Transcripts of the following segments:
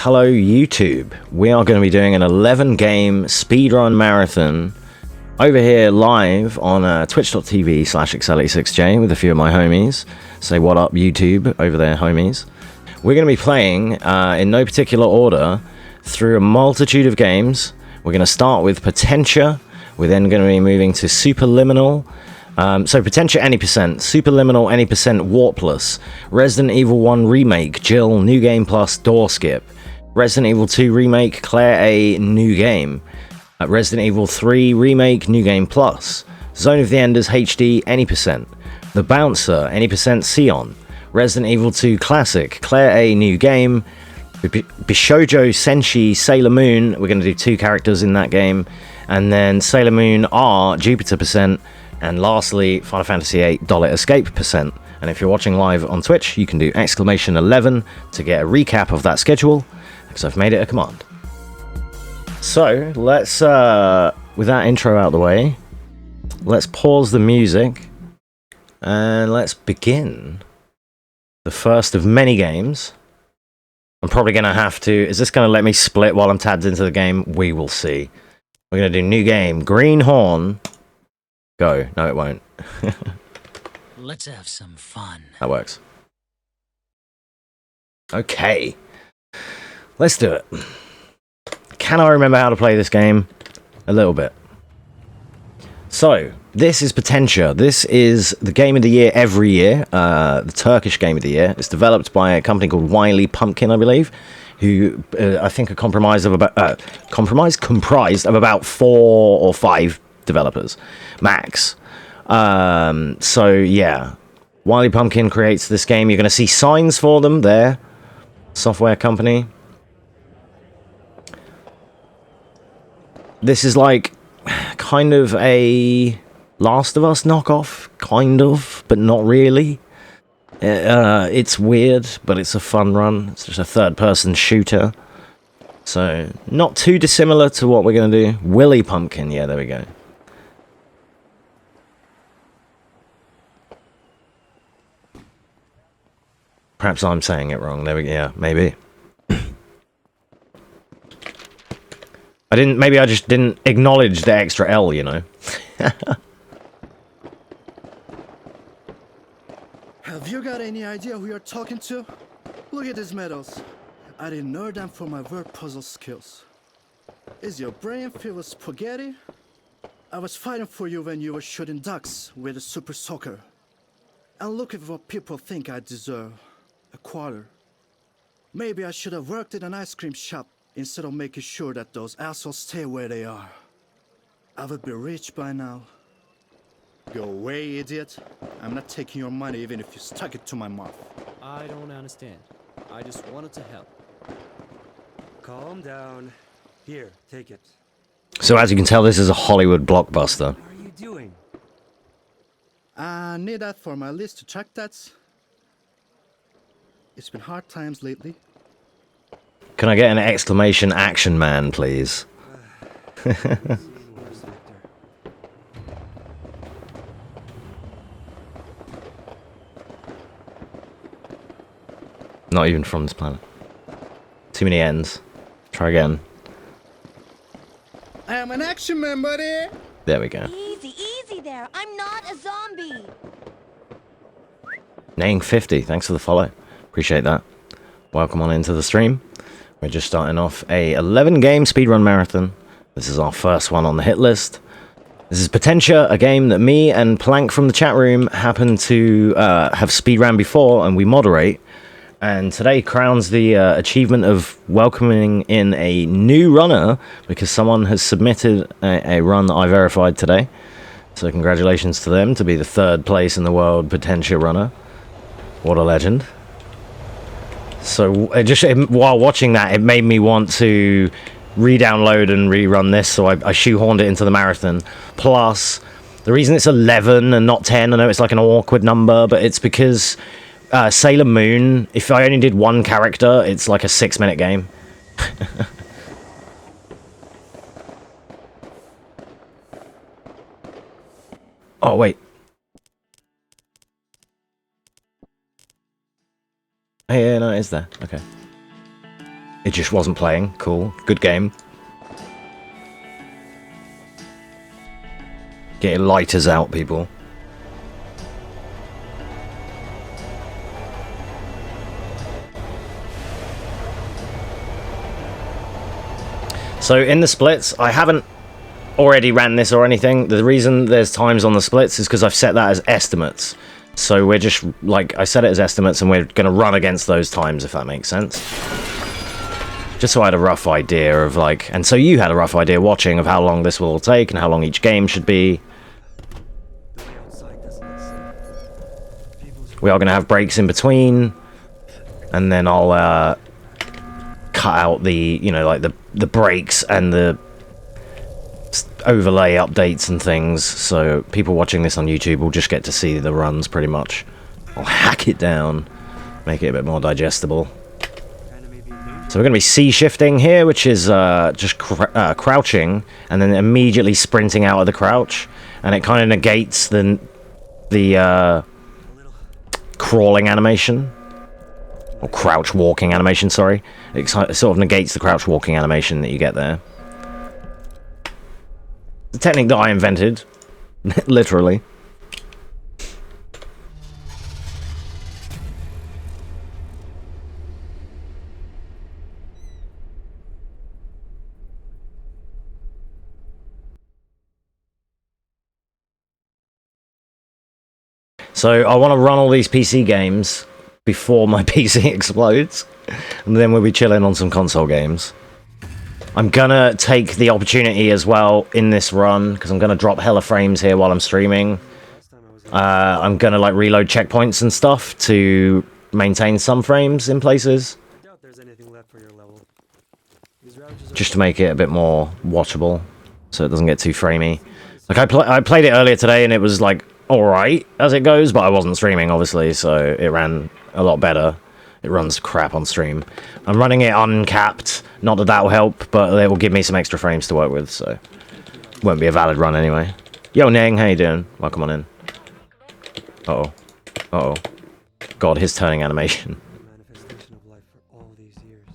Hello YouTube. We are going to be doing an 11-game speedrun marathon over here live on twitch.tv/Excelli6j with a few of my homies. Say what up YouTube over there, homies. We're going to be playing in no particular order through a multitude of games. We're going to start with Potentia. We're then going to be moving to Superliminal. So Potentia any percent, Superliminal any percent, Warpless, Resident Evil 1 Remake, Jill, New Game Plus, Door Skip, Resident Evil 2 Remake, Claire A, New Game, Resident Evil 3 Remake, New Game Plus, Zone of the Enders HD any percent, The Bouncer any percent, Sion, Resident Evil 2 Classic, Claire A, New Game, Bishoujo Senshi, Sailor Moon. We're going to do 2 characters in that game, and then Sailor Moon R, Jupiter percent. And lastly, Final Fantasy VIII Dollar Escape percent. And if you're watching live on Twitch, you can do !11 to get a recap of that schedule, because I've made it a command. So, let's, with that intro out of the way, let's pause the music, and let's begin the first of many games. I'm probably going to have to... Is this going to let me split while I'm tabbed into the game? We will see. We're going to do new game, Greenhorn. Go. No, it won't. Let's have some fun. That works. Okay. Let's do it. Can I remember how to play this game? A little bit. So, this is Potentia. This is the game of the year every year. The Turkish game of the year. It's developed by a company called Wiley Pumpkin, I believe, who I think are comprised of about 4 or 5 developers max. So yeah, Wiley Pumpkin creates this game. You're going to see signs for them there. Software company. This is like kind of a Last of Us knockoff, kind of, but not really. It's weird, but it's a fun run. It's just a third-person shooter, so not too dissimilar to what we're going to do. Willy Pumpkin, yeah, there we go. Perhaps I'm saying it wrong. There we go. Yeah, maybe. Maybe I just didn't acknowledge the extra L, you know. Have you got any idea who you're talking to? Look at these medals. I didn't know them for my word puzzle skills. Is your brain filled with spaghetti? I was fighting for you when you were shooting ducks with a super soaker. And look at what people think I deserve. A quarter. Maybe I should have worked in an ice cream shop instead of making sure that those assholes stay where they are. I would be rich by now. Go away, idiot. I'm not taking your money even if you stuck it to my mouth. I don't understand. I just wanted to help. Calm down. Here, take it. So as you can tell, this is a Hollywood blockbuster. What are you doing? I need that for my list to check that. It's been hard times lately. Can I get an exclamation action man, please? Not even from this planet. Too many ends. Try again. I am an action man, buddy! There we go. Easy, easy there. I'm not a zombie. Nang50, thanks for the follow. Appreciate that. Welcome on into the stream. We're just starting off a 11-game speedrun marathon. This is our first one on the hit list. This is Potentia, a game that me and Plank from the chat room happen to have speedrun before, and we moderate. And today crowns the achievement of welcoming in a new runner, because someone has submitted a run that I verified today. So congratulations to them to be the 3rd place in the world Potentia runner. What a legend. So just while watching that, it made me want to re-download and rerun this, so I shoehorned it into the marathon. Plus, the reason it's 11 and not 10, I know it's like an awkward number, but it's because Sailor Moon, if I only did 1 character, it's like a 6-minute game. Oh, wait. Yeah, no, it is there. Okay. It just wasn't playing. Cool. Good game. Get your lighters out, people. So in the splits, I haven't already ran this or anything. The reason there's times on the splits is because I've set that as estimates. So we're just, like, I set it as estimates and we're going to run against those times, if that makes sense. Just so I had a rough idea of, like, and so you had a rough idea watching of how long this will all take and how long each game should be. We are going to have breaks in between, and then I'll cut out the, you know, like the breaks and the overlay updates and things, so people watching this on YouTube will just get to see the runs pretty much. I'll hack it down, make it a bit more digestible. So we're going to be C-shifting here, which is just crouching and then immediately sprinting out of the crouch, and it kind of negates the crawling animation, or crouch walking animation, sorry. It sort of negates the crouch walking animation that you get there. The technique that I invented, literally. So I want to run all these PC games before my PC explodes, and then we'll be chilling on some console games. I'm gonna take the opportunity as well in this run, because I'm gonna drop hella frames here while I'm streaming. I'm gonna like reload checkpoints and stuff to maintain some frames in places, just to make it a bit more watchable, so it doesn't get too framey. Like I played it earlier today, and it was like alright as it goes, but I wasn't streaming obviously, so it ran a lot better. It runs crap on stream. I'm running it uncapped, not that that will help, but it will give me some extra frames to work with, so won't be a valid run anyway. Yo Ning, how you doing? Welcome on in. Uh-oh. Uh-oh. God, his turning animation. Manifestation of life for all these years.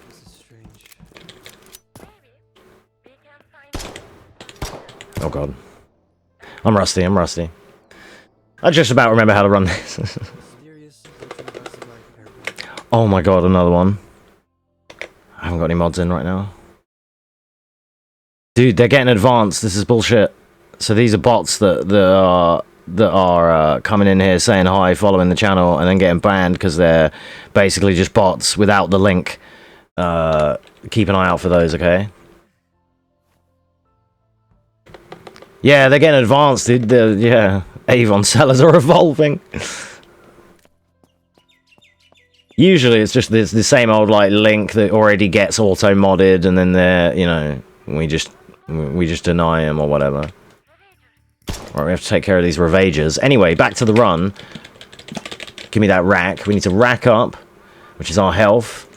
This is strange. Oh god. I'm rusty, I'm rusty. I just about remember how to run this. Oh my god, another one. I haven't got any mods in right now. Dude, they're getting advanced. This is bullshit. So these are bots that are coming in here saying hi, following the channel, and then getting banned because they're basically just bots without the link. Keep an eye out for those, okay? Yeah, they're getting advanced, dude. Yeah, Avon sellers are evolving. Usually it's just the same old like link that already gets auto modded, and then they're, you know, we just deny them or whatever. Right, we have to take care of these ravagers. Anyway, back to the run. Give me that rack. We need to rack up, which is our health,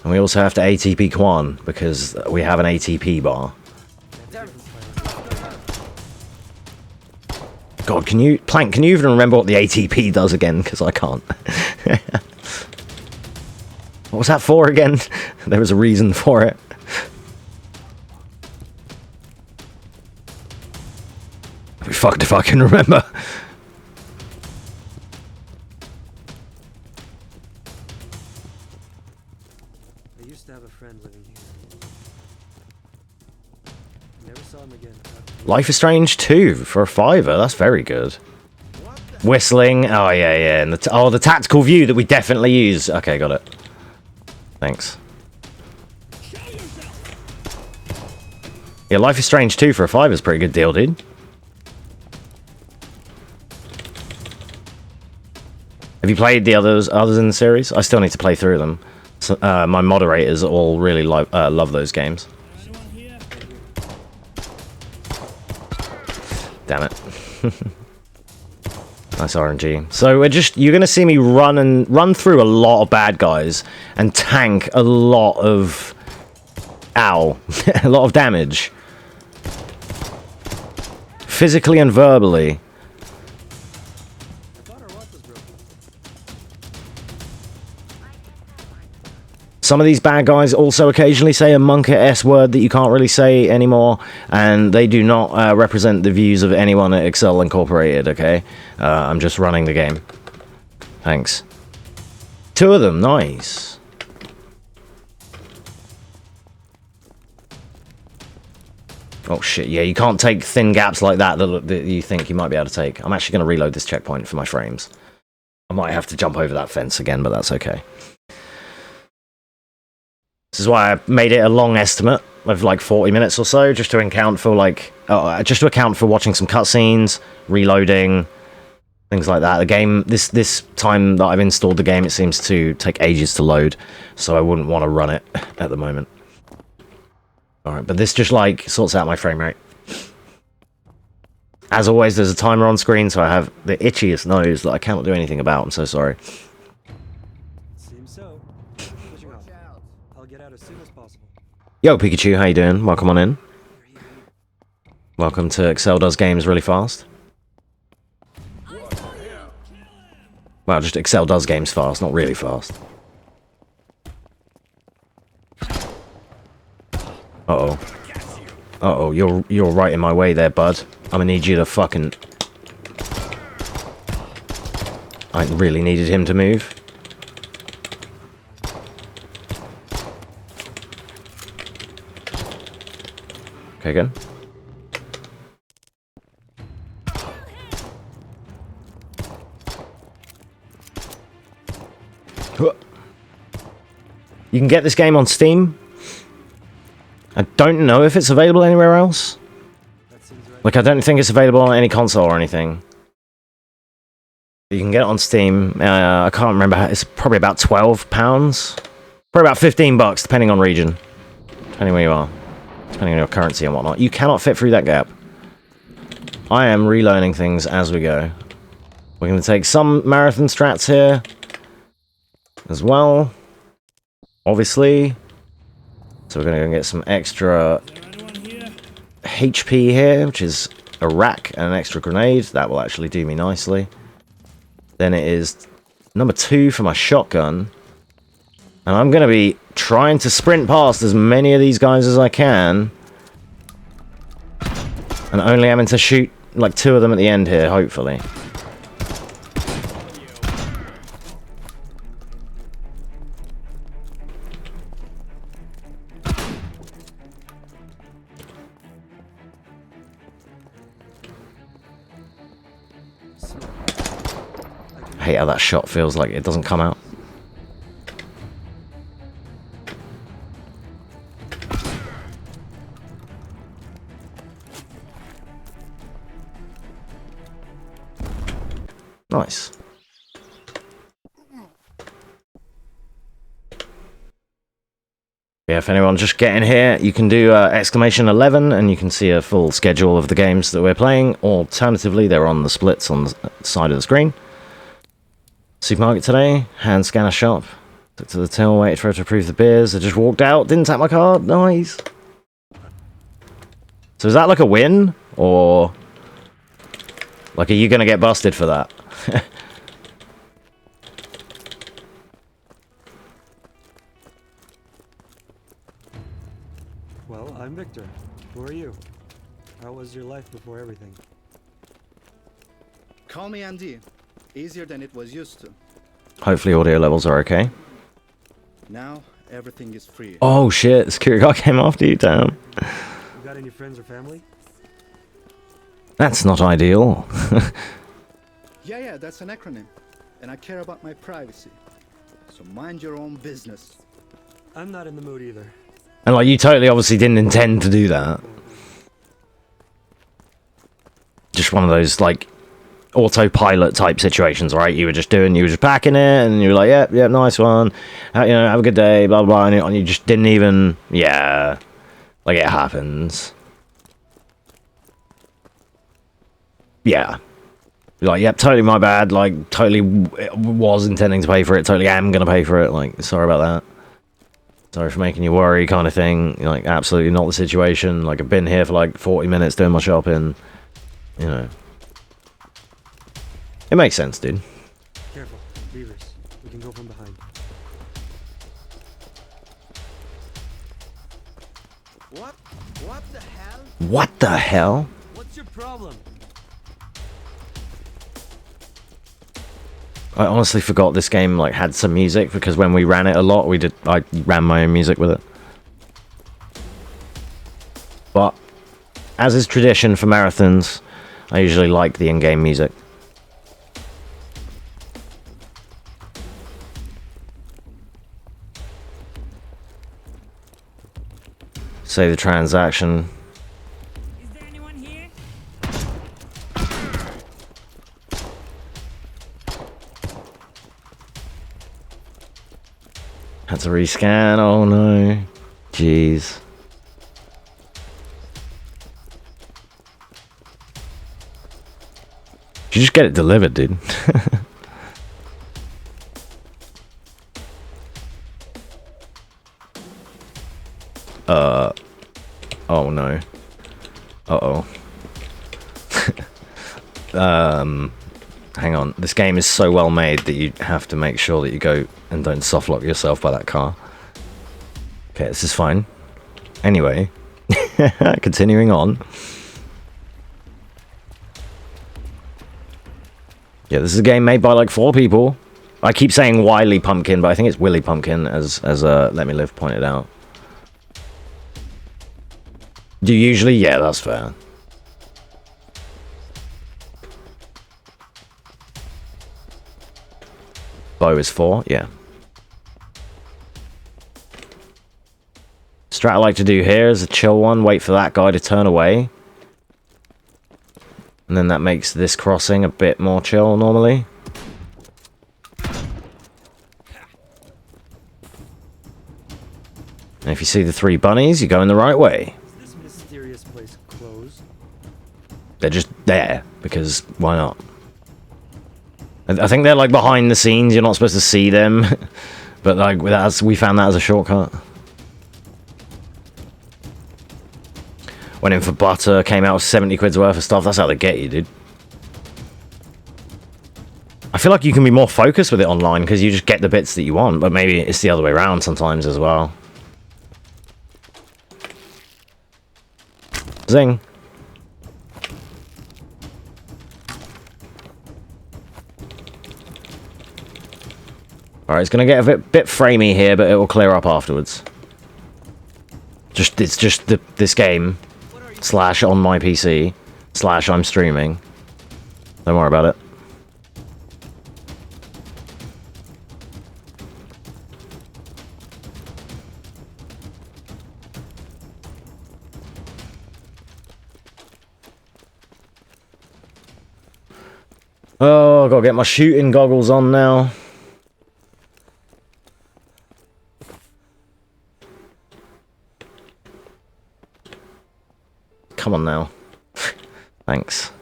and we also have to ATP Quan because we have an ATP bar. God, can you even remember what the ATP does again? Because I can't. What was that for again? There was a reason for it. I'd be fucked if I can remember. I used to have a friend living here. Never saw him again. Life is Strange 2 for a $5. That's very good. Whistling. Oh, yeah, yeah. And the tactical view that we definitely use. Okay, got it. Thanks. Yeah, Life is Strange 2 for a $5 is a pretty good deal, dude. Have you played the others in the series? I still need to play through them. So, my moderators all really love those games. Damn it. Nice RNG. So you're gonna see me run through a lot of bad guys and tank a lot of a lot of damage. Physically and verbally. Some of these bad guys also occasionally say a monka S word that you can't really say anymore, and they do not represent the views of anyone at Excel Incorporated, okay? I'm just running the game. Thanks. 2 of them, nice. Oh shit, yeah, you can't take thin gaps like that that you think you might be able to take. I'm actually going to reload this checkpoint for my frames. I might have to jump over that fence again, but that's okay. This is why I made it a long estimate of like 40 minutes or so, just to account for like, watching some cutscenes, reloading, things like that. The game, this time that I've installed the game, it seems to take ages to load, so I wouldn't want to run it at the moment. Alright, but this just like sorts out my frame rate. As always, there's a timer on screen, so I have the itchiest nose that I cannot do anything about. I'm so sorry. Seems so. Pushing off. I'll get out as soon as possible. Yo, Pikachu, how you doing? Welcome on in. Welcome to Excel Does Games Really Fast. Well, just Excel does games fast, not really fast. Uh-oh. Uh-oh, you're right in my way there, bud. I'm gonna need you to fucking... I really needed him to move. Okay, again. You can get this game on Steam. I don't know if it's available anywhere else. Like, I don't think it's available on any console or anything. You can get it on Steam. I can't remember. It's probably about £12. Probably about $15, depending on region. Depending where you are. Depending on your currency and whatnot. You cannot fit through that gap. I am relearning things as we go. We're going to take some marathon strats here as well. Obviously. So we're going to go get some extra HP here, which is a rack and an extra grenade. That will actually do me nicely. Then it is number 2 for my shotgun. And I'm going to be trying to sprint past as many of these guys as I can. And only having to shoot like 2 of them at the end here, hopefully. I hate how that shot feels like it doesn't come out. Nice. Yeah, if anyone's just getting here, you can do exclamation 11 and you can see a full schedule of the games that we're playing. Alternatively, they're on the splits on the side of the screen. Supermarket today, hand scanner shop. Took to the till, waited for her to approve the beers. I just walked out, didn't tap my card. Nice. So is that like a win? Or... like, are you going to get busted for that? Well, I'm Victor. Who are you? How was your life before everything? Call me Andy. Easier than it was used to. Hopefully audio levels are okay. Now, everything is free. Oh shit, security guard came after you, damn. You got any friends or family? That's not ideal. Yeah, that's an acronym. And I care about my privacy. So mind your own business. I'm not in the mood either. And like, you totally obviously didn't intend to do that. Just one of those, like, autopilot type situations, right? You were just packing it, and you were like, yep, nice one. You know, have a good day, blah, blah, blah. And you just didn't even, yeah. Like, it happens. Yeah. You're like, yep, totally my bad. Like, totally was intending to pay for it. Totally am going to pay for it. Like, sorry about that. Sorry for making you worry kind of thing. You're like, absolutely not the situation. Like, I've been here for like 40 minutes doing my shopping. You know. It makes sense, dude. Careful, beavers. We can go from behind. What? What the hell? What the hell? What's your problem? I honestly forgot this game like had some music because when we ran it a lot, I ran my own music with it. But as is tradition for marathons, I usually like the in-game music. Save the transaction. Is there anyone here? Had to rescan. Oh no. Jeez. You just get it delivered, dude. Oh no. Uh-oh. Hang on. This game is so well made that you have to make sure that you go and don't softlock yourself by that car. Okay, this is fine. Anyway, continuing on. Yeah, this is a game made by like 4 people. I keep saying Wiley Pumpkin, but I think it's Willy Pumpkin, as Let Me Live pointed out. Do you usually? Yeah, that's fair. Bow is 4, yeah. Strat I like to do here is a chill one. Wait for that guy to turn away. And then that makes this crossing a bit more chill normally. And if you see the 3 bunnies, you're going the right way. Is this mysterious place closed? They're just there, because why not? I think they're like behind the scenes, you're not supposed to see them. But like, we found that as a shortcut. Went in for butter, came out with 70 quid's worth of stuff. That's how they get you, dude. I feel like you can be more focused with it online because you just get the bits that you want, but maybe it's the other way around sometimes as well. Zing. Alright, it's gonna get a bit framey here, but it will clear up afterwards. It's just this game. / on my PC. / I'm streaming. Don't worry about it. Oh, I gotta get my shooting goggles on now. Come on now. Thanks.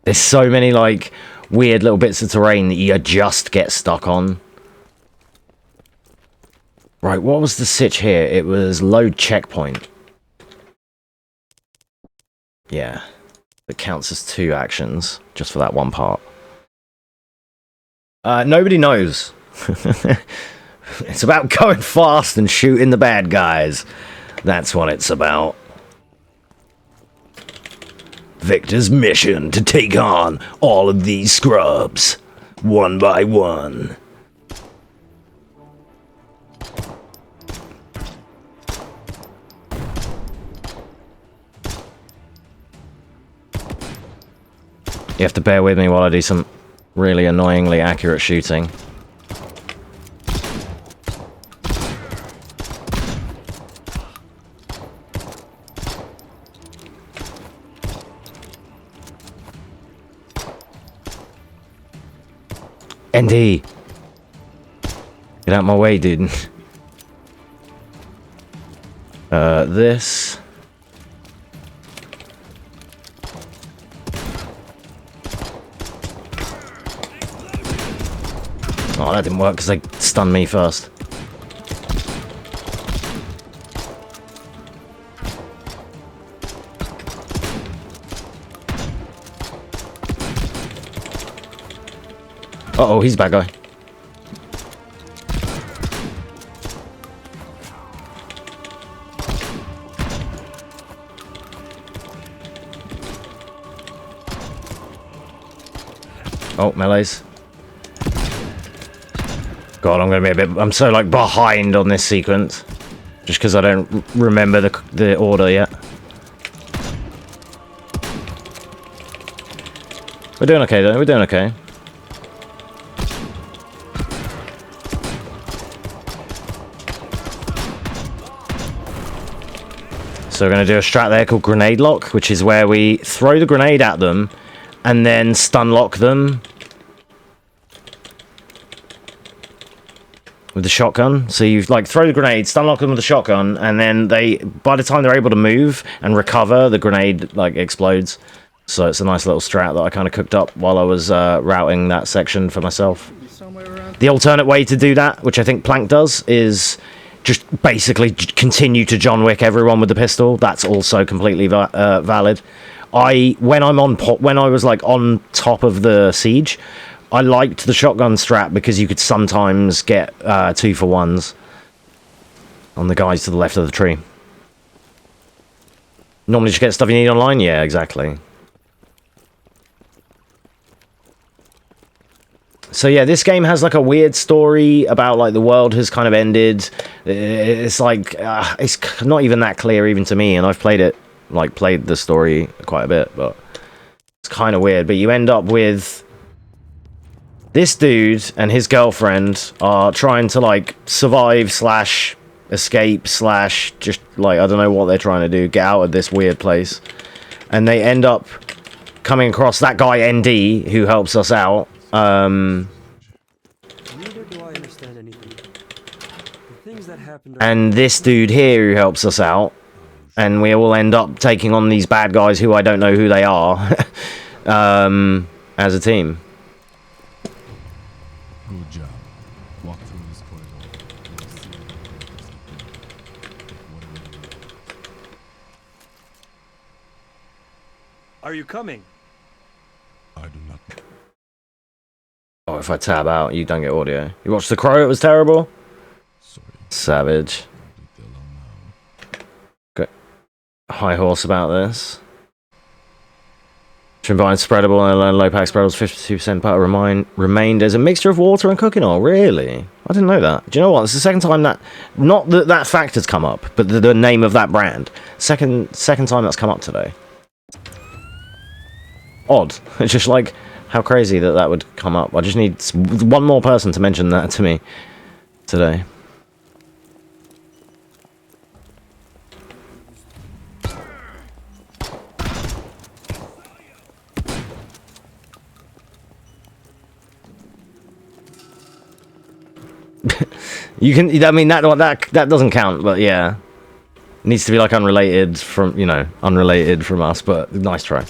There's so many, like, weird little bits of terrain that you just get stuck on. Right, what was the sitch here? It was load checkpoint. Yeah. It counts as 2 actions, just for that one part. Nobody knows. It's about going fast and shooting the bad guys. That's what it's about. Victor's mission to take on all of these scrubs, one by one. You have to bear with me while I do some really annoyingly accurate shooting. ND! Get out my way, dude. This. Oh, that didn't work because they stunned me first. Uh-oh, he's a bad guy. Oh, melees. God, I'm gonna be a bit... I'm so, like, behind on this sequence. Just because I don't remember the order yet. We're doing okay, though. We're doing okay. So we're going to do a strat there called grenade lock, which is where we throw the grenade at them and then stun lock them with the shotgun. So you like throw the grenade, stun lock them with the shotgun, and then by the time they're able to move and recover, the grenade like explodes. So it's a nice little strat that I kind of cooked up while I was routing that section for myself. The alternate way to do that, which I think Plank does, is just basically continue to John Wick everyone with the pistol. That's also completely valid. When I was like on top of the siege, I liked the shotgun strat because you could sometimes get 2-for-1s on the guys to the left of the tree. Normally just get stuff you need online. Yeah, exactly. So yeah, this game has like a weird story about like the world has kind of ended. It's like it's not even that clear even to me, and I've played the story quite a bit, but it's kind of weird. But you end up with this dude and his girlfriend are trying to like survive / escape / just like I don't know what they're trying to do, get out of this weird place, and they end up coming across that guy ND who helps us out. Neither do I understand anything. The things that happened And this dude here who helps us out, and we all end up taking on these bad guys who I don't know who they are, as a team. Good job. Walk through this corridor. You'll see what do we do? Are you coming? I do not. Oh, if I tab out, you don't get audio. You watched The Crow, it was terrible? Sorry. Savage. Leave the alone now. Good. High horse about this. Combined spreadable and low pack spreadables, 52% butter remained as a mixture of water and cooking oil. Really? I didn't know that. Do you know what? It's the second time that... Not that that fact has come up, but the name of that brand. Second time that's come up today. Odd. It's just like... How crazy that would come up. I just need one more person to mention that to me today. You can, I mean, that doesn't count, but yeah. It needs to be like unrelated from, unrelated from us, but nice try.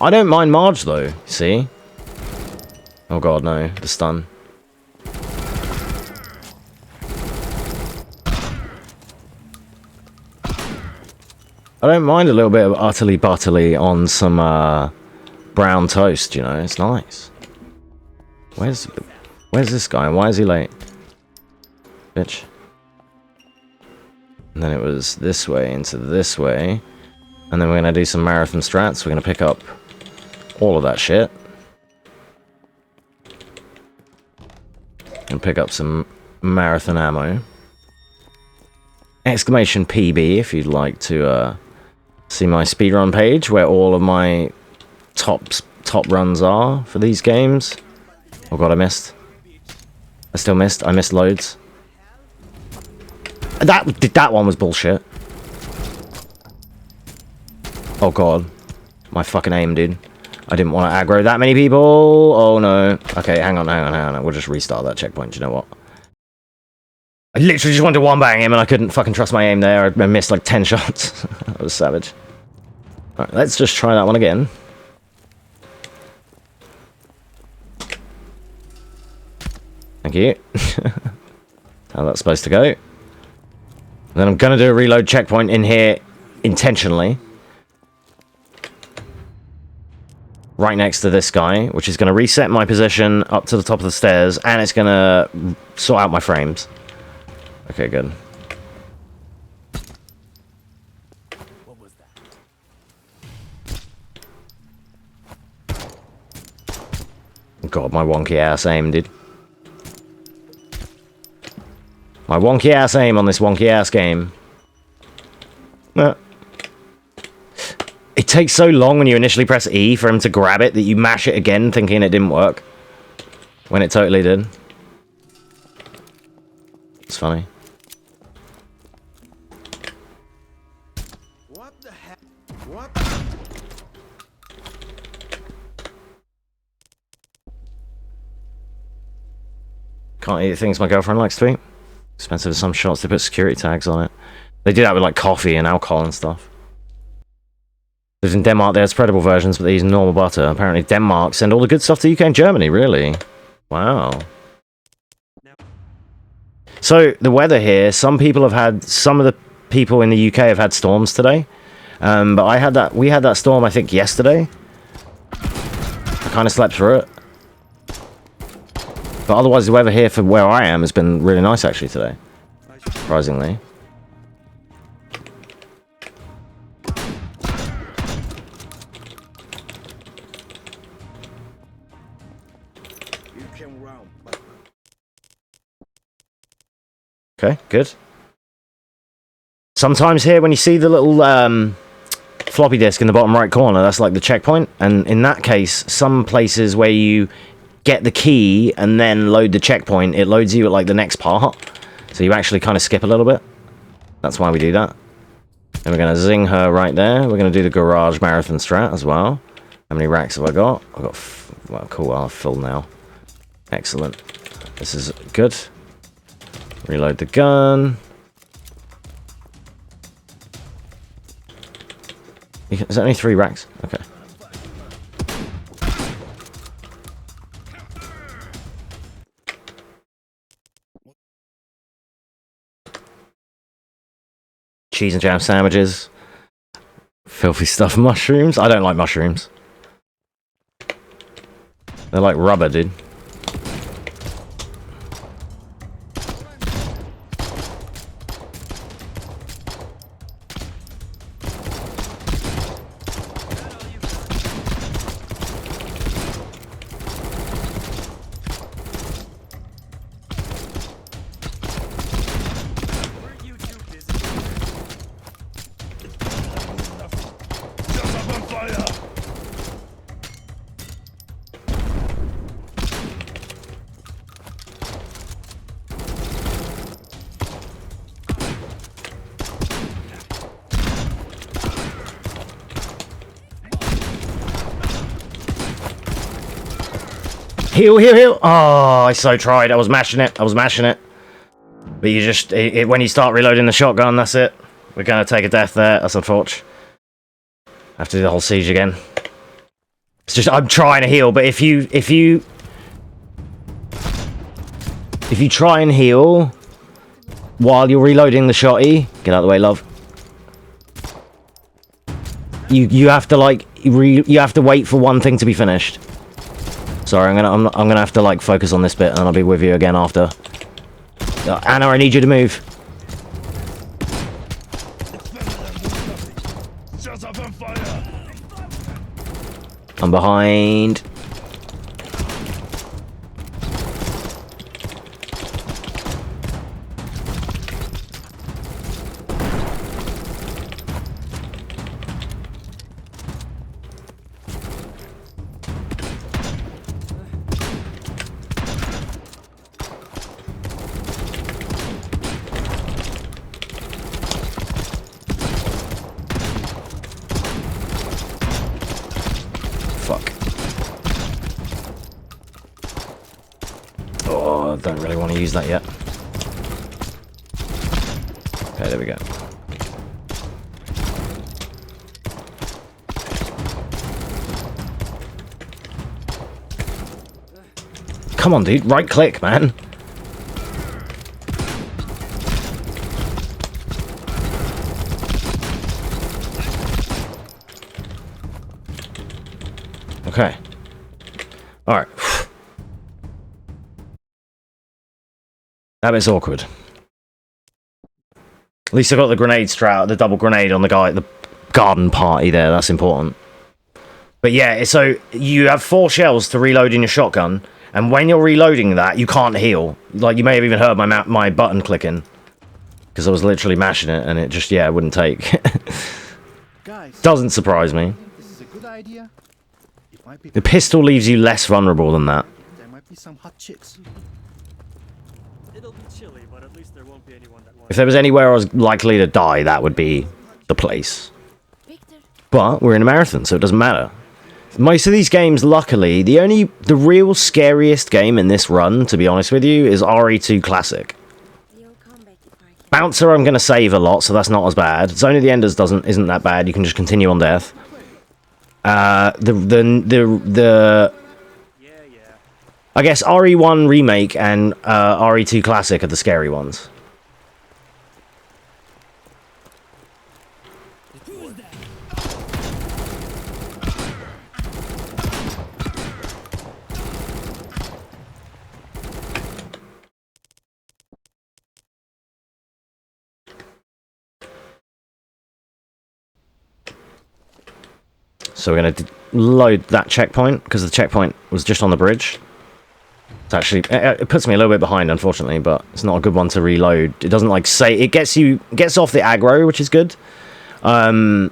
I don't mind Marge though, see? Oh god, no, the stun. I don't mind a little bit of utterly butterly on some brown toast, it's nice. Where's this guy? Why is he late? Bitch. And then it was this way into this way. And then we're going to do some marathon strats. We're going to pick up all of that shit. And pick up some marathon ammo. Exclamation PB if you'd like to see my speedrun page where all of my top runs are for these games. Oh god, I missed. I still missed. I missed loads. That one was bullshit. Oh god. My fucking aim, dude. I didn't want to aggro that many people. Oh no. Okay, hang on. We'll just restart that checkpoint. You know what? I literally just wanted to one-bang him and I couldn't fucking trust my aim there. I missed like 10 shots. That was savage. Alright, let's just try that one again. Thank you. How that's supposed to go. And then I'm going to do a reload checkpoint in here intentionally. Right next to this guy, which is going to reset my position up to the top of the stairs, and it's going to sort out my frames. Okay, good. What was that? God, my wonky ass aim, dude. My wonky ass aim on this wonky ass game. It takes so long when you initially press E for him to grab it that you mash it again thinking it didn't work. When it totally did. It's funny. What the heck? What? Can't eat things my girlfriend likes to eat. Expensive as some shops, they put security tags on it. They do that with like coffee and alcohol and stuff. There's in Denmark, there's spreadable versions, but they use normal butter. Apparently Denmark send all the good stuff to UK and Germany, really? Wow. So, the weather here, some of the people in the UK have had storms today. But we had that storm, I think, yesterday. I kind of slept through it. But otherwise, the weather here for where I am has been really nice, actually, today. Surprisingly. Okay, good. Sometimes here, when you see the little floppy disk in the bottom right corner, that's like the checkpoint. And in that case, some places where you get the key and then load the checkpoint, it loads you at like the next part. So you actually kind of skip a little bit. That's why we do that. Then we're going to zing her right there. We're going to do the garage marathon strat as well. How many racks have I got? I've got... well, cool, I'll fill now. Excellent. This is good. Reload the gun. Is that only 3 racks? Okay. Cheese and jam sandwiches. Filthy stuff. Mushrooms. I don't like mushrooms. They're like rubber, dude. Heal, heal, heal! Oh, I so tried. I was mashing it. But you just... when you start reloading the shotgun, that's it. We're going to take a death there. That's unfortunate. I have to do the whole siege again. It's just... I'm trying to heal, but if you try and heal while you're reloading the shotty... Get out of the way, love. You have to, like... you have to wait for one thing to be finished. Sorry, I'm gonna have to like focus on this bit, and I'll be with you again after. Anna, I need you to move. I'm behind. Don't really want to use that yet. Okay, there we go. Come on, dude. Right click, man. Okay. Alright. That bit's awkward. At least I got the grenade strat, the double grenade on the guy at the garden party there. That's important. But yeah, so you have 4 shells to reload in your shotgun, and when you're reloading that, you can't heal. Like, you may have even heard my button clicking. Because I was literally mashing it, and it just, yeah, it wouldn't take. Guys, Doesn't surprise me. this is a good idea. It might be. The pistol leaves you less vulnerable than that. There might be some hot chicks. It'll be chilly, but at least there won't be anyone that wants. If there was anywhere I was likely to die, that would be the place. But we're in a marathon, so it doesn't matter. Most of these games, luckily, the real scariest game in this run, to be honest with you, is RE2 Classic. Bouncer I'm going to save a lot, so that's not as bad. Zone of the Enders isn't that bad. You can just continue on death. Yeah. I guess RE1 Remake and RE2 Classic are the scary ones. So we're going to load that checkpoint, because the checkpoint was just on the bridge. It's actually, it puts me a little bit behind, unfortunately, but it's not a good one to reload. It doesn't, like, say, it gets off the aggro, which is good. I'm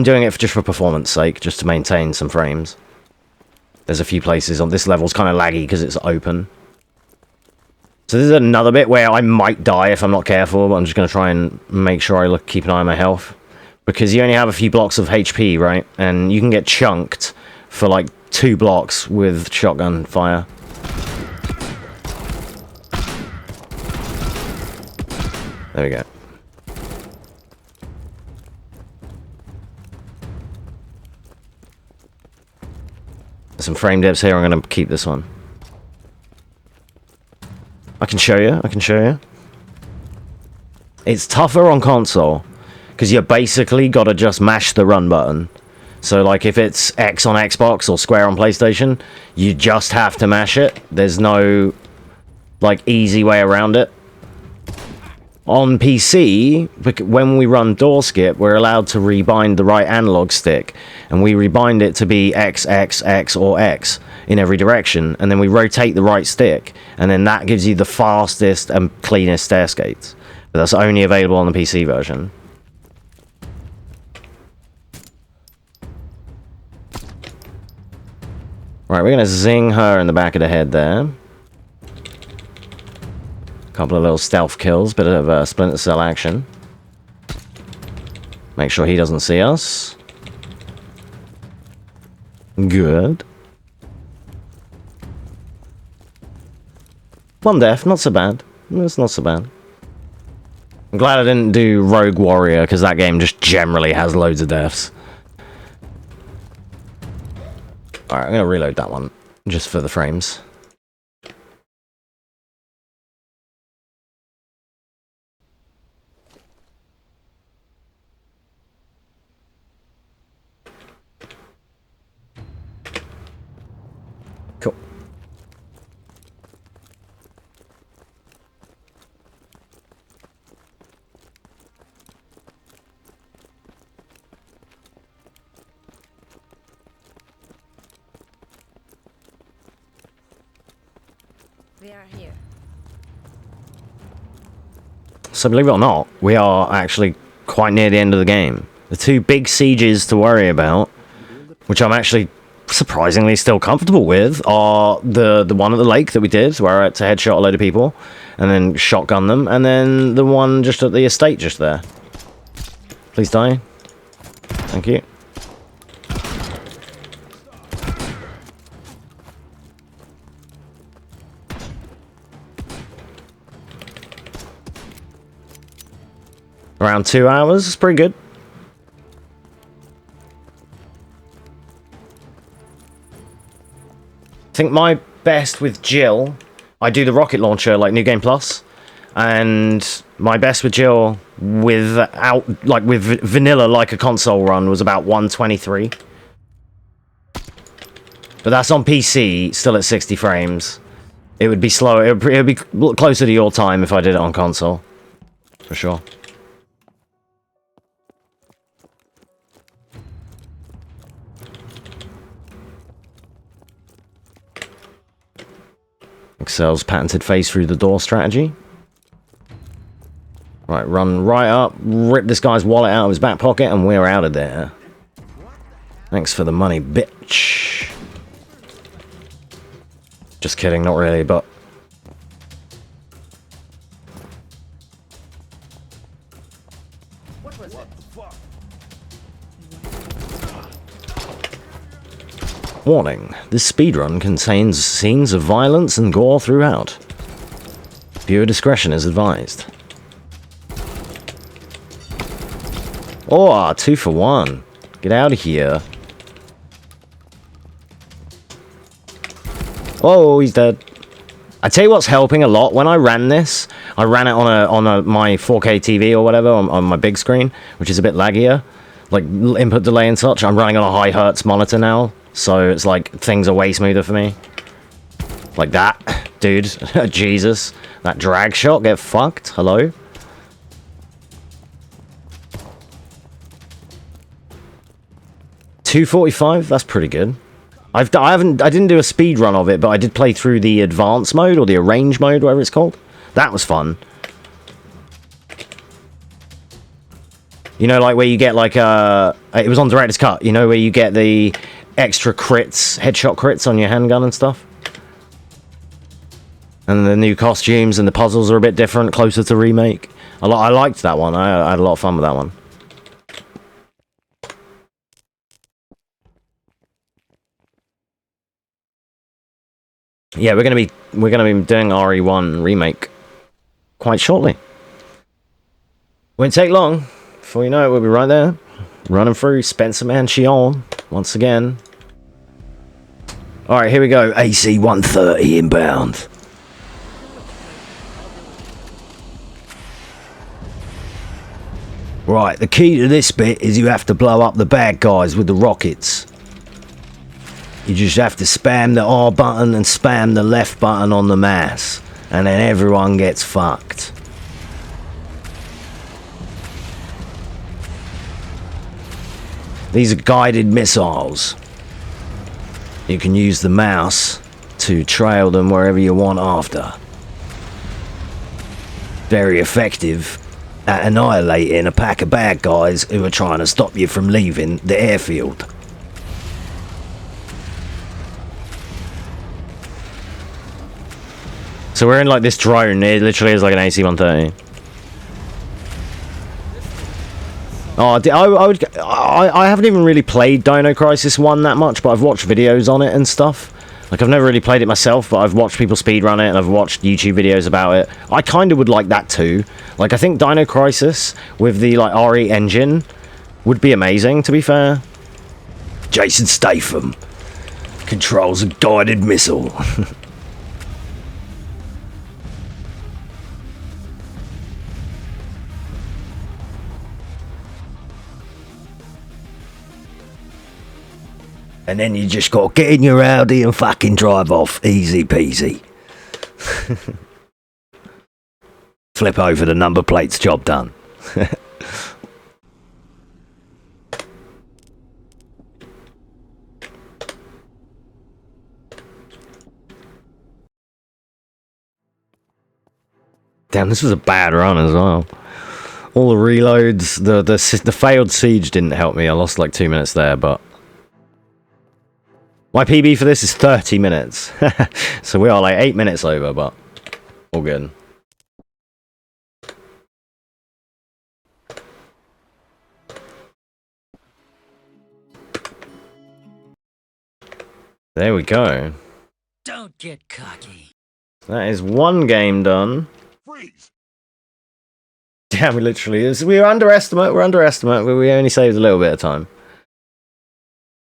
doing it just for performance sake, just to maintain some frames. There's a few places on this level's kind of laggy because it's open. So this is another bit where I might die if I'm not careful, but I'm just going to try and make sure I keep an eye on my health. Because you only have a few blocks of HP, right? And you can get chunked for like 2 blocks with shotgun fire. There we go. There's some frame dips here. I'm going to keep this one. I can show you. It's tougher on console. Because you basically got to just mash the run button. So, like, if it's X on Xbox or Square on PlayStation, you just have to mash it. There's no, like, easy way around it. On PC, when we run door skip, we're allowed to rebind the right analog stick. And we rebind it to be X, X, X, or X in every direction. And then we rotate the right stick. And then that gives you the fastest and cleanest stair skates. But that's only available on the PC version. Right, we're going to zing her in the back of the head there. Couple of little stealth kills, bit of Splinter Cell action. Make sure he doesn't see us. Good. 1 death, not so bad. It's not so bad. I'm glad I didn't do Rogue Warrior, because that game just generally has loads of deaths. Alright, I'm going to reload that one, just for the frames. Cool. We are here. So believe it or not, we are actually quite near the end of the game. The 2 big sieges to worry about, which I'm actually surprisingly still comfortable with, are the one at the lake that we did, where I had to headshot a load of people, and then shotgun them, and then the one just at the estate just there. Please die. Thank you. Around 2 hours, it's pretty good. I think my best with Jill, I do the rocket launcher like New Game Plus, and my best with Jill without, like with vanilla like a console run was about 123. But that's on PC, still at 60 frames. It would be slower, it would be closer to your time if I did it on console. For sure. Excel's patented face through the door strategy. Right, run right up, rip this guy's wallet out of his back pocket, and we're out of there. Thanks for the money, bitch. Just kidding, not really, but... What was it? Warning, this speedrun contains scenes of violence and gore throughout. Viewer discretion is advised. Oh, 2 for 1. Get out of here. Oh, he's dead. I tell you what's helping a lot. When I ran this, I ran it on my 4K TV or whatever on my big screen, which is a bit laggier, like input delay and such. I'm running on a high hertz monitor now, so it's like things are way smoother for me. Like that, dude. Jesus, that drag shot, get fucked. Hello. $245. That's pretty good. I didn't do a speed run of it, but I did play through the advanced mode or the arrange mode, whatever it's called. That was fun. You know, like where you get like it was on director's cut. You know, where you get the extra crits, headshot crits on your handgun and stuff. And the new costumes and the puzzles are a bit different, closer to remake. I liked that one. I had a lot of fun with that one. Yeah, we're gonna be doing RE1 remake quite shortly. Won't take long. Before you know it, we'll be right there, running through Spencer Mansion once again. All right, here we go. AC 130 inbound. Right, the key to this bit is you have to blow up the bad guys with the rockets. You just have to spam the R button and spam the left button on the mouse, and then everyone gets fucked. These are guided missiles. You can use the mouse to trail them wherever you want after. Very effective at annihilating a pack of bad guys who are trying to stop you from leaving the airfield. So we're in like this drone. It literally is like an AC-130. Oh, I haven't even really played Dino Crisis 1 that much, but I've watched videos on it and stuff. Like, I've never really played it myself, but I've watched people speedrun it, and I've watched YouTube videos about it. I kind of would like that too. Like, I think Dino Crisis with the, like, RE engine would be amazing, to be fair. Jason Statham controls a guided missile. And then you just got to get in your Audi and fucking drive off. Easy peasy. Flip over the number plates, job done. Damn, this was a bad run as well. All the reloads, the failed siege didn't help me. I lost like 2 minutes there, but... My PB for this is 30 minutes. So we are like 8 minutes over, but all good. There we go. Don't get cocky. That is one game done. Freeze. Damn, we literally is. We were underestimate. We're underestimate. We only saved a little bit of time.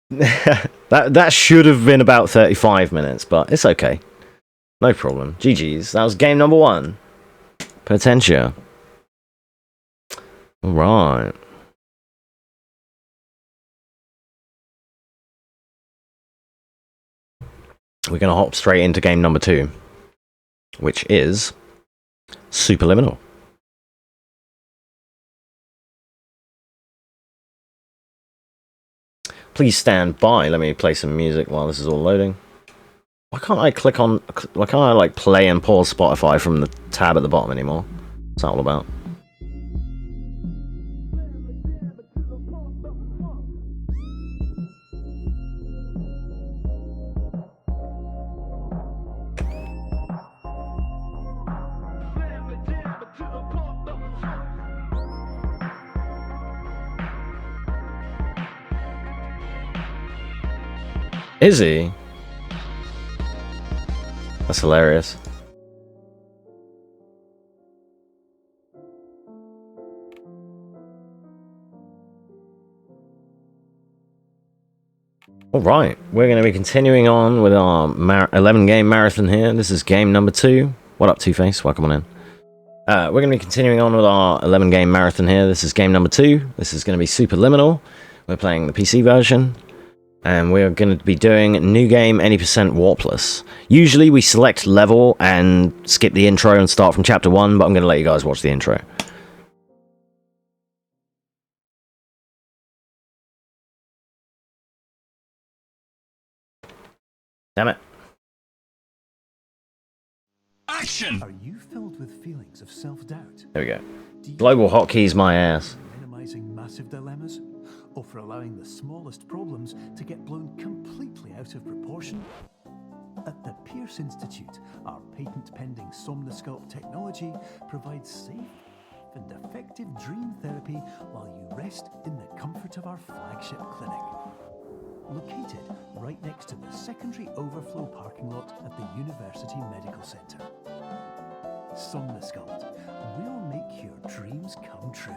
that should have been about 35 minutes, but it's okay. No problem. GG's. That was game number 1. Potentia. Alright. We're going to hop straight into game number 2, which is Superliminal. Please stand by. Let me play some music while this is all loading. Why can't I click on... Why can't I, like, play and pause Spotify from the tab at the bottom anymore? What's that all about? Is he? That's hilarious. Alright, we're going to be continuing on with our 11 game marathon here. This is game number 2. What up, Two-Face? Welcome on in. We're going to be continuing on with our 11 game marathon here. This is game number 2. This is going to be Superliminal. We're playing the PC version. And we're going to be doing new game, any percent warpless. Usually we select level and skip the intro and start from chapter 1, but I'm going to let you guys watch the intro. Damn it. Action! Are you filled with feelings of self-doubt? There we go. Global hotkeys my ass. Minimizing massive dilemmas? Or for allowing the smallest problems to get blown completely out of proportion? At the Pierce Institute, our patent-pending Somnosculpt technology provides safe and effective dream therapy while you rest in the comfort of our flagship clinic. Located right next to the secondary overflow parking lot at the University Medical Center. Somnosculpt, we'll make your dreams come true.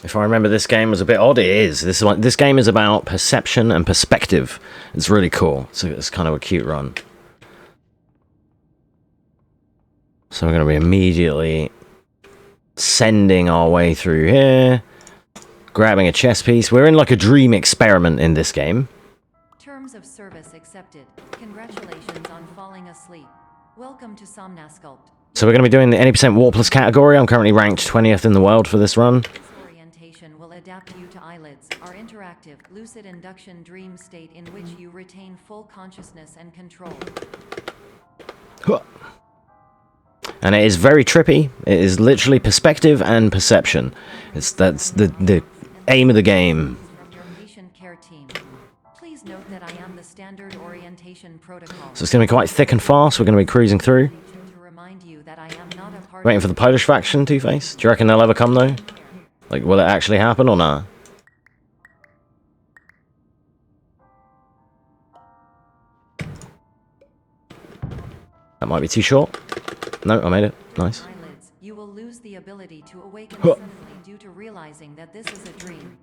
If I remember, this game was a bit odd. It is. This game is about perception and perspective. It's really cool. So it's kind of a cute run. So we're going to be immediately sending our way through here, grabbing a chess piece. We're in like a dream experiment in this game. Terms of service accepted. Congratulations on falling asleep. Welcome to Somnosculpt. So we're going to be doing the any percent warpless category. I'm currently ranked 20th in the world for this run. Orientation will adapt you to eyelids, our interactive, lucid induction dream state in which you retain full consciousness and control. And it is very trippy. It is literally perspective and perception. That's the aim of the game. From your patient care team. Please note that I am the standard orientation protocol. So it's going to be quite thick and fast. We're going to be cruising through. To remind you that I am not a part Waiting for the Polish faction, Two-Face. Do you reckon they'll ever come, though? Like, will it actually happen or not? That might be too short. No, I made it. Nice. eyelids. You will lose the ability to awaken suddenly due to realizing that this is a dream.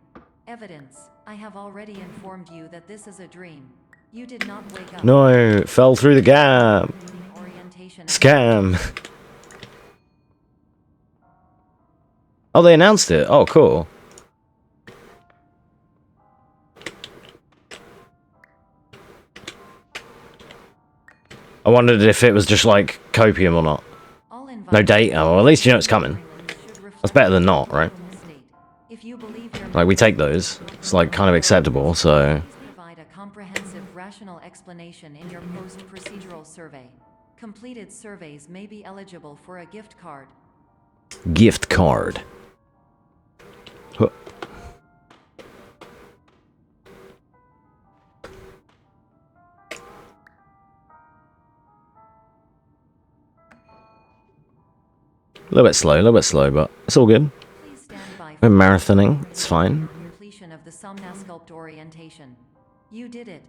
Evidence. I have already informed you that this is a dream. You did not wake up. No, fell through the gap. Orientation. Scam. Oh, they announced it. Oh, cool. I wondered if it was just like copium or not. No data. Well, at least you know it's coming. That's better than not, right? Like, we take those. It's like kind of acceptable, so... Provide a comprehensive, rational explanation in your post-procedural survey. Completed surveys may be eligible for a gift card. Gift card. Huh. A little bit slow, but it's all good. Please stand by We're marathoning. It's fine. completion of the Somnosculpt orientation. You did it.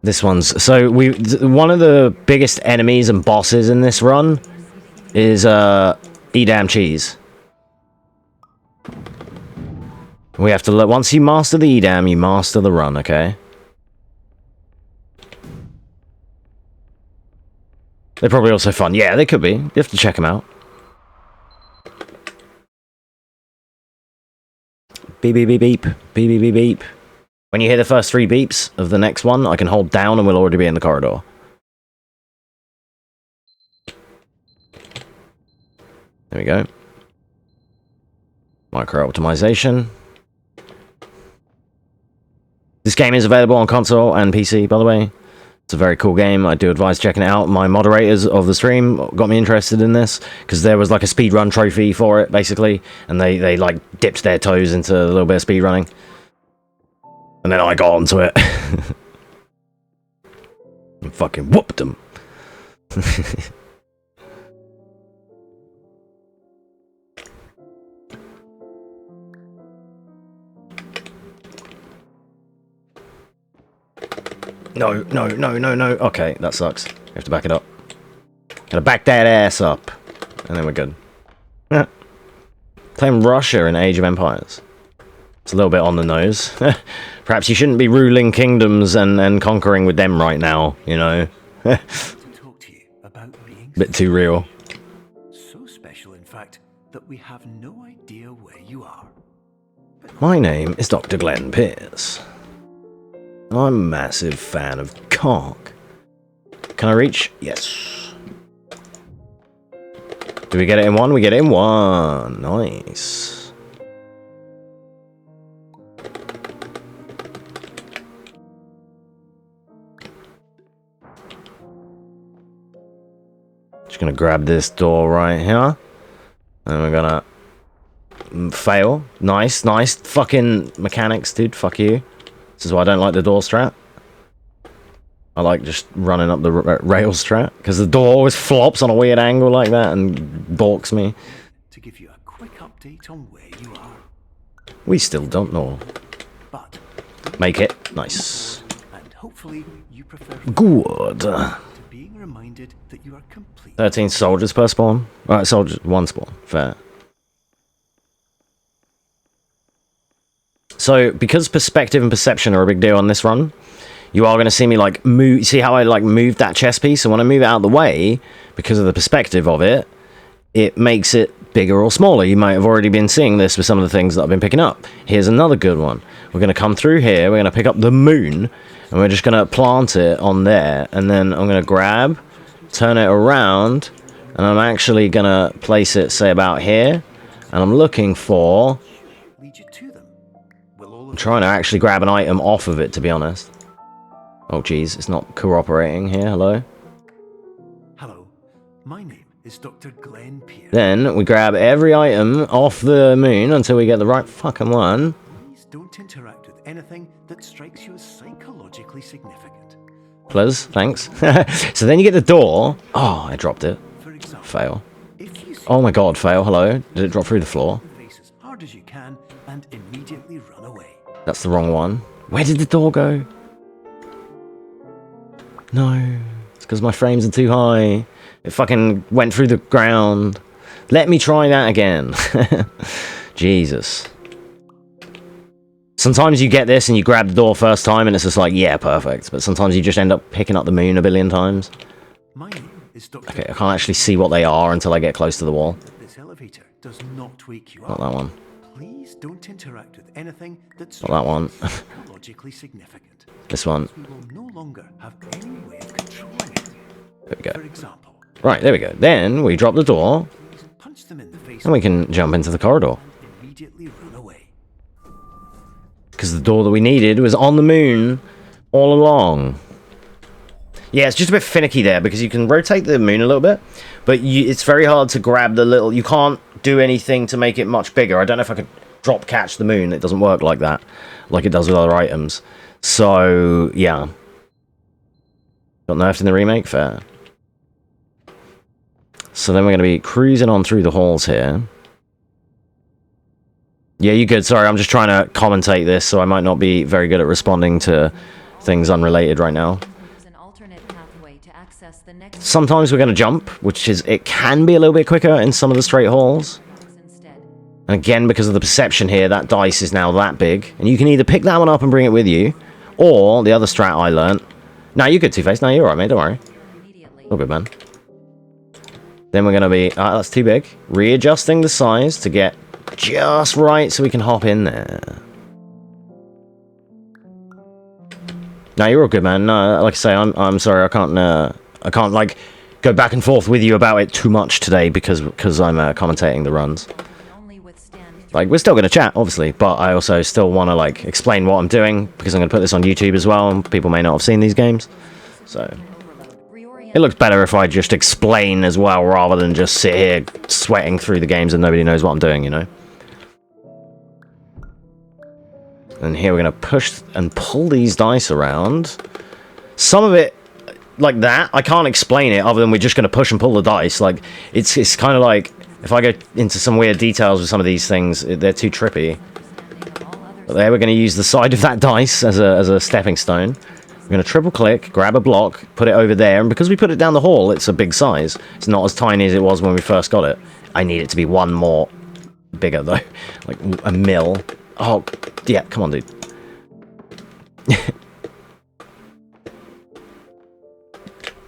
This one's... So, one of the biggest enemies and bosses in this run is, Edam Cheese. We have to let... Once you master the Edam, you master the run, okay? They're probably also fun. Yeah, they could be. You have to check them out. Beep, beep, beep, beep. Beep, beep, beep, beep. When you hear the first 3 beeps of the next one, I can hold down and we'll already be in the corridor. There we go. Micro optimization. game is available on console and PC, by the way. It's a very cool game. I do advise checking it out. My moderators of the stream got me interested in this because there was like a speedrun trophy for it, basically, and they like dipped their toes into a little bit of speedrunning. And then I got onto it. And fucking whooped them. No, no, no, no, no. Okay, that sucks. You have to back it up. Gotta back that ass up. And then we're good. Yeah. Playing Russia in Age of Empires. It's a little bit on the nose. Perhaps you shouldn't be ruling kingdoms and conquering with them right now, you know? Talk to you about being Bit too real. so special, in fact, that we have no idea where you are. My name is Dr. Glenn Pierce. I'm a massive fan of cock. Can I reach? Yes. Do we get it in one? We get it in one. Nice. Just gonna grab this door right here. And we're gonna fail. Nice, nice fucking mechanics, dude. Fuck you. This is why I don't like the door strat. I like just running up the rail strat, because the door always flops on a weird angle like that and balks me. To give you a quick update on where you are. We still don't know. But Make it. Nice. and hopefully you prefer Good. to being reminded that you are complete. 13 soldiers per spawn. Alright, soldiers, one spawn. Fair. So, because perspective and perception are a big deal on this run, you are going to see me, like, move... See how I, like, moved that chess piece? And when I move it out of the way, because of the perspective of it, it makes it bigger or smaller. You might have already been seeing this with some of the things that I've been picking up. Here's another good one. We're going to come through here, we're going to pick up the moon, and we're just going to plant it on there, and then I'm going to grab, turn it around, and I'm actually going to place it, say, about here, and I'm looking for... Lead you to them. Will all I'm of trying to actually grab an item off of it, to be honest. Oh, jeez, it's not cooperating here. Hello? Hello, my name is Dr. Glenn Pierce. Then we grab every item off the moon until we get the right fucking one. Please don't interact with anything that strikes you as psychologically significant. Please, thanks. So then you get the door. Oh, I dropped it. For example, Fail. if you see Oh my god, fail. Hello? Did it drop through the floor? the face as hard as you can and immediately run away. That's the wrong one. Where did the door go? No. It's because my frames are too high. It fucking went through the ground. Let me try that again. Jesus. Sometimes you get this and you grab the door first time and it's just like, yeah, perfect. But sometimes you just end up picking up the moon a billion times. My name is Dr. Okay, I can't actually see what they are until I get close to the wall. This elevator does not wake you Not up. that one. Please don't interact with anything that's Not that one. psychologically significant. This one. We will no longer have any way of controlling it. There we go. For example, Right, there we go. Then we drop the door please punch them in the face and we can jump into the corridor. and immediately run away. Because the door that we needed was on the moon all along. Yeah, it's just a bit finicky there because you can rotate the moon a little bit, but it's very hard to grab the little... You can't do anything to make it much bigger. I don't know if I could drop catch the moon. It doesn't work like that, like it does with other items. So, yeah. Got nerfed in the remake? Fair. So then we're going to be cruising on through the halls here. Yeah, you good. Sorry, I'm just trying to commentate this, so I might not be very good at responding to things unrelated right now. Use an alternate pathway to access the next Sometimes we're going to jump, which is... It can be a little bit quicker in some of the straight halls. instead. And again, because of the perception here, that dice is now that big. And you can either pick that one up and bring it with you, or the other strat I learnt. No, you're good, Two-Face. No, you're alright, mate. Don't worry. Immediately. All good, man. Then we're going to be... that's too big. Readjusting the size to get just right so we can hop in there. No, you're all good, man. No, like I say, I'm sorry. I can't like go back and forth with you about it too much today because I'm commentating the runs. Can only withstand Like, we're still going to chat, obviously, but I also still want to, like, explain what I'm doing, because I'm going to put this on YouTube as well, and people may not have seen these games. So, it looks better if I just explain as well, rather than just sit here sweating through the games and nobody knows what I'm doing, you know? And here we're going to push and pull these dice around. Some of it, like that, I can't explain it other than we're just going to push and pull the dice. Like, it's kind of like, if I go into some weird details with some of these things, they're too trippy. But there we're going to use the side of that dice as a stepping stone. We're going to triple click, grab a block, put it over there, and because we put it down the hall, it's a big size. It's not as tiny as it was when we first got it. I need it to be one more bigger, though. Like a mil. Oh, yeah, come on, dude.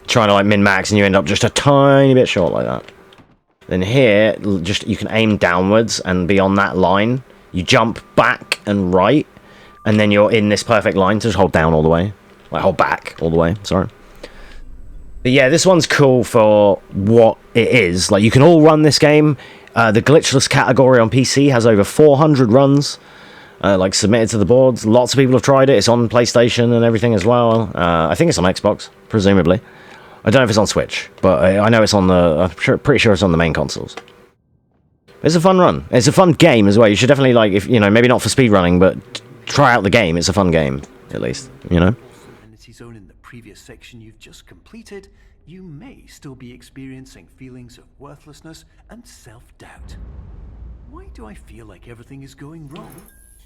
Trying to, like, min-max, and you end up just a tiny bit short like that. Then here, just you can aim downwards, and beyond that line, you jump back and right, and then you're in this perfect line, so just hold down all the way. Like, hold back all the way, sorry. But yeah, this one's cool for what it is. Like, you can all run this game. The glitchless category on PC has over 400 runs, like, submitted to the boards. Lots of people have tried it. It's on PlayStation and everything as well. I think it's on Xbox, presumably. I don't know if it's on Switch, but I know it's on the... pretty sure it's on the main consoles. It's a fun run. It's a fun game as well. You should definitely, like, if you know, maybe not for speedrunning, but try out the game. It's a fun game, at least, you know? Zone in the previous section you've just completed, you may still be experiencing feelings of worthlessness and self-doubt. Why do I feel like everything is going wrong,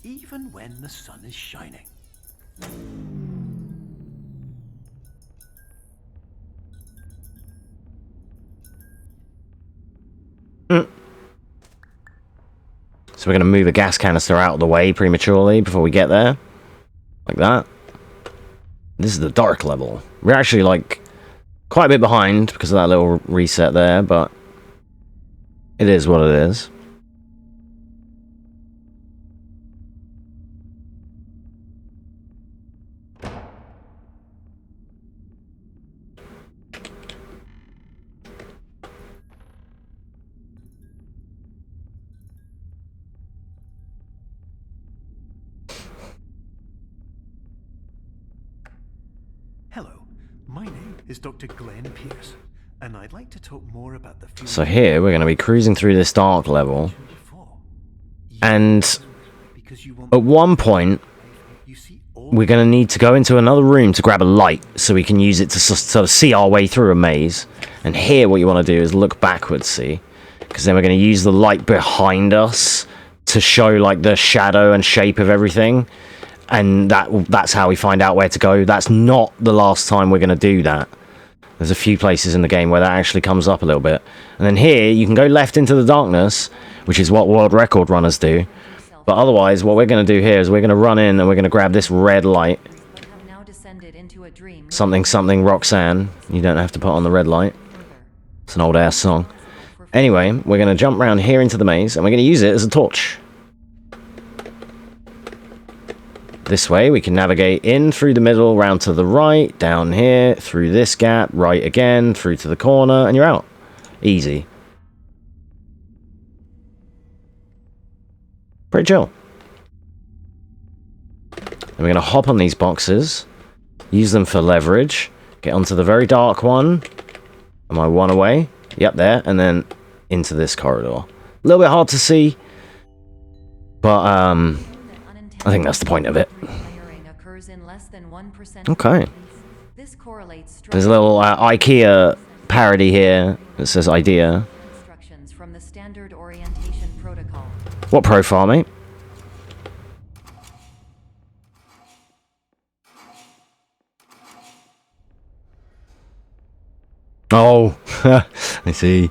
even when the sun is shining? So we're going to move a gas canister out of the way prematurely before we get there. Like that. This is the dark level. We're actually, like, quite a bit behind because of that little reset there, but it is what it is. Hello, my name is Dr. Glenn Pierce, and I'd like to talk more about the... So here, we're going to be cruising through this dark level, and at one point, we're going to need to go into another room to grab a light, so we can use it to sort of see our way through a maze. And here, what you want to do is look backwards, see? Because then we're going to use the light behind us to show, like, the shadow and shape of everything. And that's how we find out where to go. That's not the last time we're going to do that. There's a few places in the game where that actually comes up a little bit. And then here, you can go left into the darkness, which is what world record runners do. But otherwise, what we're going to do here is we're going to run in and we're going to grab this red light. Something Roxanne. You don't have to put on the red light. It's an old-ass song. Anyway, we're going to jump around here into the maze, and we're going to use it as a torch. This way, we can navigate in through the middle, round to the right, down here, through this gap, right again, through to the corner, and you're out. Easy. Pretty chill. And we're going to hop on these boxes, use them for leverage, get onto the very dark one. Am I one away? Yep, there, and then into this corridor. A little bit hard to see, but, I think that's the point of it. Okay. There's a little IKEA parody here that says idea. What profile, mate? Oh, I see.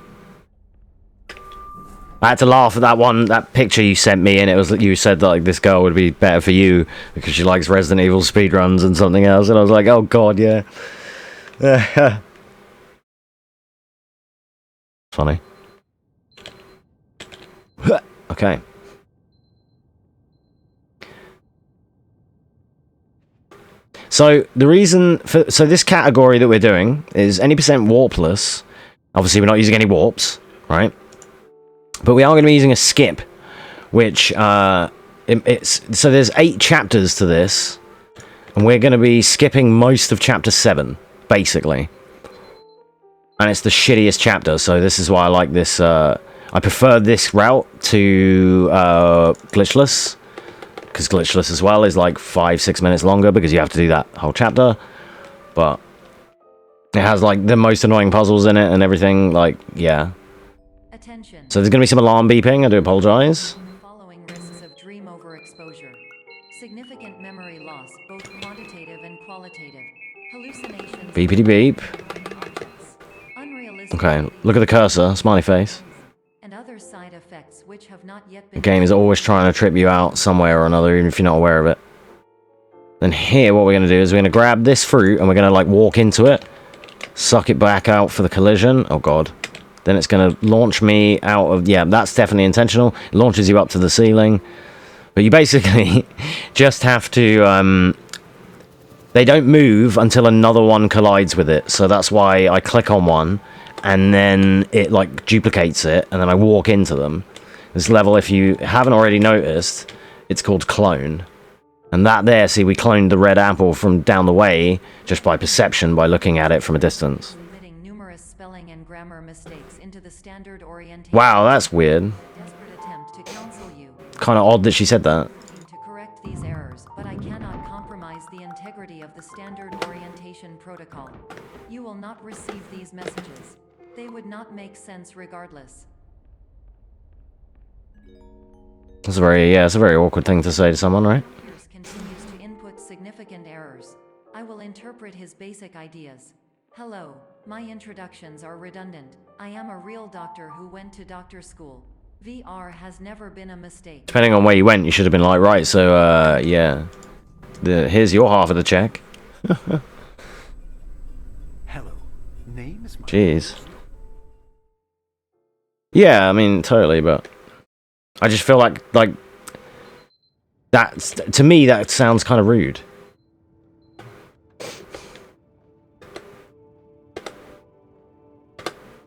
I had to laugh at that picture you sent me, and it was that you said that, like, this girl would be better for you because she likes Resident Evil speedruns and something else, and I was like, oh god, yeah. Funny. Okay. So the reason for this category that we're doing is any percent warpless. Obviously, we're not using any warps, right? But we are going to be using a skip, which it's so there's 8 chapters to this, and we're going to be skipping most of chapter 7, basically. And it's the shittiest chapter, so this is why I like this. I prefer this route to glitchless, because glitchless as well is like 5-6 minutes longer because you have to do that whole chapter. But it has like the most annoying puzzles in it and everything. Like, yeah. Attention. So there's gonna be some alarm beeping. I do apologize. Following risks of dream overexposure. Significant memory loss, both quantitative and qualitative. Hallucinations. Beepity beep. Unrealistic. Okay, look at the cursor, smiley face. And other side effects which have not yet The been. game is always trying to trip you out somewhere or another, even if you're not aware of it. Then here, what we're gonna do is we're gonna grab this fruit and we're gonna like walk into it, suck it back out for the collision. Oh god. Then it's going to launch me out of... Yeah, that's definitely intentional. It launches you up to the ceiling. But you basically just have to... they don't move until another one collides with it. So that's why I click on one, and then it, like, duplicates it, and then I walk into them. This level, if you haven't already noticed, it's called Clone. And that there, see, we cloned the red apple from down the way, just by perception, by looking at it from a distance. Spelling and grammar mistakes into the standard orientation. Wow, that's weird. Desperate attempt to counsel you. Kind of odd that she said that. To correct these errors, but I cannot compromise the integrity of the standard orientation protocol. You will not receive these messages. They would not make sense regardless. That's a very, yeah, it's a very awkward thing to say to someone, right? Pierce continues to input significant errors. I will interpret his basic ideas. Hello, my introductions are redundant. I am a real doctor who went to doctor school. VR has never been a mistake. Depending on where you went, you should have been like, right, so, yeah. Here's your half of the check. Hello. Name is my... Jeez. Yeah, I mean, totally, but... I just feel like that's... To me, that sounds kind of rude.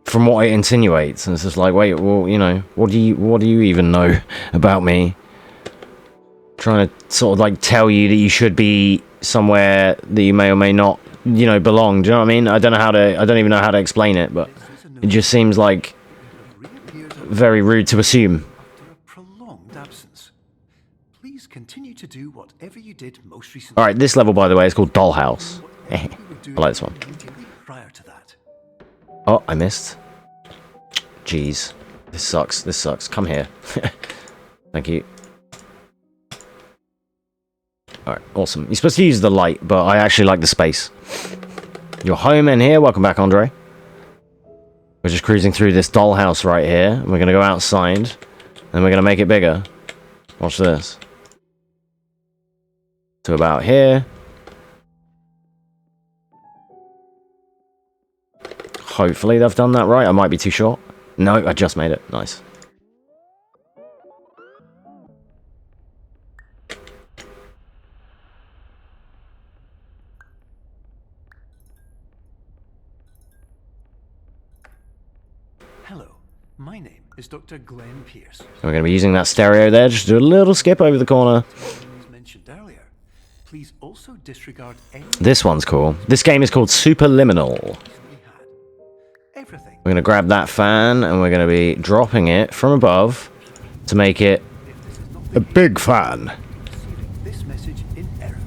From what it insinuates, and it's just like, wait, well, you know, what do you even know about me? Trying to sort of like tell you that you should be somewhere that you may or may not, you know, belong. Do you know what I mean? I don't even know how to explain it, but it just seems like very rude to assume. After a prolonged absence. Please continue to do whatever you did most recently. All right, this level, by the way, is called Dollhouse. I like this one. Prior to that. Oh, I missed. Jeez. This sucks. This sucks. Come here. Thank you. Alright, awesome. You're supposed to use the light, but I actually like the space. You're home in here. Welcome back, Andre. We're just cruising through this dollhouse right here. And we're going to go outside. And we're going to make it bigger. Watch this. To about here. Hopefully they've done that right. I might be too short. No, I just made it. Nice. Hello, my name is Dr. Glenn Pierce. We're going to be using that stereo there. Just do a little skip over the corner. As mentioned earlier, please also disregard any... This one's cool. This game is called Superliminal. Everything. We're going to grab that fan and we're going to be dropping it from above to make it a big fan. This message in error.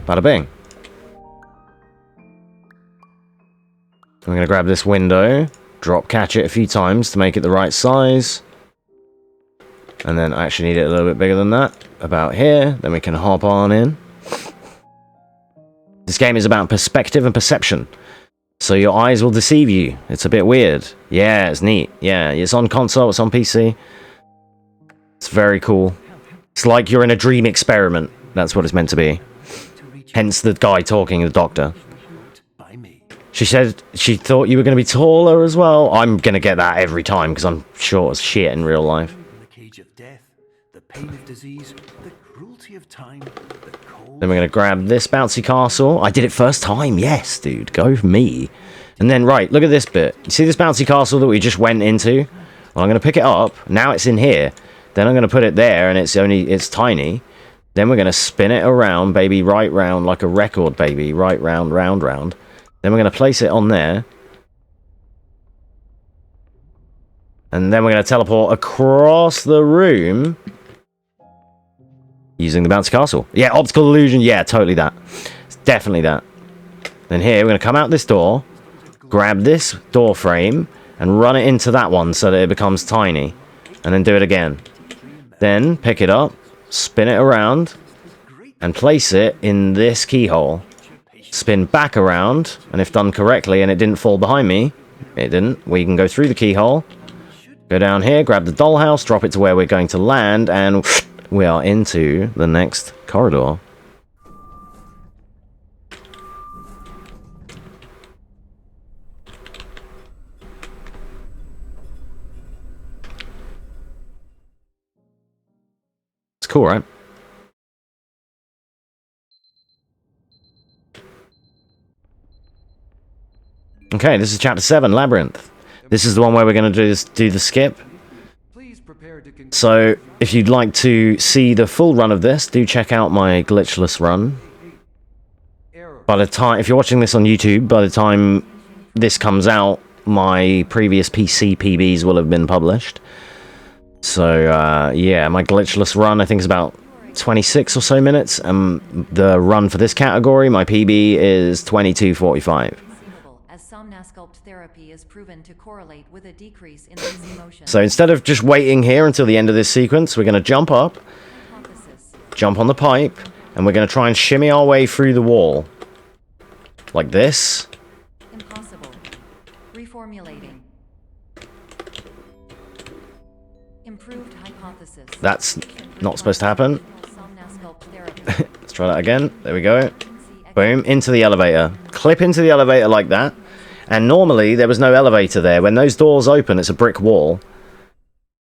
Bada bing. I'm going to grab this window, drop catch it a few times to make it the right size. And then I actually need it a little bit bigger than that. About here. Then we can hop on in. This game is about perspective and perception. So your eyes will deceive you. It's a bit weird. Yeah, it's neat. Yeah, it's on console, it's on PC. It's very cool. It's like you're in a dream experiment. That's what it's meant to be. Hence the guy talking, the doctor. She said she thought you were going to be taller as well. I'm going to get that every time because I'm short as shit in real life. The cage of death, the pain of disease, the cruelty of time, the cold... Then we're going to grab this bouncy castle. I did it first time. Yes, dude. Go for me. And then, right, look at this bit. You see this bouncy castle that we just went into? Well, I'm going to pick it up. Now it's in here. Then I'm going to put it there, and it's tiny. Then we're going to spin it around, baby, right round, like a record, baby. Right round, round, round. Then we're going to place it on there. And then we're going to teleport across the room using the bouncy castle. Yeah, optical illusion. Yeah, totally that. It's definitely that. Then here, we're going to come out this door, grab this door frame, and run it into that one so that it becomes tiny. And then do it again. Then pick it up, spin it around, and place it in this keyhole. Spin back around, and if done correctly and it didn't fall behind me, it didn't, we can go through the keyhole, go down here, grab the dollhouse, drop it to where we're going to land, and we are into the next corridor. It's cool, right? Okay, this is chapter 7, Labyrinth. This is the one where we're going to do the skip. So, if you'd like to see the full run of this, do check out my glitchless run. By the time, if you're watching this on YouTube, by the time this comes out, my previous PC PBs will have been published. So, yeah, my glitchless run, I think, is about 26 or so minutes. The run for this category, my PB, is 22:45. Somnasculpt therapy is proven to correlate with a decrease in these emotions. So instead of just waiting here until the end of this sequence, we're going to jump up, jump on the pipe, and we're going to try and shimmy our way through the wall. Like this. Impossible. Reformulating. Improved hypothesis. That's not supposed to happen. Let's try that again. There we go. Boom. Into the elevator. Clip into the elevator like that. And normally, there was no elevator there. When those doors open, it's a brick wall.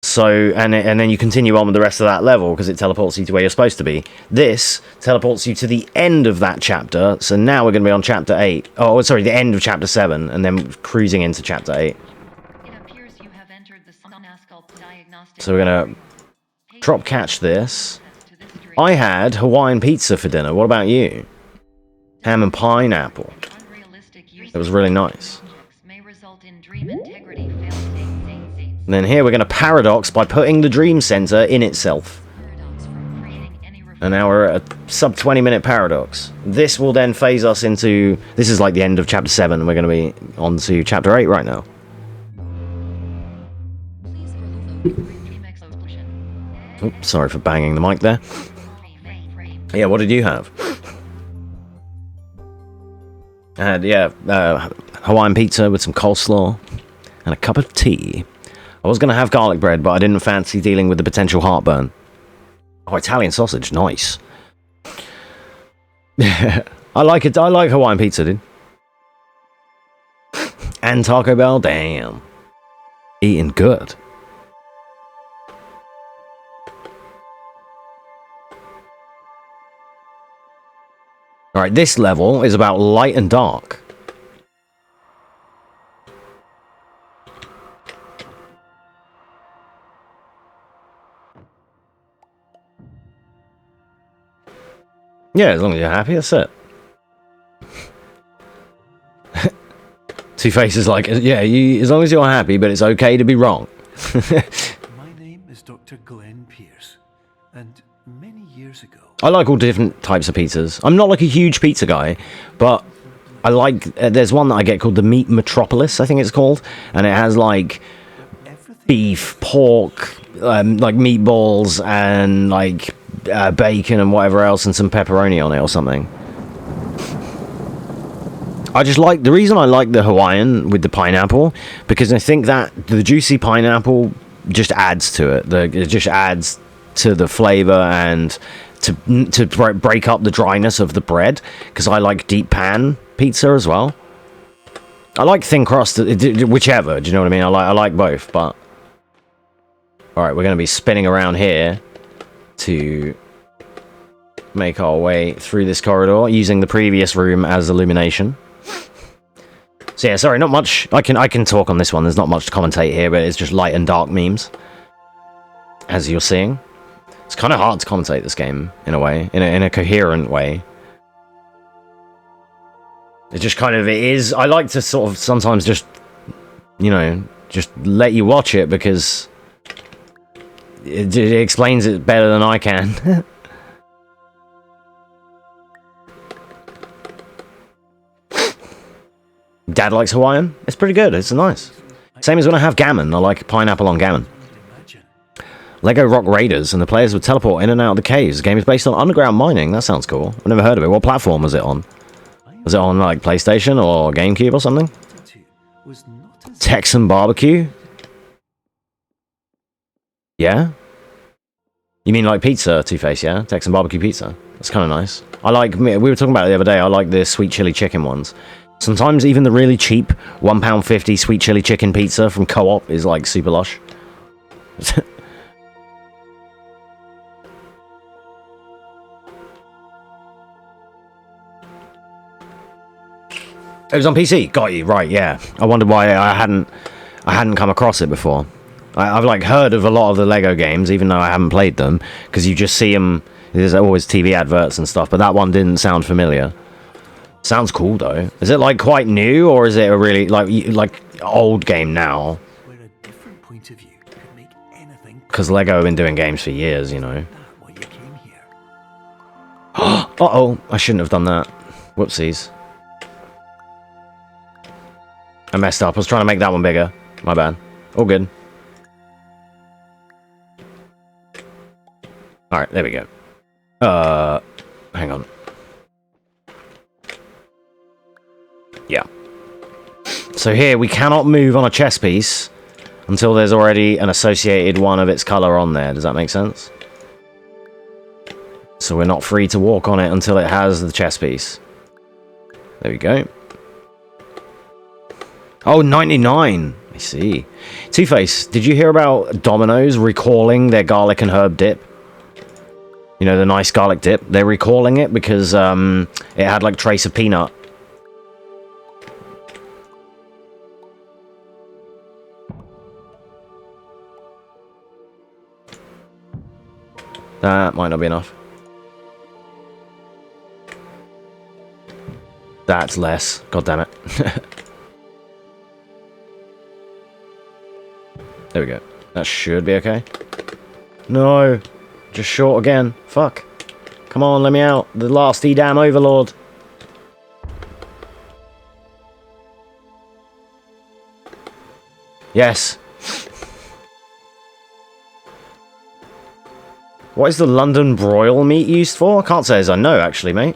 So, and then you continue on with the rest of that level, because it teleports you to where you're supposed to be. This teleports you to the end of that chapter, so now we're going to be on chapter 8. Oh, sorry, the end of chapter 7, and then cruising into chapter 8. It appears you have entered the Somnasculpt diagnostic. So we're going to drop catch this. I had Hawaiian pizza for dinner. What about you? Ham and pineapple. It was really nice. And then here we're going to paradox by putting the dream center in itself. And now we're at a sub 20 minute paradox. This will then phase us into... This is like the end of chapter 7. We're going to be on to chapter 8 right now. Oops, sorry for banging the mic there. Yeah, what did you have? I had, yeah, Hawaiian pizza with some coleslaw and a cup of tea. I was going to have garlic bread, but I didn't fancy dealing with the potential heartburn. Oh, Italian sausage, nice. I like it. I like Hawaiian pizza, dude. And Taco Bell, damn. Eating good. Alright, this level is about light and dark. Yeah, as long as you're happy, that's it. Two-Face is like, yeah, as long as you're happy, but it's okay to be wrong. My name is Dr. Glenn Pierce, and many years ago... I like all different types of pizzas. I'm not like a huge pizza guy, but I like... there's one that I get called the Meat Metropolis, I think it's called, and it has like beef, pork, like meatballs, and like bacon and whatever else, and some pepperoni on it or something. I just like... The reason I like the Hawaiian with the pineapple, because I think that the juicy pineapple just adds to it. It just adds to the flavor and to break up the dryness of the bread, because I like deep pan pizza as well. I like thin crust, whichever, do you know what I mean? I like both, but... Alright, we're going to be spinning around here to make our way through this corridor, using the previous room as illumination. So yeah, sorry, not much. I can talk on this one. There's not much to commentate here, but it's just light and dark memes, as you're seeing. It's kind of hard to commentate this game in a way, in a coherent way. It just kind of, it is. I like to sort of sometimes just, you know, just let you watch it because it explains it better than I can. Dad likes Hawaiian. It's pretty good. It's nice. Same as when I have gammon. I like pineapple on gammon. Lego Rock Raiders, and the players would teleport in and out of the caves. The game is based on underground mining. That sounds cool. I've never heard of it. What platform was it on? Was it on, like, PlayStation or GameCube or something? Texan barbecue? Yeah? You mean like pizza, Two-Face, yeah? Texan barbecue pizza. That's kind of nice. I like, we were talking about it the other day, I like the sweet chili chicken ones. Sometimes even the really cheap £1.50 sweet chili chicken pizza from Co-op is, like, super lush. It was on PC. Got you. Right, yeah. I wondered why I hadn't come across it before. I've like heard of a lot of the Lego games, even though I haven't played them, because you just see them. There's always TV adverts and stuff, but that one didn't sound familiar. Sounds cool though. Is it like quite new, or is it a really like old game now? Because Lego have been doing games for years, you know. Uh-oh, I shouldn't have done that. Whoopsies. I messed up. I was trying to make that one bigger. My bad. All good. Alright, there we go. Hang on. Yeah. So here, we cannot move on a chess piece until there's already an associated one of its color on there. Does that make sense? So we're not free to walk on it until it has the chess piece. There we go. Oh, 99. I see. Two-Face, did you hear about Domino's recalling their garlic and herb dip? You know, the nice garlic dip? They're recalling it because it had, like, trace of peanut. That might not be enough. That's less. God damn it. There we go. That should be okay. No. Just short again. Fuck. Come on, let me out. The last damn overlord. Yes. What is the London broil meat used for? I can't say as I know, actually, mate.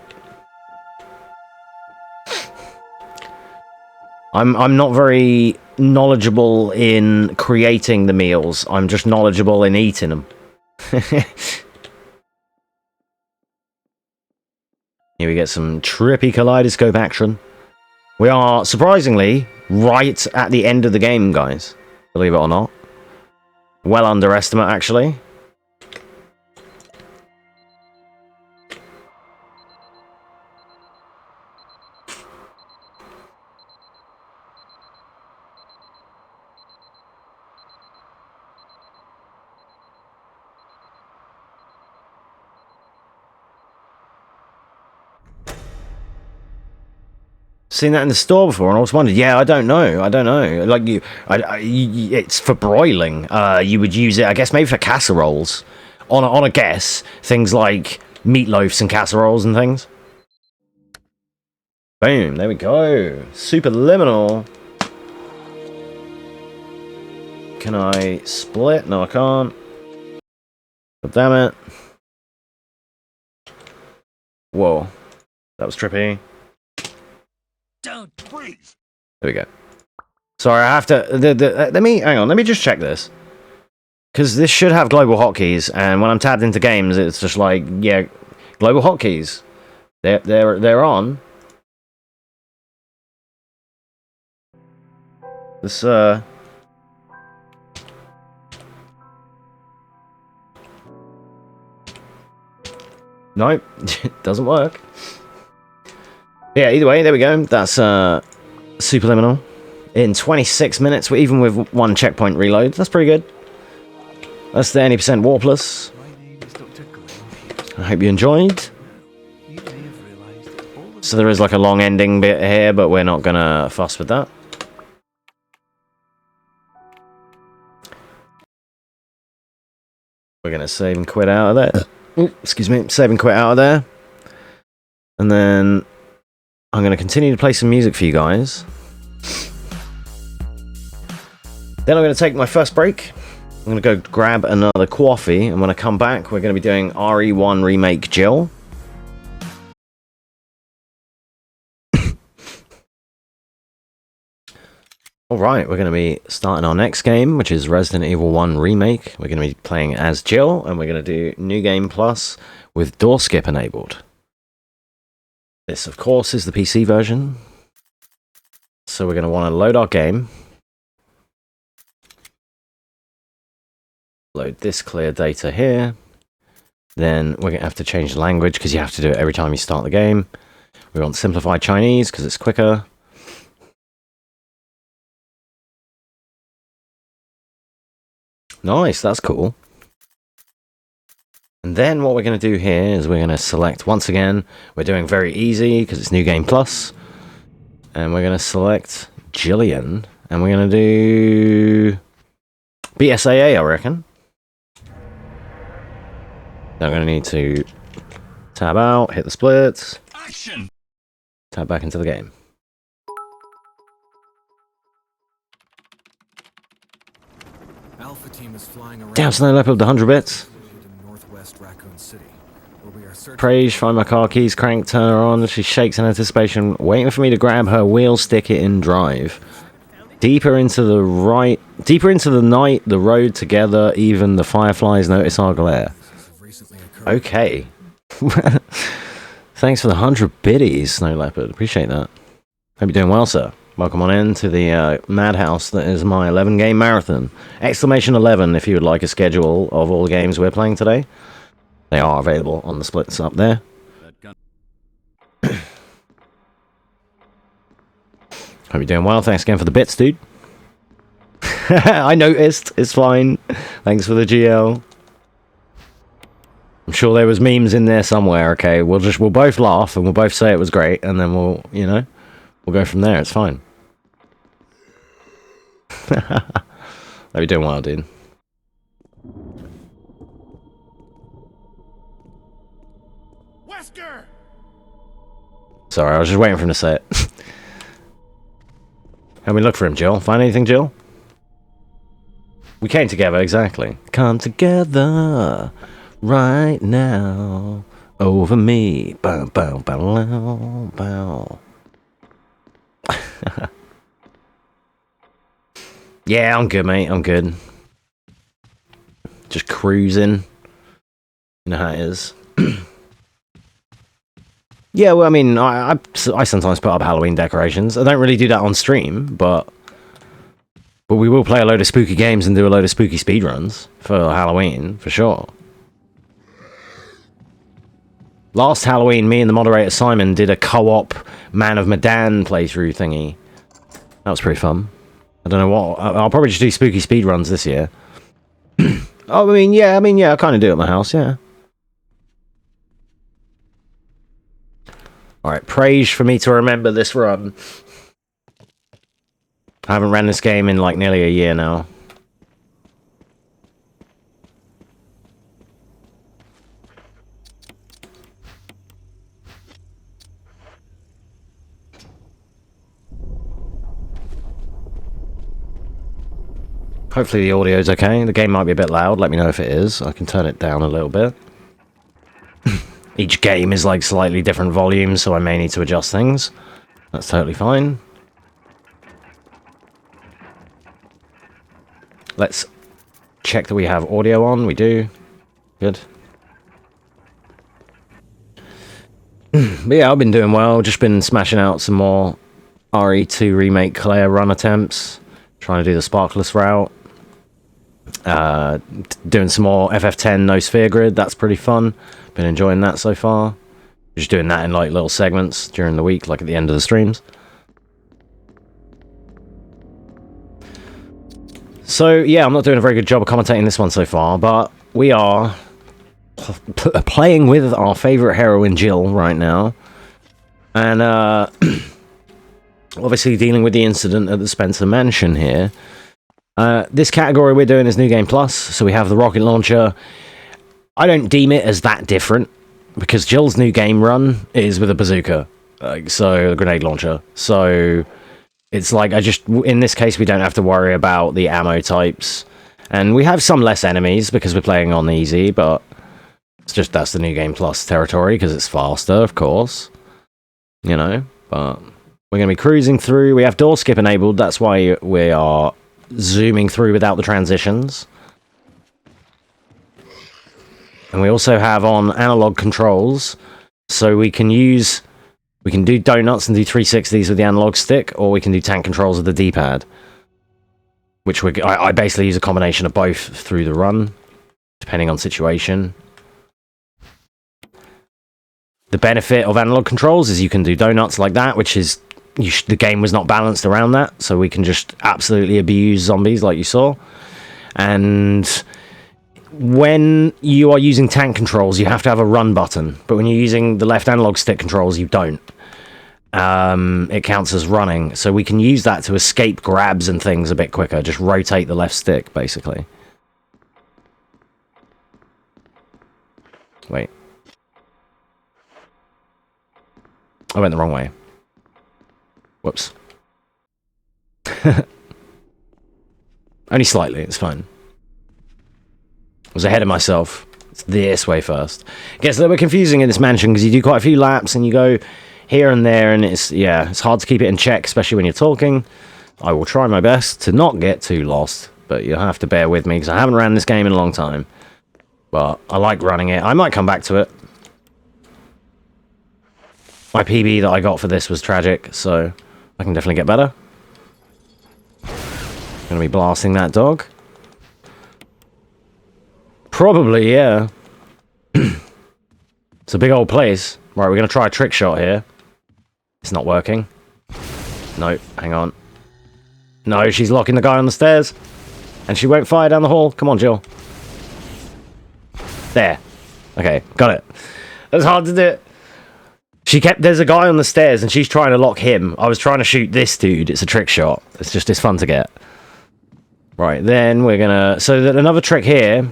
I'm not very knowledgeable in creating the meals. I'm just knowledgeable in eating them. Here we get some trippy kaleidoscope action. We are, surprisingly, right at the end of the game, guys. Believe it or not. Well underestimate, actually. Seen that in the store before, and I was wondering. Yeah, I don't know. Like it's for broiling. You would use it, I guess, maybe for casseroles. On a guess, things like meatloafs and casseroles and things. Boom! There we go. Superliminal. Can I split? No, I can't. God damn it! Whoa, that was trippy. Don't freeze. There we go. Sorry, I have to. Let me hang on. Let me just check this, because this should have global hotkeys, and when I'm tabbed into games, it's just like, yeah, global hotkeys. They're on. This Nope, doesn't work. Yeah, either way, there we go. That's Superliminal in 26 minutes, even with one checkpoint reload. That's pretty good. That's the any percent warpless. My name is Dr. Glenn Pierce. I hope you enjoyed. You may have realised all of So there is like a long ending bit here, but we're not gonna fuss with that. We're gonna save and quit out of there. Ooh, excuse me, save and quit out of there. And then I'm gonna continue to play some music for you guys. Then I'm gonna take my first break. I'm gonna go grab another coffee, and when I come back, we're gonna be doing RE1 Remake Jill. Alright, we're going to be starting our next game, which is Resident Evil 1 Remake. We're going to be playing as Jill, and we're going to do New Game Plus with door skip enabled. This, of course, is the PC version. So we're going to want to load our game. Load this clear data here. Then we're going to have to change the language, because you have to do it every time you start the game. We want simplified Chinese, because it's quicker. Nice, that's cool. And then what we're going to do here is we're going to select, once again, we're doing very easy because it's New Game Plus. And we're going to select Jillian. And we're going to do BSAA, I reckon. Then I'm going to need to tab out, hit the splits. Action! Tab back into the game. Alpha team is flying around. Damn, Snow Leopard with 100 bits. In Northwest Raccoon City, where we are searching. Praise, find my car keys, crank, turn her on. She shakes in anticipation, waiting for me to grab her wheel, stick it in drive. Deeper into the night, the road together, even the fireflies notice our glare. Okay. Thanks for the 100 biddies, Snow Leopard. Appreciate that. Hope you're doing well, sir. Welcome on in to the madhouse that is my 11-game marathon. Exclamation 11 if you would like a schedule of all the games we're playing today. They are available on the splits up there. Hope you're doing well. Thanks again for the bits, dude. I noticed. It's fine. Thanks for the GL. I'm sure there was memes in there somewhere, okay? We'll both laugh and we'll both say it was great, and then we'll go from there. It's fine. Hope you're doing well, dude. Wesker! Sorry, I was just waiting for him to say it. Help me look for him, Jill. Find anything, Jill? We came together, exactly. Come together right now over me. Bow, bow, bow, bow. Yeah, I'm good, mate. I'm good. Just cruising. You know how it is. Yeah, well, I mean, I sometimes put up Halloween decorations. I don't really do that on stream, but we will play a load of spooky games and do a load of spooky speedruns for Halloween, for sure. Last Halloween, me and the moderator Simon did a co-op Man of Medan playthrough thingy. That was pretty fun. I don't know what... I'll probably just do spooky speedruns this year. Oh, I mean, yeah, I kind of do it at my house, yeah. Alright, praise for me to remember this run. I haven't ran this game in like nearly a year now. Hopefully the audio's okay. The game might be a bit loud. Let me know if it is. I can turn it down a little bit. Each game is like slightly different volumes, so I may need to adjust things. That's totally fine. Let's check that we have audio on. We do. Good. But yeah, I've been doing well. Just been smashing out some more RE2 Remake Claire run attempts. Trying to do the sparkless route. Doing some more FF10 no sphere grid. That's pretty fun. Been enjoying that so far. Just doing that in like little segments during the week, like at the end of the streams. So, yeah, I'm not doing a very good job of commentating this one so far, but we are playing with our favourite heroine, Jill, right now. And, obviously dealing with the incident at the Spencer Mansion here. This category we're doing is New Game Plus, so we have the rocket launcher. I don't deem it as that different, because Jill's new game run is with a bazooka, so a grenade launcher. So it's like, in this case, we don't have to worry about the ammo types. And we have some less enemies because we're playing on easy, but it's just, that's the New Game Plus territory, because it's faster, of course. You know, but we're going to be cruising through. We have door skip enabled, that's why we are zooming through without the transitions. And we also have on analog controls, so we can do donuts and do 360s with the analog stick, or we can do tank controls with the D-pad. Which I basically use a combination of both through the run, depending on situation. The benefit of analog controls is you can do donuts like that, which is, the game was not balanced around that, so we can just absolutely abuse zombies like you saw. And when you are using tank controls, you have to have a run button, but when you're using the left analog stick controls, you don't. It counts as running, so we can use that to escape grabs and things a bit quicker. Just rotate the left stick, basically. Wait. I went the wrong way. Whoops. Only slightly, it's fine. I was ahead of myself. It's this way first. It gets a little bit confusing in this mansion because you do quite a few laps and you go here and there, and it's hard to keep it in check, especially when you're talking. I will try my best to not get too lost, but you'll have to bear with me because I haven't ran this game in a long time. But I like running it. I might come back to it. My PB that I got for this was tragic, so I can definitely get better. Gonna be blasting that dog. Probably, yeah. It's a big old place. Right, we're gonna try a trick shot here. It's not working. No, hang on. No, she's locking the guy on the stairs. And she won't fire down the hall. Come on, Jill. There. Okay, got it. That's hard to do. There's a guy on the stairs and she's trying to lock him. I was trying to shoot this dude. It's a trick shot. It's fun to get. Right, then we're gonna... So that another trick here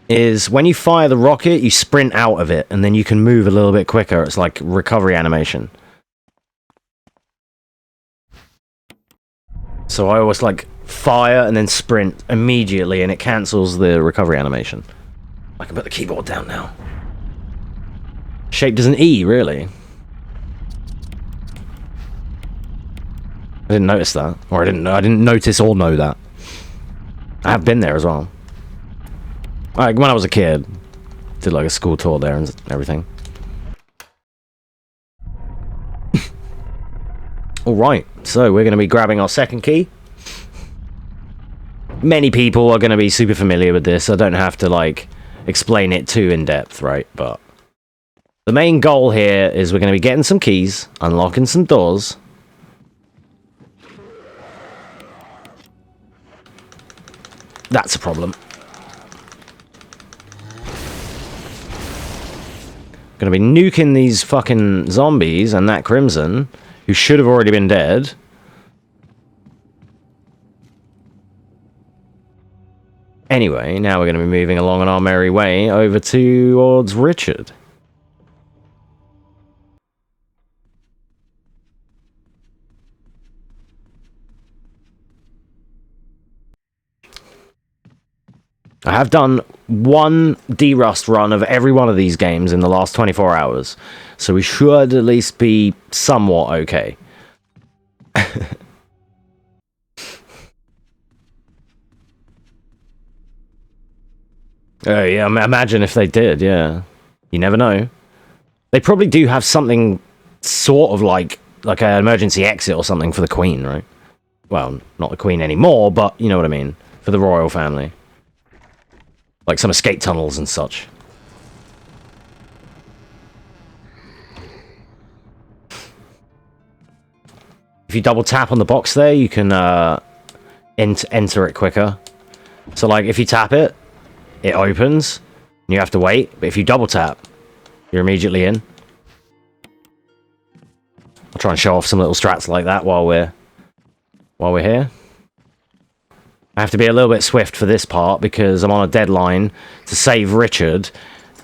is when you fire the rocket, you sprint out of it, and then you can move a little bit quicker. It's like recovery animation. So I always like fire and then sprint immediately, and it cancels the recovery animation. I can put the keyboard down now. Shaped as an E, really. I didn't notice that, or I didn't notice or know that. I have been there as well. Like when I was a kid, did like a school tour there and everything. Alright, so we're going to be grabbing our second key. Many people are going to be super familiar with this. I don't have to like explain it too in depth, right? But the main goal here is we're going to be getting some keys, unlocking some doors. That's a problem. Gonna be nuking these fucking zombies and that Crimson, who should have already been dead. Anyway, now we're gonna be moving along on our merry way over towards Richard. I have done one D-Rust run of every one of these games in the last 24 hours, so we should at least be somewhat okay. Oh yeah, imagine if they did, yeah. You never know. They probably do have something sort of like an emergency exit or something for the Queen, right? Well, not the Queen anymore, but you know what I mean. For the royal family. Like some escape tunnels and such. If if you double tap on the box there, you can enter it quicker. So like if you tap it, it opens, and you have to wait. But if you double tap, you're immediately in. I'll try and show off some little strats like that while we're here. I have to be a little bit swift for this part because I'm on a deadline to save Richard.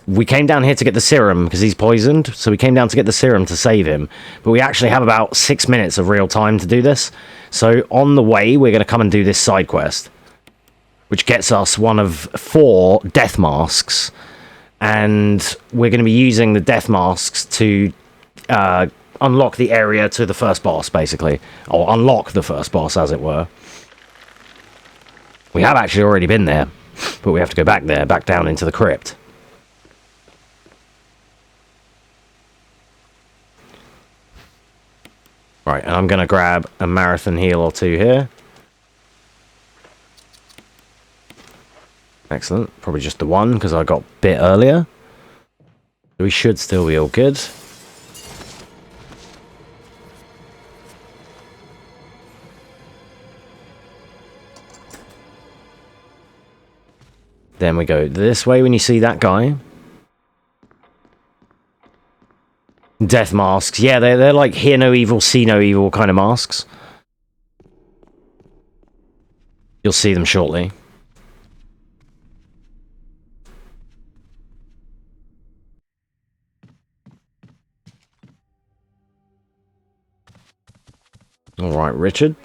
We came down here to get the serum because he's poisoned, so we came down to get the serum to save him. But we actually have about 6 minutes of real time to do this. So on the way, we're going to come and do this side quest, which gets us one of 4 death masks. And we're going to be using the death masks to unlock the area to the first boss, basically. Or unlock the first boss, as it were. We have actually already been there, but we have to go back there, back down into the crypt. Right, and I'm going to grab a marathon heal or 2 here. Excellent. Probably just the 1, because I got bit earlier. We should still be all good. Then we go this way when you see that guy. Death masks. Yeah, they're like hear no evil, see no evil kind of masks. You'll see them shortly. All right, Richard.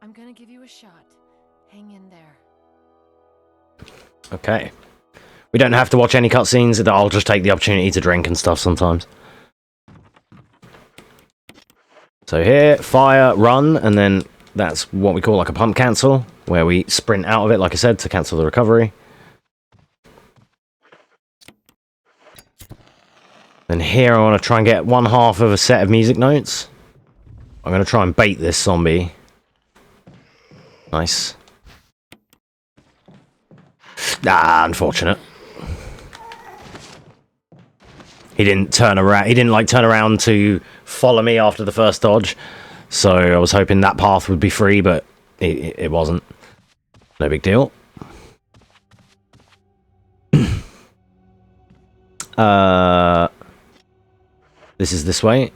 I'm gonna give you a shot. Hang in there. Okay. We don't have to watch any cutscenes. I'll just take the opportunity to drink and stuff sometimes. So here, fire, run, and then that's what we call like a pump cancel, where we sprint out of it, like I said, to cancel the recovery. Then here I want to try and get 1/2 of a set of music notes. I'm going to try and bait this zombie. Nice. Ah, unfortunate. He didn't turn around. He didn't like turn around to follow me after the first dodge. So I was hoping that path would be free, but it wasn't. No big deal. This is this way.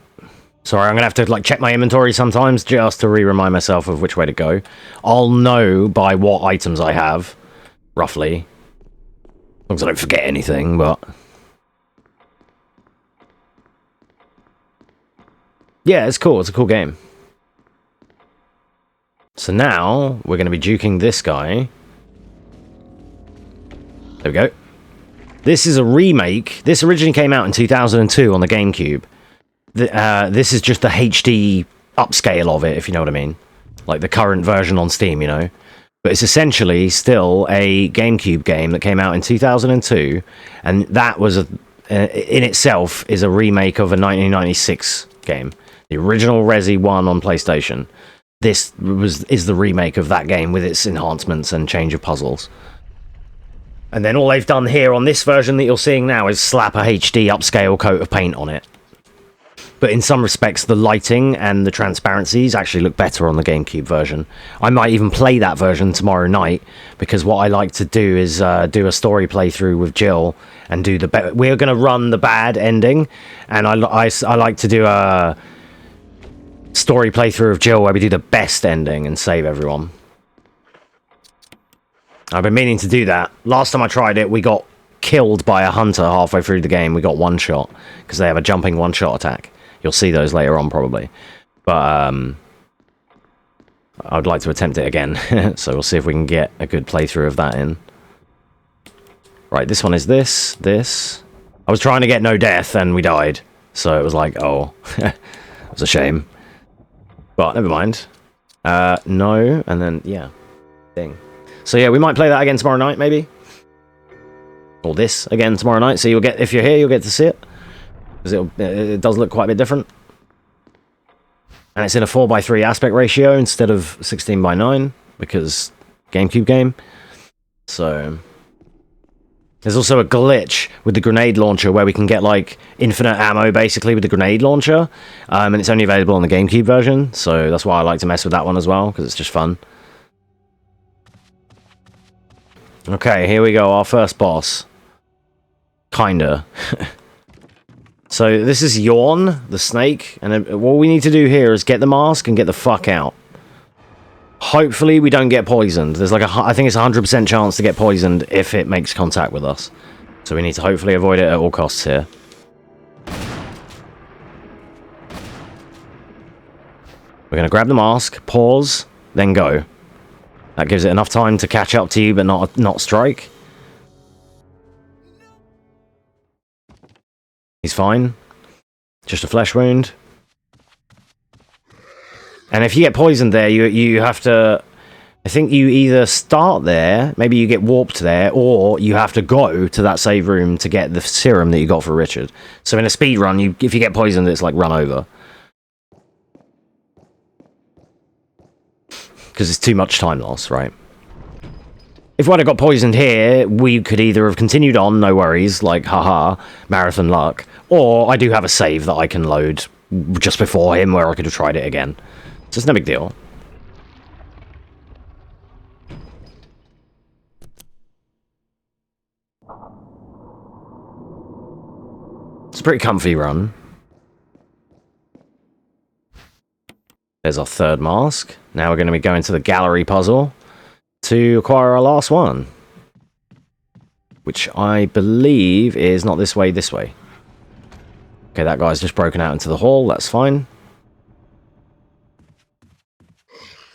Sorry, I'm gonna have to like check my inventory sometimes just to re-remind myself of which way to go. I'll know by what items I have, roughly. As long as I don't forget anything, but... yeah, it's cool. It's a cool game. So now, we're going to be juking this guy. There we go. This is a remake. This originally came out in 2002 on the GameCube. This is just the HD upscale of it, if you know what I mean. Like the current version on Steam, you know. But it's essentially still a GameCube game that came out in 2002. And that was, in itself, is a remake of a 1996 game. The original Resi 1 on PlayStation. This is the remake of that game with its enhancements and change of puzzles. And then all they've done here on this version that you're seeing now is slap a HD upscale coat of paint on it. But in some respects, the lighting and the transparencies actually look better on the GameCube version. I might even play that version tomorrow night, because what I like to do is do a story playthrough with Jill and do the... we're going to run the bad ending, and I like to do a story playthrough of Jill where we do the best ending and save everyone. I've been meaning to do that. Last time I tried it, we got killed by a hunter halfway through the game. We got one shot, because they have a jumping one-shot attack. You'll see those later on, probably. But, I'd like to attempt it again. So we'll see if we can get a good playthrough of that in. Right, this one is this. I was trying to get no death, and we died. So it was like, oh, it was a shame. But, never mind. No, and then, yeah. Ding. So yeah, we might play that again tomorrow night, maybe. Or this again tomorrow night. So you'll get, if you're here, you'll get to see it. Because it does look quite a bit different. And it's in a 4:3 aspect ratio instead of 16:9, because GameCube game. So There's also a glitch with the grenade launcher where we can get, like, infinite ammo, basically, with the grenade launcher. And it's only available on the GameCube version, so that's why I like to mess with that one as well, because it's just fun. Okay, here we go, our first boss. Kinda. So, this is Yawn, the snake, and what we need to do here is get the mask and get the fuck out. Hopefully we don't get poisoned. There's like I think it's a 100% chance to get poisoned if it makes contact with us. So we need to hopefully avoid it at all costs here. We're going to grab the mask, pause, then go. That gives it enough time to catch up to you but not strike. He's fine. Just a flesh wound. And if you get poisoned there, you have to... I think you either start there, maybe you get warped there, or you have to go to that save room to get the serum that you got for Richard. So in a speed run, if you get poisoned, it's like run over. Because it's too much time loss, right? If I'd have got poisoned here, we could either have continued on, no worries, like, haha, marathon luck, or I do have a save that I can load just before him where I could have tried it again. So it's no big deal. It's a pretty comfy run. There's our third mask. Now we're going to be going to the gallery puzzle to acquire our last one. Which I believe is not this way, this way. Okay, that guy's just broken out into the hall. That's fine.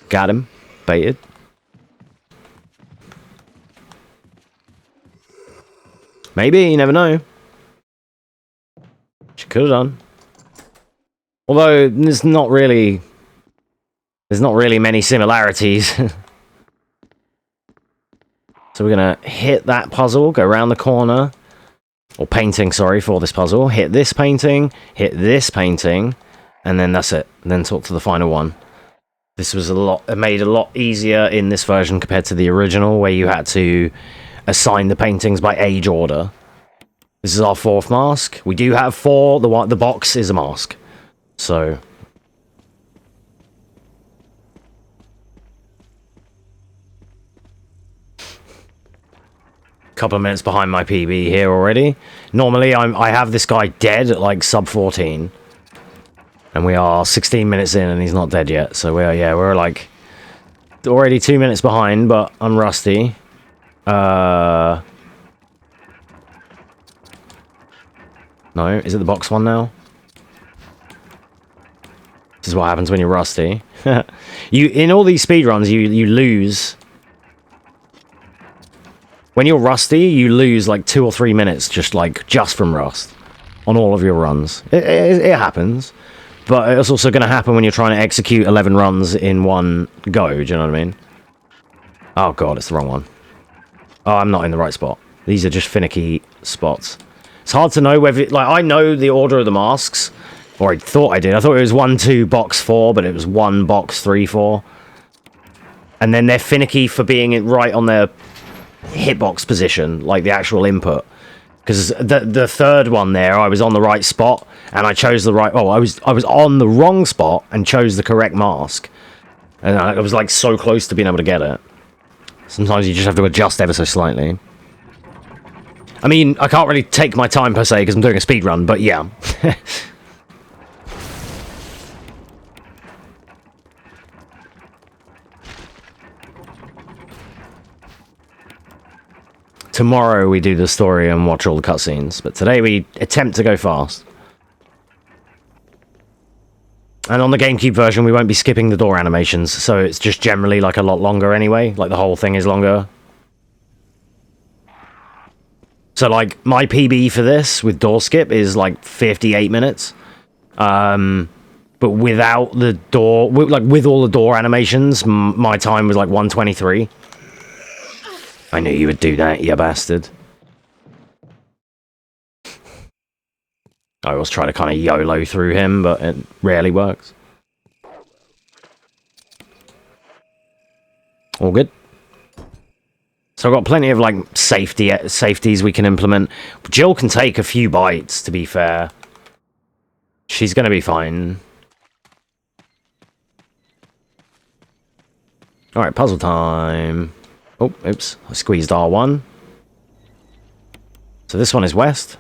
Got him. Baited. Maybe, you never know. She could have done. Although, there's not really many similarities. So we're going to hit that puzzle, go around the corner. Or painting, sorry, for this puzzle. Hit this painting, and then that's it. And then talk to the final one. This was made a lot easier in this version compared to the original, where you had to assign the paintings by age order. This is our fourth mask. We do have 4. The box is a mask. So... couple of minutes behind my PB here already. Normally, I have this guy dead at, like, sub 14. And we are 16 minutes in and he's not dead yet. So we're like already 2 minutes behind, but I'm rusty. No, is it the box one now? This is what happens when you're rusty. In all these speedruns, you lose. When you're rusty, you lose like 2 or 3 minutes just from rust on all of your runs. It happens. But it's also going to happen when you're trying to execute 11 runs in one go, do you know what I mean? Oh god, it's the wrong one. Oh, I'm not in the right spot. These are just finicky spots. It's hard to know whether... Like, I know the order of the masks. Or I thought I did. I thought it was 1, 2, box 4, but it was 1, box 3, 4. And then they're finicky for being right on their hitbox position, like the actual input. Because the third one there, I was on the right spot, and I chose the right... Oh, I was on the wrong spot and chose the correct mask. And I was, like, so close to being able to get it. Sometimes you just have to adjust ever so slightly. I mean, I can't really take my time, per se, because I'm doing a speed run, but yeah. Tomorrow we do the story and watch all the cutscenes, but today we attempt to go fast. And on the GameCube version, we won't be skipping the door animations, so it's just generally like a lot longer anyway. Like the whole thing is longer. So like my PB for this with door skip is like 58 minutes. But without the door, with all the door animations, my time was like 123. I knew you would do that, you bastard. I always try to kind of YOLO through him, but it rarely works. All good. So I've got plenty of, like, safeties we can implement. Jill can take a few bites, to be fair. She's gonna be fine. Alright, puzzle time. Oh, oops. I squeezed R1. So this one is west.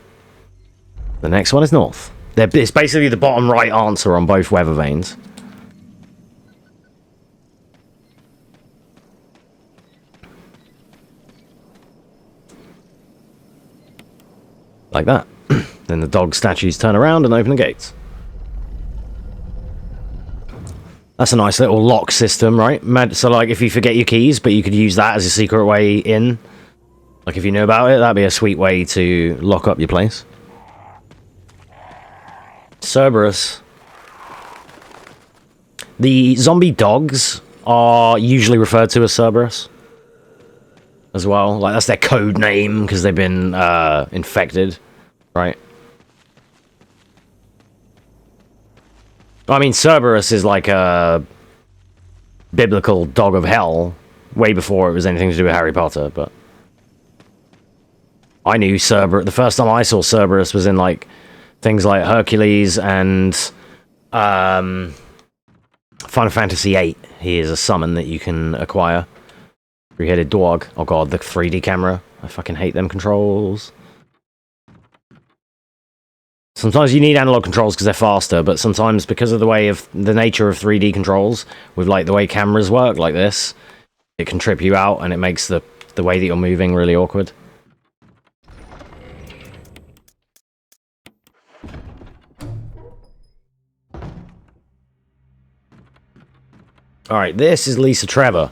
The next one is north. It's basically the bottom right answer on both weather vanes. Like that. Then the dog statues turn around and open the gates. That's a nice little lock system, right? So, like, if you forget your keys, but you could use that as a secret way in. Like, if you knew about it, that'd be a sweet way to lock up your place. Cerberus. The zombie dogs are usually referred to as Cerberus. As well. Like, that's their code name, because they've been, infected. Right? I mean, Cerberus is like a biblical dog of hell, way before it was anything to do with Harry Potter, but... I knew Cerberus... The first time I saw Cerberus was in, like, things like Hercules and... Final Fantasy VIII. He is a summon that you can acquire. Three-headed dog. Oh god, the 3D camera. I fucking hate them controls. Sometimes you need analog controls because they're faster, but sometimes because of the nature of 3D controls, with like the way cameras work like this, it can trip you out and it makes the way that you're moving really awkward. Alright, this is Lisa Trevor.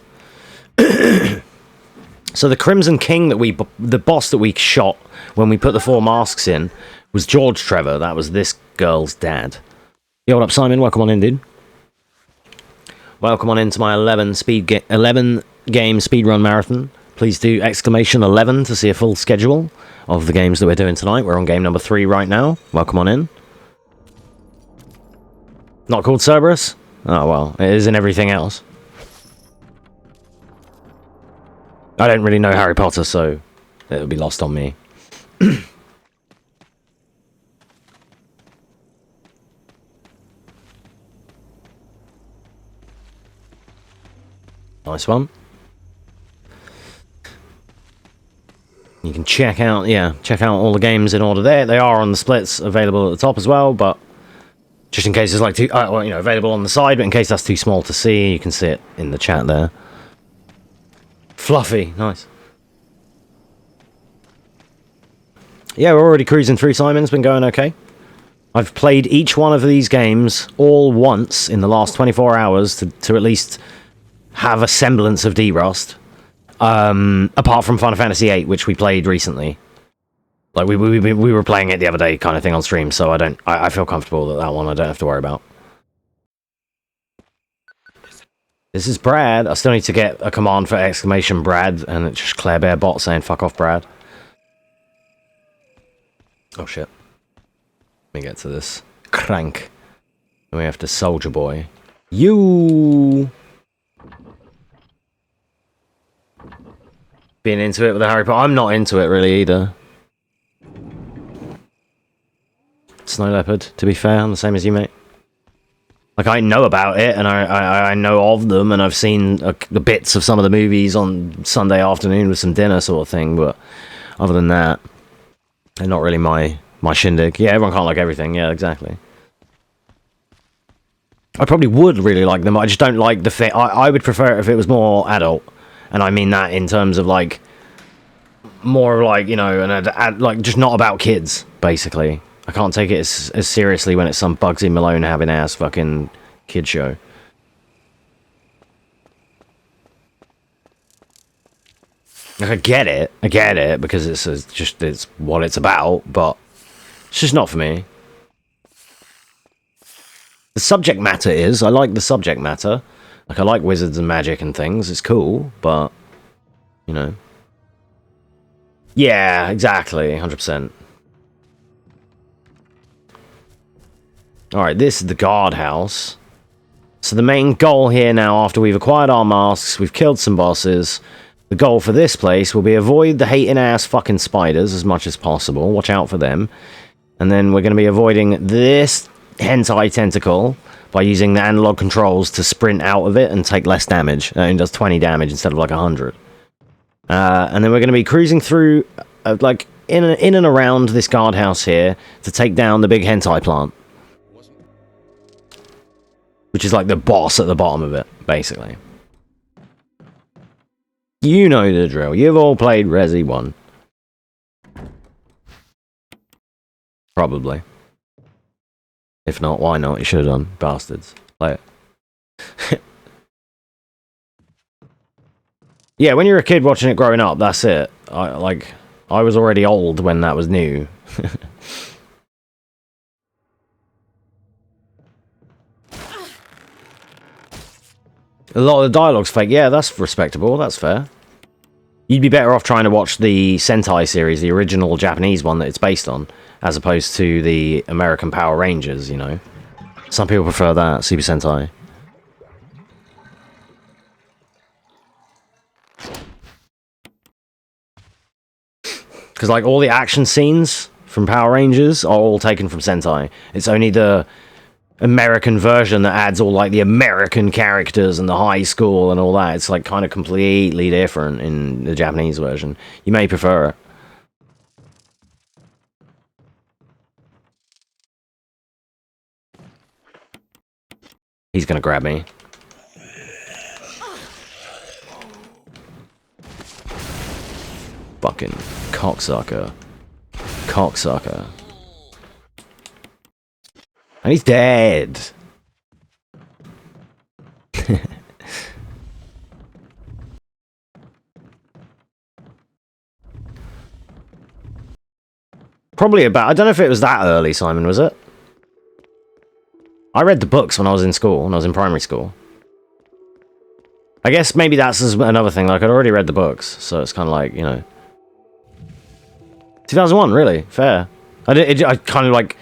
So the Crimson King the boss that we shot when we put the 4 masks in, was George Trevor. That was this girl's dad. Yo, what up, Simon? Welcome on in, dude. Welcome on into my 11 game speedrun marathon. Please do exclamation 11 to see a full schedule of the games that we're doing tonight. We're on game number 3 right now. Welcome on in. Not called Cerberus? Oh, well, it is in everything else. I don't really know Harry Potter, so it'll be lost on me. Nice one. You can check out all the games in order there. They are on the splits available at the top as well, but just in case it's like available on the side, but in case that's too small to see, you can see it in the chat there. Fluffy, nice. Yeah, we're already cruising through, Simon's been going okay. I've played each one of these games all once in the last 24 hours to at least have a semblance of D-Rust. Apart from Final Fantasy VIII, which we played recently. Like, we were playing it the other day kind of thing on stream, so I feel comfortable that one I don't have to worry about. This is Brad. I still need to get a command for exclamation Brad, and it's just Claire Bear bot saying fuck off Brad. Oh shit. Let me get to this. Crank. Then we have to Soldier Boy. You being into it with the Harry Potter. I'm not into it really either. Snow Leopard, to be fair, I'm the same as you, mate. Like, I know about it, and I know of them, and I've seen the bits of some of the movies on Sunday afternoon with some dinner sort of thing, but other than that, they're not really my shindig. Yeah, everyone can't like everything, yeah, exactly. I probably would really like them, I just don't like the fit. I would prefer it if it was more adult, and I mean that in terms of, like, more like, you know, like, just not about kids, basically. I can't take it as seriously when it's some Bugsy Malone having ass fucking kid show. Like, I get it, because it's what it's about, but it's just not for me. The subject matter is, I like the subject matter. Like, I like wizards and magic and things, it's cool, but, you know. Yeah, exactly, 100%. Alright, this is the guardhouse. So the main goal here now, after we've acquired our masks, we've killed some bosses, The goal for this place will be avoid the hating ass fucking spiders as much as possible. Watch out for them. And then we're going to be avoiding this hentai tentacle by using the analog controls to sprint out of it and take less damage. It does 20 damage instead of like 100. And then we're going to be cruising through, like, in and around this guardhouse here to take down the big hentai plant. Which is like the boss at the bottom of it, basically. You know the drill. You've all played Resi 1. Probably. If not, why not? You should have done. Bastards. Play it. Yeah, when you're a kid watching it growing up, that's it. I was already old when that was new. A lot of the dialogue's fake. Yeah, that's respectable. That's fair. You'd be better off trying to watch the Sentai series, the original Japanese one that it's based on, as opposed to the American Power Rangers, you know. Some people prefer that, Super Sentai. Because, like, all the action scenes from Power Rangers are all taken from Sentai. It's only the American version that adds all, like, the American characters and the high school and all that. It's, like, kind of completely different in the Japanese version. You may prefer it. He's gonna grab me. Fucking cocksucker. Cocksucker. And he's dead. Probably about... I don't know if it was that early, Simon, was it? I read the books when I was in school, when I was in primary school. I guess maybe that's another thing, like, I'd already read the books, so it's kind of like, you know... 2001, really? Fair. I kind of like...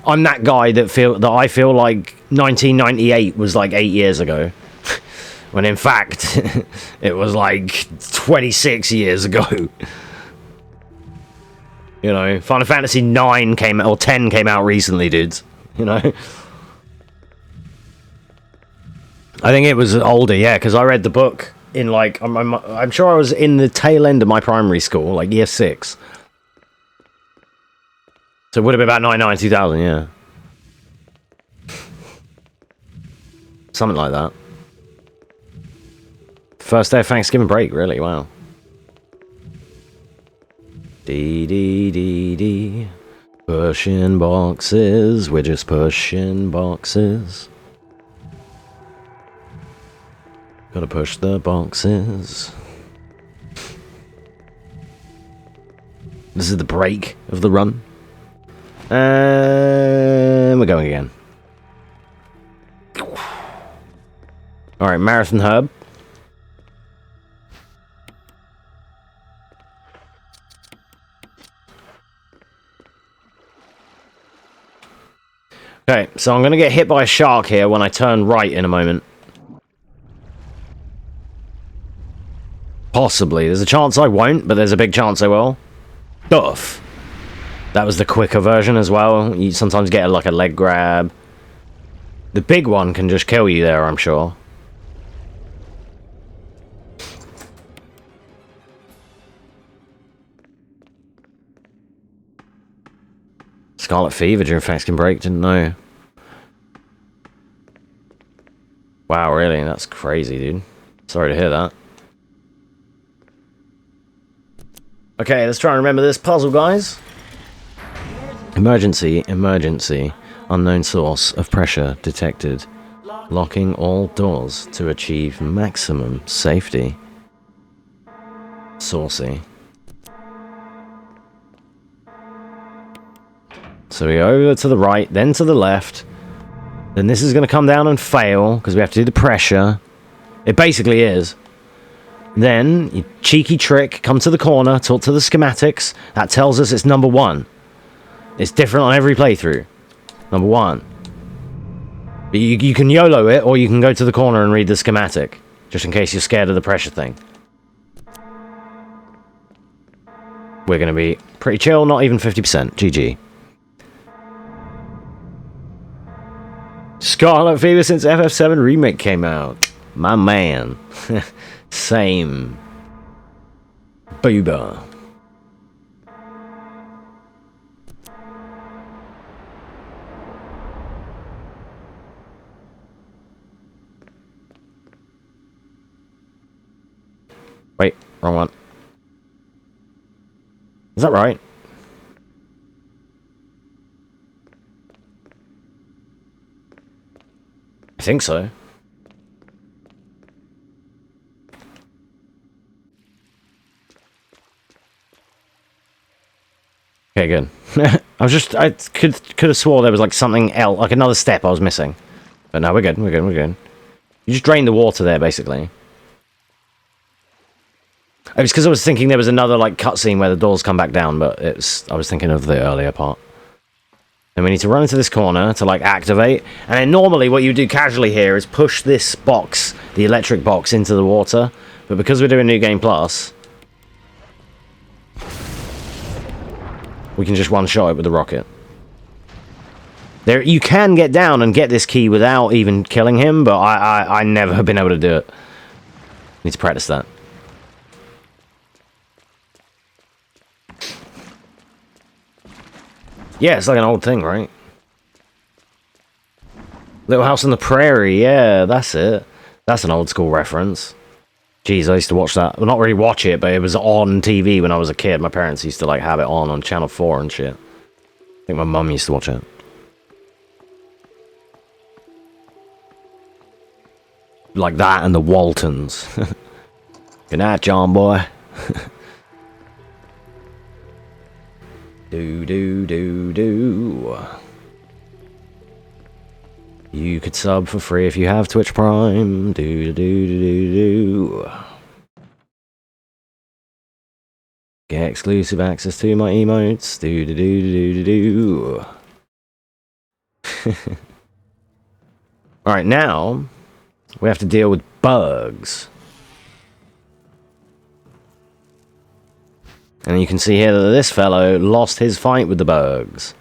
I'm that guy that I feel like 1998 was like 8 years ago. When in fact, it was like 26 years ago. You know, Final Fantasy 9 came out, or 10 came out recently, dudes. You know? I think it was older, yeah, because I read the book in like... I'm sure I was in the tail end of my primary school, like year 6. So it would have been about 99, 2000, yeah. Something like that. First day of Thanksgiving break, really, wow. Dee. Pushing boxes, we're just pushing boxes. Gotta push the boxes. This is the break of the run. And we're going again. Alright, Marathon Hub. Okay, so I'm going to get hit by a shark here when I turn right in a moment. Possibly. There's a chance I won't, but there's a big chance I will. Duff. That was the quicker version as well. You sometimes get like a leg grab. The big one can just kill you there, I'm sure. Scarlet Fever during Thanksgiving break, didn't know. Wow, really? That's crazy, dude. Sorry to hear that. Okay, let's try and remember this puzzle, guys. Emergency. Unknown source of pressure detected. Locking all doors to achieve maximum safety. Saucy. So we go over to the right, then to the left. Then this is going to come down and fail, because we have to do the pressure. It basically is. Then, you cheeky trick, come to the corner, talk to the schematics. That tells us it's number 1. It's different on every playthrough. Number 1. But you can YOLO it, or you can go to the corner and read the schematic. Just in case you're scared of the pressure thing. we're going to be pretty chill, not even 50%. GG. Scarlet Fever since FF7 Remake came out. My man. Same. Booba. Wait, wrong one. Is that right? I think so. Okay, good. I could have swore there was like something else, like another step I was missing. But no, we're good, we're good, we're good. You just drained the water there, basically. It was because I was thinking there was another like cutscene where the doors come back down, but I was thinking of the earlier part. And we need to run into this corner to like activate. And then normally what you do casually here is push this box, the electric box, into the water. But because we're doing New Game Plus, we can just one-shot it with the rocket. There, you can get down and get this key without even killing him, but I never have been able to do it. Need to practice that. Yeah, it's like an old thing, right? Little House on the Prairie, yeah, that's it. That's an old school reference. Jeez, I used to watch that. Well, not really watch it, but it was on TV when I was a kid. My parents used to like have it on Channel 4 and shit. I think my mum used to watch it. Like that and the Waltons. Good night, John boy. Do. You could sub for free if you have Twitch Prime. Do. Get exclusive access to my emotes. Do. Alright, now we have to deal with bugs. And you can see here that this fellow lost his fight with the bugs.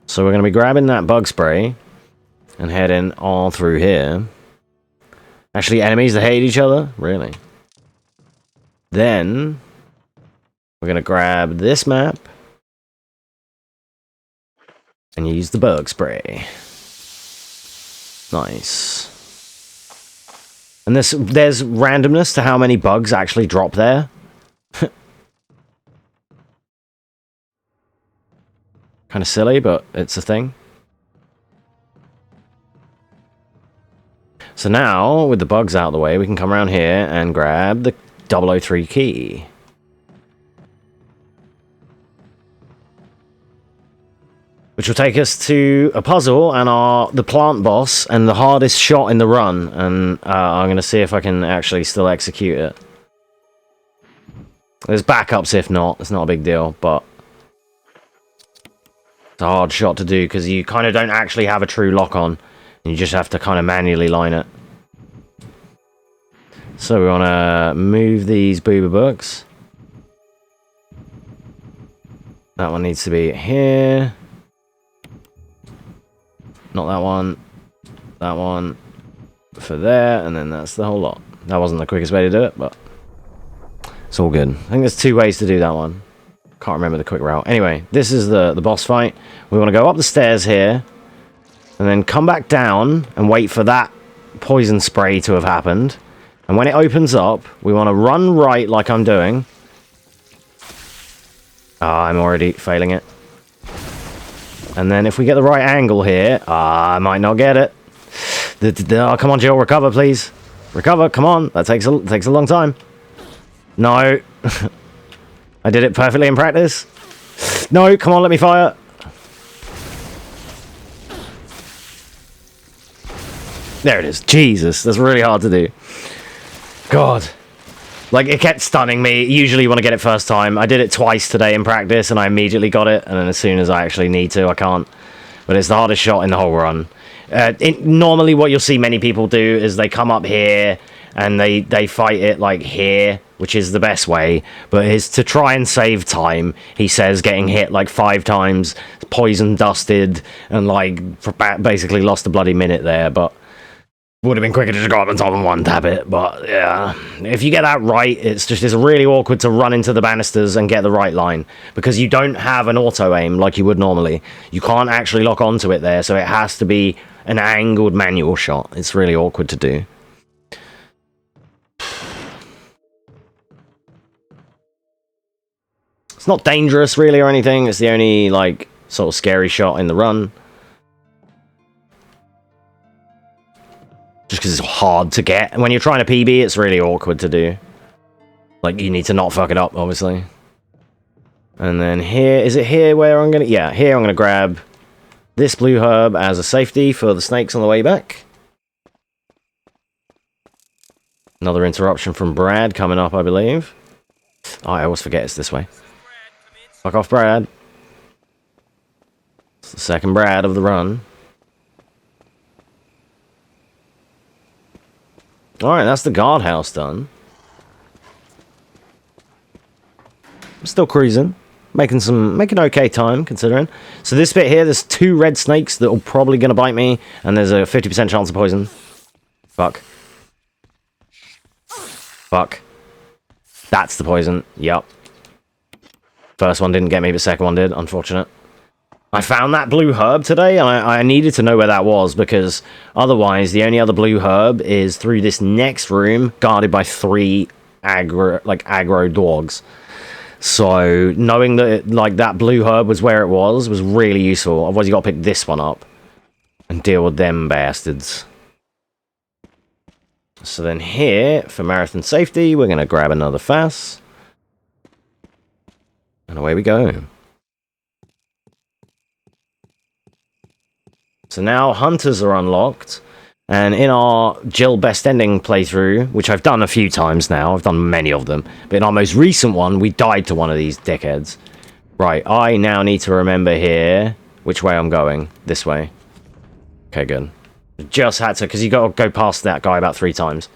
So we're going to be grabbing that bug spray and heading all through here. Actually, enemies that hate each other? Really? Then we're going to grab this map and use the bug spray. Nice. And there's randomness to how many bugs actually drop there. Kind of silly, but it's a thing. So now, with the bugs out of the way, we can come around here and grab the 003 key. Which will take us to a puzzle and the plant boss and the hardest shot in the run. And I'm going to see if I can actually still execute it. There's backups if not. It's not a big deal, but it's a hard shot to do because you kind of don't actually have a true lock on. And you just have to kind of manually line it. So we want to move these booba books. That one needs to be here. Not that one. That one. For there. And then that's the whole lot. That wasn't the quickest way to do it, but it's all good. I think there's 2 ways to do that one. Can't remember the quick route. Anyway, this is the boss fight. We want to go up the stairs here. And then come back down and wait for that poison spray to have happened. And when it opens up, we want to run right like I'm doing. I'm already failing it. And then if we get the right angle here, I might not get it. Oh, come on, Jill, recover, please. Recover, come on. That takes a long time. No. I did it perfectly in practice. No, come on, let me fire. There it is. Jesus, that's really hard to do. God. Like, it kept stunning me. Usually you want to get it first time. I did it twice today in practice, and I immediately got it. And then as soon as I actually need to, I can't. But it's the hardest shot in the whole run. Normally what you'll see many people do is they come up here and they fight it like here, which is the best way, but is to try and save time. He says getting hit like 5 times, poison dusted, and like basically lost a bloody minute there, but would have been quicker to just go up on top and one tap it. But yeah, if you get that right, it's really awkward to run into the banisters and get the right line, because you don't have an auto aim like you would normally. You can't actually lock onto it there, so it has to be an angled manual shot. It's really awkward to do. It's not dangerous really or anything. It's the only like sort of scary shot in the run. Just because it's hard to get. And when you're trying to PB, it's really awkward to do. Like, you need to not fuck it up, obviously. And then here, is it here where I'm gonna... Yeah, here I'm gonna grab this blue herb as a safety for the snakes on the way back. Another interruption from Brad coming up, I believe. Oh, I always forget it's this way. Fuck off, Brad. It's the second Brad of the run. Alright, that's the guardhouse done. I'm still cruising. Making okay time, considering. So this bit here, there's 2 red snakes that are probably going to bite me, and there's a 50% chance of poison. Fuck. Fuck. That's the poison. Yup. First one didn't get me, but second one did. Unfortunate. I found that blue herb today, and I needed to know where that was, because otherwise the only other blue herb is through this next room, guarded by 3 aggro dogs. So knowing that that blue herb was where it was really useful. Otherwise you got to pick this one up and deal with them bastards. So then here, for marathon safety, we're going to grab another FAS. And away we go. So now hunters are unlocked, and in our Jill Best Ending playthrough, which I've done a few times now, I've done many of them, but in our most recent one, we died to one of these dickheads. Right, I now need to remember here which way I'm going. This way. Okay, good. Just had to, because you got to go past that guy about 3 times.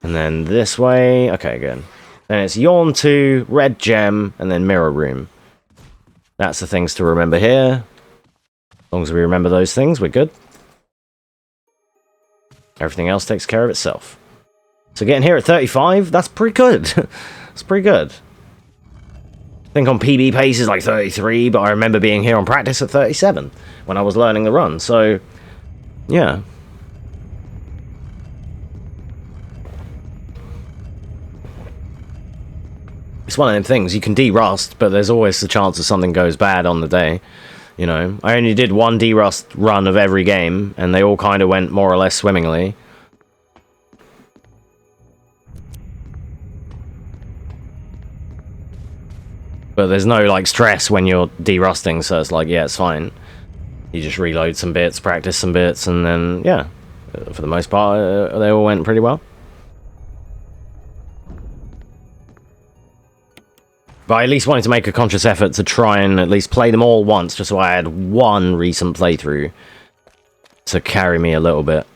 And then this way. Okay, good. Then it's Yawn 2, Red Gem, and then Mirror Room. That's the things to remember here. As long as we remember those things, we're good. Everything else takes care of itself. So getting here at 35, that's pretty good. That's pretty good. I think on PB pace is like 33, but I remember being here on practice at 37 when I was learning the run. So, yeah. It's one of them things, you can de-rust, but there's always the chance that something goes bad on the day. You know, I only did 1 de-rust run of every game, and they all kind of went more or less swimmingly. But there's no, like, stress when you're de-rusting, so it's like, yeah, it's fine. You just reload some bits, practice some bits, and then, yeah. For the most part, they all went pretty well. But I at least wanted to make a conscious effort to try and at least play them all once, just so I had 1 recent playthrough to carry me a little bit.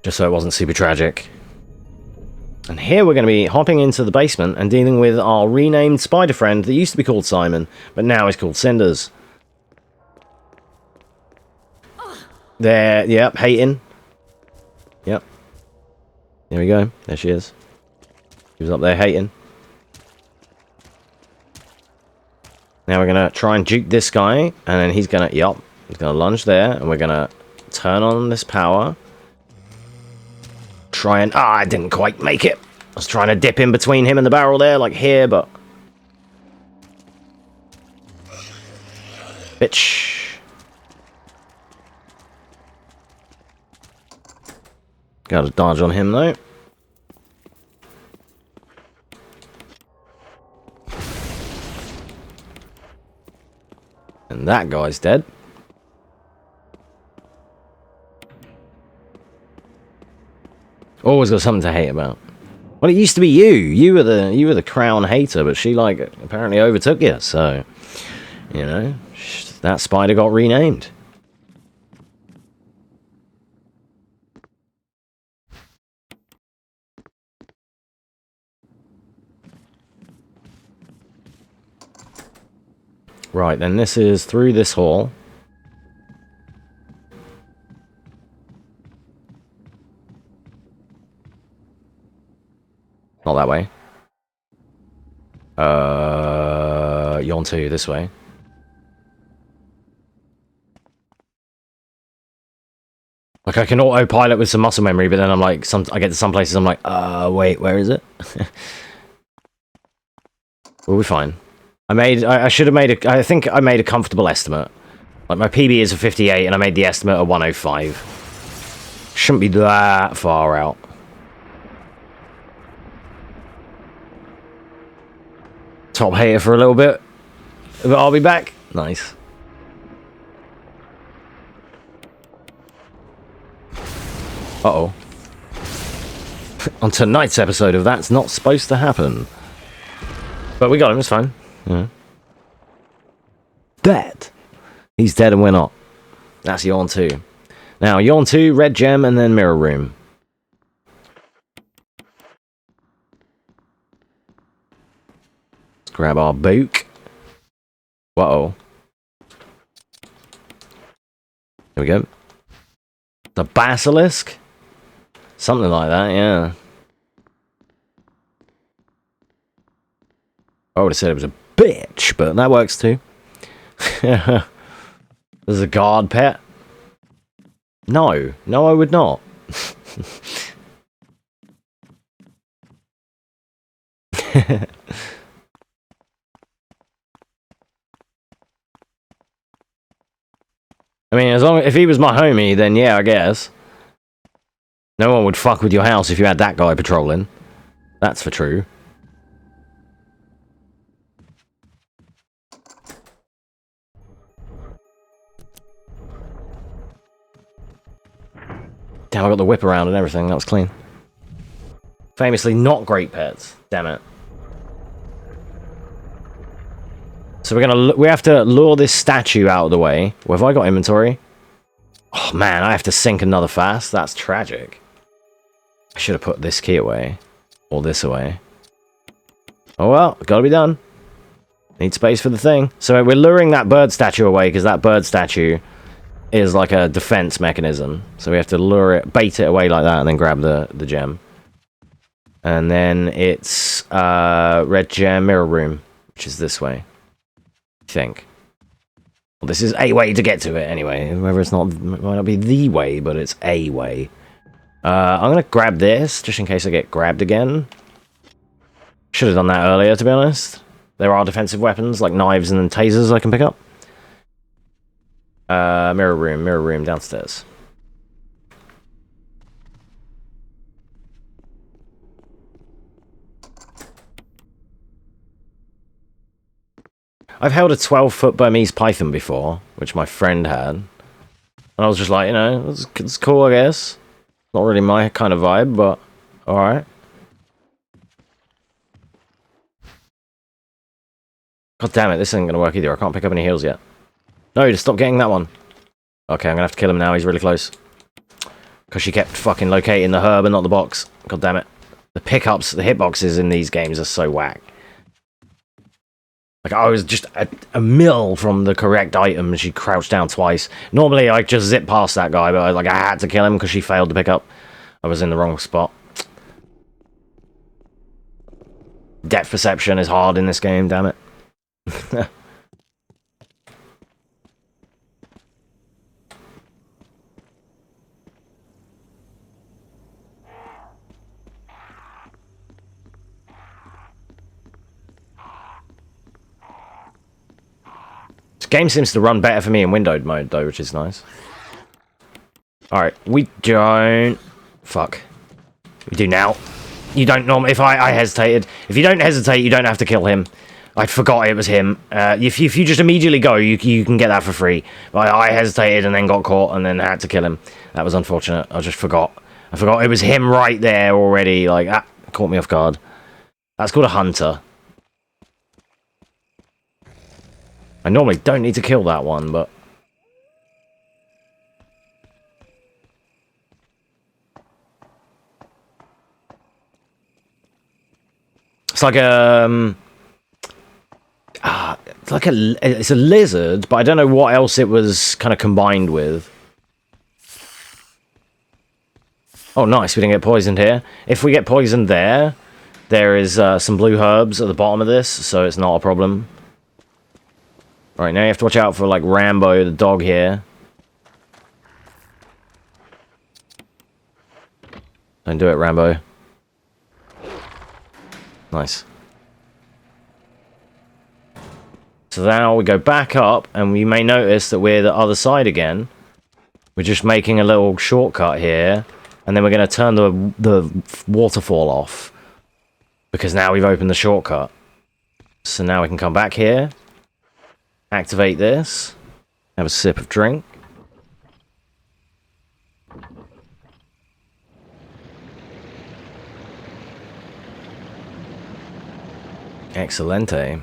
Just so it wasn't super tragic. And here we're going to be hopping into the basement and dealing with our renamed spider friend that used to be called Simon, but now is called Cinders. There, yep, hating. Yep. There we go. There she is. She was up there hating. Now we're going to try and juke this guy, and then he's going to, yep, he's going to lunge there, and we're going to turn on this power. Try and, I didn't quite make it. I was trying to dip in between him and the barrel there, like here, but... Bitch. Gotta dodge on him, though. And that guy's dead. Always got something to hate about. Well, it used to be you. You were the crown hater, but she like apparently overtook you. So, you know, that spider got renamed. Right, then this is through this hall. Not that way. Yawn 2, this way. Like, I can autopilot with some muscle memory, but then I'm like, I get to some places, I'm like, wait, where is it? We'll be fine. I should have made I think I made a comfortable estimate. Like, my PB is a 58, and I made the estimate a 105. Shouldn't be that far out. Top hater for a little bit, but I'll be back. Nice. Uh-oh. On tonight's episode of That's Not Supposed to Happen. But we got him, it's fine. Yeah. Dead. He's dead and we're not. That's Yawn 2. Now, Yawn 2, Red Gem, and then Mirror Room. Let's grab our book. Uh-oh. There we go. The Basilisk? Something like that, yeah. I would have said it was a bitch, but that works too. There's a guard pet. No. No, I would not. I mean, if he was my homie, then yeah, I guess. No one would fuck with your house if you had that guy patrolling. That's for true. Damn, I got the whip around and everything. That was clean. Famously not great pets. Damn it. So we have to lure this statue out of the way. Well, have I got inventory? Oh man, I have to sink another fast. That's tragic. I should have put this key away. Or this away. Oh well, gotta be done. Need space for the thing. So we're luring that bird statue away because that bird statue is like a defense mechanism. So we have to lure it, bait it away like that, and then grab the gem. And then it's Red Gem Mirror Room, which is this way. I think. Well, this is a way to get to it anyway. Whether it might not be the way, but it's a way. I'm gonna grab this just in case I get grabbed again. Should have done that earlier, to be honest. There are defensive weapons like knives and tasers I can pick up. Mirror room downstairs. I've held a 12-foot Burmese python before, which my friend had. And I was just like, you know, it's cool, I guess. Not really my kind of vibe, but alright. God damn it, this isn't gonna work either. I can't pick up any heals yet. No, just stop getting that one. Okay, I'm gonna have to kill him now. He's really close. Because she kept fucking locating the herb and not the box. God damn it. The pickups, the hitboxes in these games are so whack. Like, I was just a mil from the correct item and she crouched down twice. Normally, I just zip past that guy, but I had to kill him because she failed to pick up. I was in the wrong spot. Depth perception is hard in this game, damn it. This game seems to run better for me in windowed mode, though, which is nice. Alright, we don't... Fuck. We do now. You don't normally... If I hesitated. If you don't hesitate, you don't have to kill him. I forgot it was him. If you just immediately go, you can get that for free. But I hesitated and then got caught and then had to kill him. That was unfortunate. I just forgot. I forgot it was him right there already. Like, that caught me off guard. That's called a hunter. I normally don't need to kill that one, but... It's like, It's like it's a lizard, but I don't know what else it was kind of combined with. Oh, nice. We didn't get poisoned here. If we get poisoned there, there is some blue herbs at the bottom of this, so it's not a problem. Right, now you have to watch out for, like, Rambo, the dog here. Don't do it, Rambo. Nice. So now we go back up, and you may notice that we're the other side again. We're just making a little shortcut here, and then we're going to turn the waterfall off. Because now we've opened the shortcut. So now we can come back here. Activate this. Have a sip of drink. Excelente.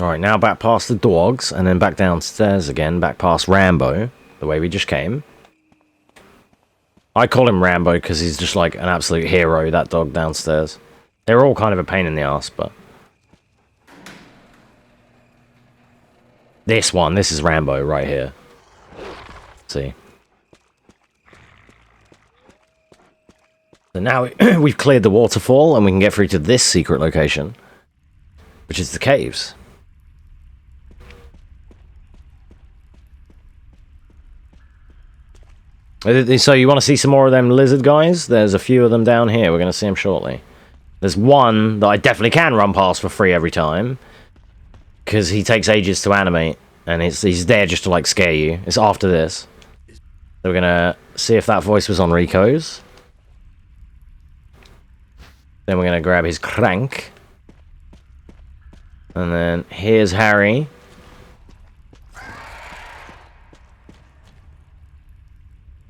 Alright, now back past the dogs, and then back downstairs again, back past Rambo, the way we just came. I call him Rambo because he's just like an absolute hero, that dog downstairs. They're all kind of a pain in the ass, but... This is Rambo right here. See? So now we've cleared the waterfall, and we can get through to this secret location, which is the caves. So you want to see some more of them lizard guys? There's a few of them down here. We're going to see them shortly. There's one that I definitely can run past for free every time, because he takes ages to animate, and he's there just to, like, scare you. It's after this. So we're going to see if that voice was on Rico's. Then we're going to grab his crank. And then here's Harry.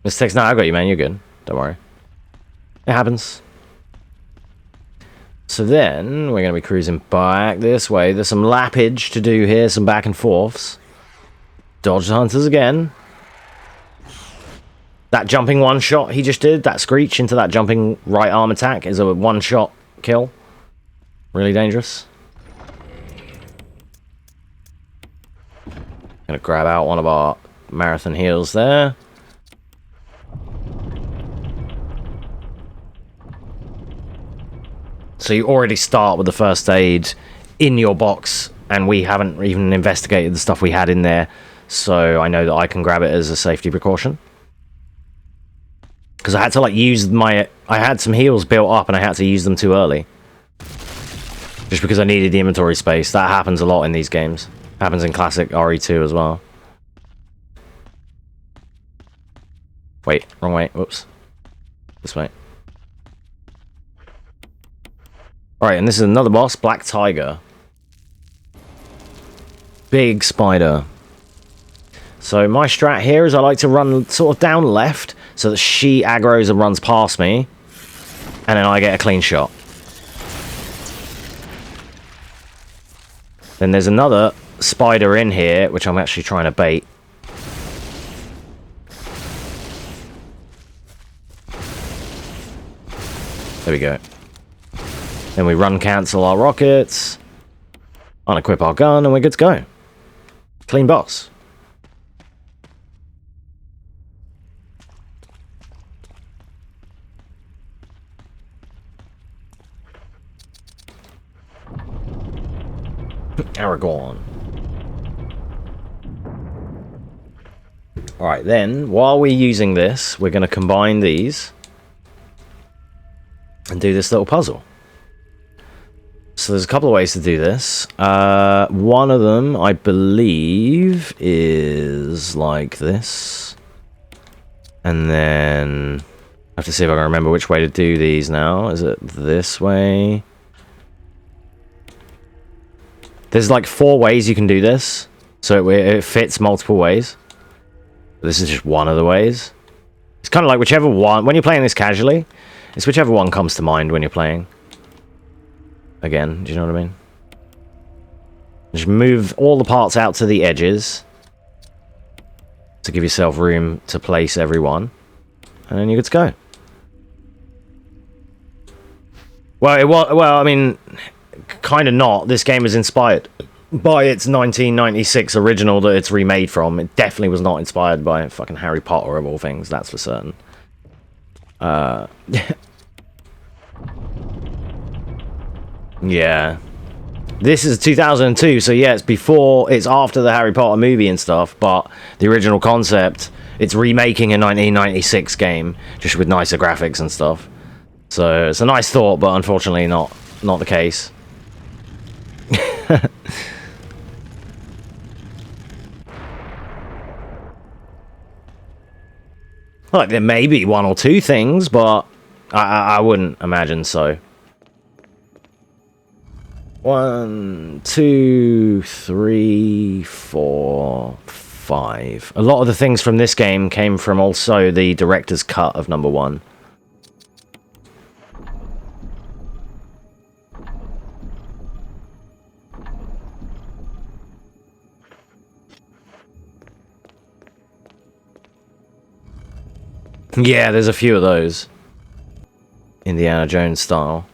Mistakes. No, I got you, man. You're good. Don't worry. It happens. So then, we're going to be cruising back this way. There's some lappage to do here, some back and forths. Dodge the hunters again. That jumping one-shot he just did, that screech into that jumping right arm attack, is a one-shot kill. Really dangerous. Gonna grab out one of our marathon heals there. So you already start with the first aid in your box, and we haven't even investigated the stuff we had in there, so I know that I can grab it as a safety precaution. Because I had to, like, use my... I had some heals built up, and I had to use them too early. Just because I needed the inventory space. That happens a lot in these games. Happens in classic RE2 as well. Wait, wrong way. Whoops. This way. Alright, and this is another boss, Black Tiger. Big spider. So my strat here is I like to run sort of down left, so that she aggroes and runs past me, and then I get a clean shot. Then there's another spider in here, which I'm actually trying to bait. There we go. Then we run cancel our rockets, unequip our gun, and we're good to go. Clean boss. Aragorn. Alright, then, while we're using this, we're going to combine these and do this little puzzle. So there's a couple of ways to do this. One of them, I believe, is like this. And then I have to see if I can remember which way to do these now. Is it this way? There's like 4 ways you can do this. So it fits multiple ways. This is just one of the ways. It's kind of like whichever one... When you're playing this casually, it's whichever one comes to mind when you're playing. Again, do you know what I mean? Just move all the parts out to the edges to give yourself room to place everyone, and then you're good to go. Well, it was. Well, I mean, kind of not. This game is inspired by its 1996 original that it's remade from. It definitely was not inspired by fucking Harry Potter of all things. That's for certain. Yeah. This is 2002, so yeah, it's after the Harry Potter movie and stuff, but the original concept, it's remaking a 1996 game, just with nicer graphics and stuff. So it's a nice thought, but unfortunately not the case. Like, there may be one or two things, but I wouldn't imagine so. 1, 2, 3, 4, 5. A lot of the things from this game came from also the director's cut of number 1. Yeah, there's a few of those. Indiana Jones style.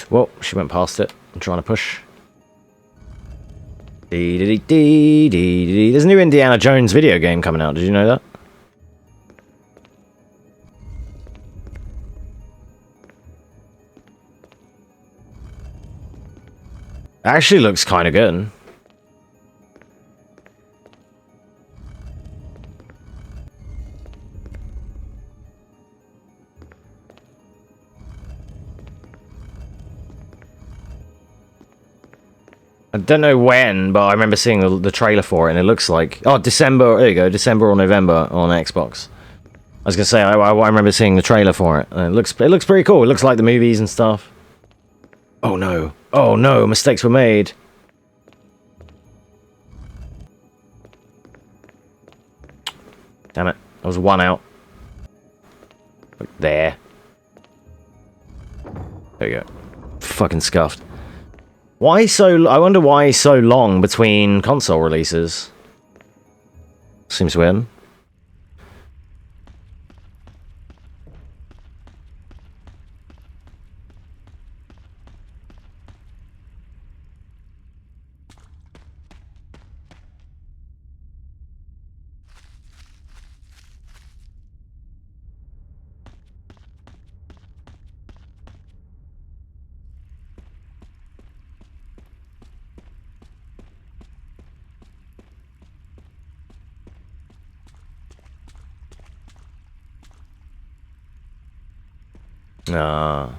Well, she went past it. I'm trying to push. There's a new Indiana Jones video game coming out. Did you know that? Actually looks kind of good. I don't know when, but I remember seeing the trailer for it, and it looks like... Oh, December, there you go, December or November on Xbox. I was going to say, I remember seeing the trailer for it, and it looks pretty cool. It looks like the movies and stuff. Oh no, mistakes were made. Damn it, I was 1 out. There. There you go. Fucking scuffed. Why so... I wonder why so long between console releases. Seems weird. Ah.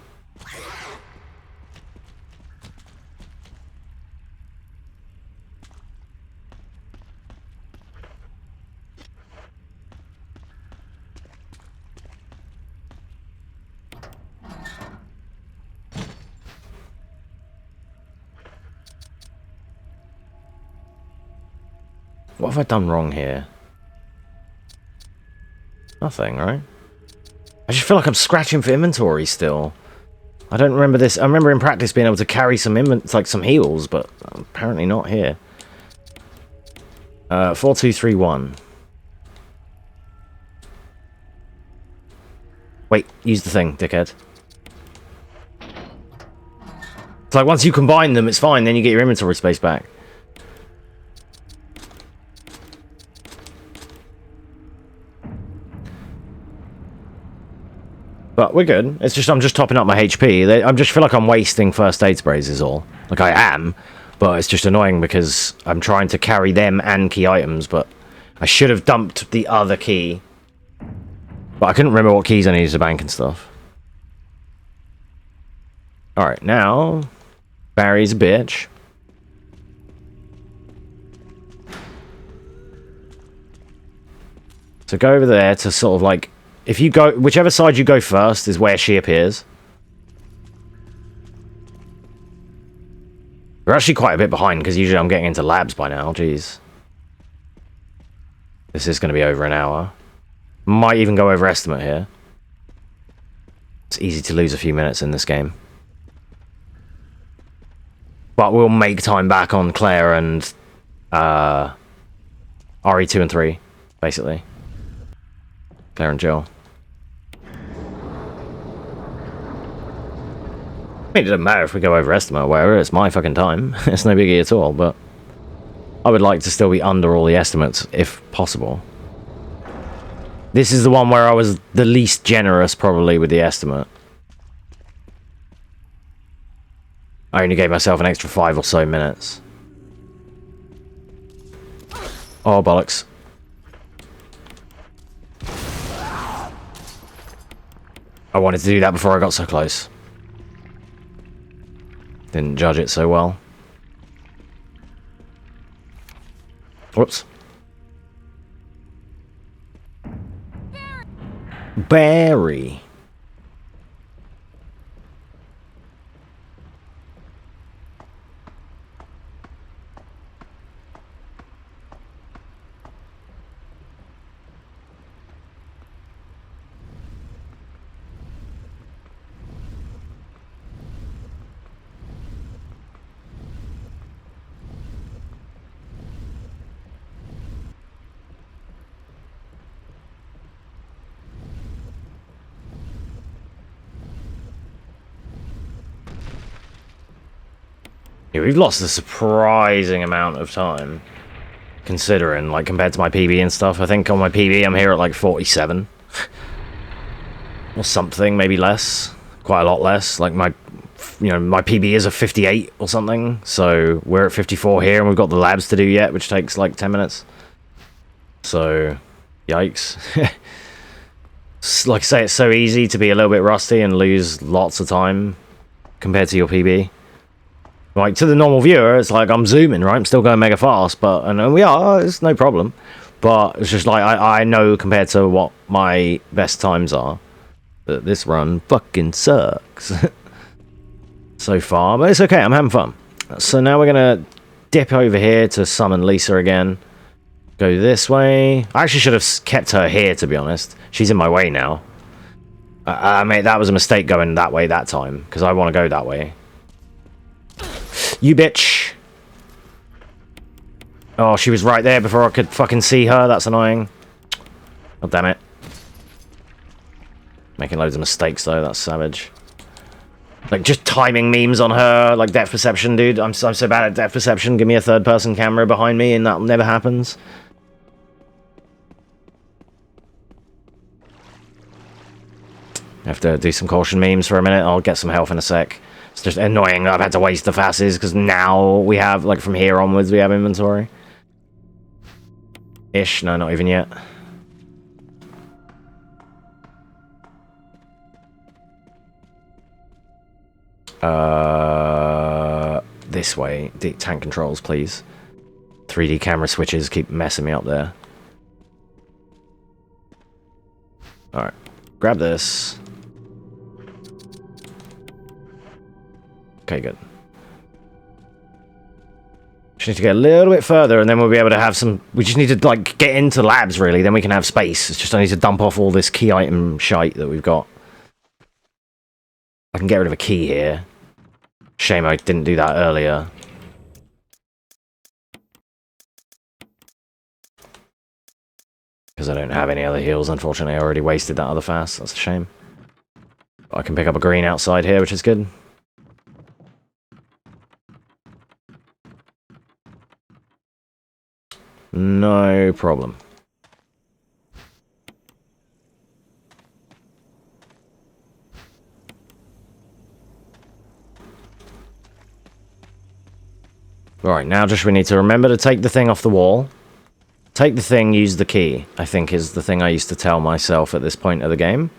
What have I done wrong here? Nothing, right? I just feel like I'm scratching for inventory still. I don't remember this. I remember in practice being able to carry some like some heals, but apparently not here. 4, 2, 3, 1. Wait, use the thing, dickhead. It's like once you combine them, it's fine. Then you get your inventory space back. But we're good. It's just I'm just topping up my HP. I just feel like I'm wasting first aid sprays is all. Like I am, but it's just annoying because I'm trying to carry them and key items, but I should have dumped the other key. But I couldn't remember what keys I needed to bank and stuff. Alright, now Barry's a bitch. So go over there to sort of like... If you go... Whichever side you go first is where she appears. We're actually quite a bit behind, because usually I'm getting into labs by now. Jeez. This is going to be over an hour. Might even go over estimate here. It's easy to lose a few minutes in this game. But we'll make time back on Claire and... RE2 and 3, basically. Claire and Jill. I mean, it doesn't matter if we go over estimate or whatever, it's my fucking time. It's no biggie at all, but I would like to still be under all the estimates, if possible. This is the one where I was the least generous, probably, with the estimate. I only gave myself an extra 5 or so minutes. Oh, bollocks. I wanted to do that before I got so close. Didn't judge it so well. Whoops. Barry. Yeah, we've lost a surprising amount of time, considering, like, compared to my PB and stuff. I think on my PB I'm here at, like, 47. Or something, maybe less. Quite a lot less. Like, my PB is a 58 or something, so we're at 54 here, and we've got the labs to do yet, which takes, like, 10 minutes. So, yikes. Like I say, it's so easy to be a little bit rusty and lose lots of time compared to your PB. Like, to the normal viewer, it's like I'm zooming, right? I'm still going mega fast, but, and we are, it's no problem. But it's just like, I know compared to what my best times are, that this run fucking sucks. So far, but it's okay, I'm having fun. So now we're gonna dip over here to summon Lisa again. Go this way. I actually should have kept her here, to be honest. She's in my way now. Mate, that was a mistake going that way that time, because I want to go that way. You bitch! Oh, she was right there before I could fucking see her. That's annoying. Oh, damn it. Making loads of mistakes, though. That's savage. Like, just timing memes on her. Like, depth perception, dude. I'm so bad at depth perception. Give me a third-person camera behind me, and that never happens. I have to do some caution memes for a minute. I'll get some health in a sec. It's just annoying that I've had to waste the fasces, because now we have, like, from here onwards, we have inventory. Ish. No, not even yet. This way. Tank controls, please. 3D camera switches keep messing me up there. Alright. Grab this. Okay, good. Just need to get a little bit further, and then we'll be able to have some... We just need to, like, get into labs, really. Then we can have space. It's just I need to dump off all this key item shite that we've got. I can get rid of a key here. Shame I didn't do that earlier. Because I don't have any other heals, unfortunately. I already wasted that other fast. That's a shame. But I can pick up a green outside here, which is good. No problem. Alright, now just we need to remember to take the thing off the wall. Take the thing, use the key, I think is the thing I used to tell myself at this point of the game.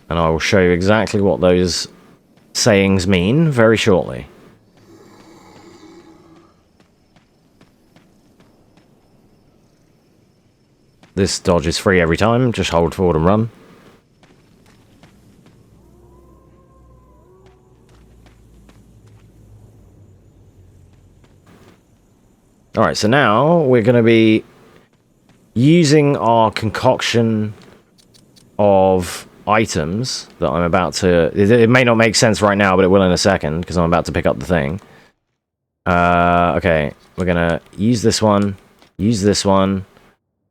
And I will show you exactly what those sayings mean very shortly. This dodge is free every time, just hold forward and run. Alright, so now we're going to be using our concoction of items that I'm about to... It may not make sense right now, but it will in a second, because I'm about to pick up the thing. Okay, we're going to use this one,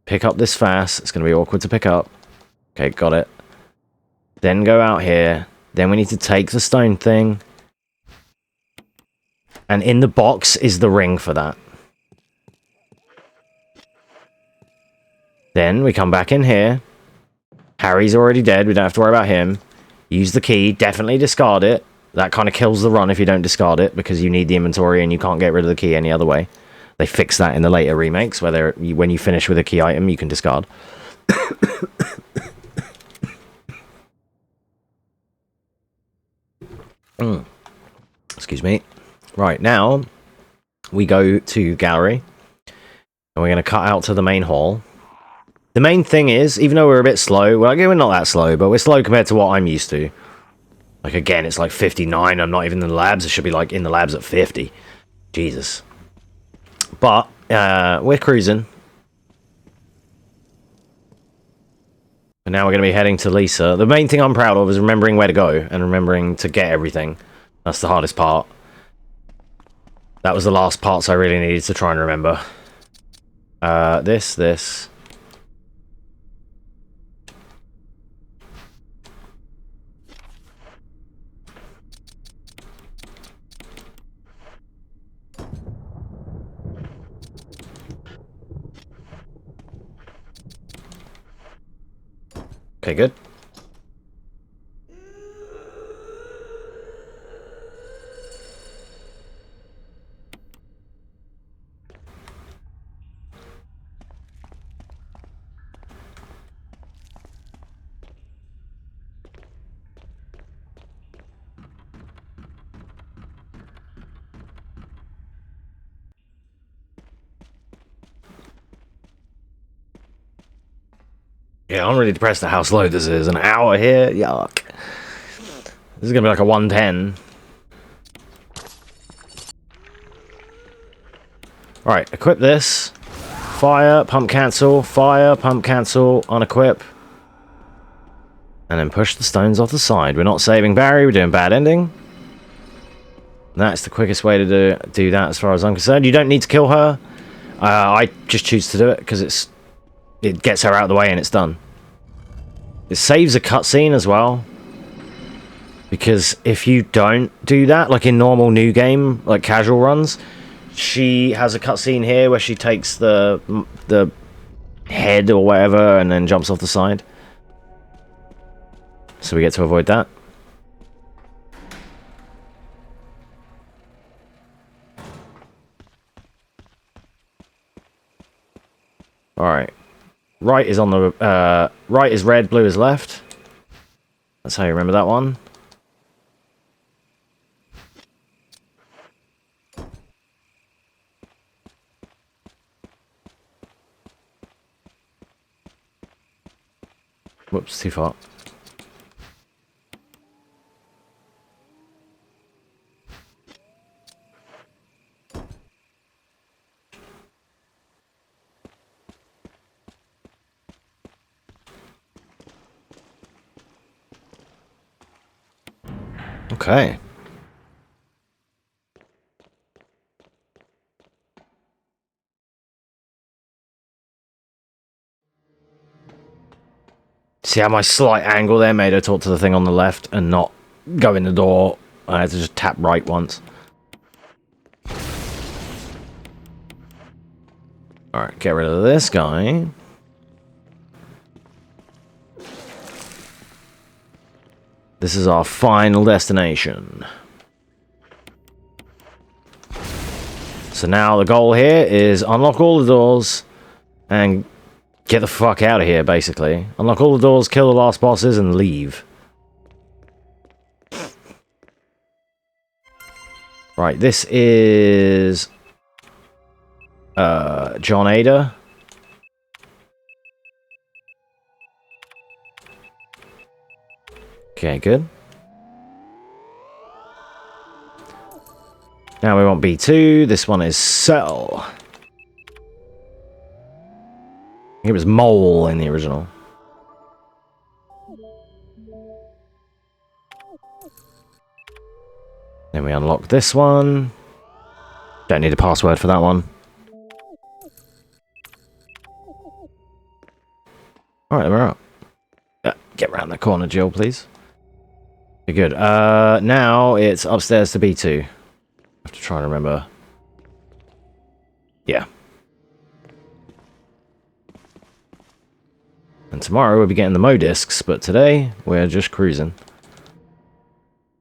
pick up this fast. It's going to be awkward to pick up. Okay, got it. Then go out here, Then we need to take the stone thing. And in the box is the ring for that. Then we come back in here. Harry's already dead. We don't have to worry about him. Use the key. Definitely discard it. That kind of kills the run if you don't discard it, because you need the inventory and you can't get rid of the key any other way. They fix that in the later remakes, where when you finish with a key item, you can discard. Excuse me. Right, now we go to gallery, and we're going to cut out to the main hall. The main thing is, even though we're a bit slow, well, we're not that slow, but we're slow compared to what I'm used to. Like, again, it's like 59. I'm not even in the labs. It should be like in the labs at 50. Jesus. But we're cruising. And now we're going to be heading to Lisa. The main thing I'm proud of is remembering where to go and remembering to get everything. That's the hardest part. That was the last parts I really needed to try and remember. This. Okay, good. Yeah, I'm really depressed at how slow this is. An hour here? Yuck. This is going to be like a 110. Alright, equip this. Fire, pump cancel, unequip. And then push the stones off the side. We're not saving Barry, we're doing bad ending. That's the quickest way to do that as far as I'm concerned. You don't need to kill her. I just choose to do it because it gets her out of the way and it's done. It saves a cutscene as well. Because if you don't do that, like in normal new game, like casual runs, she has a cutscene here where she takes the head or whatever and then jumps off the side. So we get to avoid that. Alright. Right is on the right is red, blue is left. That's how you remember that one. Whoops, too far. Okay. See how my slight angle there made her talk to the thing on the left and not go in the door. I had to just tap right once. Alright, get rid of this guy. This is our final destination. So now the goal here is unlock all the doors and get the fuck out of here, basically. Unlock all the doors, kill the last bosses, and leave. Right, this is John Ada. Okay, good. Now we want B2. This one is Cell. I think it was Mole in the original. Then we unlock this one. Don't need a password for that one. Alright, we're up. Get around the corner, Jill, please. Okay, good. Now it's upstairs to B2. I have to try and remember. Yeah. And tomorrow we'll be getting the Mo discs, but today we're just cruising.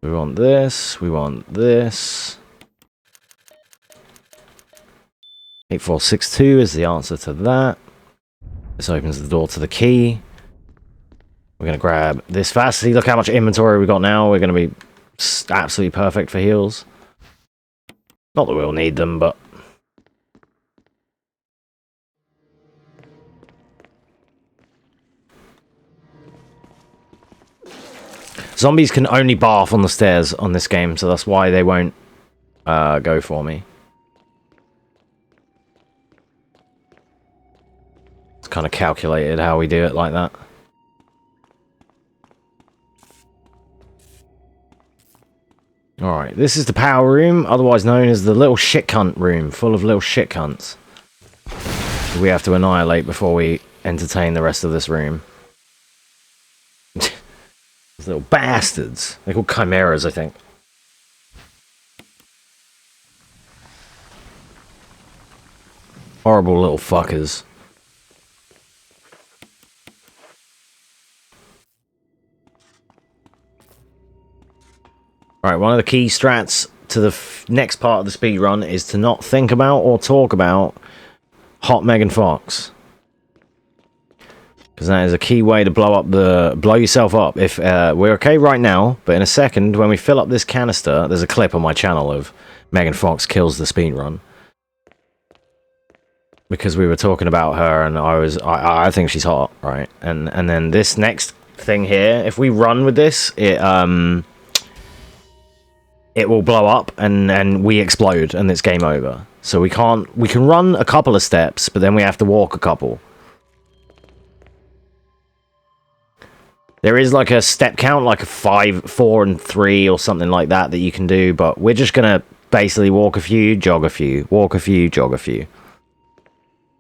We want this. We want this. 8462 is the answer to that. This opens the door to the key. We're going to grab this fast. See, look how much inventory we got now. We're going to be absolutely perfect for heals. Not that we'll need them, but... Zombies can only barf on the stairs on this game, so that's why they won't go for me. It's kind of calculated how we do it like that. Alright, this is the power room, otherwise known as the little shit cunt room, full of little shit cunts. We have to annihilate before we entertain the rest of this room. Those little bastards. They're called chimeras, I think. Horrible little fuckers. Alright, one of the key strats to the next part of the speedrun is to not think about or talk about Hot Megan Fox. Because that is a key way to blow yourself up. If we're okay right now, but in a second, when we fill up this canister, there's a clip on my channel of Megan Fox kills the speedrun. Because we were talking about her, and I think she's hot, right? And then this next thing here, if we run with this, it will blow up and we explode and it's game over. So we can run a couple of steps, but then we have to walk a couple. There is like a step count, like a 5, 4, and 3 or something like that you can do, but we're just gonna basically walk a few, jog a few, walk a few, jog a few.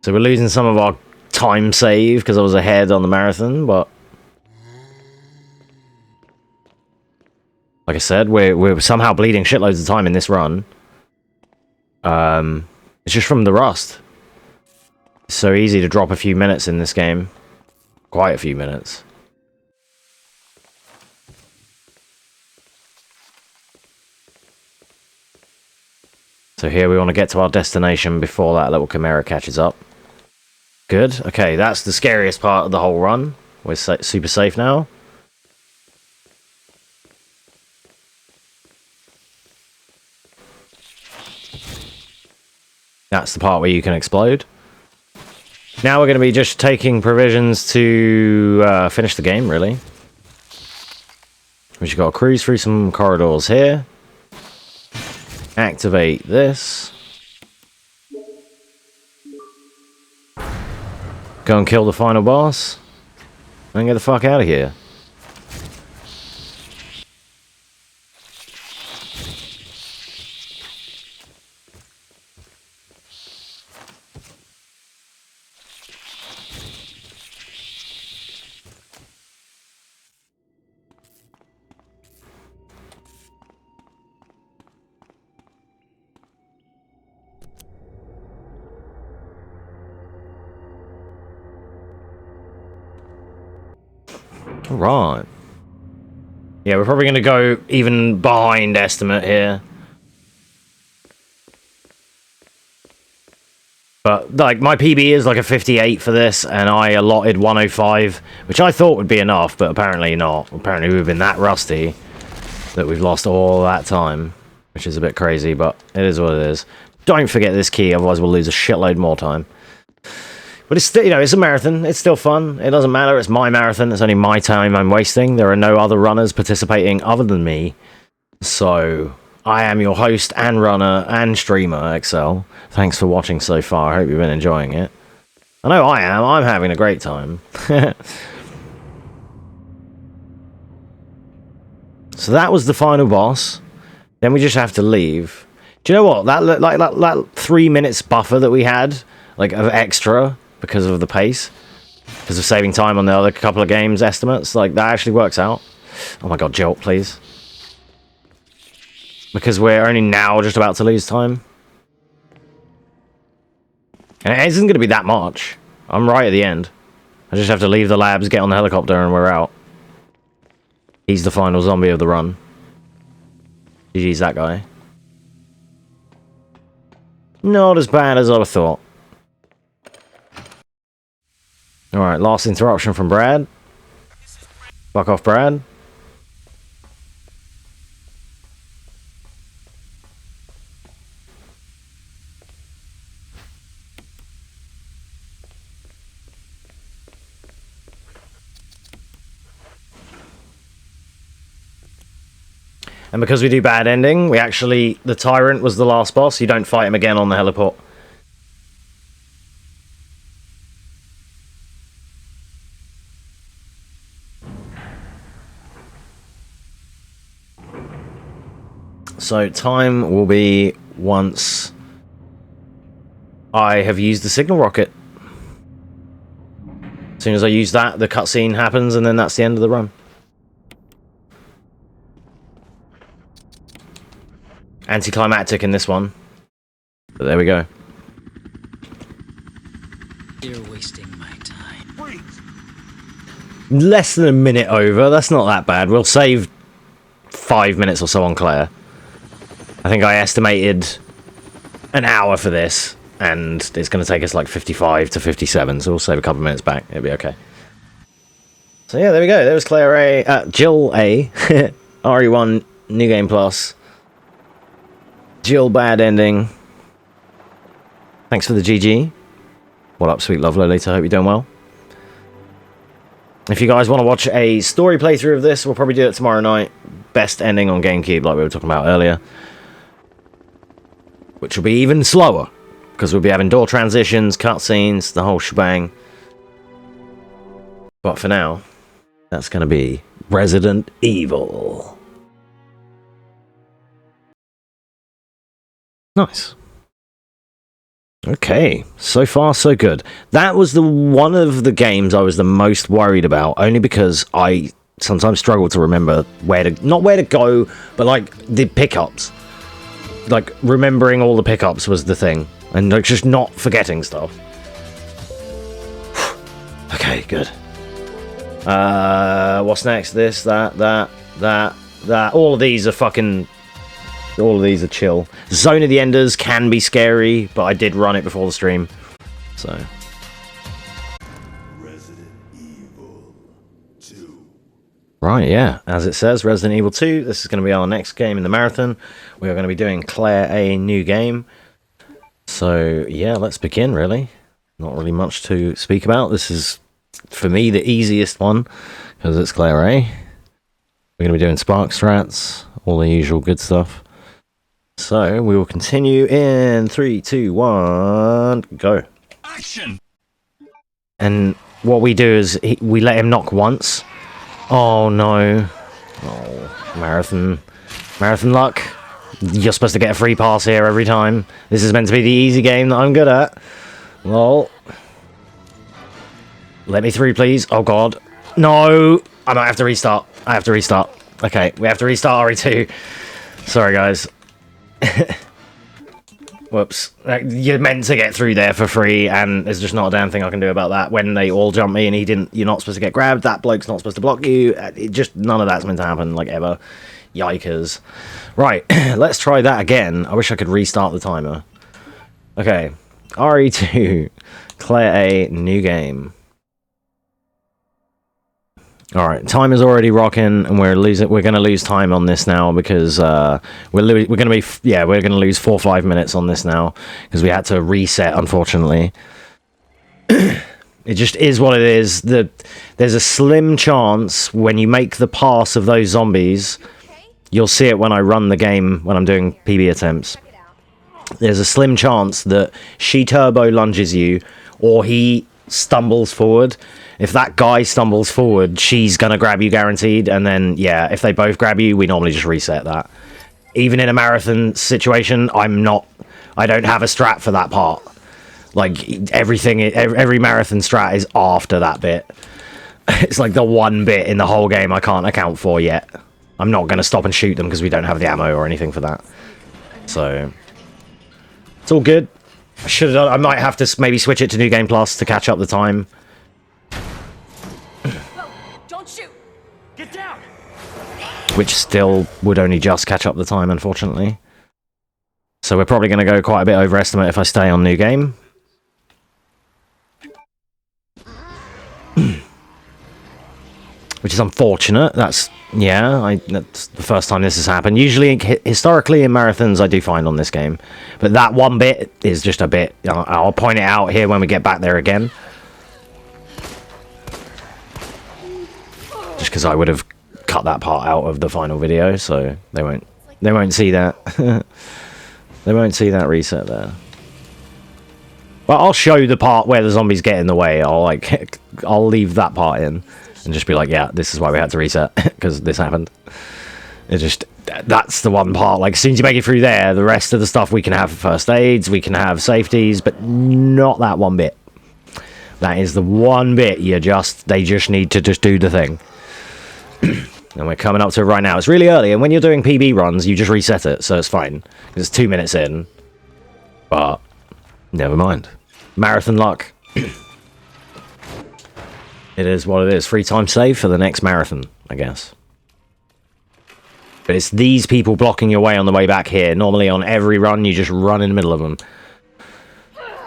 So we're losing some of our time save because I was ahead on the marathon, but like I said, we're somehow bleeding shitloads of time in this run. It's just from the rust. It's so easy to drop a few minutes in this game. Quite a few minutes. So here we want to get to our destination before that little chimera catches up. Good. Okay, that's the scariest part of the whole run. We're super safe now. That's the part where you can explode. Now we're going to be just taking provisions to finish the game, really. We just got to cruise through some corridors here. Activate this. Go and kill the final boss. And get the fuck out of here. Right. Yeah, we're probably going to go even behind estimate here. But, like, my PB is like a 58 for this, and I allotted 105, which I thought would be enough, but apparently not. Apparently we've been that rusty that we've lost all that time, which is a bit crazy, but it is what it is. Don't forget this key, otherwise we'll lose a shitload more time. But it's still, you know, it's a marathon. It's still fun. It doesn't matter. It's my marathon. It's only my time I'm wasting. There are no other runners participating other than me. So, I am your host and runner and streamer, Excel. Thanks for watching so far. I hope you've been enjoying it. I know I am. I'm having a great time. So that was the final boss. Then we just have to leave. Do you know what? That 3 minutes buffer that we had, like, of extra, because of the pace, because of saving time on the other couple of games estimates, like, that actually works out. Oh my god, Jolt, please. because we're only now just about to lose time. And it isn't going to be that much. I'm right at the end. I just have to leave the labs, get on the helicopter, and we're out. He's the final zombie of the run. GG's that guy. Not as bad as I thought. Alright, last interruption from Brad. Fuck off, Brad. And because we do bad ending, we actually... The Tyrant was the last boss. You don't fight him again on the heliport. So time will be once I have used the signal rocket. As soon as I use that, the cutscene happens, and then that's the end of the run. Anticlimactic in this one, but there we go. You're wasting my time. Freeze. Less than a minute over. That's not that bad. We'll save 5 minutes or so on Claire. I think I estimated an hour for this, and it's going to take us like 55 to 57, so we'll save a couple of minutes back. It'll be okay. So yeah, there we go. There was Claire A. Jill A. RE1 New Game Plus. Jill bad ending. Thanks for the GG. What up, sweet love Lolita? Hope you're doing well. If you guys want to watch a story playthrough of this, we'll probably do it tomorrow night. Best ending on GameCube, like we were talking about earlier. Which will be even slower, because we'll be having door transitions, cutscenes, the whole shebang. But for now, that's going to be Resident Evil. Nice. Okay, so far so good. That was the one of the games I was the most worried about, only because I sometimes struggle to remember where to, not where to go, but like the pickups. Like remembering all the pickups was the thing, and like just not forgetting stuff. Okay, good. What's next? This, that. All of these are fucking... All of these are chill. Zone of the Enders can be scary, but I did run it before the stream, so... Resident Evil 2. Right, yeah. As it says, Resident Evil 2. This is going to be our next game in the marathon. We are going to be doing Claire A. New Game. So, yeah, let's begin, really. Not really much to speak about. This is, for me, the easiest one, because it's Claire A. We're going to be doing Spark Strats, all the usual good stuff. So, we will continue in 3, 2, 1, go. Action! And what we do is, we let him knock once. Oh, no. Oh, marathon luck. You're supposed to get a free pass here every time. This is meant to be the easy game that I'm good at. Lol. Let me through, please. Oh, God. No! I might have to restart. I have to restart. Okay, we have to restart RE2. Sorry, guys. Whoops. You're meant to get through there for free, and there's just not a damn thing I can do about that. When they all jump me and he didn't, you're not supposed to get grabbed, that bloke's not supposed to block you. It just, none of that's meant to happen, like, ever. Yikers. Right, let's try that again. I wish I could restart the timer. Okay, RE2, Claire A, new game. Alright, time is already rocking, and we're gonna lose time on this now, because we're gonna lose 4 or 5 minutes on this now, because we had to reset, unfortunately. It just is what it is. There's a slim chance when you make the pass of those zombies, you'll see it when I run the game, when I'm doing PB attempts. There's a slim chance that she turbo lunges you, or he stumbles forward. If that guy stumbles forward, she's gonna grab you guaranteed, and then, yeah, if they both grab you, we normally just reset that. Even in a marathon situation, I don't have a strat for that part. Like, every marathon strat is after that bit. It's like the one bit in the whole game I can't account for yet. I'm not going to stop and shoot them because we don't have the ammo or anything for that. So it's all good. I might have to maybe switch it to New Game Plus to catch up the time. Don't shoot. Get down. Which still would only just catch up the time, unfortunately. So we're probably going to go quite a bit over estimate if I stay on New Game. Which is unfortunate. That's the first time this has happened. Usually, historically in marathons, I do fine on this game. But that one bit is just a bit... I'll point it out here when we get back there again. Just because I would have cut that part out of the final video, so they won't see that. They won't see that reset there. But I'll show the part where the zombies get in the way. I'll leave that part in and just be like, yeah, this is why we had to reset because this happened. That's the one part. Like, as soon as you make it through there, the rest of the stuff we can have first aids, we can have safeties, but not that one bit. That is the one bit they just need to just do the thing. And we're coming up to it right now. It's really early, and when you're doing PB runs, you just reset it, so it's fine. It's 2 minutes in. But, never mind. Marathon luck. It is what it is. Free time save for the next marathon, I guess. But it's these people blocking your way on the way back here. Normally on every run, you just run in the middle of them.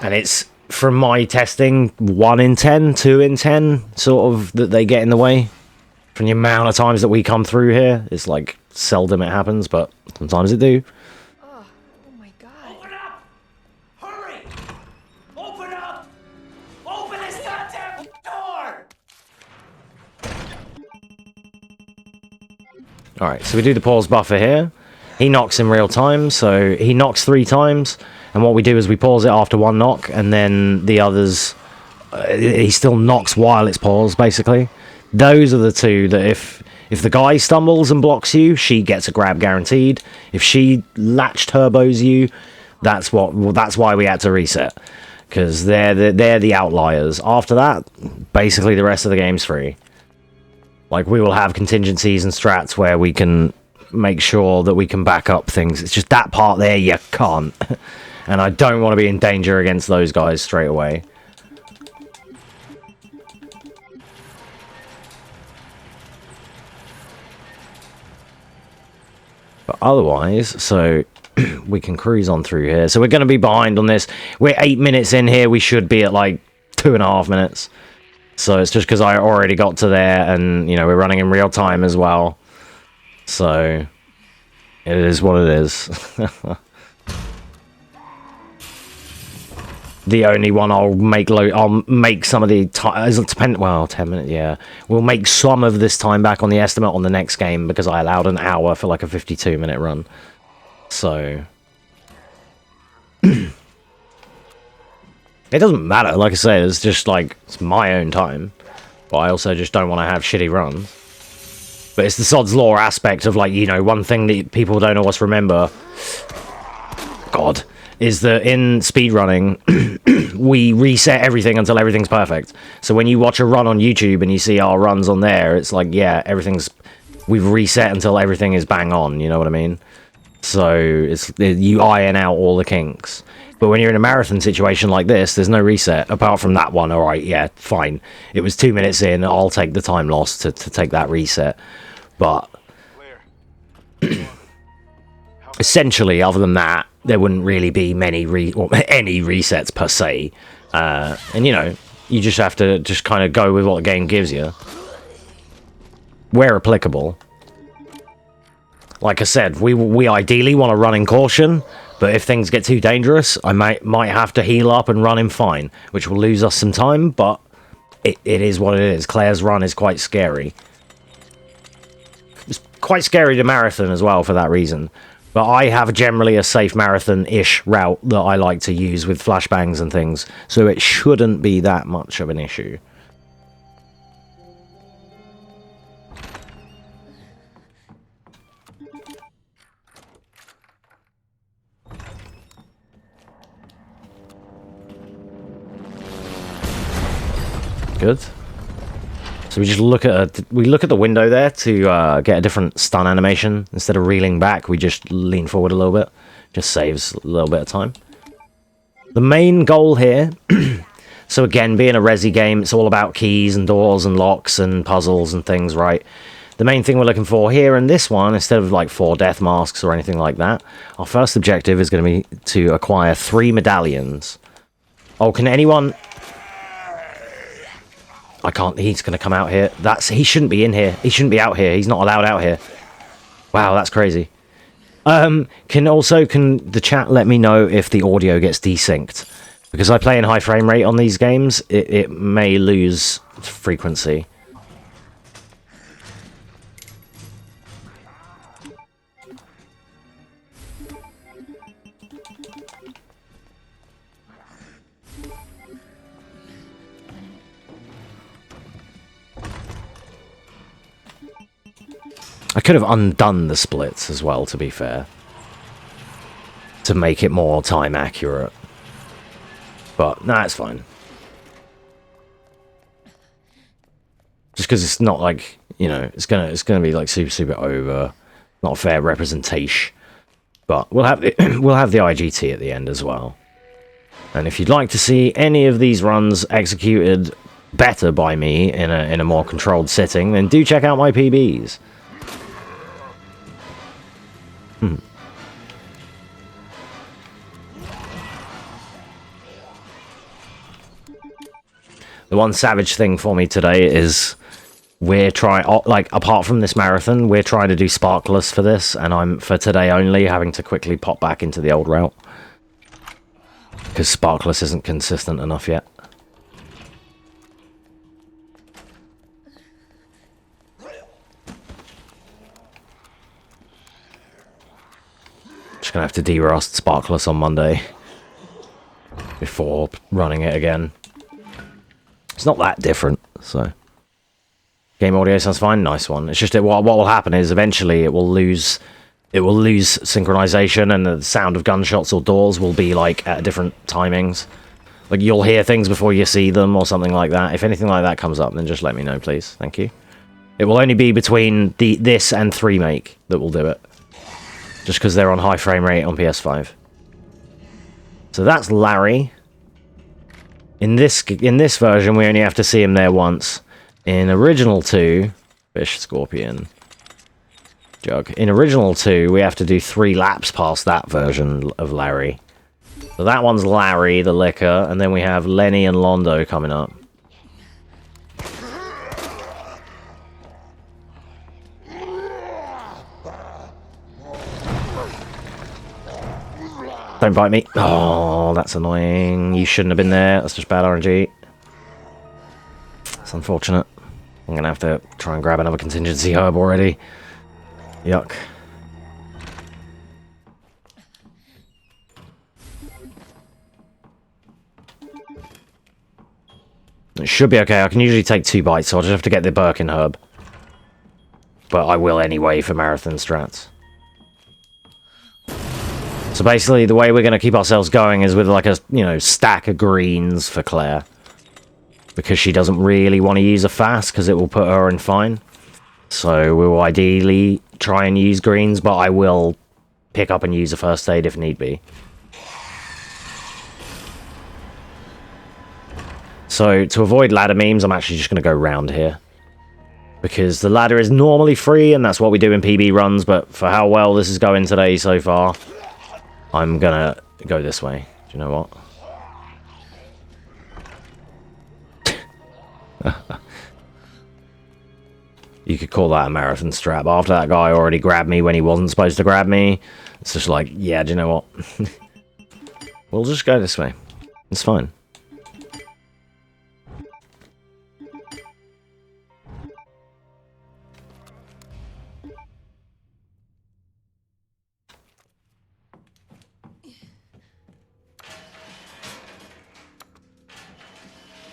And it's, from my testing, 1 in 10, 2 in 10, sort of, that they get in the way. From the amount of times that we come through here, it's like seldom it happens, but sometimes it do. Oh my god. Open up! Hurry! Open up! Open this goddamn door! Alright, so we do the pause buffer here. He knocks in real time, so he knocks 3 times, and what we do is we pause it after 1 knock, and then the others, he still knocks while it's paused, basically. Those are the 2 that if the guy stumbles and blocks you, she gets a grab guaranteed. If she latch turbos you, that's why we had to reset, because they're the outliers. After that, basically the rest of the game's free. Like, we will have contingencies and strats where we can make sure that we can back up things. It's just that part there you can't. And I don't want to be in danger against those guys straight away. But otherwise, so we can cruise on through here. So we're going to be behind on this. We're 8 minutes in here. We should be at like 2.5 minutes. So it's just because I already got to there, and you know, we're running in real time as well. So it is what it is. The only one I'll make some of the time, well, 10 minutes, yeah. We'll make some of this time back on the estimate on the next game because I allowed an hour for like a 52-minute run. So it doesn't matter, like I say, it's just like, it's my own time. But I also just don't want to have shitty runs. But it's the Sod's Law aspect of, like, you know, one thing that people don't always remember, God, is that in speedrunning, we reset everything until everything's perfect. So when you watch a run on YouTube and you see our runs on there, it's like, yeah, we've reset until everything is bang on, you know what I mean? So you iron out all the kinks. But when you're in a marathon situation like this, there's no reset, apart from that one. Alright, yeah, fine. It was 2 minutes in, I'll take the time loss to take that reset. But essentially, other than that, there wouldn't really be any resets per se. And you know, you just have to just kind of go with what the game gives you, where applicable. Like I said, we ideally want to run in caution, but if things get too dangerous, I might have to heal up and run in fine, which will lose us some time, but it is what it is. Claire's run is quite scary. It's quite scary to marathon as well for that reason. But I have generally a safe marathon-ish route that I like to use with flashbangs and things, so it shouldn't be that much of an issue. Good. So we just look at the window there to get a different stun animation. Instead of reeling back, we just lean forward a little bit. Just saves a little bit of time. The main goal here, so again, being a resi game, it's all about keys and doors and locks and puzzles and things, right? The main thing we're looking for here in this one, instead of like 4 death masks or anything like that, our first objective is going to be to acquire 3 medallions. Oh, can anyone... I can't... He's going to come out here. He shouldn't be in here. He shouldn't be out here. He's not allowed out here. Wow, that's crazy. Can the chat let me know if the audio gets desynced? Because I play in high frame rate on these games, it may lose frequency. I could have undone the splits as well, to be fair, to make it more time accurate. But nah, it's fine. Just because it's not like, you know, it's gonna be like super over, not a fair representation. But we'll have the IGT at the end as well. And if you'd like to see any of these runs executed better by me in a more controlled setting, then do check out my PBs. The one savage thing for me today is we're trying, like, apart from this marathon, we're trying to do sparkless for this, and I'm, for today only, having to quickly pop back into the old route. Because sparkless isn't consistent enough yet. Just gonna have to derust sparkless on Monday before running it again. It's not that different, so. Game audio sounds fine, nice one. It's just that what will happen is eventually it will lose synchronization, and the sound of gunshots or doors will be like at different timings. Like you'll hear things before you see them or something like that. If anything like that comes up, then just let me know, please. Thank you. It will only be between this and 3 make that will do it. Just because they're on high frame rate on PS5. So that's Larry. In this version, we only have to see him there once. In original 2, Fish, Scorpion, Jug. In original 2, we have to do 3 laps past that version of Larry. So that one's Larry, the liquor, and then we have Lenny and Londo coming up. Don't bite me. Oh, that's annoying. You shouldn't have been there. That's just bad RNG. It's unfortunate. I'm going to have to try and grab another contingency herb already. Yuck. It should be okay. I can usually take 2 bites, so I'll just have to get the Birkin herb. But I will anyway for marathon strats. So basically, the way we're going to keep ourselves going is with like a, you know, stack of greens for Claire. Because she doesn't really want to use a fast, because it will put her in fine. So we will ideally try and use greens, but I will pick up and use a first aid if need be. So to avoid ladder memes, I'm actually just going to go round here. Because the ladder is normally free, and that's what we do in PB runs, but for how well this is going today so far, I'm gonna go this way. Do you know what? You could call that a marathon strap. After that guy already grabbed me when he wasn't supposed to grab me, it's just like, yeah, do you know what? We'll just go this way. It's fine.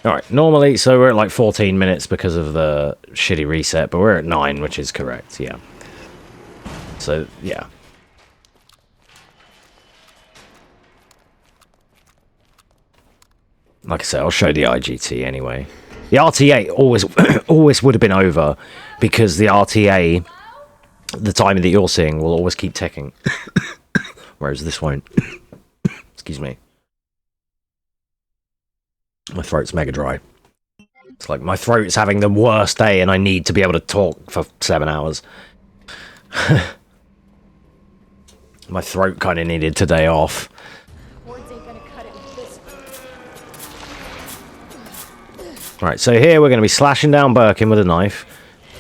Alright, normally, so we're at like 14 minutes because of the shitty reset, but we're at 9, which is correct, yeah. So, yeah. Like I said, I'll show the IGT anyway. The RTA always always would have been over, because the RTA, the timer that you're seeing, will always keep ticking. Whereas this won't. Excuse me. My throat's mega dry. It's like my throat's having the worst day and I need to be able to talk for 7 hours. My throat kind of needed today off. Right, so here we're going to be slashing down Birkin with a knife.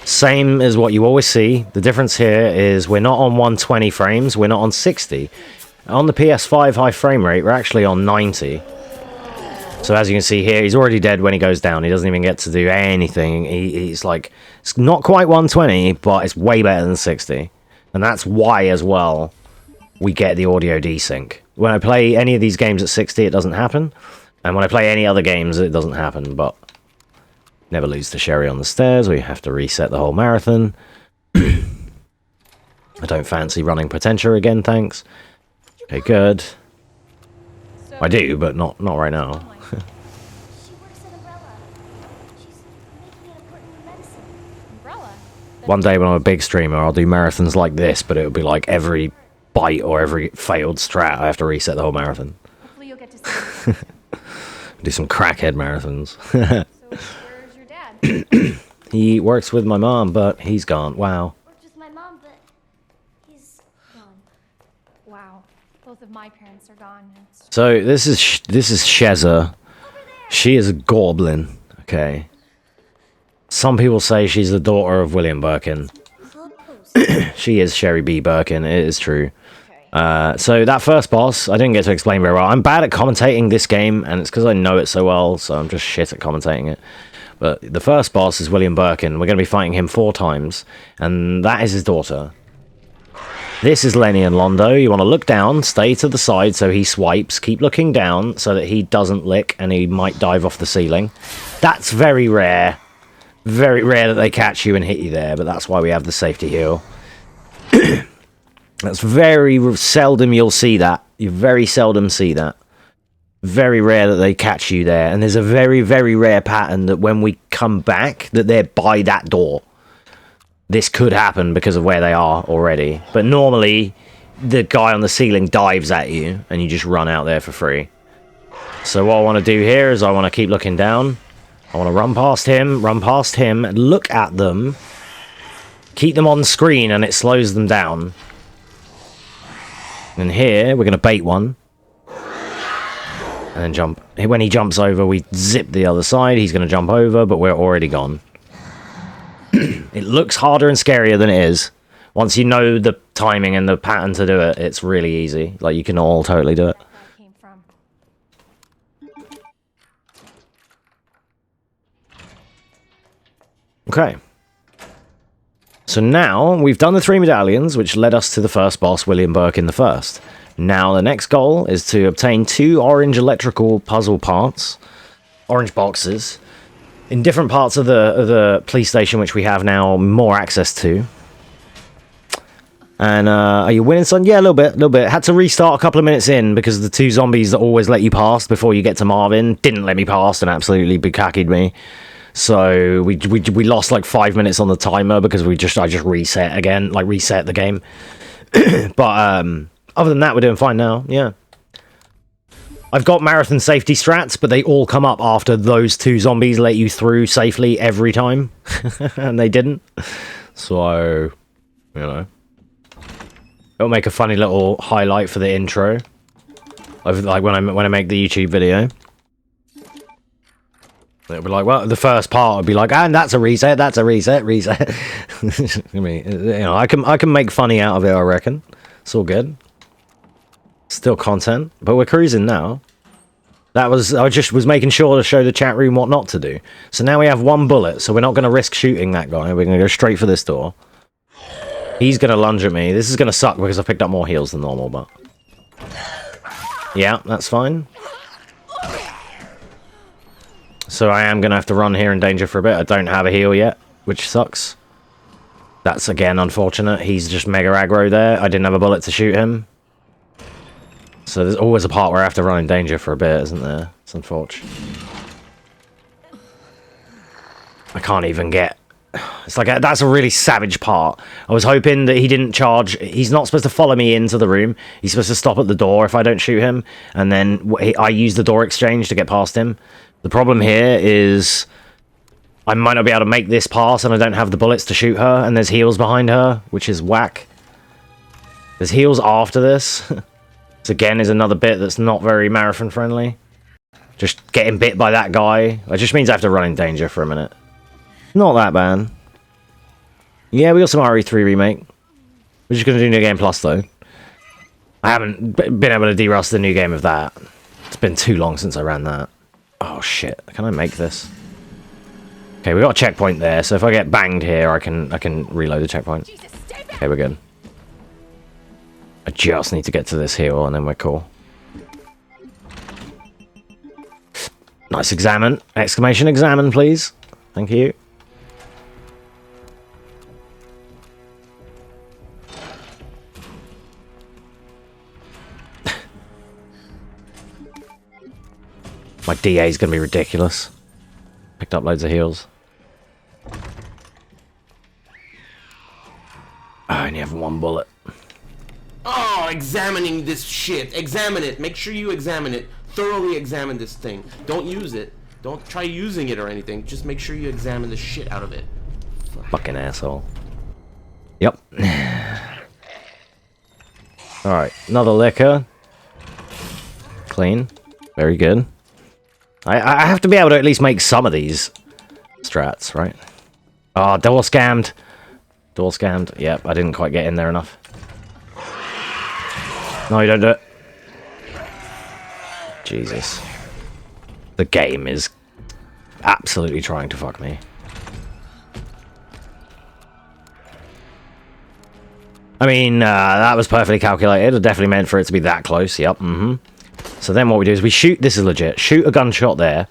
Same as what you always see. The difference here is we're not on 120 frames, we're not on 60. On the PS5 high frame rate, we're actually on 90. So as you can see here, he's already dead when he goes down. He doesn't even get to do anything. He's like, it's not quite 120, but it's way better than 60. And that's why, as well, we get the audio desync. When I play any of these games at 60, it doesn't happen. And when I play any other games, it doesn't happen. But never lose to Sherry on the stairs. We have to reset the whole marathon. I don't fancy running Potentia again, thanks. Okay, good. I do, but not right now. One day when I'm a big streamer, I'll do marathons like this, but it'll be like every bite or every failed strat, I have to reset the whole marathon. Hopefully you'll get to see Do some crackhead marathons. So where's your dad? He works with my mom, but he's gone. Wow. Works with my mom, but he's gone. Wow. Both of my parents are gone. So this is Sheza. She is a goblin. Okay. Some people say she's the daughter of William Birkin. She is Sherry B. Birkin. It is true. So that first boss, I didn't get to explain very well. I'm bad at commentating this game, and it's because I know it so well, so I'm just shit at commentating it. But the first boss is William Birkin. We're going to be fighting him 4 times, and that is his daughter. This is Lenny and Londo. You want to look down, stay to the side so he swipes, keep looking down so that he doesn't lick and he might dive off the ceiling. That's very rare. Very rare that they catch you and hit you there, but that's why we have the safety heal. That's very seldom you'll see that. You very seldom see that. Very rare that they catch you there. And there's a very, very rare pattern that when we come back, that they're by that door. This could happen because of where they are already. But normally, the guy on the ceiling dives at you, and you just run out there for free. So what I want to do here is I want to keep looking down. I want to run past him, look at them, keep them on screen, and it slows them down. And here, we're going to bait one. And then jump. When he jumps over, we zip the other side. He's going to jump over, but we're already gone. It looks harder and scarier than it is. Once you know the timing and the pattern to do it, it's really easy. Like, you can all totally do it. Okay. So now, we've done the 3 medallions, which led us to the first boss, William Birkin the First. Now, the next goal is to obtain 2 orange electrical puzzle parts, orange boxes, in different parts of the police station, which we have now more access to. And, are you winning, son? Yeah, a little bit. Had to restart a couple of minutes in, because the 2 zombies that always let you pass before you get to Marvin didn't let me pass and absolutely bukkakied me. So we lost like 5 minutes on the timer because I just reset again, like reset the game. But other than that, we're doing fine now. Yeah, I've got marathon safety strats, but they all come up after those 2 zombies let you through safely every time, and they didn't. So you know, it'll make a funny little highlight for the intro of like when I make the YouTube video. It'll be like, well, the first part would be like, and that's a reset. I mean, you know, I can make funny out of it, I reckon. It's all good. Still content, but we're cruising now. I just was making sure to show the chat room what not to do. So now we have 1 bullet, so we're not going to risk shooting that guy. We're going to go straight for this door. He's going to lunge at me. This is going to suck because I picked up more heals than normal, but yeah, that's fine. So I am going to have to run here in danger for a bit. I don't have a heal yet, which sucks. That's, again, unfortunate. He's just mega aggro there. I didn't have a bullet to shoot him. So there's always a part where I have to run in danger for a bit, isn't there? It's unfortunate. I can't even get... It's like, that's a really savage part. I was hoping that he didn't charge... He's not supposed to follow me into the room. He's supposed to stop at the door if I don't shoot him. And then I use the door exchange to get past him. The problem here is... I might not be able to make this pass, and I don't have the bullets to shoot her. And there's heals behind her, which is whack. There's heals after this. This, again, is another bit that's not very marathon friendly. Just getting bit by that guy. It just means I have to run in danger for a minute. Not that bad. Yeah, we got some RE3 remake. We're just going to do New Game Plus, though. I haven't been able to de-rust the new game of that. It's been too long since I ran that. Oh, shit. Can I make this? Okay, we got a checkpoint there, so if I get banged here, I can reload the checkpoint. Okay, we're good. I just need to get to this hill, and then we're cool. Nice examine. Exclamation examine, please. Thank you. My DA is going to be ridiculous. Picked up loads of heals. I only have one bullet. Oh, examining this shit. Examine it. Make sure you examine it. Thoroughly examine this thing. Don't use it. Don't try using it or anything. Just make sure you examine the shit out of it. Fucking asshole. Yep. Alright, another liquor. Clean. Very good. I have to be able to at least make some of these strats, right? Oh, door scammed. Door scammed. Yep, I didn't quite get in there enough. No, you don't do it. Jesus. The game is absolutely trying to fuck me. I mean, that was perfectly calculated. I definitely meant for it to be that close. Yep, So then what we do is we shoot, this is legit, shoot a gunshot there,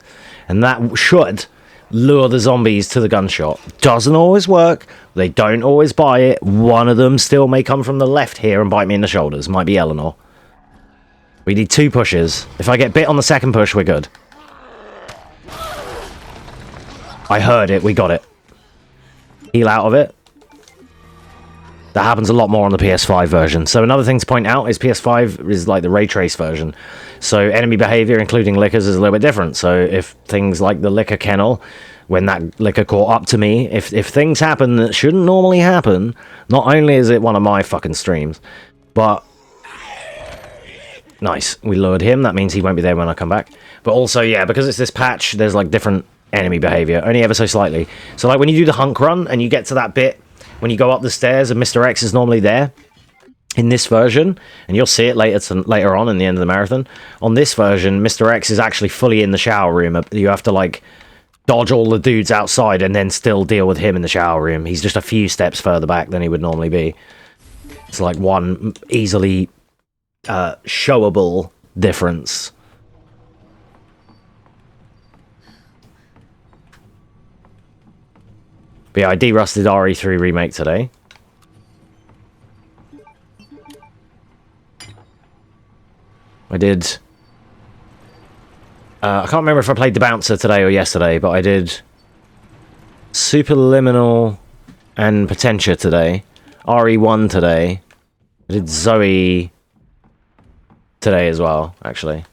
and that should lure the zombies to the gunshot. Doesn't always work. They don't always buy it. One of them still may come from the left here and bite me in the shoulders. Might be Eleanor. We need 2 pushes. If I get bit on the second push, we're good. I heard it. We got it. Heal out of it. That happens a lot more on the PS5 version. So another thing to point out is PS5 is like the ray trace version. So enemy behavior, including lickers, is a little bit different. So if things like the liquor kennel, when that liquor caught up to me, if things happen that shouldn't normally happen, not only is it one of my fucking streams, but... Nice. We lured him. That means he won't be there when I come back. But also, yeah, because it's this patch, there's like different enemy behavior, only ever so slightly. So like when you do the Hunk run and you get to that bit when you go up the stairs and Mr. X is normally there in this version, and you'll see it later on in the end of the marathon. On this version, Mr. X is actually fully in the shower room. You have to like dodge all the dudes outside and then still deal with him in the shower room. He's just a few steps further back than he would normally be. It's like one easily showable difference. But yeah, I de-rusted RE3 remake today. I did... I can't remember if I played the Bouncer today or yesterday, but I did Superliminal and Potentia today. RE1 today. I did Zoe today as well, actually.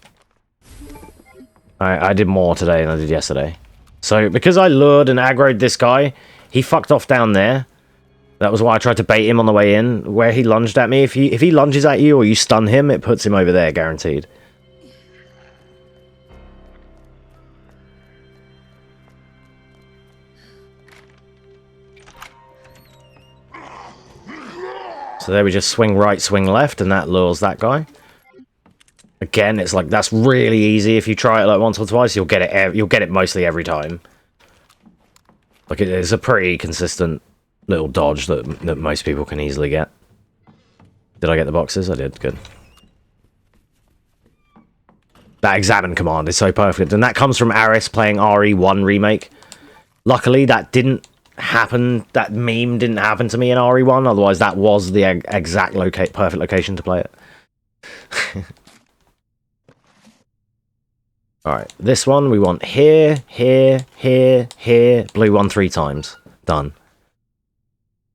I did more today than I did yesterday. So, because I lured and aggroed this guy, he fucked off down there. That was why I tried to bait him on the way in, where he lunged at me. If he lunges at you or you stun him, it puts him over there, guaranteed. So there we just swing right, swing left, and that lures that guy. Again, it's like, that's really easy. If you try it like once or twice, you'll get it mostly every time. Like, it's a pretty consistent little dodge that most people can easily get. Did I get the boxes? I did. Good. That examine command is so perfect. And that comes from Aris playing RE1 remake. Luckily, that didn't happen. That meme didn't happen to me in RE1. Otherwise, that was the exact perfect location to play it. Alright, this one we want here, here, here, here. Blue one 3 times. Done.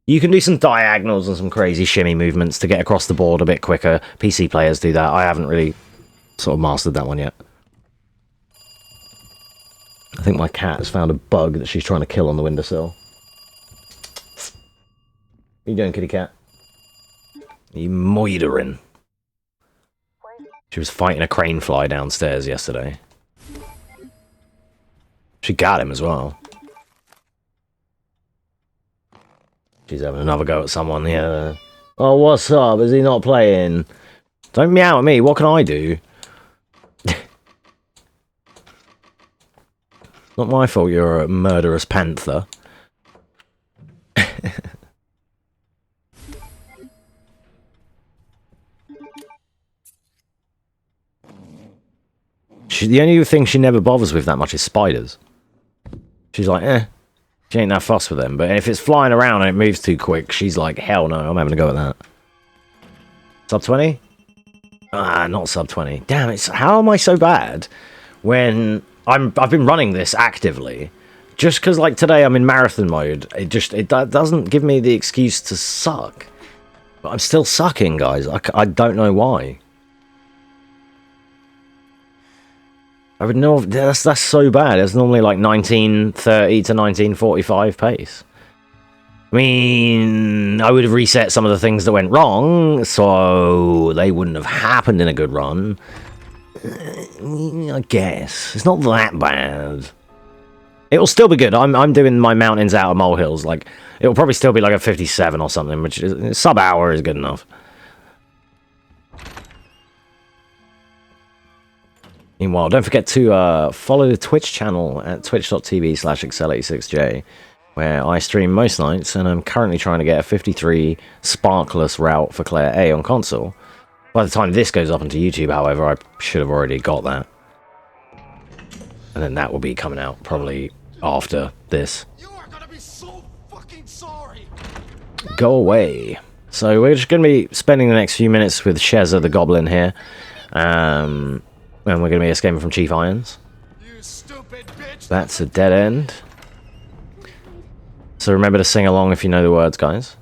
You can do some diagonals and some crazy shimmy movements to get across the board a bit quicker. PC players do that. I haven't really sort of mastered that one yet. I think my cat has found a bug that she's trying to kill on the windowsill. What are you doing, kitty cat? Are you moidering? She was fighting a crane fly downstairs yesterday. She got him as well. She's having another go at someone here. Oh, what's up? Is he not playing? Don't meow at me. What can I do? Not my fault you're a murderous panther. The only thing she never bothers with that much is spiders. She's like, eh. She ain't that fussed with them. But if it's flying around and it moves too quick, she's like, hell no, I'm having a go at that. Sub 20? Ah, not sub 20. Damn, how am I so bad when I've been running this actively? Just because, like, today I'm in marathon mode, it doesn't give me the excuse to suck. But I'm still sucking, guys. I don't know why. I would know that's so bad. It's normally like 1930 to 1945 pace. I mean, I would have reset some of the things that went wrong, so they wouldn't have happened in a good run. I guess it's not that bad. It will still be good. I'm doing my mountains out of molehills. Like, it will probably still be like a 57 or something, which is sub hour is good enough. Meanwhile, don't forget to follow the Twitch channel at twitch.tv/excel86j, where I stream most nights, and I'm currently trying to get a 53 sparkless route for Claire A on console. By the time this goes up onto YouTube, however, I should have already got that. And then that will be coming out probably after this. You are gonna be so fucking sorry. Go away. So we're just going to be spending the next few minutes with Shezza the Goblin here. And we're going to be escaping from Chief Irons. You stupid bitch. That's a dead end. So remember to sing along if you know the words, guys.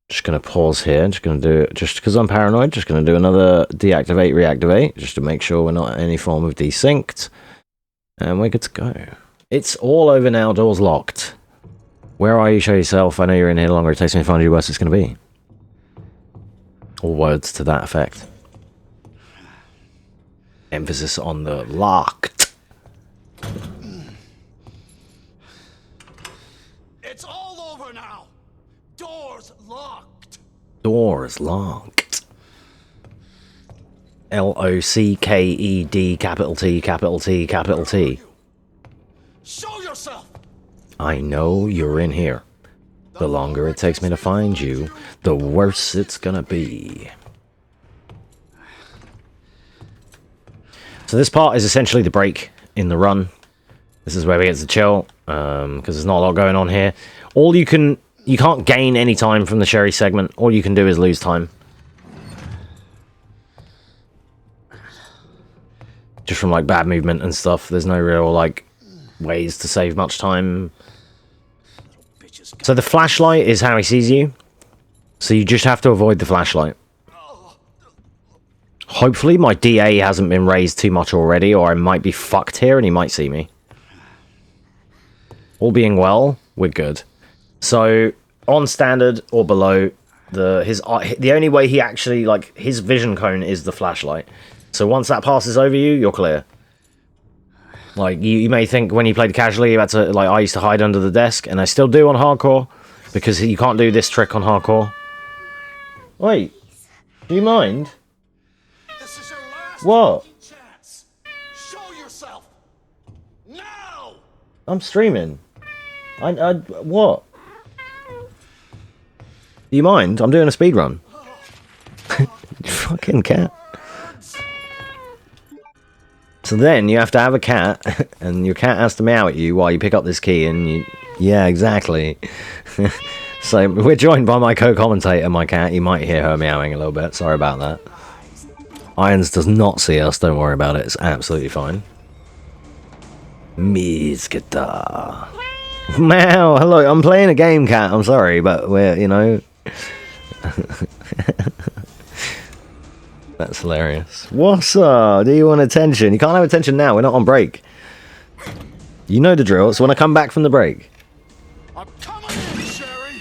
Just going to pause here. Just going to do it, just because I'm paranoid, just going to do another deactivate, reactivate, just to make sure we're not in any form of desynced. And we're good to go. It's all over now, doors locked. Where are you? Show yourself. I know you're in here. The longer it takes me to find you, the worse it's going to be. All words to that effect. Emphasis on the locked. It's all over now. Doors locked. Doors locked. L-O-C-K-E-D capital T capital T capital T. Show yourself. I know you're in here. The longer it takes me to find you, the worse it's gonna be. So this part is essentially the break in the run. This is where we get to chill, because there's not a lot going on here. You can't gain any time from the Sherry segment. All you can do is lose time. Just from like bad movement and stuff. There's no real like ways to save much time. So the flashlight is how he sees you. So you just have to avoid the flashlight. Hopefully my DA hasn't been raised too much already, or I might be fucked here and he might see me. All being well, we're good. So on standard or below, the only way he actually, like, his vision cone is the flashlight. So once that passes over you, you're clear. Like, you may think when you played casually, you had to, like, I used to hide under the desk, and I still do on hardcore, because you can't do this trick on hardcore. Wait, do you mind? This is your last What? chance. Show yourself. Now. I'm streaming. What? Do you mind? I'm doing a speedrun. Fucking cat. So then you have to have a cat, and your cat has to meow at you while you pick up this key, and you... Yeah, exactly. So we're joined by my co-commentator, my cat. You might hear her meowing a little bit. Sorry about that. Irons does not see us. Don't worry about it. It's absolutely fine. Miss guitar. Meow. Hello. I'm playing a game, cat. I'm sorry, but we're, you know. That's hilarious. What's up? Do you want attention? You can't have attention now. We're not on break. You know the drill. So when I come back from the break. I'm coming in, Sherry.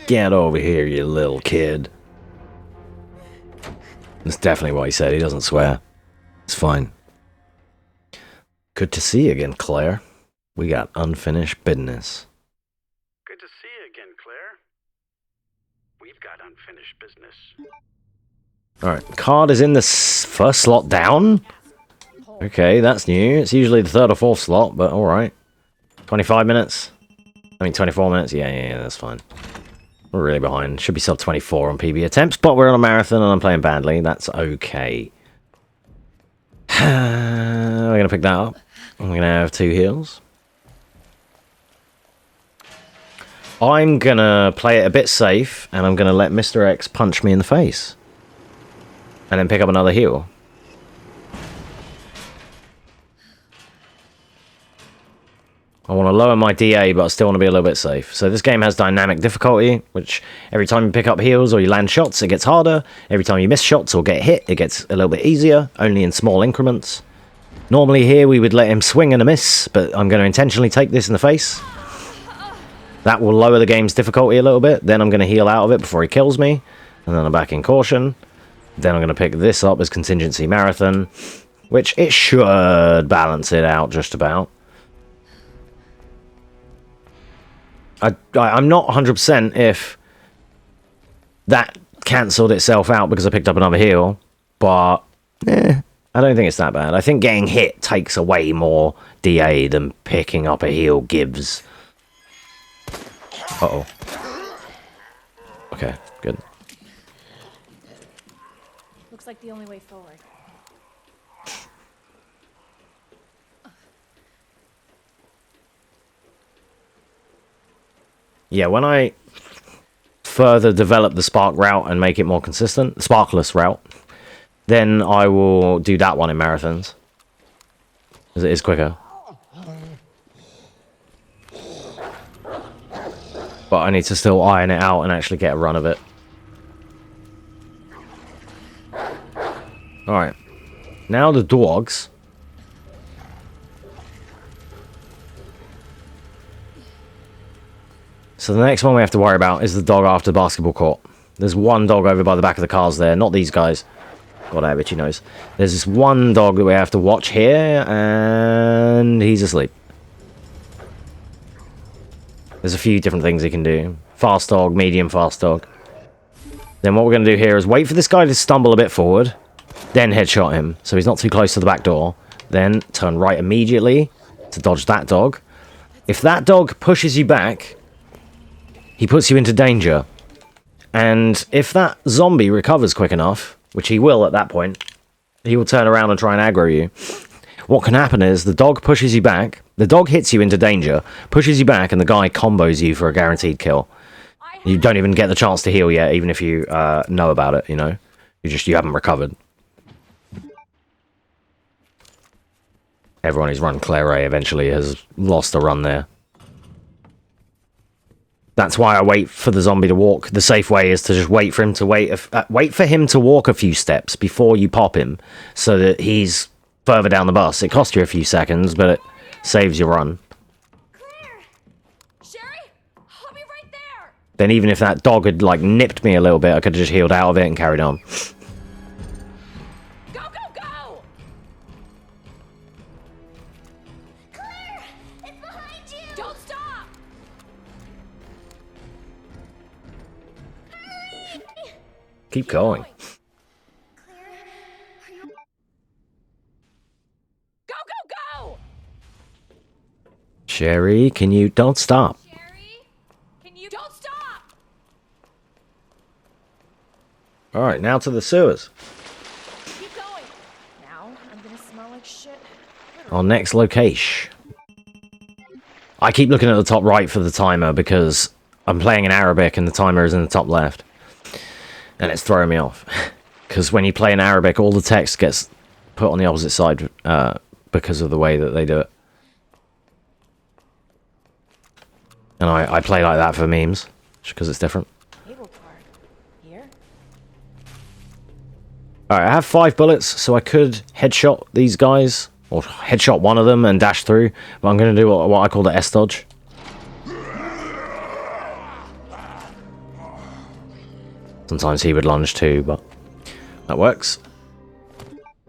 Get over here, you little kid. That's definitely what he said. He doesn't swear. It's fine. Good to see you again, Claire. We got unfinished business. Good to see you again, Claire. We've got unfinished business. Alright, card is in the first slot down. Okay, that's new. It's usually the third or fourth slot, but alright. 25 minutes? I mean, 24 minutes? Yeah, that's fine. We're really behind. Should be sub 24 on PB attempts, but we're on a marathon and I'm playing badly. That's okay. We're going to pick that up. I'm going to have 2 heals. I'm going to play it a bit safe, and I'm going to let Mr. X punch me in the face. And then pick up another heal. I want to lower my DA, but I still want to be a little bit safe. So this game has dynamic difficulty, which every time you pick up heals or you land shots, it gets harder. Every time you miss shots or get hit, it gets a little bit easier, only in small increments. Normally here we would let him swing and a miss, but I'm going to intentionally take this in the face. That will lower the game's difficulty a little bit. Then I'm going to heal out of it before he kills me. And then I'm back in caution. Then I'm going to pick this up as contingency marathon, which it should balance it out just about. I'm not 100% if that cancelled itself out because I picked up another heal, but I don't think it's that bad. I think getting hit takes away more DA than picking up a heal gives. Uh-oh. Okay, good. Looks like the only way forward. Yeah, when I further develop the spark route and make it more consistent, the sparkless route, then I will do that one in marathons. Because it is quicker. But I need to still iron it out and actually get a run of it. Alright. Now the dogs. So the next one we have to worry about is the dog after the basketball court. There's one dog over by the back of the cars there, not these guys. God, I bet you knows. There's this one dog that we have to watch here, and he's asleep. There's a few different things he can do. Fast dog, medium fast dog. Then what we're going to do here is wait for this guy to stumble a bit forward, then headshot him, so he's not too close to the back door. Then turn right immediately to dodge that dog. If that dog pushes you back, he puts you into danger. And if that zombie recovers quick enough, which he will at that point, he will turn around and try and aggro you. What can happen is the dog pushes you back, the dog hits you into danger, pushes you back, and the guy combos you for a guaranteed kill. You don't even get the chance to heal yet, even if you know about it, you know? You haven't recovered. Everyone who's run Claire eventually has lost a run there. That's why I wait for the zombie to walk. The safe way is to just wait for him to wait for him to walk a few steps before you pop him, so that he's further down the bus. It costs you a few seconds, but it saves your run. Claire! Sherry! I'll be right there! Then even if that dog had, like, nipped me a little bit, I could have just healed out of it and carried on. Go, go, go! Claire! It's behind you! Don't stop! Hurry! Keep going. Sherry, can you... Don't stop. Sherry, can you... Don't stop! Alright, now to the sewers. Keep going. Now, I'm gonna smell like shit. Our next location. I keep looking at the top right for the timer because I'm playing in Arabic and the timer is in the top left. And it's throwing me off. Because when you play in Arabic, all the text gets put on the opposite side because of the way that they do it. And I play like that for memes, just because it's different. Alright, I have 5 bullets, so I could headshot these guys, or headshot one of them and dash through, but I'm going to do what I call the S-dodge. Sometimes he would lunge too, but that works.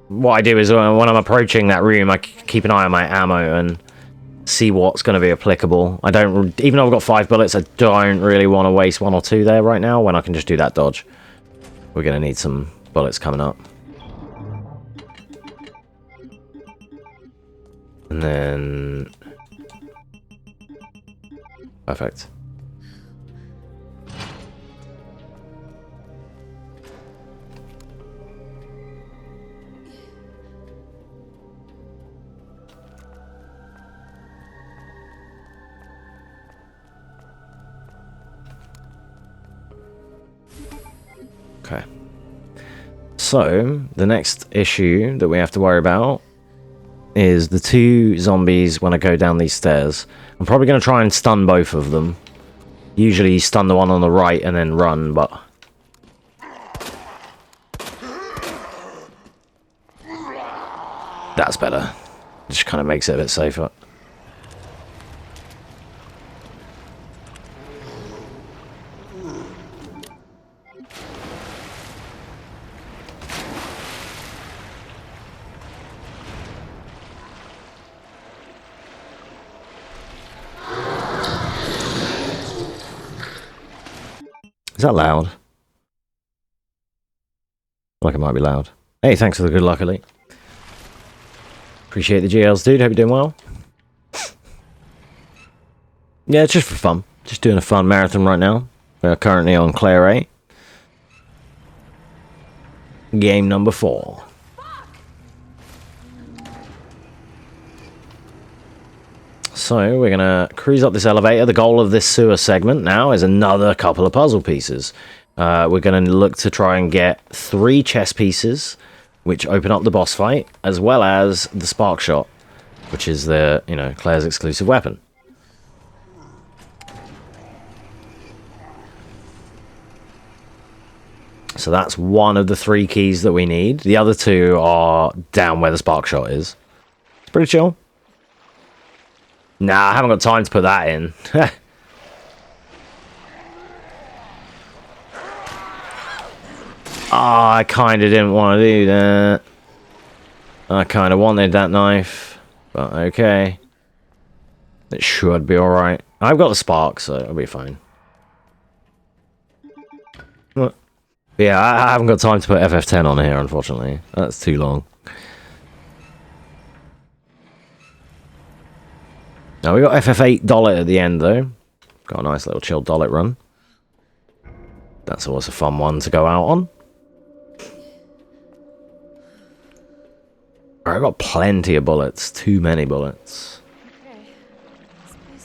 What I do is when I'm approaching that room, I keep an eye on my ammo and see what's going to be applicable. I don't, even though I've got 5 bullets, I don't really want to waste 1 or 2 there right now when I can just do that dodge. We're going to need some bullets coming up. And then... Perfect. Okay. So, the next issue that we have to worry about is the 2 zombies when I go down these stairs. I'm probably going to try and stun both of them. Usually you stun the one on the right and then run, but... that's better. Just kind of makes it a bit safer. Is that loud? I feel like it might be loud. Hey, thanks for the good luck, Elite. Appreciate the GLs, dude. Hope you're doing well. Yeah, it's just for fun. Just doing a fun marathon right now. We're currently on Claire A. Game number 4. So, we're going to cruise up this elevator. The goal of this sewer segment now is another couple of puzzle pieces. We're going to look to try and get 3 chess pieces, which open up the boss fight, as well as the spark shot, which is the, you know, Claire's exclusive weapon. So that's one of the 3 keys that we need. The other 2 are down where the spark shot is. It's pretty chill. Nah, I haven't got time to put that in. I kind of didn't want to do that. I kind of wanted that knife. But okay. It should be alright. I've got the spark, so it'll be fine. But yeah, I haven't got time to put FF10 on here, unfortunately. That's too long. Now, we got FF8 Dollet at the end, though. Got a nice little chill Dollet run. That's always a fun one to go out on. Alright, I've got plenty of bullets. Too many bullets.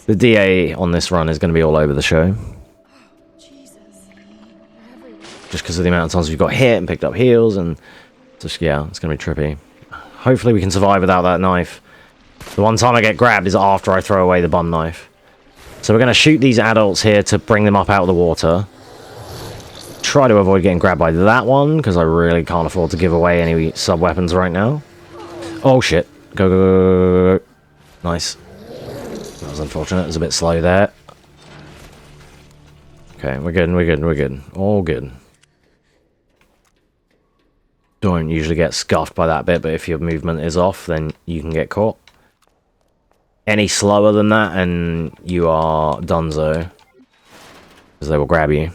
The DA on this run is going to be all over the show. Just because of the amount of times we've got hit and picked up heals, and just, yeah, it's going to be trippy. Hopefully we can survive without that knife. The one time I get grabbed is after I throw away the bum knife. So we're going to shoot these adults here to bring them up out of the water. Try to avoid getting grabbed by that one, because I really can't afford to give away any sub-weapons right now. Oh shit. Go, go, go, go, go. Nice. That was unfortunate. It was a bit slow there. Okay, we're good, we're good, we're good. All good. Don't usually get scuffed by that bit, but if your movement is off, then you can get caught. Any slower than that, and you are donezo. Because they will grab you.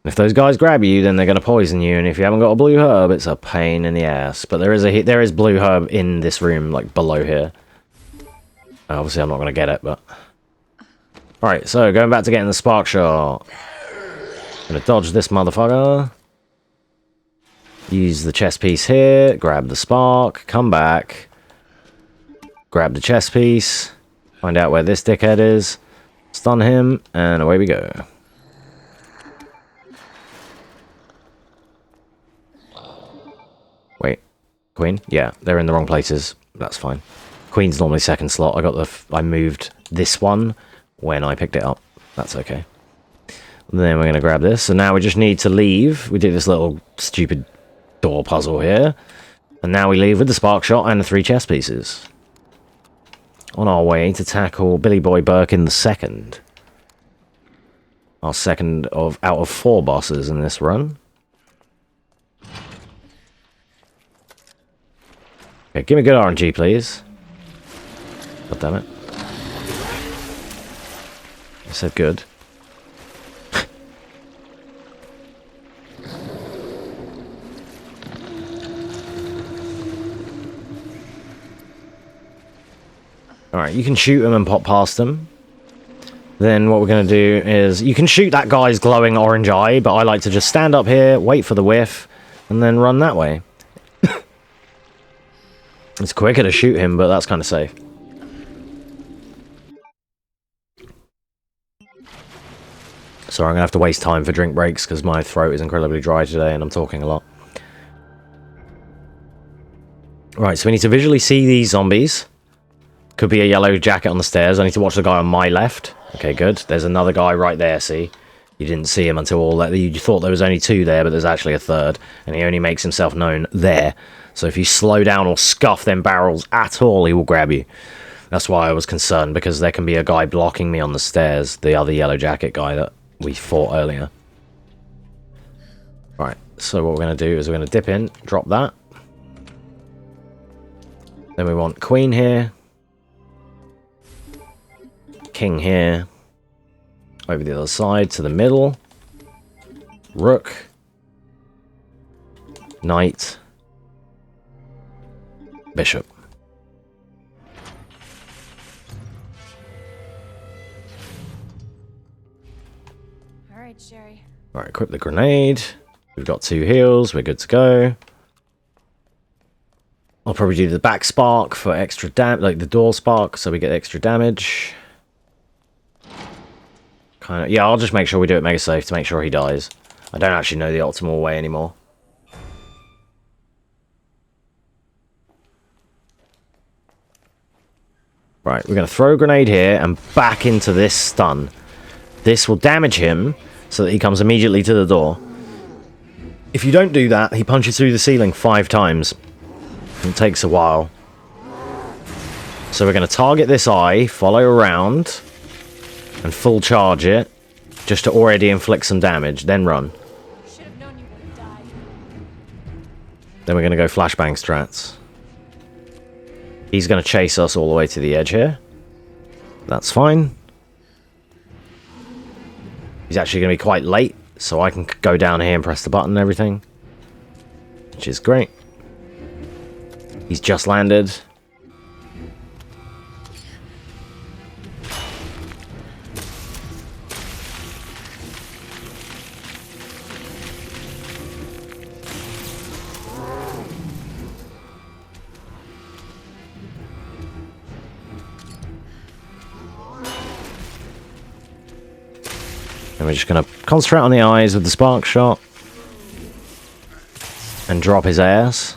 If those guys grab you, then they're going to poison you, and if you haven't got a blue herb, it's a pain in the ass. But there is blue herb in this room, like below here. Obviously, I'm not going to get it, but... Alright, so going back to getting the spark shot. Going to dodge this motherfucker. Use the chest piece here, grab the spark, come back. Grab the chest piece. Find out where this dickhead is. Stun him, and away we go. Wait. Queen? Yeah, they're in the wrong places. That's fine. Queen's normally second slot. I moved this one when I picked it up. That's okay. And then we're going to grab this. So now we just need to leave. We did this little stupid door puzzle here. And now we leave with the spark shot and the 3 chest pieces. On our way to tackle Billy Boy Birkin the second. Our second out of 4 bosses in this run. Okay, give me good RNG, please. God damn it. I said good. Alright, you can shoot him and pop past him. Then what we're going to do is... You can shoot that guy's glowing orange eye, but I like to just stand up here, wait for the whiff, and then run that way. It's quicker to shoot him, but that's kind of safe. Sorry, I'm going to have to waste time for drink breaks, because my throat is incredibly dry today, and I'm talking a lot. Right, so we need to visually see these zombies. Could be a yellow jacket on the stairs. I need to watch the guy on my left. Okay, good. There's another guy right there, see? You didn't see him until all that. You thought there was only 2 there, but there's actually a third. And he only makes himself known there. So if you slow down or scuff them barrels at all, he will grab you. That's why I was concerned, because there can be a guy blocking me on the stairs. The other yellow jacket guy that we fought earlier. Right, so what we're going to do is we're going to dip in, drop that. Then we want Queen here. King here. Over the other side to the middle. Rook. Knight. Bishop. Alright, Sherry. Alright, equip the grenade. We've got 2 heals. We're good to go. I'll probably do the back spark for extra damage, like the door spark, so we get extra damage. Kind of, yeah, I'll just make sure we do it mega safe to make sure he dies. I don't actually know the optimal way anymore. Right, we're going to throw a grenade here and back into this stun. This will damage him so that he comes immediately to the door. If you don't do that, he punches through the ceiling 5 times. It takes a while. So we're going to target this eye, follow around, and full charge it, just to already inflict some damage, then run. Should have known you would have died. Then we're going to go flashbang strats. He's going to chase us all the way to the edge here. That's fine. He's actually going to be quite late, so I can go down here and press the button and everything. Which is great. He's just landed. And we're just going to concentrate on the eyes with the spark shot. And drop his ass.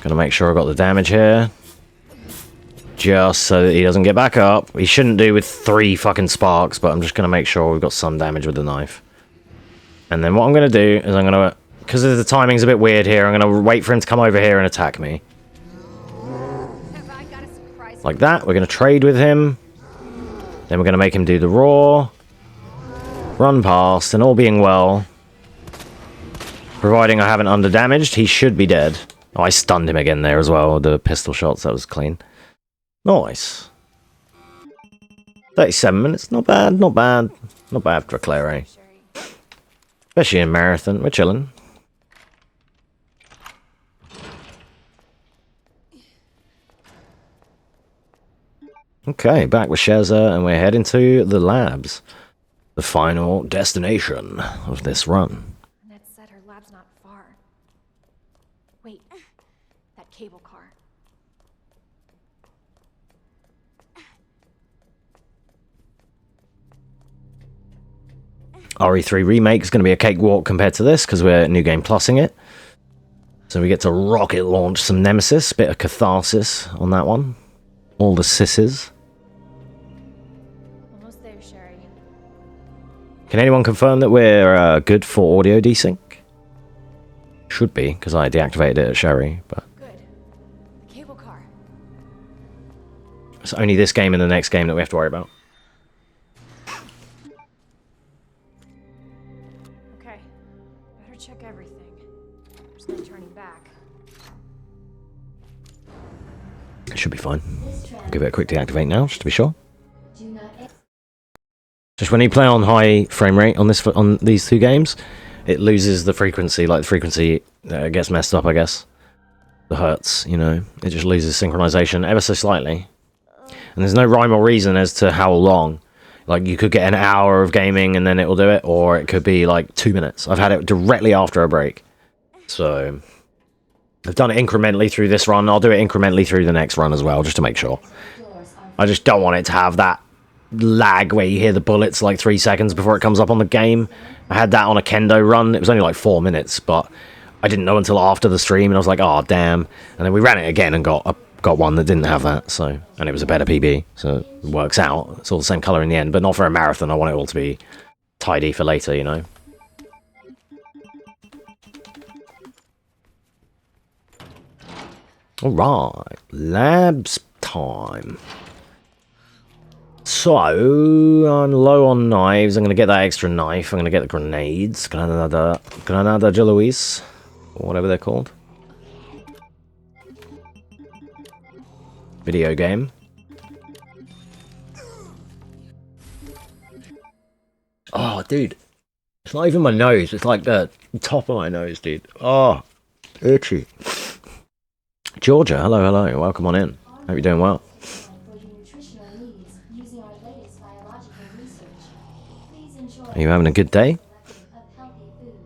Gonna make sure I got the damage here. Just so that he doesn't get back up. He shouldn't do with 3 fucking sparks, but I'm just gonna make sure we've got some damage with the knife. And then what I'm gonna do is I'm gonna... Because the timing's a bit weird here, I'm gonna wait for him to come over here and attack me. Like that. We're gonna trade with him. Then we're gonna make him do the roar. Run past, and all being well, providing I haven't underdamaged, he should be dead. Oh, I stunned him again there as well with the pistol shots. That was clean. Nice. 37 minutes. Not bad, not bad. Not bad for a Claire, eh? Especially in marathon. We're chilling. Okay, back with Sheza, and we're heading to the labs. The final destination of this run. Annette said her lab's not far. Wait, that cable car. RE3 Remake is going to be a cakewalk compared to this because we're New Game Plusing it. So we get to rocket launch some Nemesis, bit of catharsis on that one. All the sisses. Almost there, Sherry. Can anyone confirm that we're good for audio desync? Should be, because I deactivated it at Sherry, but... Good. The cable car. It's only this game and the next game that we have to worry about. Okay. Better check everything. There's no turning back. It should be fine. I'll give it a quick deactivate now, just to be sure. Just when you play on high frame rate on these two games, it loses the frequency. Like the frequency gets messed up, I guess. The hertz, you know, it just loses synchronization ever so slightly. And there's no rhyme or reason as to how long. Like you could get an hour of gaming and then it will do it, or it could be like 2 minutes. I've had it directly after a break. So I've done it incrementally through this run. I'll do it incrementally through the next run as well, just to make sure. I just don't want it to have that lag where you hear the bullets like 3 seconds before it comes up on the game. I had that on a kendo run. It was only like 4 minutes, but I didn't know until after the stream, and I was like, oh damn. And then we ran it again and got one that didn't have that, so, and it was a better PB, so it works out. It's all the same color in the end, but not for a marathon. I want it all to be tidy for later, you know. Alright, labs time. So, I'm low on knives. I'm going to get that extra knife. I'm going to get the grenades. Granada de Luis, or whatever they're called. Video game. Oh, dude. It's not even my nose. It's like the top of my nose, dude. Oh, itchy. Georgia, hello, hello. Welcome on in. Hope you're doing well. Are you having a good day?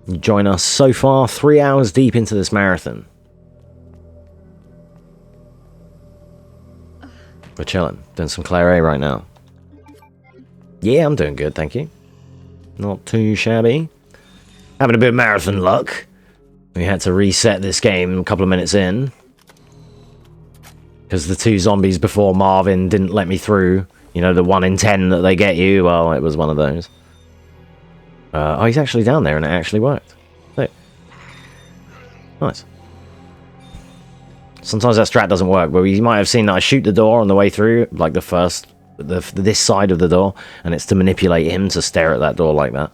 You join us so far, 3 hours deep into this marathon. We're chilling, doing some Claire A right now. Yeah, I'm doing good, thank you. Not too shabby. Having a bit of marathon luck. We had to reset this game a couple of minutes in. Because the 2 zombies before Marvin didn't let me through. You know, the 1 in 10 that they get you. Well, it was one of those. Oh, he's actually down there and it actually worked. Look. Nice. Sometimes that strat doesn't work, but you might have seen that I shoot the door on the way through, like this side of the door, and it's to manipulate him to stare at that door like that.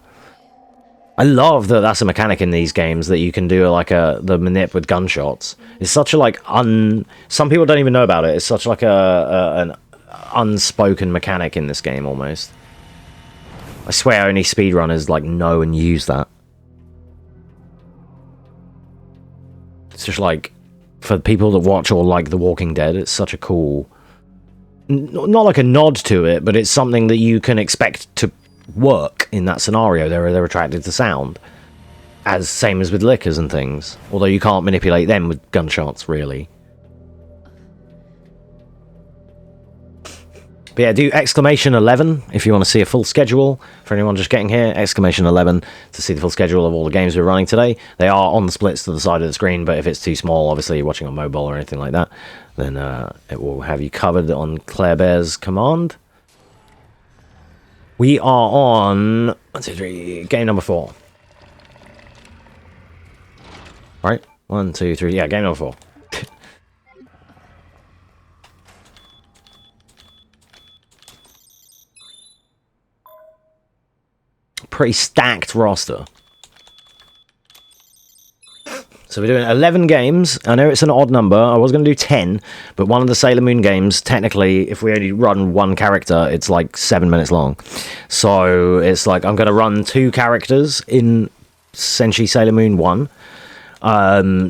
I love that that's a mechanic in these games, that you can do like the manip with gunshots. It's such a like some people don't even know about it. It's such like an unspoken mechanic in this game almost. I swear only speedrunners like know and use that. It's just like, for people that watch or like The Walking Dead, it's such a cool... Not like a nod to it, but it's something that you can expect to work in that scenario. They're attracted to sound. As same as with liquors and things. Although you can't manipulate them with gunshots, really. But yeah, do exclamation 11 if you want to see a full schedule. For anyone just getting here, exclamation 11 to see the full schedule of all the games we're running today. They are on the splits to the side of the screen, but if it's too small, obviously you're watching on mobile or anything like that, then it will have you covered on Claire Bear's command. We are on 1, 2, 3, game number 4. Right? 1, 2, 3, yeah, game number 4. Pretty stacked roster. So we're doing 11 games. I know it's an odd number. I was going to do 10, but one of the Sailor Moon games, technically, if we only run one character, it's like 7 minutes long. So it's like I'm going to run 2 characters in Senshi Sailor Moon 1.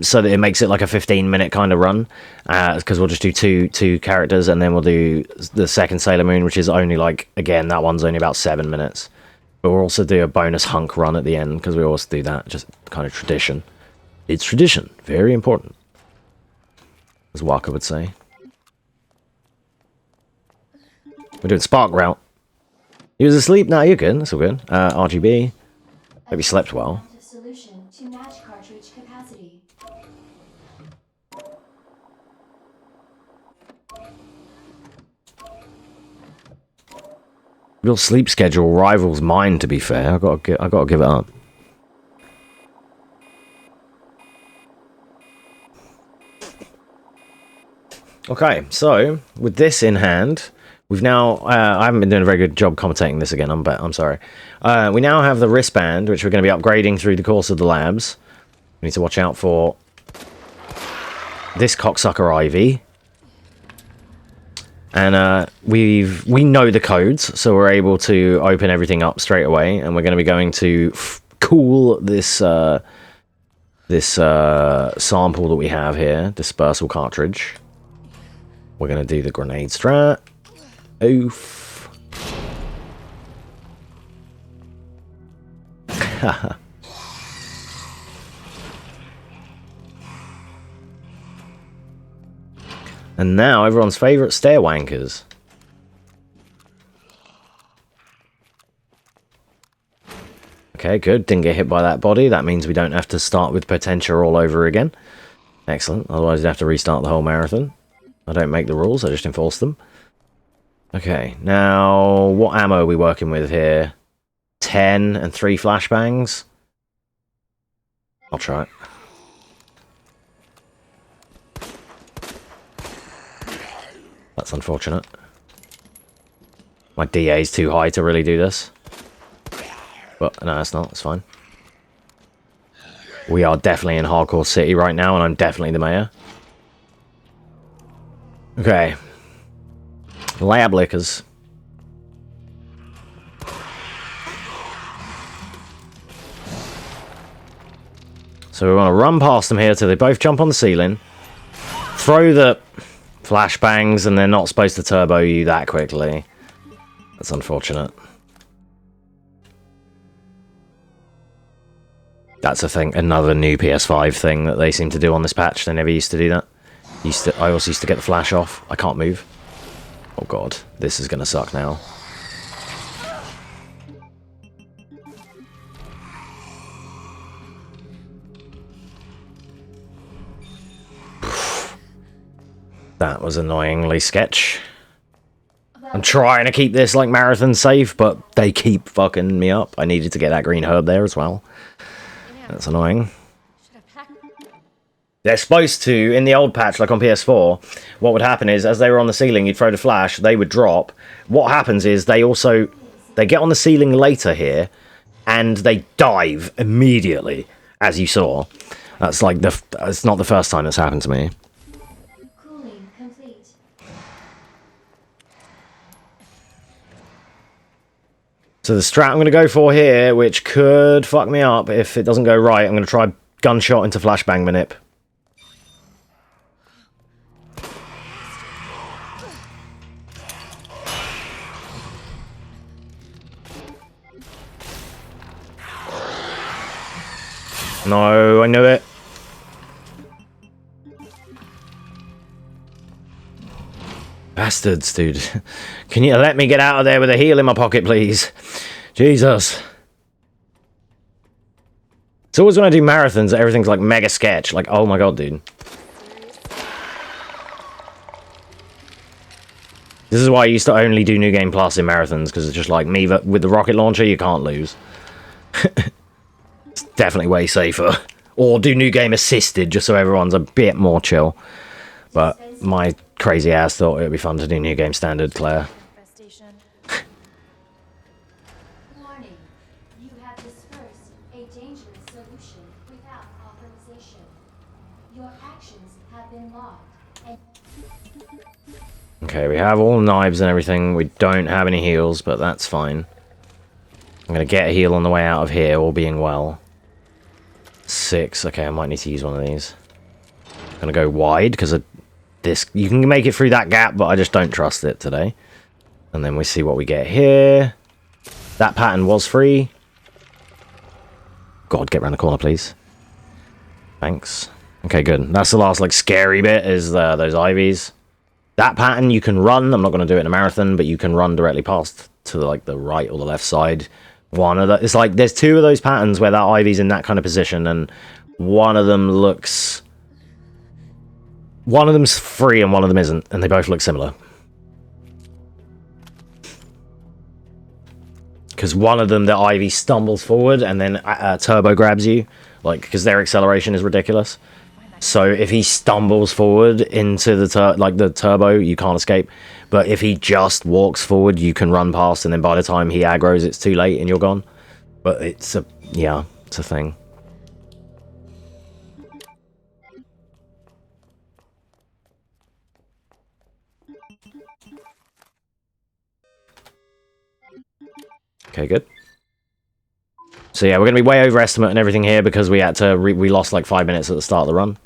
So that it makes it like a 15-minute kind of run, because we'll just do two characters, and then we'll do the second Sailor Moon, which is only like, again, that one's only about 7 minutes. But we'll also do a bonus Hunk run at the end, because we always do that, just kind of tradition. It's tradition, very important, as Waka would say. We're doing Spark Route. He was asleep? No, you're good, that's all good. RGB, Hope you slept well. Solution to match cartridge capacity. Your sleep schedule rivals mine, to be fair. I gotta give it up. Okay, so with this in hand, we've now. I haven't been doing a very good job commentating this again. I'm sorry. We now have the wristband, which we're going to be upgrading through the course of the labs. We need to watch out for this cocksucker Ivy. And we know the codes, so we're able to open everything up straight away. And we're going to be going to cool this sample that we have here, dispersal cartridge. We're going to do the grenade strat. Oof. And now everyone's favourite stair wankers. Okay, good. Didn't get hit by that body. That means we don't have to start with potential all over again. Excellent. Otherwise, you'd have to restart the whole marathon. I don't make the rules, I just enforce them. Okay, now what ammo are we working with here? 10 and 3 flashbangs? I'll try it. That's unfortunate. My DA is too high to really do this. But no, it's not. It's fine. We are definitely in Hardcore City right now, and I'm definitely the mayor. Okay. Lab lickers. So we want to run past them here till they both jump on the ceiling. Throw the flashbangs, and they're not supposed to turbo you that quickly. That's unfortunate. That's a thing, another new PS5 thing that they seem to do on this patch. They never used to do that. I also used to get the flash off. I can't move. Oh god, this is gonna suck now. That was annoyingly sketch. I'm trying to keep this like marathon safe, but they keep fucking me up. I needed to get that green herb there as well. That's annoying. They're supposed to, in the old patch, like on PS4, what would happen is, as they were on the ceiling, you'd throw the flash, they would drop. What happens is, they get on the ceiling later here, and they dive immediately, as you saw. That's like, it's not the first time that's happened to me. Cooling complete. So the strat I'm going to go for here, which could fuck me up if it doesn't go right, I'm going to try gunshot into flashbang manip. No, I knew it. Bastards, dude. Can you let me get out of there with a heal in my pocket, please? Jesus. It's always when I do marathons, everything's like mega sketch. Like, oh my god, dude. This is why I used to only do New Game Plus in marathons, because it's just like me with the rocket launcher, you can't lose. It's definitely way safer. Or do New Game Assisted, just so everyone's a bit more chill. But my crazy ass thought it would be fun to do New Game Standard, Claire. Warning. You have dispersed a dangerous solution without authorization. Your actions have been logged. Okay, we have all knives and everything. We don't have any heals, but that's fine. I'm going to get a heal on the way out of here, all being well. 6. Okay, I might need to use one of these. I'm going to go wide, because this you can make it through that gap, but I just don't trust it today. And then we see what we get here. That pattern was free. God, get around the corner, please. Thanks. Okay, good. That's the last, like, scary bit, is those IVs. That pattern you can run. I'm not going to do it in a marathon, but you can run directly past to, like, the right or the left side One of the, it's like there's two of those patterns where that Ivy's in that kind of position, and one of them looks, one of them's free and one of them isn't, and they both look similar. Because one of them, the Ivy stumbles forward and then turbo grabs you, like, because their acceleration is ridiculous. So if he stumbles forward into the turbo, you can't escape. But if he just walks forward, you can run past, and then by the time he aggroes, it's too late and you're gone. But it's a, yeah, it's a thing. Okay, good. So yeah, we're going to be way overestimate and everything here because we had to, we lost like 5 minutes at the start of the run.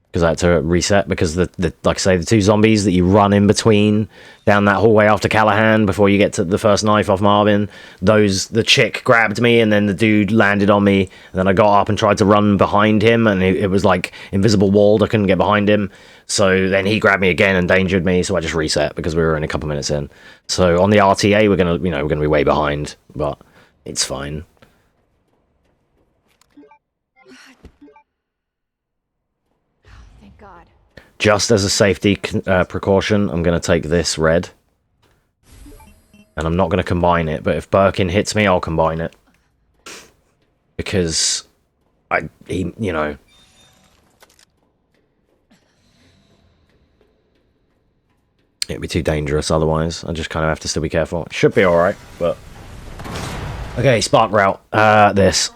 Because I had to reset, because the like I say, the two zombies that you run in between down that hallway after Callahan before you get to the first knife off Marvin, the chick grabbed me and then the dude landed on me, and then I got up and tried to run behind him, and it was like invisible walled, I couldn't get behind him, so then he grabbed me again and endangered me, so I just reset because we were in a couple minutes in. So on the RTA we're gonna, we're gonna be way behind, but it's fine. Just as a safety precaution, I'm going to take this red. And I'm not going to combine it, but if Birkin hits me, I'll combine it. Because, he, it'd be too dangerous otherwise. I just kind of have to still be careful. It should be alright, but... Okay, spark route. This.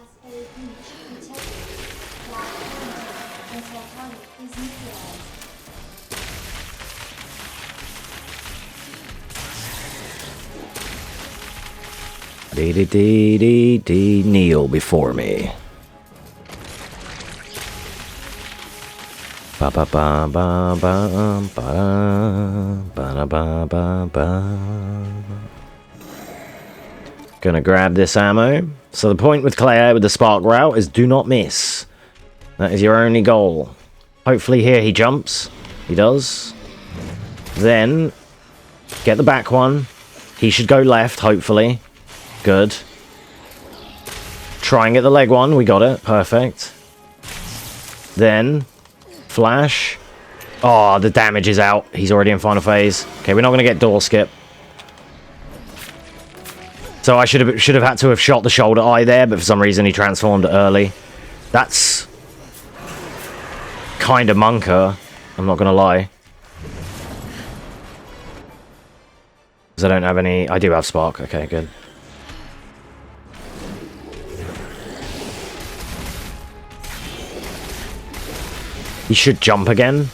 Dee kneel before me. Ba ba ba ba ba ba ba ba ba ba. Gonna grab this ammo. So the point with Claire with the spark route is do not miss. That is your only goal. Hopefully here he jumps. He does. Then get the back one. He should go left, hopefully. Good. Try and get the leg one. We got it. Perfect. Then, flash. Oh, the damage is out. He's already in final phase. Okay, we're not going to get door skip. So I should have had to have shot the shoulder eye there, but for some reason he transformed early. That's kind of monker. I'm not going to lie. Because I don't have any... I do have spark. Okay, good. He should jump again.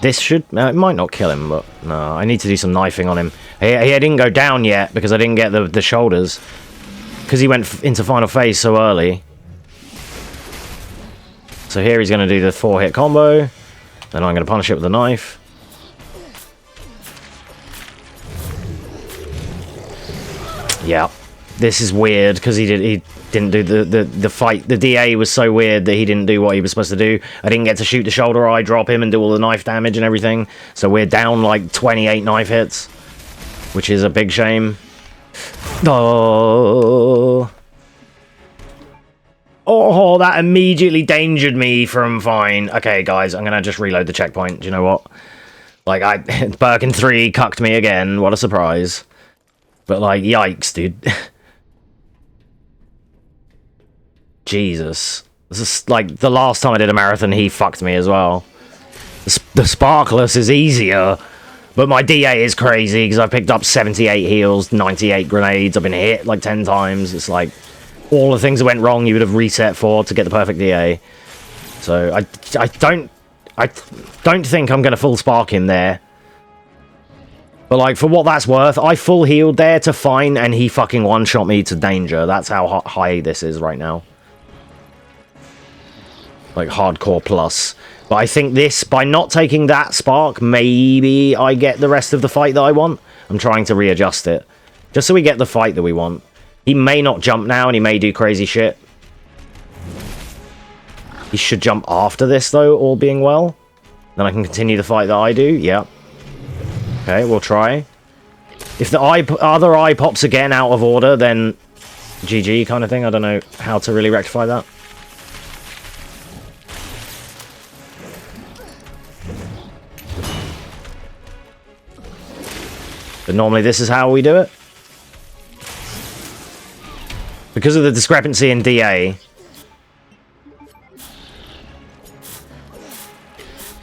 This should... it might not kill him, but... No, I need to do some knifing on him. He didn't go down yet, because I didn't get the shoulders. Because he went into final phase so early. So here he's going to do the 4-hit combo. Then I'm going to punish it with a knife. Yeah. This is weird because he didn't do the fight. The DA was so weird that he didn't do what he was supposed to do. I didn't get to shoot the shoulder eye, drop him, and do all the knife damage and everything. So we're down like 28 knife hits, which is a big shame. Oh, that immediately dangered me from fine. Okay, guys, I'm gonna just reload the checkpoint. Do you know what? Like, Birkin 3 cucked me again. What a surprise. But like, yikes, dude. Jesus. This is like the last time I did a marathon, he fucked me as well. The Sparkless is easier, but my DA is crazy because I've picked up 78 heals, 98 grenades, I've been hit like 10 times. It's like all the things that went wrong you would have reset for to get the perfect DA. So I don't think I'm going to full spark him there. But like, for what that's worth, I full healed there to fine and he fucking one-shot me to danger. That's how high this is right now. Like, hardcore plus. But I think this, by not taking that spark, maybe I get the rest of the fight that I want. I'm trying to readjust it. Just so we get the fight that we want. He may not jump now, and he may do crazy shit. He should jump after this, though, all being well. Then I can continue the fight that I do. Yeah. Okay, we'll try. If the other eye pops again out of order, then GG kind of thing. I don't know how to really rectify that. But normally this is how we do it. Because of the discrepancy in DA.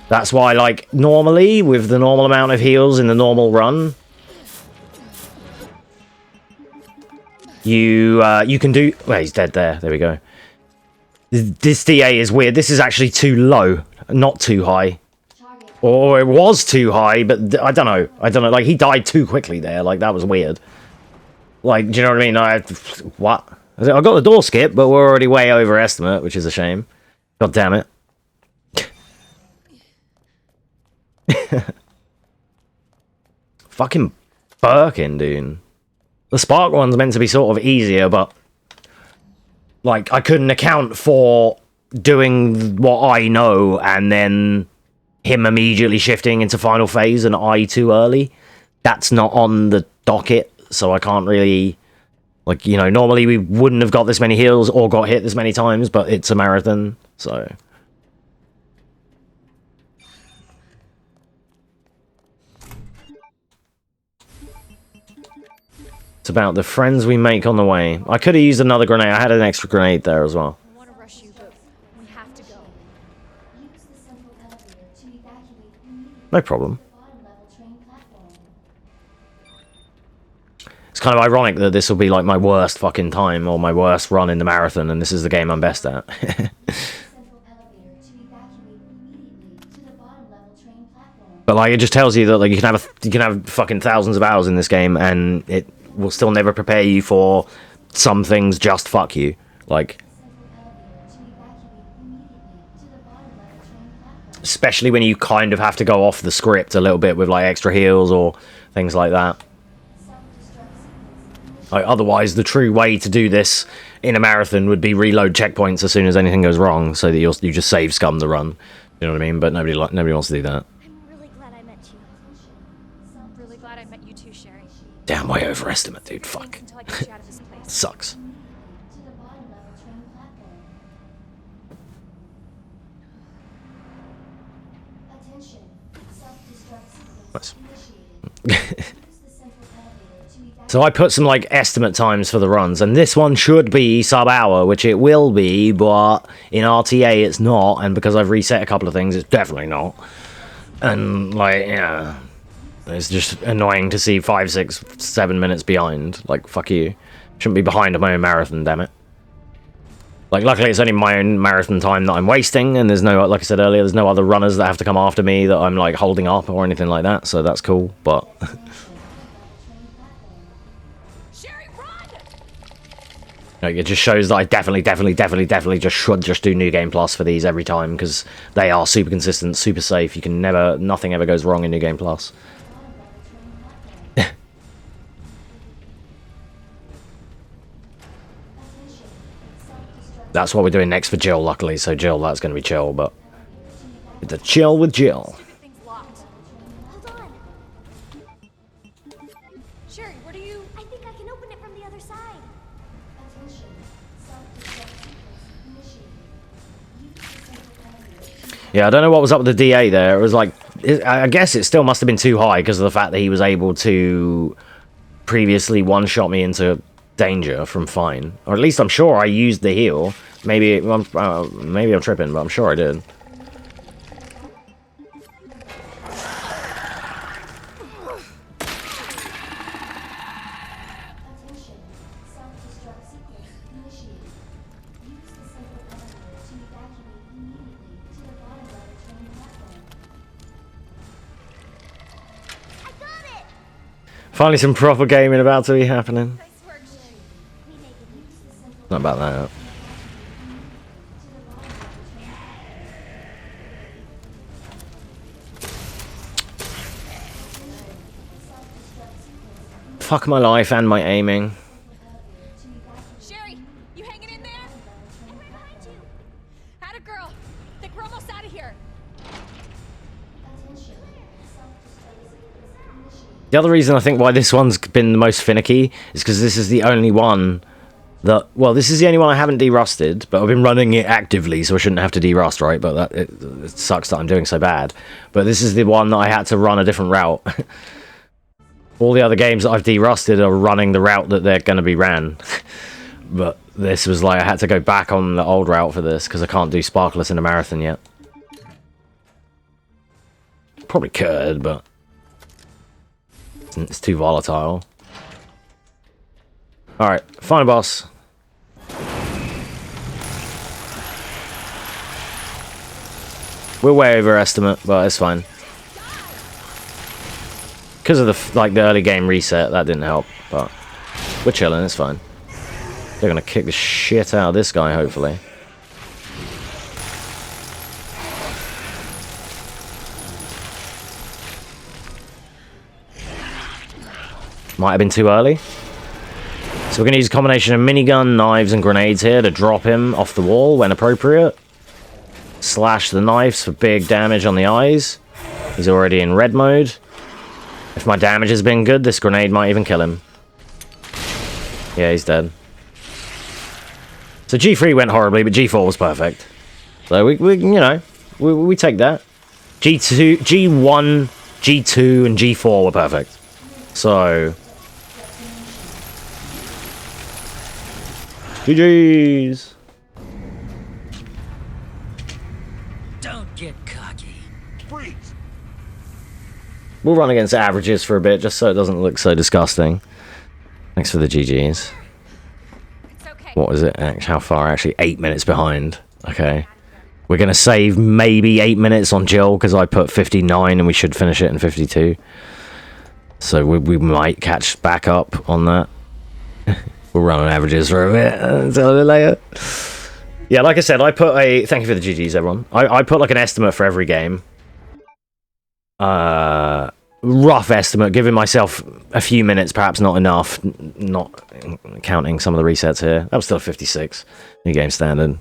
That's why, like, normally, with the normal amount of heals in the normal run, you can do... Well, he's dead there. There we go. This DA is weird. This is actually too low, not too high. Or it was too high, but I don't know. I don't know. Like, he died too quickly there. Like, that was weird. Like, do you know what I mean? What? I got the door skip, but we're already way over estimate, which is a shame. God damn it. Fucking Birkin, dude. The Spark one's meant to be sort of easier, but... Like, I couldn't account for doing what I know, and then him immediately shifting into final phase and I too early. That's not on the docket, so I can't really... Like, you know, normally we wouldn't have got this many heals or got hit this many times, but it's a marathon, so... It's about the friends we make on the way. I could have used another grenade. I had an extra grenade there as well. I want to rush you, but we have to go. No problem. It's kind of ironic that this will be like my worst fucking time or my worst run in the marathon, and this is the game I'm best at. But like, it just tells you that like you can have fucking thousands of hours in this game, and it will still never prepare you for some things. Just fuck you, like. Especially when you kind of have to go off the script a little bit with like extra heals or things like that. Like, otherwise, the true way to do this in a marathon would be reload checkpoints as soon as anything goes wrong, so that you just save scum the run. You know what I mean? But nobody wants to do that. I'm really glad I met you. I'm really glad I met you too, Sherry. Damn, way overestimate, dude. Fuck. Until I get you out of this place. Sucks. Nice. So I put some like estimate times for the runs, and this one should be sub-hour, which it will be, but in RTA it's not, and because I've reset a couple of things, it's definitely not. And like, yeah, it's just annoying to see 5, 6, 7 minutes behind. Like, fuck you. Shouldn't be behind on my own marathon, damn it. Like, luckily it's only my own marathon time that I'm wasting, and there's no, like I said earlier, there's no other runners that have to come after me that I'm like holding up or anything like that, so that's cool, but... Like, it just shows that I definitely just should just do New Game Plus for these every time, because they are super consistent, super safe. You can never, nothing ever goes wrong in New Game Plus. That's what we're doing next for Jill, luckily. So Jill, that's going to be chill, but it's a chill with Jill. Sherry, what are you? I think I can open it from the other side. Yeah, I don't know what was up with the DA there. It was like, I guess it still must have been too high because of the fact that he was able to previously one-shot me into danger from fine. Or at least I'm sure I used the heal. Maybe I'm tripping, but I'm sure I did. Finally some proper gaming about to be happening. Not about that. Fuck my life and my aiming. Sherry, you hanging in there? I'm right behind you. Atta girl. Think we're almost out of here. The other reason I think why this one's been the most finicky is because this is the only one that, well, this is the only one I haven't derusted, but I've been running it actively, so I shouldn't have to derust, right? But it sucks that I'm doing so bad. But this is the one that I had to run a different route. All the other games that I've derusted are running the route that they're going to be ran. But this was like, I had to go back on the old route for this, because I can't do Sparkless in a marathon yet. Probably could, but it's too volatile. Alright, final boss. We're way over estimate, but it's fine. Because of the early game reset, that didn't help, but we're chilling, it's fine. They're gonna kick the shit out of this guy, hopefully. Might have been too early. So we're going to use a combination of minigun, knives, and grenades here to drop him off the wall when appropriate. Slash the knives for big damage on the eyes. He's already in red mode. If my damage has been good, this grenade might even kill him. Yeah, he's dead. So G3 went horribly, but G4 was perfect. So we take that. G2, G1, G2, and G4 were perfect. So GG's. Don't get cocky. Freeze. We'll run against averages for a bit, just so it doesn't look so disgusting. Thanks for the GG's. What is it? How far? Actually, 8 minutes behind. Okay. We're going to save maybe 8 minutes on Jill, because I put 59 and we should finish it in 52. So we might catch back up on that. We'll run on averages for a bit until a bit later. Yeah, like I said, I put a... Thank you for the GG's, everyone. I put like an estimate for every game. Rough estimate, giving myself a few minutes, perhaps not enough. Not counting some of the resets here. That was still 56. New game standard.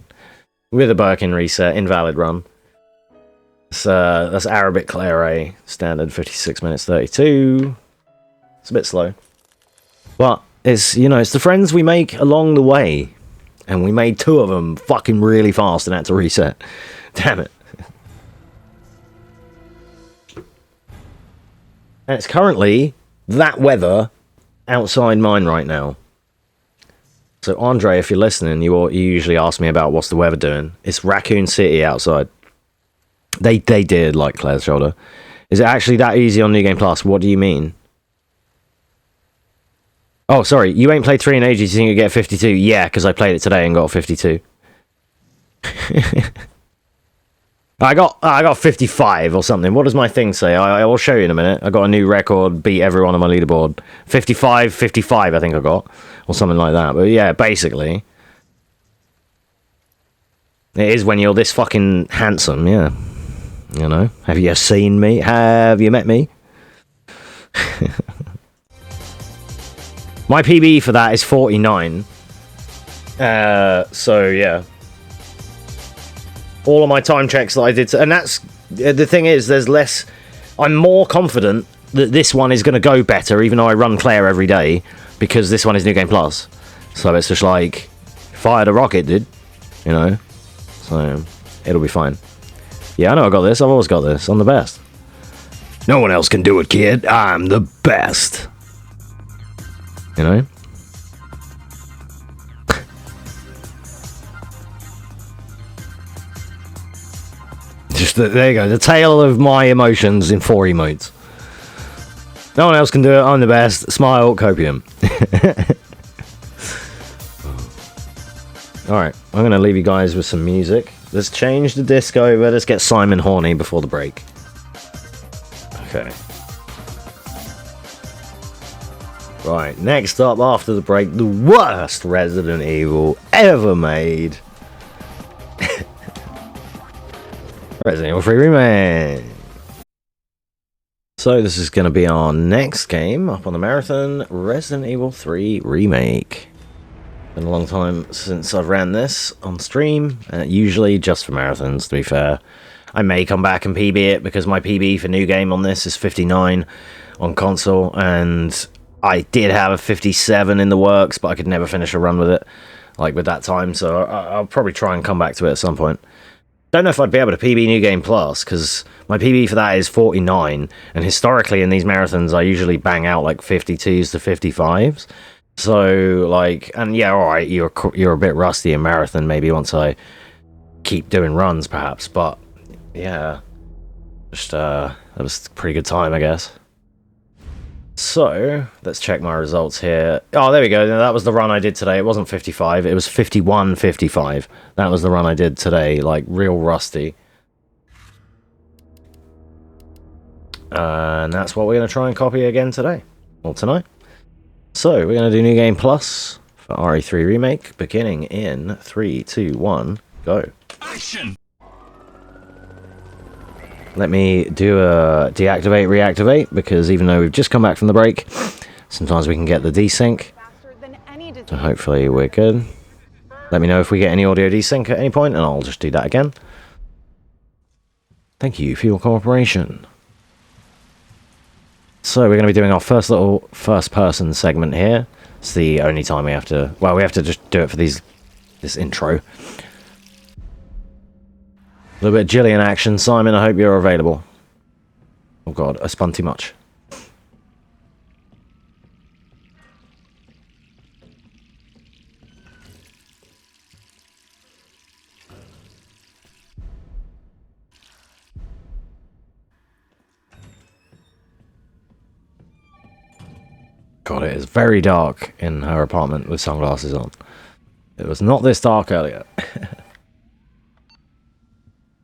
With a Birkin reset, invalid run. That's Arabic Claret, standard 56 minutes 32. It's a bit slow. But it's, it's the friends we make along the way. And we made 2 of them fucking really fast and had to reset. Damn it. And it's currently that weather outside mine right now. So Andre, if you're listening, you usually ask me about what's the weather doing. It's Raccoon City outside. They did like Claire's shoulder. Is it actually that easy on New Game Plus? What do you mean? Oh, sorry. You ain't played 3 in ages. You think you get 52? Yeah, because I played it today and got 52. I got 55 or something. What does my thing say? I will show you in a minute. I got a new record, beat everyone on my leaderboard. 55, I think I got. Or something like that. But yeah, basically. It is when you're this fucking handsome, yeah. Have you seen me? Have you met me? My PB for that is 49. So, yeah. All of my time checks that I did, and that's the thing is, there's less. I'm more confident that this one is going to go better, even though I run Claire every day, because this one is New Game Plus. So it's just like, fired a rocket, dude. So it'll be fine. Yeah, I know I got this. I've always got this. I'm the best. No one else can do it, kid. I'm the best. Just there you go. The tale of my emotions in 4 emotes. No one else can do it. I'm the best. Smile, copium. Alright, I'm going to leave you guys with some music. Let's change the disc over. Let's get Simon horny before the break. Okay. Right, next up after the break, the worst Resident Evil ever made. Resident Evil 3 Remake. So this is going to be our next game up on the marathon, Resident Evil 3 Remake. Been a long time since I've ran this on stream, usually just for marathons, to be fair. I may come back and PB it, because my PB for new game on this is 59 on console, and I did have a 57 in the works, but I could never finish a run with it, like with that time, so I'll probably try and come back to it at some point. Don't know if I'd be able to PB New Game Plus, because my PB for that is 49, and historically in these marathons I usually bang out like 52s to 55s. So, like, and yeah, alright, you're a bit rusty in marathon maybe once I keep doing runs perhaps, but yeah, just that was a pretty good time, I guess. So, let's check my results here. Oh, there we go. That was the run I did today. It wasn't 55. It was 51.55. That was the run I did today. Like, real rusty. And that's what we're going to try and copy again today. Or tonight. So, we're going to do New Game Plus for RE3 Remake, beginning in 3, 2, 1, go. Action! Let me do a deactivate, reactivate, because even though we've just come back from the break, sometimes we can get the desync. So hopefully we're good. Let me know if we get any audio desync at any point, and I'll just do that again. Thank you for your cooperation. So we're going to be doing our first little first-person segment here. It's the only time we have to... Well, we have to just do it for this intro. A little bit of Jillian action. Simon, I hope you're available. Oh god, I spun too much. God, it is very dark in her apartment with sunglasses on. It was not this dark earlier.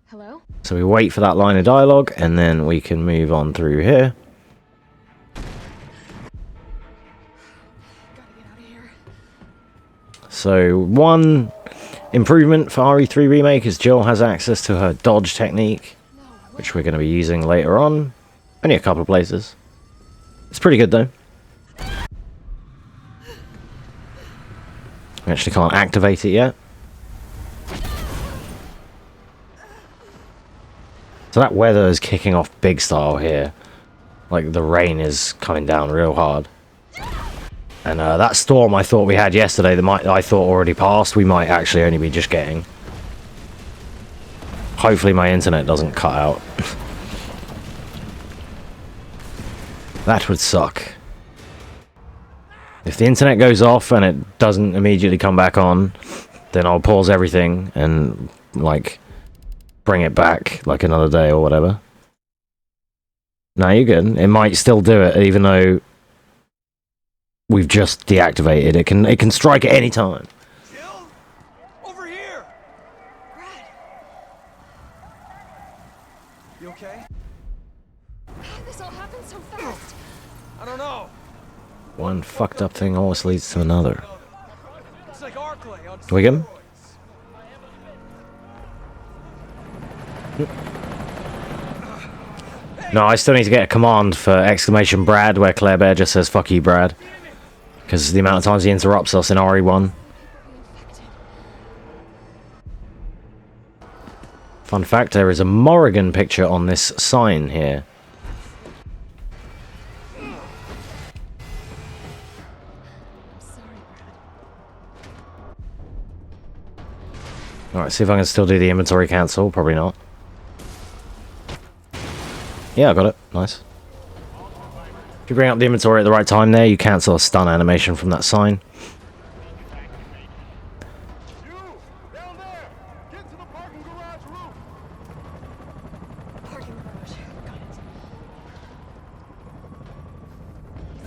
Hello? So we wait for that line of dialogue, and then we can move on through here. So one improvement for RE3 Remake is Jill has access to her dodge technique, which we're going to be using later on. Only a couple of places. It's pretty good though. We actually can't activate it yet. So that weather is kicking off big style here. Like the rain is coming down real hard. And that storm I thought we had yesterday that I thought already passed, we might actually only be just getting. Hopefully my internet doesn't cut out. That would suck. If the internet goes off and it doesn't immediately come back on, then I'll pause everything and, like, bring it back, like, another day or whatever. No, you're good. It might still do it, even though we've just deactivated. It can strike at any time. Jill? Over here! Brad! You okay? This all happened so fast. I don't know. One fucked up thing always leads to another. It's like Arclay on We good? No, I still need to get a command for exclamation Brad, where Claire Bear just says fuck you, Brad. Because the amount of times he interrupts us in RE1. Fun fact, there is a Morrigan picture on this sign here. Alright, see if I can still do the inventory cancel. Probably not. Yeah, I got it. Nice. If you bring up the inventory at the right time there, you cancel a stun animation from that sign. Parking garage. Got it.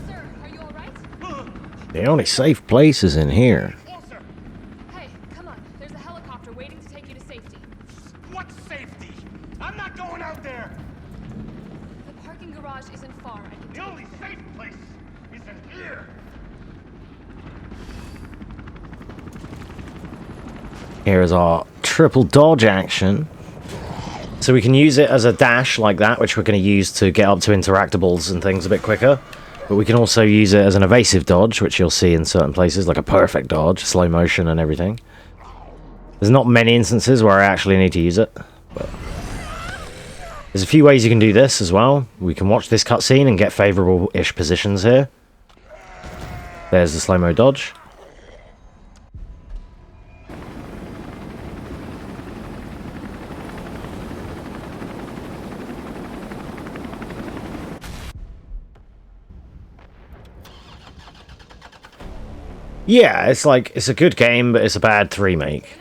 Sir, are you alright? The only safe place is in here. Hey, come on. There's a helicopter waiting to take you to safety. What safety? I'm not going out there! The parking garage isn't far. I can The only safe place is in here! Here is our triple dodge action. So we can use it as a dash like that, which we're going to use to get up to interactables and things a bit quicker. But we can also use it as an evasive dodge, which you'll see in certain places, like a perfect dodge, slow motion and everything. There's not many instances where I actually need to use it. But There's a few ways you can do this as well. We can watch this cutscene and get favourable-ish positions here. There's the slow-mo dodge. Yeah, it's like, it's a good game, but it's a bad remake.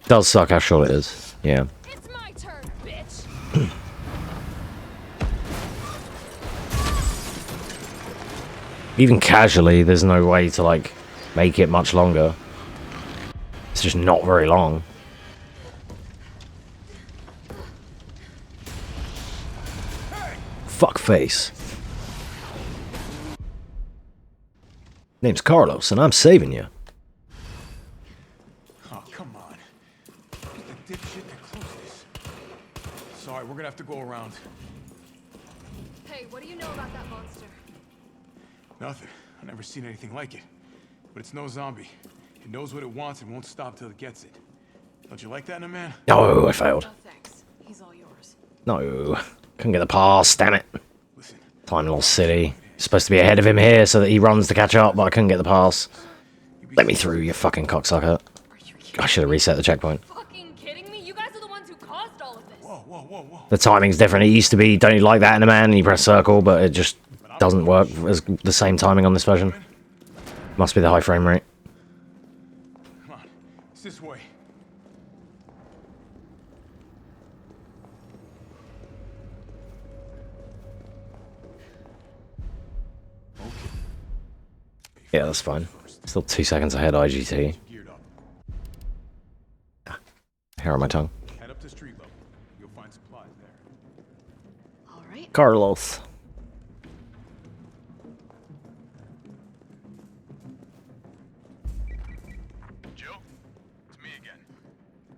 Does suck how short it is. Yeah. It's my turn, bitch. Even casually, there's no way to, like, make it much longer. It's just not very long. Fuck face. Name's Carlos, and I'm saving you. Oh, come on. Who's the dipshit that closed this? Sorry, we're gonna have to go around. Hey, what do you know about that monster? Nothing. I've never seen anything like it. But it's no zombie. It knows what it wants and won't stop till it gets it. Don't you like that in a man? No, I failed. Oh, thanks. He's all yours. No. Couldn't get the pass, damn it. Tiny little city. Supposed to be ahead of him here so that he runs to catch up, but I couldn't get the pass. Let me through, you fucking cocksucker. I should have reset the checkpoint. Fucking kidding me? You guys are the ones who caused all of this. Whoa. The timing's different. It used to be, don't you like that in a man? And you press circle, but it just doesn't work as the same timing on this version. Must be the high frame rate. Come on. It's this way. Yeah, that's fine. Still 2 seconds ahead, IGT. Hair on my tongue. Head up to street level. You'll find supplies there. All right. Carlos. Jill, it's me again.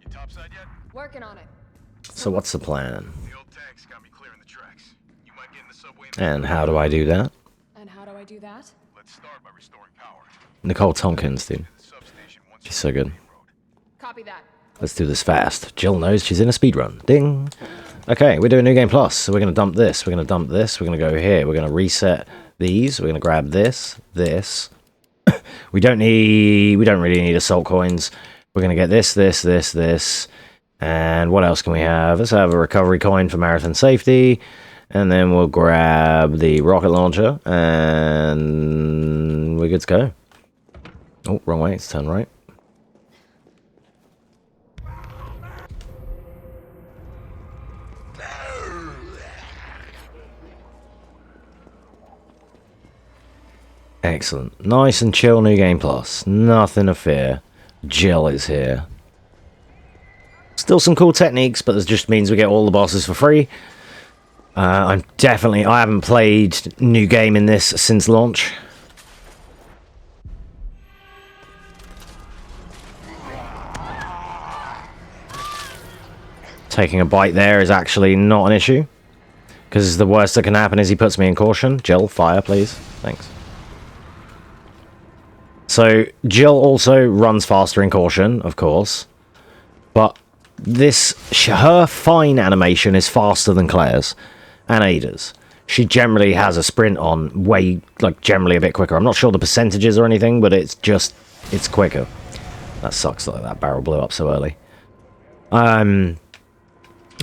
You topside yet? Working on it. So what's the plan? The old tank's got me clearing the tracks. You might get in the subway. And how do I do that? And how do I do that? Let's start by restoring power. Nicole Tompkins, dude. She's so good. Copy that. Let's do this fast. Jill knows she's in a speedrun. Ding! Okay, we're doing New Game Plus, so we're going to dump this, we're going to dump this, we're going to go here, we're going to reset these, we're going to grab this, this. we don't really need assault coins. We're going to get this, and what else can we have? Let's have a recovery coin for marathon safety, and then we'll grab the rocket launcher, and we're good to go. Oh, wrong way, it's turn right. Excellent. Nice and chill New Game Plus. Nothing to fear. Jill is here. Still some cool techniques, but this just means we get all the bosses for free. I haven't played New Game in this since launch. Taking a bite there is actually not an issue. Because the worst that can happen is he puts me in caution. Jill, fire, please. Thanks. So, Jill also runs faster in caution, of course. But her fine animation is faster than Claire's and Ada's. She generally has a sprint on generally a bit quicker. I'm not sure the percentages or anything, but it's quicker. That sucks that that barrel blew up so early.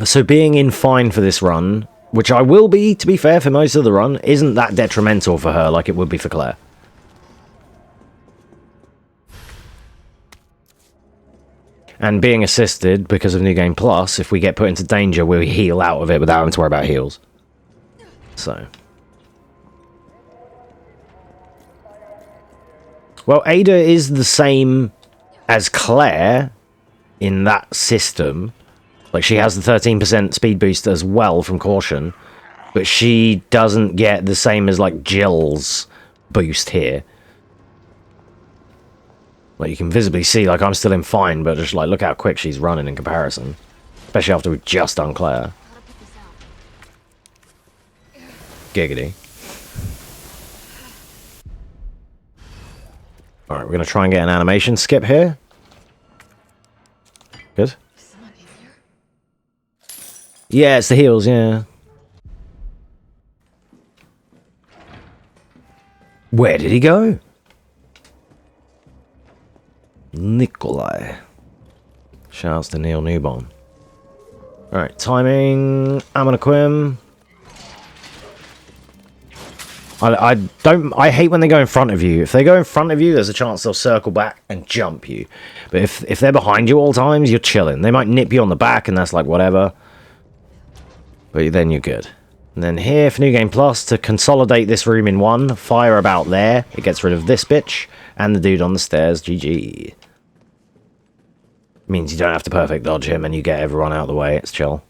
So being in fine for this run, which I will be, to be fair, for most of the run, isn't that detrimental for her like it would be for Claire. And being assisted, because of New Game Plus, if we get put into danger, we'll heal out of it without having to worry about heals. So. Well, Ada is the same as Claire in that system. Like, she has the 13% speed boost as well from caution. But she doesn't get the same as, like, Jill's boost here. Like, you can visibly see, like, I'm still in fine, but just, like, look how quick she's running in comparison. Especially after we've just done Claire. Giggity. Alright, we're going to try and get an animation skip here. Good. Yeah, it's the heels, yeah. Where did he go? Nikolai. Shouts to Neil Newborn. Alright, timing. Amanaquim. I hate when they go in front of you. If they go in front of you, there's a chance they'll circle back and jump you. But if they're behind you all times, you're chilling. They might nip you on the back and that's like whatever. But then you're good. And then here for New Game Plus, to consolidate this room in one, fire about there. It gets rid of this bitch and the dude on the stairs. GG. Means you don't have to perfect dodge him and you get everyone out of the way. It's chill.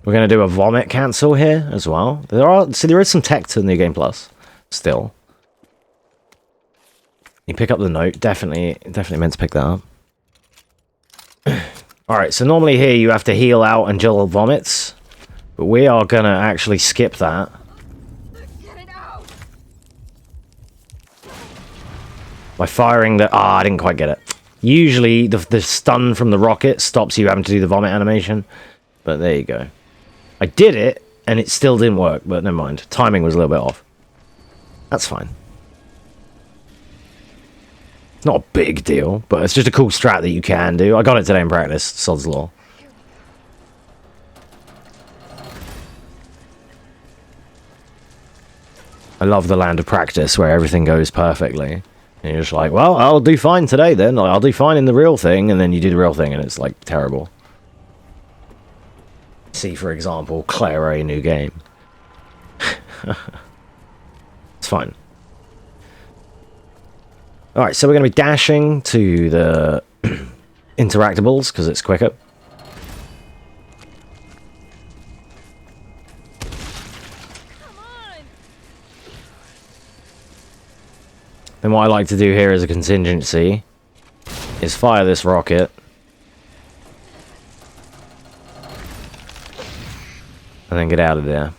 We're going to do a vomit cancel here as well. There is some tech to New Game Plus still. You pick up the note. Definitely meant to pick that up. Alright, so normally here you have to heal out and Jill vomits. But we are going to actually skip that. By firing the... I didn't quite get it. Usually the stun from the rocket stops you having to do the vomit animation. But there you go. I did it, and it still didn't work, but never mind. Timing was a little bit off. That's fine. It's not a big deal, but it's just a cool strat that you can do. I got it today in practice, sod's law. I love the land of practice where everything goes perfectly. And you're just like, well, I'll do fine today then. Like, I'll do fine in the real thing, and then you do the real thing, and it's, like, terrible. See, for example, Claire A new game. It's fine. Alright, so we're going to be dashing to the interactables, because it's quicker. Then what I like to do here as a contingency is fire this rocket. And then get out of there.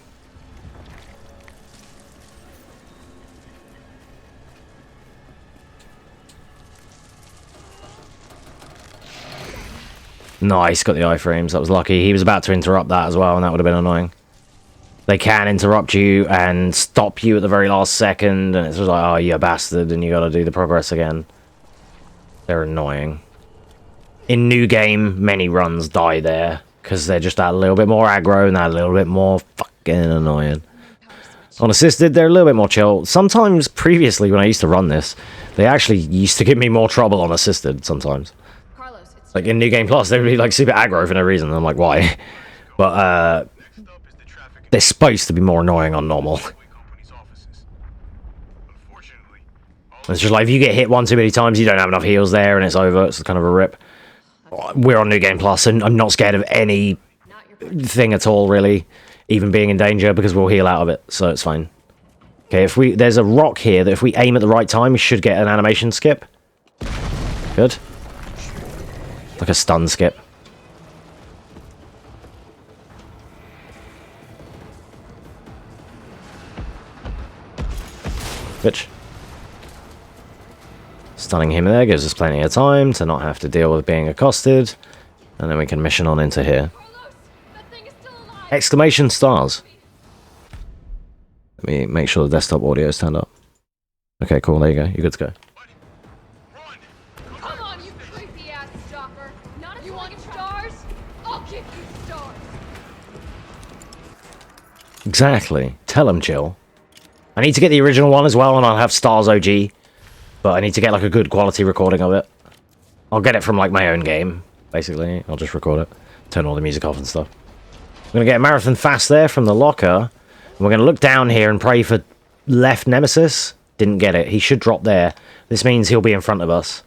Nice, got the iframes. That was lucky. He was about to interrupt that as well, and that would have been annoying. They can interrupt you and stop you at the very last second, and it's just like, oh, you bastard, and you gotta do the progress again. They're annoying. In new game, many runs die there. Because they're just that little bit more aggro and that little bit more fucking annoying. On assisted, they're a little bit more chill. Sometimes, previously, when I used to run this, they actually used to give me more trouble on assisted, sometimes. Like, in New Game Plus, they would be, like, super aggro for no reason. I'm like, why? But, they're supposed to be more annoying on normal. It's just like, if you get hit one too many times, you don't have enough heals there, and it's over. It's kind of a rip. We're on New Game Plus, and I'm not scared of anything at all, really. Even being in danger, because we'll heal out of it, so it's fine. Okay, there's a rock here that if we aim at the right time, we should get an animation skip. Good. Like a stun skip. Bitch. Stunning him there gives us plenty of time to not have to deal with being accosted. And then we can mission on into here. Exclamation stars. Let me make sure the desktop audio is turned up. Okay, cool, there you go. You're good to go. Come on, you creepy ass stalker. Not if you want stars, I'll give you stars. Exactly. Tell him, Jill. I need to get the original one as well, and I'll have Stars OG. But I need to get like a good quality recording of it. I'll get it from like my own game, basically. I'll just record it. Turn all the music off and stuff. I'm going to get a marathon fast there from the locker. And we're going to look down here and pray for left Nemesis. Didn't get it. He should drop there. This means he'll be in front of us.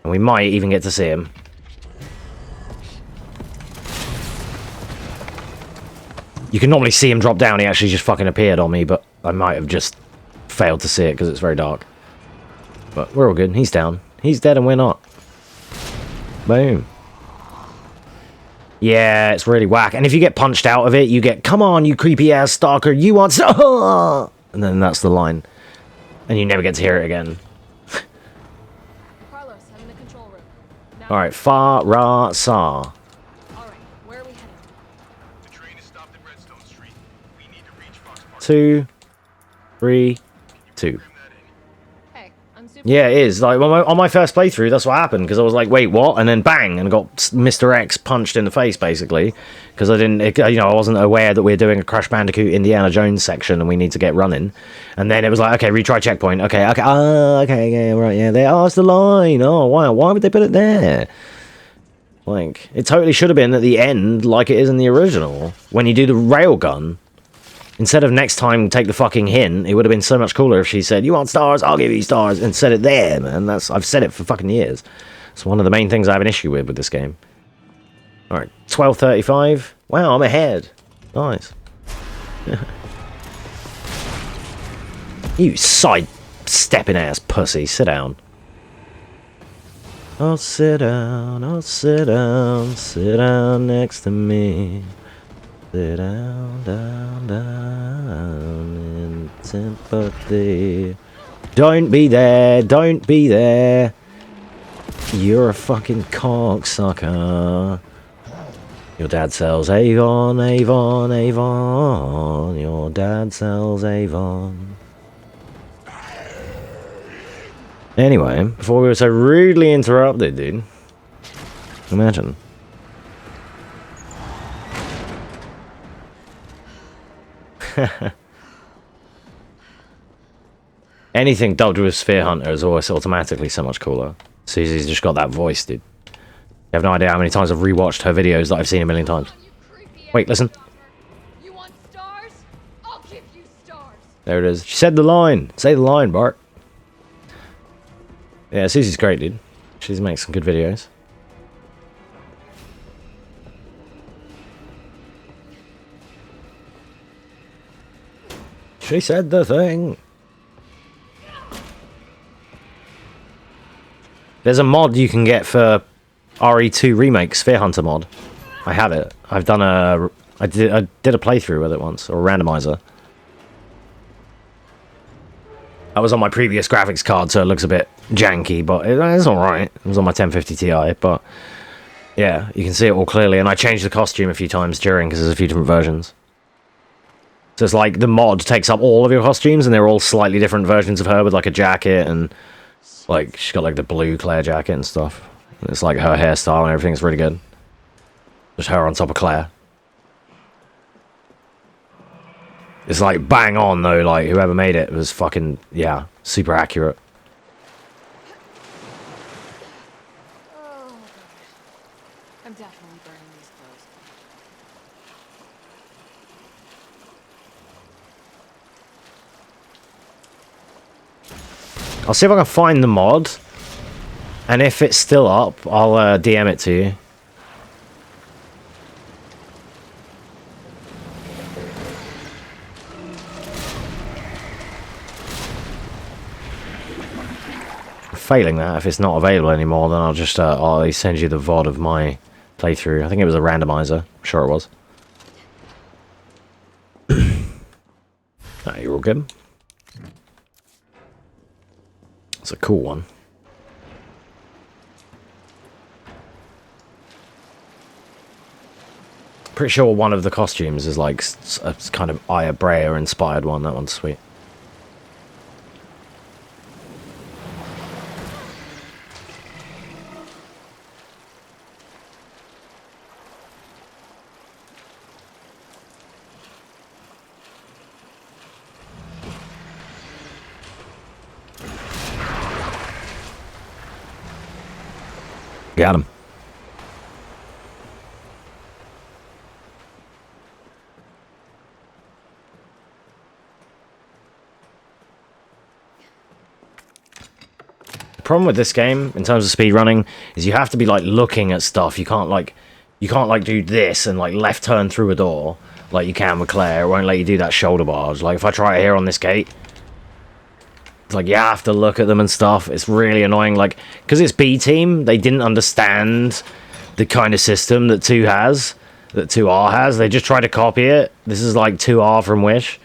And we might even get to see him. You can normally see him drop down. He actually just fucking appeared on me, but I might have just failed to see it because it's very dark. But we're all good. He's down. He's dead and we're not. Boom. Yeah, it's really whack. And if you get punched out of it, you get, come on, you creepy ass stalker, you want so. And then that's the line. And you never get to hear it again. Carlos, I'm in the control room. Now, Alright, fa ra sa. all right, where are we heading? The train is stopped at Redstone Street. We need to reach Fox Park. 2, 3, 2. Hey, I'm super. Yeah, it is. Like on my first playthrough, that's what happened, because I was like, "Wait, what?" And then bang, and got Mr. X punched in the face, basically, because I didn't, I wasn't aware that we're doing a Crash Bandicoot Indiana Jones section and we need to get running. And then it was like, okay, retry checkpoint. Okay, yeah, right, yeah. They asked the line. Oh, why would they put it there? Like, it totally should have been at the end, like it is in the original, when you do the railgun. Instead of next time take the fucking hint, it would have been so much cooler if she said, "You want stars? I'll give you stars," and said it there, man. I've said it for fucking years. It's one of the main things I have an issue with this game. Alright, 12:35. Wow, I'm ahead. Nice. You side-stepping ass pussy. Sit down. Oh, sit down. Oh, sit down. Sit down next to me. Sit down, down in sympathy. Don't be there, don't be there. You're a fucking cocksucker. Your dad sells Avon, Avon, Avon. Your dad sells Avon. Anyway, before we were so rudely interrupted, dude. Imagine. Anything dubbed with Sphere Hunter is always automatically so much cooler. Susie's just got that voice, dude. You have no idea how many times I've rewatched her videos that I've seen a million times. Wait, listen. You want stars? I'll give you stars. There it is. She said the line. Say the line, Bart. Yeah, Susie's great, dude. She makes some good videos. She said the thing. There's a mod you can get for RE2 Remake, Sphere Hunter mod. I have it. I've done I did a playthrough with it once, or a randomizer. That was on my previous graphics card, so it looks a bit janky, but it's alright. It was on my 1050 Ti, but yeah, you can see it all clearly, and I changed the costume a few times during, because there's a few different versions. So it's like the mod takes up all of your costumes, and they're all slightly different versions of her with like a jacket, and like she's got like the blue Claire jacket and stuff. And it's like her hairstyle and everything's really good. Just her on top of Claire. It's like bang on though, like whoever made it was fucking, yeah, super accurate. Oh, I'm definitely burning these clothes. I'll see if I can find the mod, and if it's still up, I'll DM it to you. Failing that, if it's not available anymore, then I'll just I'll send you the VOD of my playthrough. I think it was a randomizer. I'm sure it was. Ah, you're all good. It's a cool one. Pretty sure one of the costumes is like a kind of Aya Brea inspired one. That one's sweet. Got him. The problem with this game, in terms of speedrunning, is you have to be like looking at stuff. You can't like do this and like left turn through a door like you can with Claire. It won't let you do that shoulder barge. Like if I try it here on this gate, it's like you have to look at them and stuff. It's really annoying. Like because it's B team, they didn't understand the kind of system that 2 has, that 2R has. They just try to copy it. This is like 2R from Wish.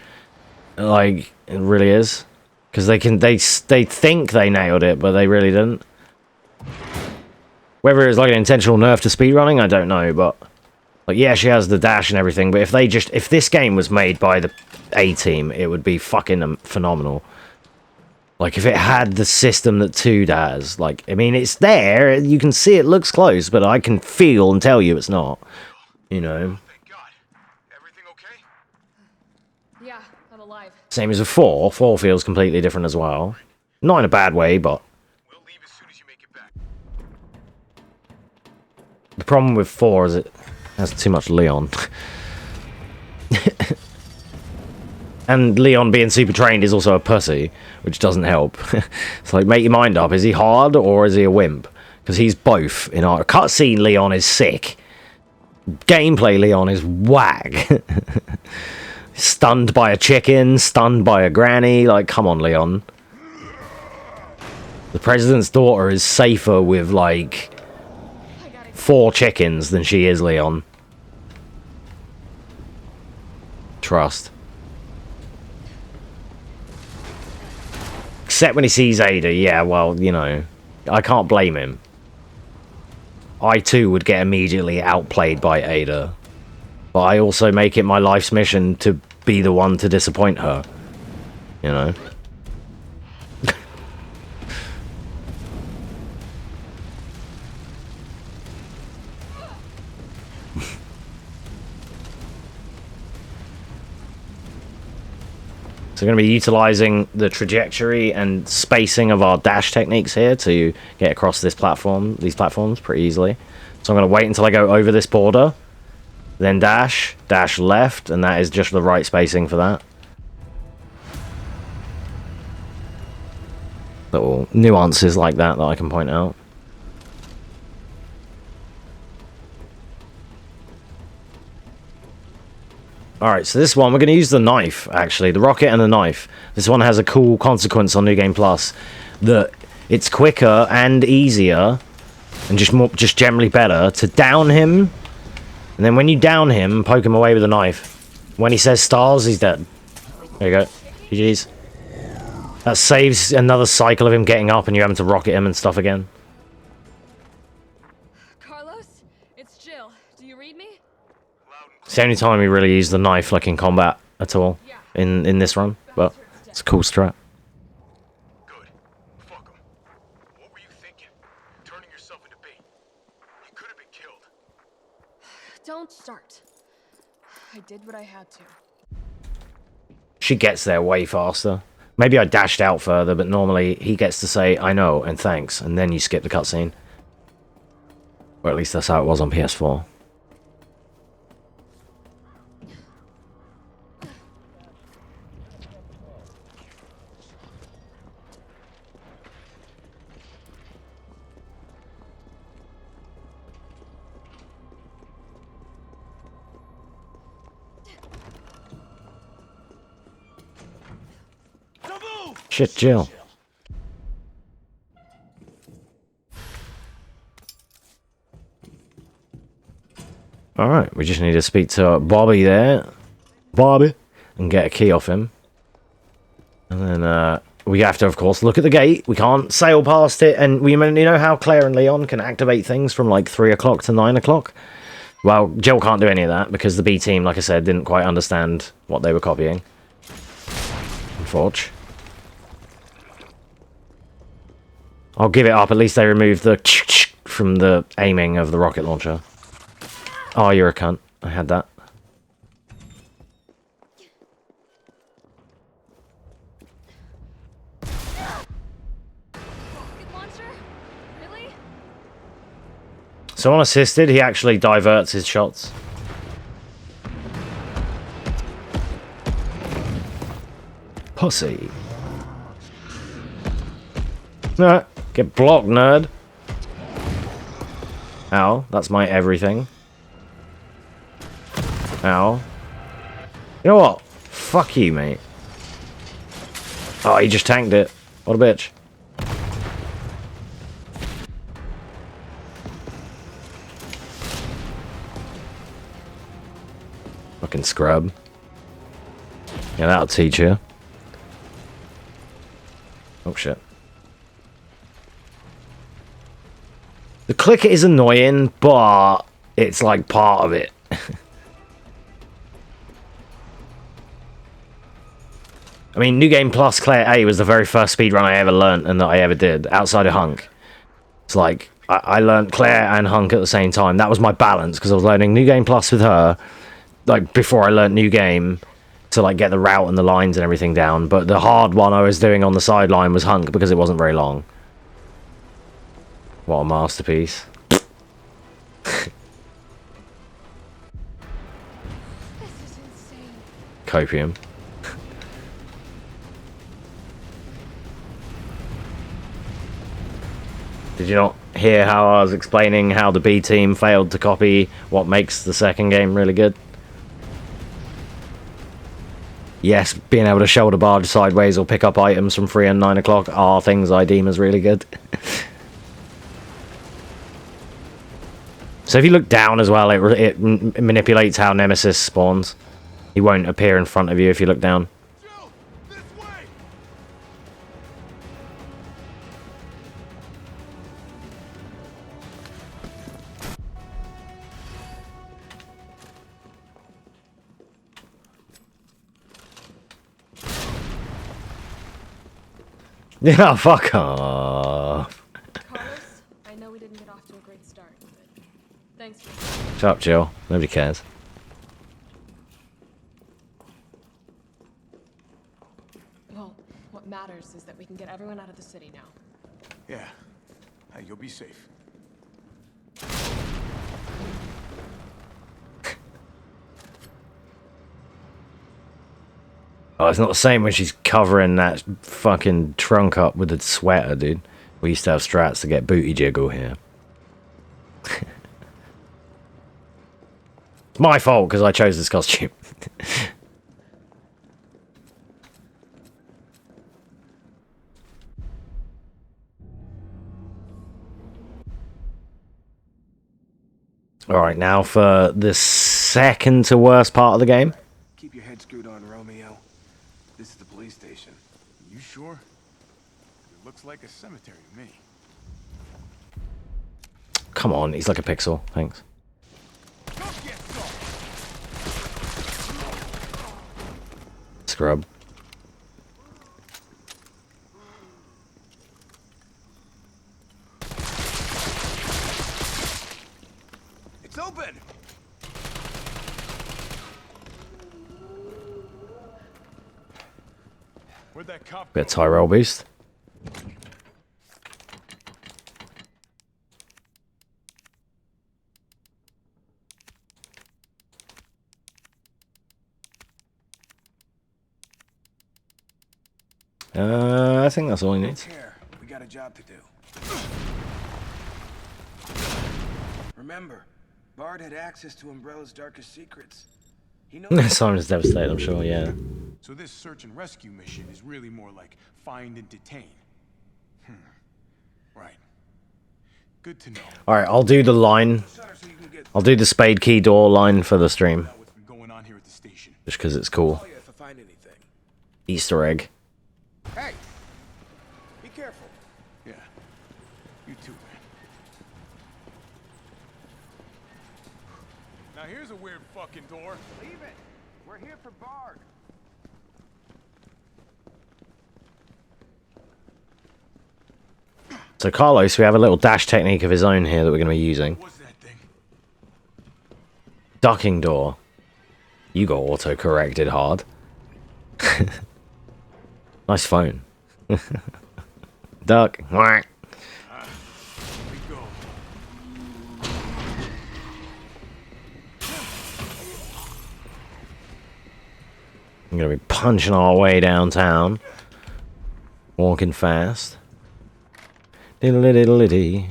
Like, it really is. Because they think they nailed it, but they really didn't. Whether it's like an intentional nerf to speedrunning, I don't know, but... Like, yeah, she has the dash and everything, but if this game was made by the A team, it would be fucking phenomenal. Like, if it had the system that 2 does, like, I mean, it's there, you can see it looks close, but I can feel and tell you it's not. You know? Yeah, I'm alive. Same as with 4. 4 feels completely different as well. Not in a bad way, but... The problem with 4 is it has too much Leon. And Leon being super trained is also a pussy, which doesn't help. It's like, make your mind up. Is he hard or is he a wimp? Because he's both. In our cutscene, Leon is sick. Gameplay, Leon is whack. Stunned by a chicken, stunned by a granny. Like, come on, Leon. The president's daughter is safer with, like, 4 chickens than she is Leon. Trust. Except when he sees Ada. Yeah, well, you know, I can't blame him. I too would get immediately outplayed by Ada. But I also make it my life's mission to be the one to disappoint her. You know? So we're going to be utilizing the trajectory and spacing of our dash techniques here to get across these platforms pretty easily. So I'm going to wait until I go over this border, then dash left, and that is just the right spacing for that. Little nuances like that I can point out. Alright, so this one, we're going to use the knife, actually. The rocket and the knife. This one has a cool consequence on New Game Plus. That it's quicker and easier, and just generally better, to down him. And then when you down him, poke him away with a knife. When he says stars, he's dead. There you go. GG's. That saves another cycle of him getting up and you having to rocket him and stuff again. Carlos, it's Jill. Do you read me? It's the only time we really use the knife, like, in combat at all, in this run, but it's a cool strat. Good. Fuck him. What were you thinking? Turning yourself into bait. You could have been killed. Don't start. I did what I had to. She gets there way faster. Maybe I dashed out further, but normally he gets to say, I know, and thanks, and then you skip the cutscene. Or at least that's how it was on PS4. Shit, Jill. Alright, we just need to speak to Bobby there. Bobby. And get a key off him. And then we have to, of course, look at the gate. We can't sail past it. And you know how Claire and Leon can activate things from like 3 o'clock to 9 o'clock? Well, Jill can't do any of that because the B team, like I said, didn't quite understand what they were copying. Unfortunately. I'll give it up. At least they removed the from the aiming of the rocket launcher. Oh, you're a cunt. I had that. Really? So unassisted, he actually diverts his shots. Pussy. No. Get blocked, nerd. Ow, that's my everything. Ow. You know what? Fuck you, mate. Oh, he just tanked it. What a bitch. Fucking scrub. Yeah, that'll teach you. Oh shit. The clicker is annoying, but it's like part of it. I mean, New Game Plus Claire A was the very first speedrun I ever learnt and that I ever did, outside of Hunk. It's like, I learnt Claire and Hunk at the same time. That was my balance, because I was learning New Game Plus with her, like, before I learnt New Game, to, like, get the route and the lines and everything down. But the hard one I was doing on the sideline was Hunk, because it wasn't very long. What a masterpiece. This is insane. Copium. Did you not hear how I was explaining how the B team failed to copy what makes the second game really good? Yes, being able to shoulder barge sideways or pick up items from 3 and 9 o'clock are things I deem as really good. So if you look down as well, it manipulates how Nemesis spawns. He won't appear in front of you if you look down. Yeah, fuck off. Carlos, I know we didn't get off to a great start, but thanks for... Shut up, Jill. Nobody cares. Well, what matters is that we can get everyone out of the city now. Yeah. Hey, you'll be safe. Oh, it's not the same when she's covering that fucking trunk up with a sweater, dude. We used to have strats to get booty jiggle here. It's my fault because I chose this costume. Alright, now for the second to worst part of the game. Keep your head screwed on, Romeo. This is the police station. You sure? It looks like a cemetery to me. Come on, he's like a pixel. Thanks. Scrub. It's open. Where'd that cop Bit of Tyrell boost. I think that's all he needs. We got a job to do. Remember, Bard had access to Umbrella's darkest secrets. He knows. Simon's devastated, I'm sure, yeah. So this search and rescue mission is really more like find and detain. Right. Good to know. Alright, I'll do the line. I'll do the spade key door line for the stream. Just because it's cool. Easter egg. Hey, be careful. Yeah, you too, man. Now here's a weird fucking door. Leave it. We're here for Bard. So Carlos, we have a little dash technique of his own here that we're going to be using. Ducking door. You got auto-corrected hard. Nice phone. Duck. Whack. I'm going to be punching our way downtown. Walking fast. Diddle diddle ditty.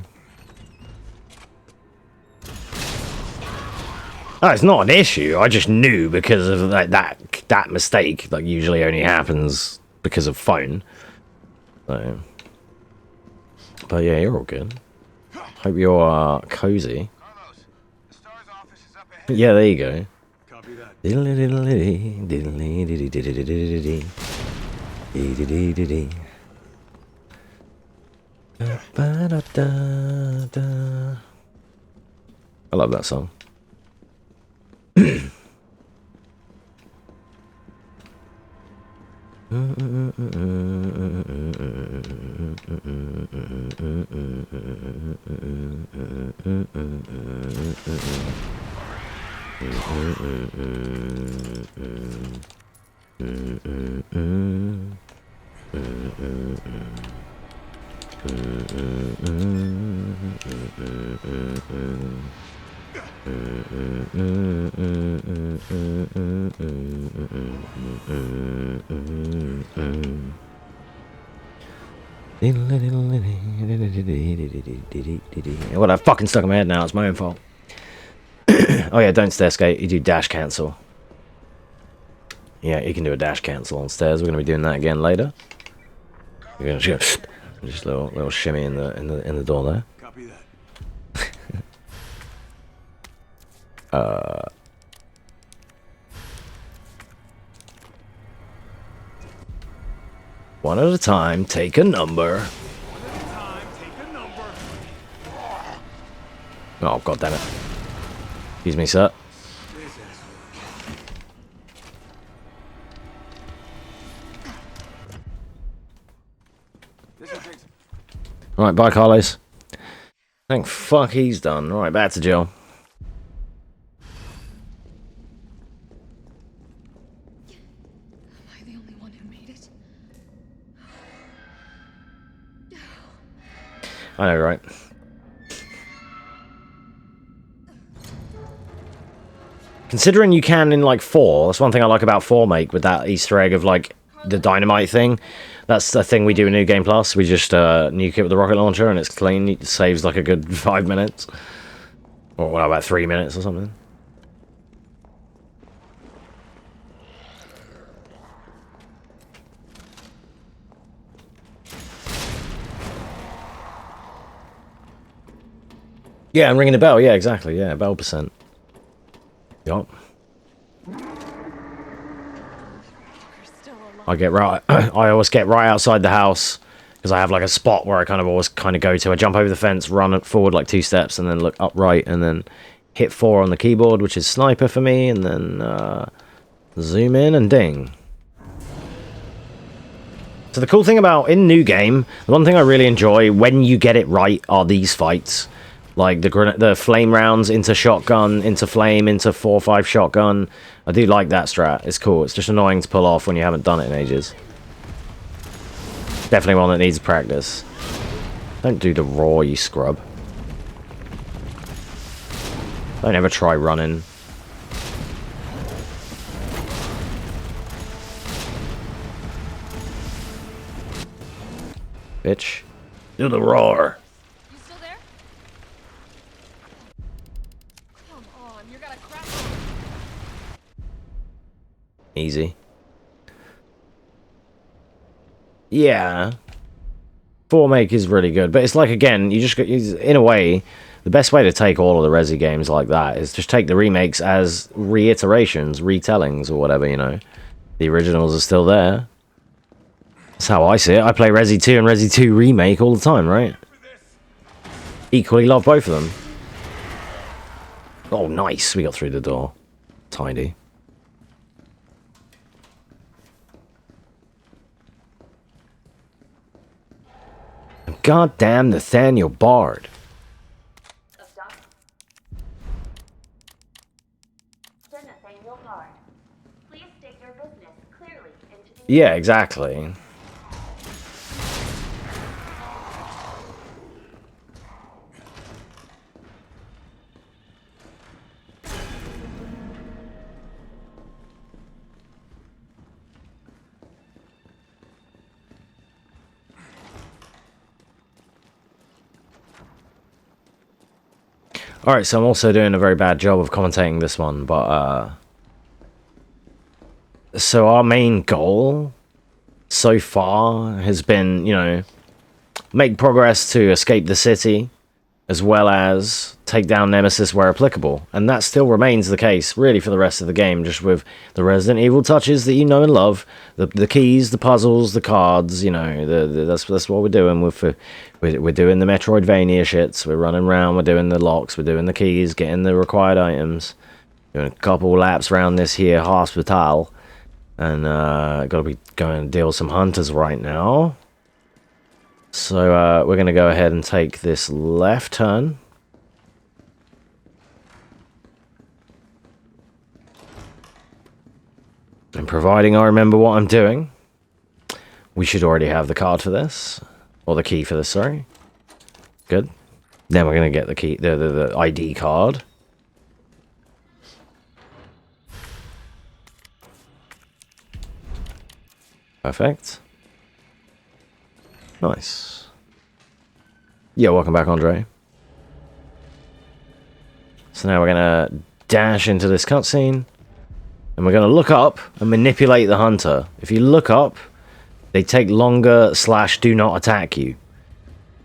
Oh, it's not an issue. I just knew because of that mistake that usually only happens because of phone. So, but yeah, you're all good. Hope you're cozy. Yeah, there you go. Copy that. I love that song. Well, I've fucking stuck in my head now. It's my own fault. Oh yeah, don't stair skate. You do dash cancel. Yeah, you can do a dash cancel on stairs. We're gonna be doing that again later. You're gonna just a little shimmy in the door there. Copy that. One at a time, take a number. Oh, god damn it. Excuse me, sir. Right, bye, Carlos. Thank fuck he's done. Right, back to Jill. Am I the only one who made it? I know, right? Considering you can in, like, 4, that's one thing I like about 4 Make with that Easter egg of, like, the dynamite thing. That's the thing we do in New Game Plus. We just nuke it with the rocket launcher and it's clean. It saves, like, a good 5 minutes. Or, what, about 3 minutes or something? Yeah, I'm ringing the bell. Yeah, exactly. Yeah, bell percent. Yup. I get right. I always get right outside the house because I have like a spot where I always go to. I jump over the fence, run forward like 2 steps, and then look upright, and then hit 4 on the keyboard, which is sniper for me, and then zoom in and ding. So the cool thing about in New Game, the one thing I really enjoy when you get it right are these fights. Like the flame rounds into shotgun, into flame, into 4 or 5 shotgun. I do like that strat. It's cool. It's just annoying to pull off when you haven't done it in ages. Definitely one that needs practice. Don't do the raw, you scrub. Don't ever try running. Bitch. Do the roar. Easy. Yeah. 4 Make is really good, but it's like, again, you just in a way, the best way to take all of the Resi games like that is just take the remakes as reiterations, retellings, or whatever, you know. The originals are still there. That's how I see it. I play Resi 2 and Resi 2 Remake all the time, right? Equally love both of them. Oh, nice. We got through the door. Tidy. Goddamn Nathaniel Bard. Yeah, exactly. Alright, so I'm also doing a very bad job of commentating this one, but, so our main goal so far has been, you know, make progress to escape the city, as well as take down Nemesis where applicable. And that still remains the case, really, for the rest of the game, just with the Resident Evil touches that you know and love, the keys, the puzzles, the cards, you know, that's what we're doing. We're doing the Metroidvania shits, we're running around, we're doing the locks, we're doing the keys, getting the required items, doing a couple laps around this here hospital, and gotta be going to deal with some hunters right now. So we're going to go ahead and take this left turn. And providing I remember what I'm doing, we should already have the card for this. Or the key for this, sorry. Good. Then we're going to get the key, the ID card. Perfect. Nice. Yeah, welcome back, Andre. So now we're going to dash into this cutscene. And we're going to look up and manipulate the hunter. If you look up, they take longer / do not attack you.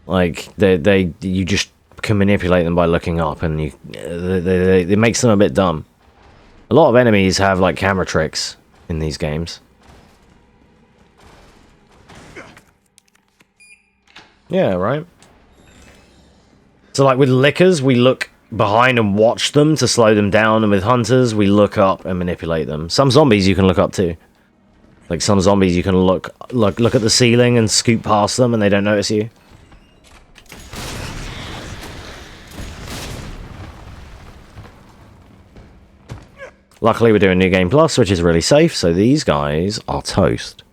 Like, you just can manipulate them by looking up, and it makes them a bit dumb. A lot of enemies have, like, camera tricks in these games. Yeah, right. So, like, with lickers, we look behind and watch them to slow them down, and with hunters, we look up and manipulate them. Some zombies you can look up too. Like, some zombies you can look at the ceiling and scoot past them, and they don't notice you. Luckily, we're doing New Game Plus, which is really safe, so these guys are toast.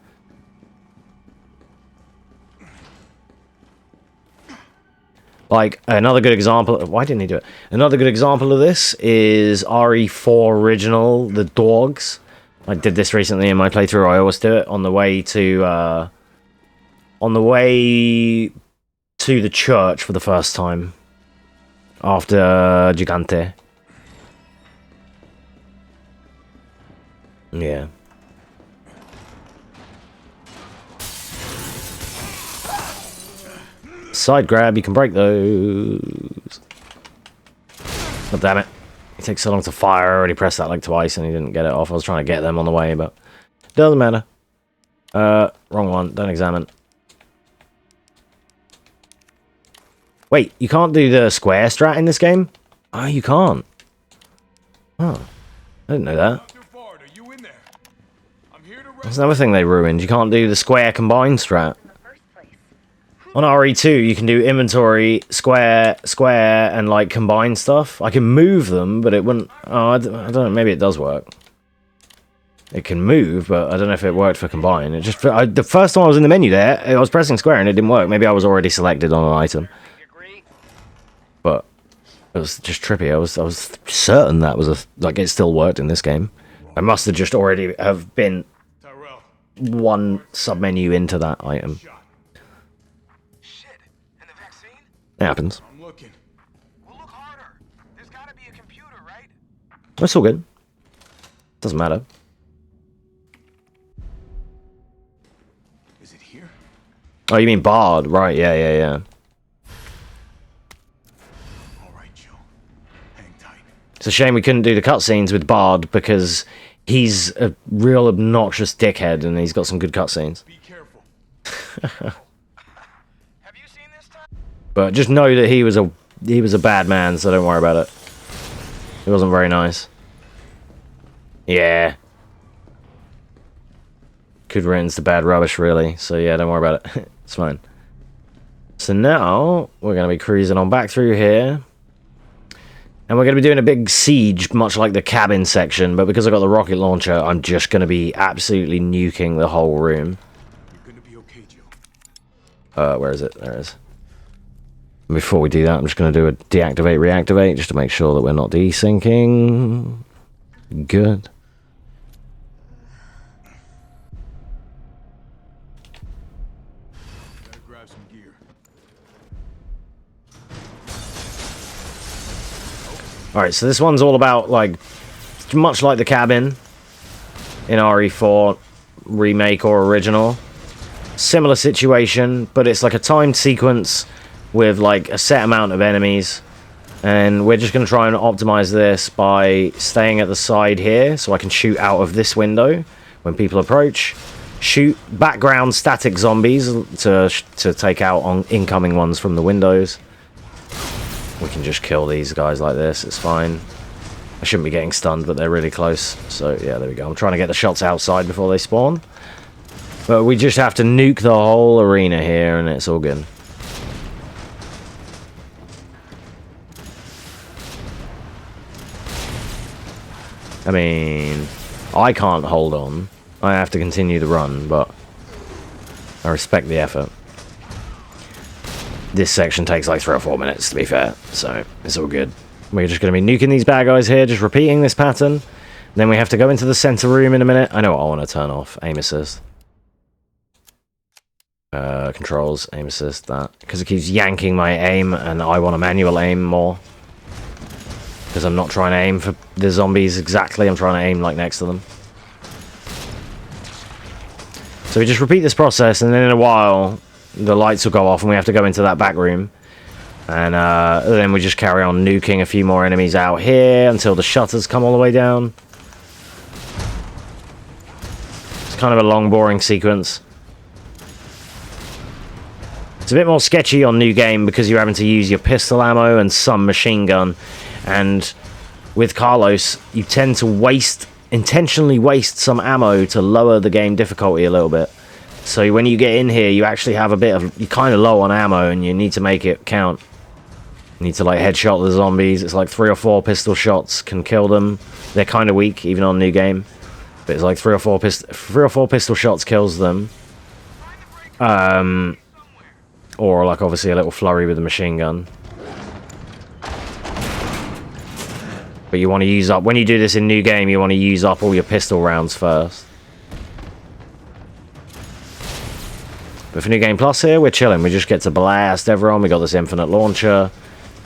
Like, another good example... Why didn't he do it? Another good example of this is RE4 Original, the dogs. I did this recently in my playthrough. I always do it on the way to... on the way to the church for the first time. After Gigante. Yeah. Side grab, you can break those. God damn it. It takes so long to fire. I already pressed that like twice and he didn't get it off. I was trying to get them on the way, but doesn't matter. Wrong one. Don't examine. Wait, you can't do the square strat in this game? Oh, you can't. Oh, I didn't know that. That's another thing they ruined. You can't do the square combined strat. On RE2, you can do inventory, square, and, like, combine stuff. I can move them, but it wouldn't... Oh, I don't know. Maybe it does work. It can move, but I don't know if it worked for combine. It just... the first time I was in the menu there, I was pressing square and it didn't work. Maybe I was already selected on an item. But it was just trippy. I was certain that was like, it still worked in this game. I must have just already have been one sub-menu into that item. It happens. I'm looking. Well, look harder. There's gotta be a computer, right? That's all good. Doesn't matter. Is it here? Oh, you mean Bard? Right, yeah. Alright, Joe. Hang tight. It's a shame we couldn't do the cutscenes with Bard because he's a real obnoxious dickhead and he's got some good cutscenes. Be careful. But just know that he was a bad man, so don't worry about it. He wasn't very nice. Yeah. Could rinse the bad rubbish, really. So yeah, don't worry about it. It's fine. So now, we're going to be cruising on back through here. And we're going to be doing a big siege, much like the cabin section. But because I got the rocket launcher, I'm just going to be absolutely nuking the whole room. You're going to be okay, Joe. Where is it? There it is. Before we do that, I'm just going to do a deactivate, reactivate, just to make sure that we're not desyncing. Good. Gotta grab some gear. Alright, so this one's all about, like, much like the cabin in RE4 remake or original. Similar situation, but it's like a timed sequence with like a set amount of enemies, and we're just going to try and optimize this by staying at the side here so I can shoot out of this window when people approach, shoot background static zombies to take out on incoming ones from the windows. We can just kill these guys like this, it's fine. I shouldn't be getting stunned, but they're really close. So yeah, there we go. I'm trying to get the shots outside before they spawn. But we just have to nuke the whole arena here, and it's all good. I mean, I can't hold on. I have to continue the run, but I respect the effort. This section takes like 3 or 4 minutes, to be fair, so it's all good. We're just going to be nuking these bad guys here, just repeating this pattern. Then we have to go into the center room in a minute. I know what I want to turn off. Aim assist. Controls, aim assist, that. Because it keeps yanking my aim, and I want to manual aim more. Because I'm not trying to aim for the zombies exactly, I'm trying to aim like next to them. So we just repeat this process, and then in a while, the lights will go off, and we have to go into that back room. And then we just carry on nuking a few more enemies out here until the shutters come all the way down. It's kind of a long, boring sequence. It's a bit more sketchy on New Game because you're having to use your pistol ammo and some machine gun. And with Carlos, you tend to intentionally waste some ammo to lower the game difficulty a little bit. So when you get in here, you actually have you're kind of low on ammo, and you need to make it count. You need to like headshot the zombies. It's like 3 or 4 pistol shots can kill them. They're kind of weak, even on New Game. But it's like 3 or 4 pistol shots kills them. Or like obviously a little flurry with a machine gun. But you want to use up, when you do this in New Game, you want to use up all your pistol rounds first. But for New Game Plus here, we're chilling. We just get to blast everyone. We got this infinite launcher.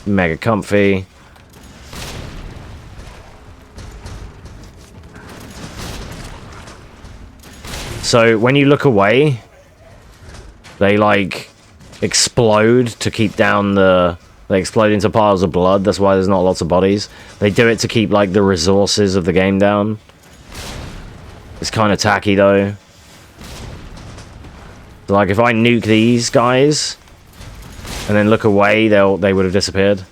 Mega comfy. So when you look away, they like explode to keep down the... They explode into piles of blood. That's why there's not lots of bodies. They do it to keep like the resources of the game down. It's kind of tacky though. So, like if I nuke these guys and then look away, they would have disappeared.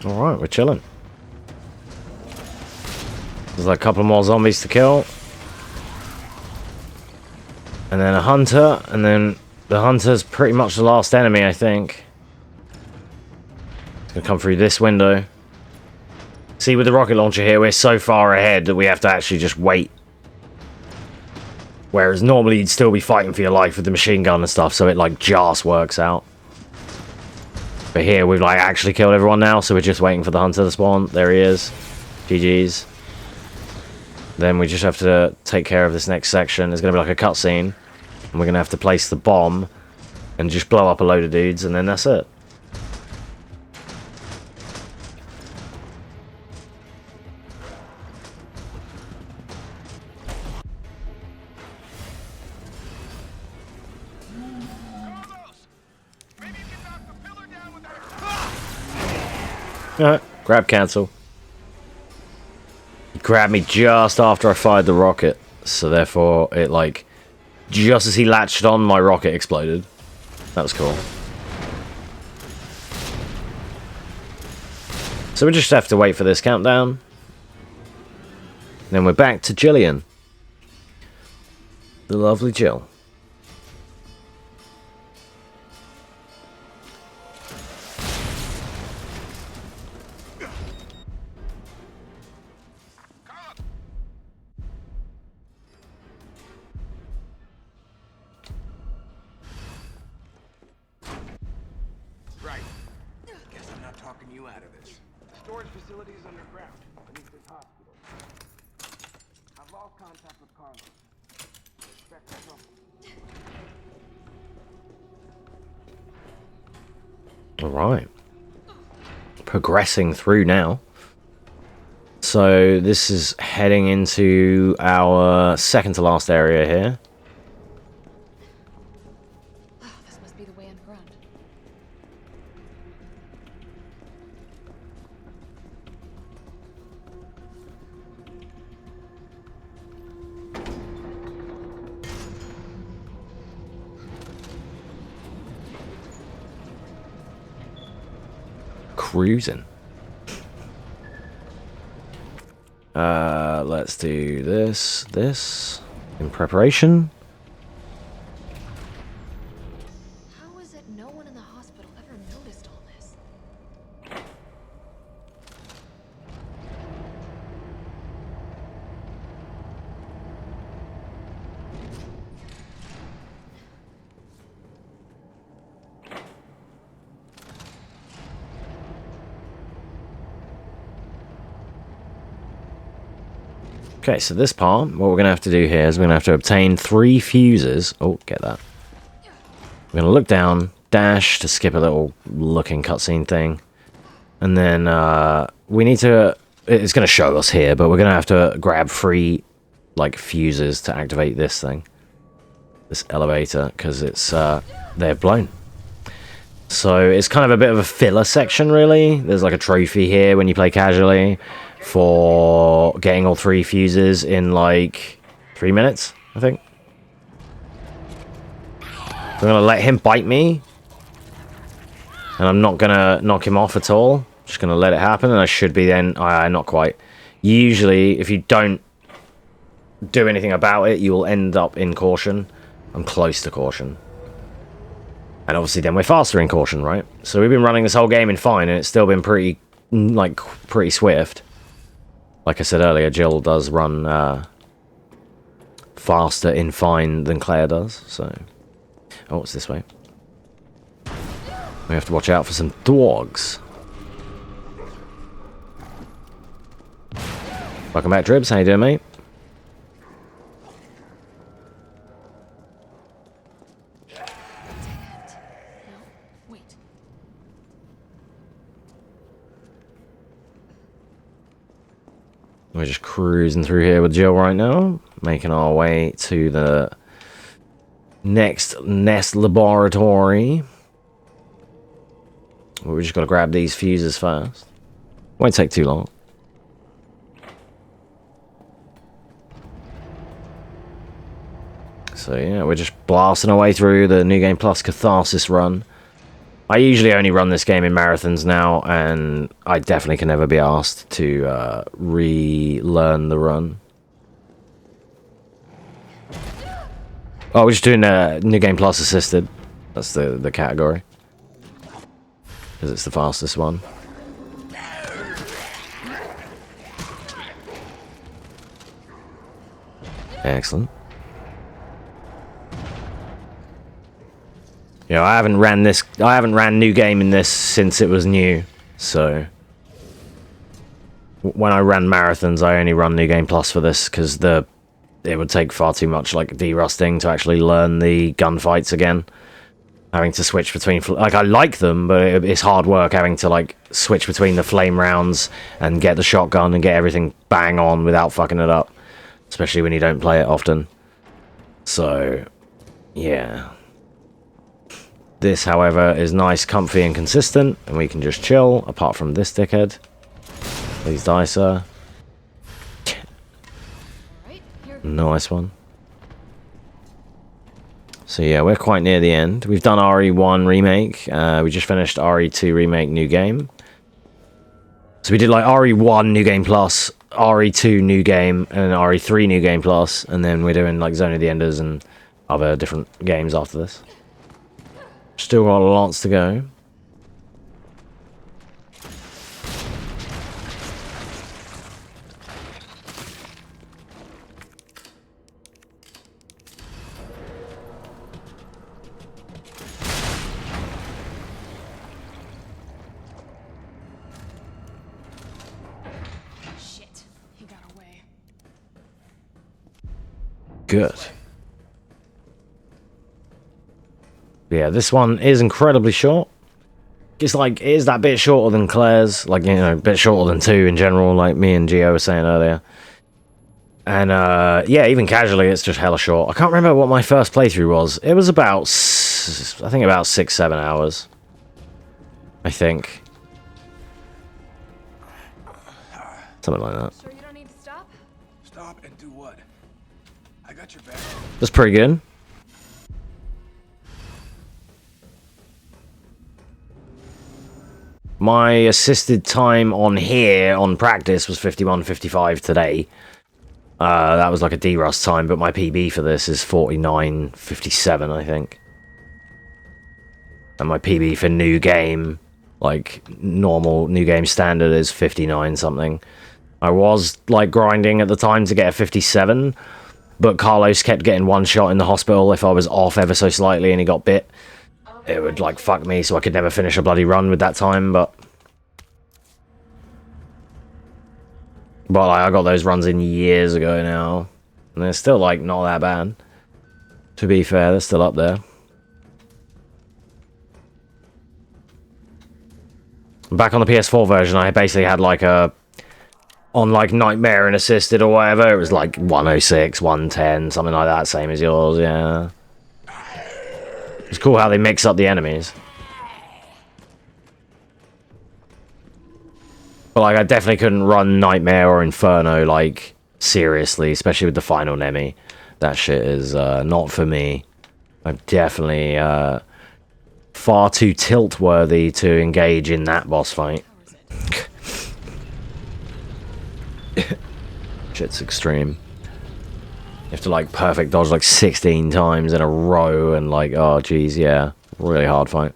Alright, we're chilling. There's like a couple more zombies to kill. And then a hunter, and then the hunter's pretty much the last enemy, I think. It's gonna come through this window. See, with the rocket launcher here, we're so far ahead that we have to actually just wait. Whereas normally you'd still be fighting for your life with the machine gun and stuff, so it like just works out. But here we've like actually killed everyone now, so we're just waiting for the hunter to spawn. There he is. GG's. Then we just have to take care of this next section. There's going to be like a cutscene, and we're going to have to place the bomb and just blow up a load of dudes, and then that's it. Grab cancel. He grabbed me just after I fired the rocket, so therefore it like just as he latched on, my rocket exploded. That was cool. So we just have to wait for this countdown. Then we're back to Jillian, the lovely Jill. talking you out of this. The storage facility is underground, beneath this hospital. I've lost contact with Carlos. Expect trouble. All right. Progressing through now. So this is heading into our second to last area here. Oh, this must be the way underground. Cruising. Let's do this in preparation. How is it no one in the hospital ever noticed all this? Okay, so this part, what we're going to have to do here is we're going to have to obtain 3 fuses. Oh, get that. We're going to look down, dash to skip a little looking cutscene thing. And then we need to... It's going to show us here, but we're going to have to grab 3, like, fuses to activate this thing. This elevator, because it's... they're blown. So it's kind of a bit of a filler section, really. There's like a trophy here when you play casually for getting all 3 fuses in like 3 minutes, I think. I'm gonna let him bite me, and I'm not gonna knock him off at all. Just gonna let it happen, and I should be then. Not quite. Usually, if you don't do anything about it, you will end up in caution. I'm close to caution. And obviously then we're faster in caution, right? So we've been running this whole game in fine, and it's still been pretty swift. Like I said earlier, Jill does run faster in fine than Claire does, so... Oh, it's this way. We have to watch out for some dogs. Welcome back, Dribs. How you doing, mate? We're just cruising through here with Jill right now, making our way to the next nest laboratory. We just got to grab these fuses first. Won't take too long. So yeah, we're just blasting our way through the New Game Plus Catharsis run. I usually only run this game in marathons now, and I definitely can never be asked to relearn the run. Oh, we're just doing New Game Plus Assisted. That's the category. Because it's the fastest one. Excellent. You know, I haven't ran New Game in this since it was new, so when I ran marathons, I only run New Game Plus for this because it would take far too much like derusting to actually learn the gunfights again. Having to switch between, like, I like them, but it's hard work having to like switch between the flame rounds and get the shotgun and get everything bang on without fucking it up, especially when you don't play it often. So, yeah. This, however, is nice, comfy, and consistent, and we can just chill, apart from this dickhead. Please die, sir. Nice one. So yeah, we're quite near the end. We've done RE1 Remake. We just finished RE2 Remake New Game. So we did like RE1 New Game Plus, RE2 New Game, and RE3 New Game Plus, and then we're doing like Zone of the Enders and other different games after this. Still got lots to go. good. Yeah, this one is incredibly short. It's like, it is that bit shorter than Claire's, like, you know, a bit shorter than 2 in general, like me and Gio were saying earlier. And, yeah, even casually, it's just hella short. I can't remember what my first playthrough was. It was about, I think about 6-7 hours. I think. Something like that. Sure you don't need to stop? Stop and do what? I got your back. That's pretty good. My assisted time on here, on practice, was 51:55 today. That was like a D-Rust time, but my PB for this is 49:57, I think. And my PB for new game, like normal new game standard, is 59 something. I was like grinding at the time to get a 57, but Carlos kept getting one shot in the hospital if I was off ever so slightly and he got bit. It would like fuck me, so I could never finish a bloody run with that time, but like, I got those runs in years ago now, and they're still like not that bad. To be fair, they're still up there. Back on the PS4 version, I basically had like a, on like Nightmare and Assisted or whatever, it was like 106, 110, something like that, same as yours, yeah. It's cool how they mix up the enemies. But like, I definitely couldn't run Nightmare or Inferno, like, seriously, especially with the final Nemi. That shit is not for me. I'm definitely far too tilt-worthy to engage in that boss fight. Shit's extreme. You have to like perfect dodge like 16 times in a row and like, oh geez, yeah. Really hard fight.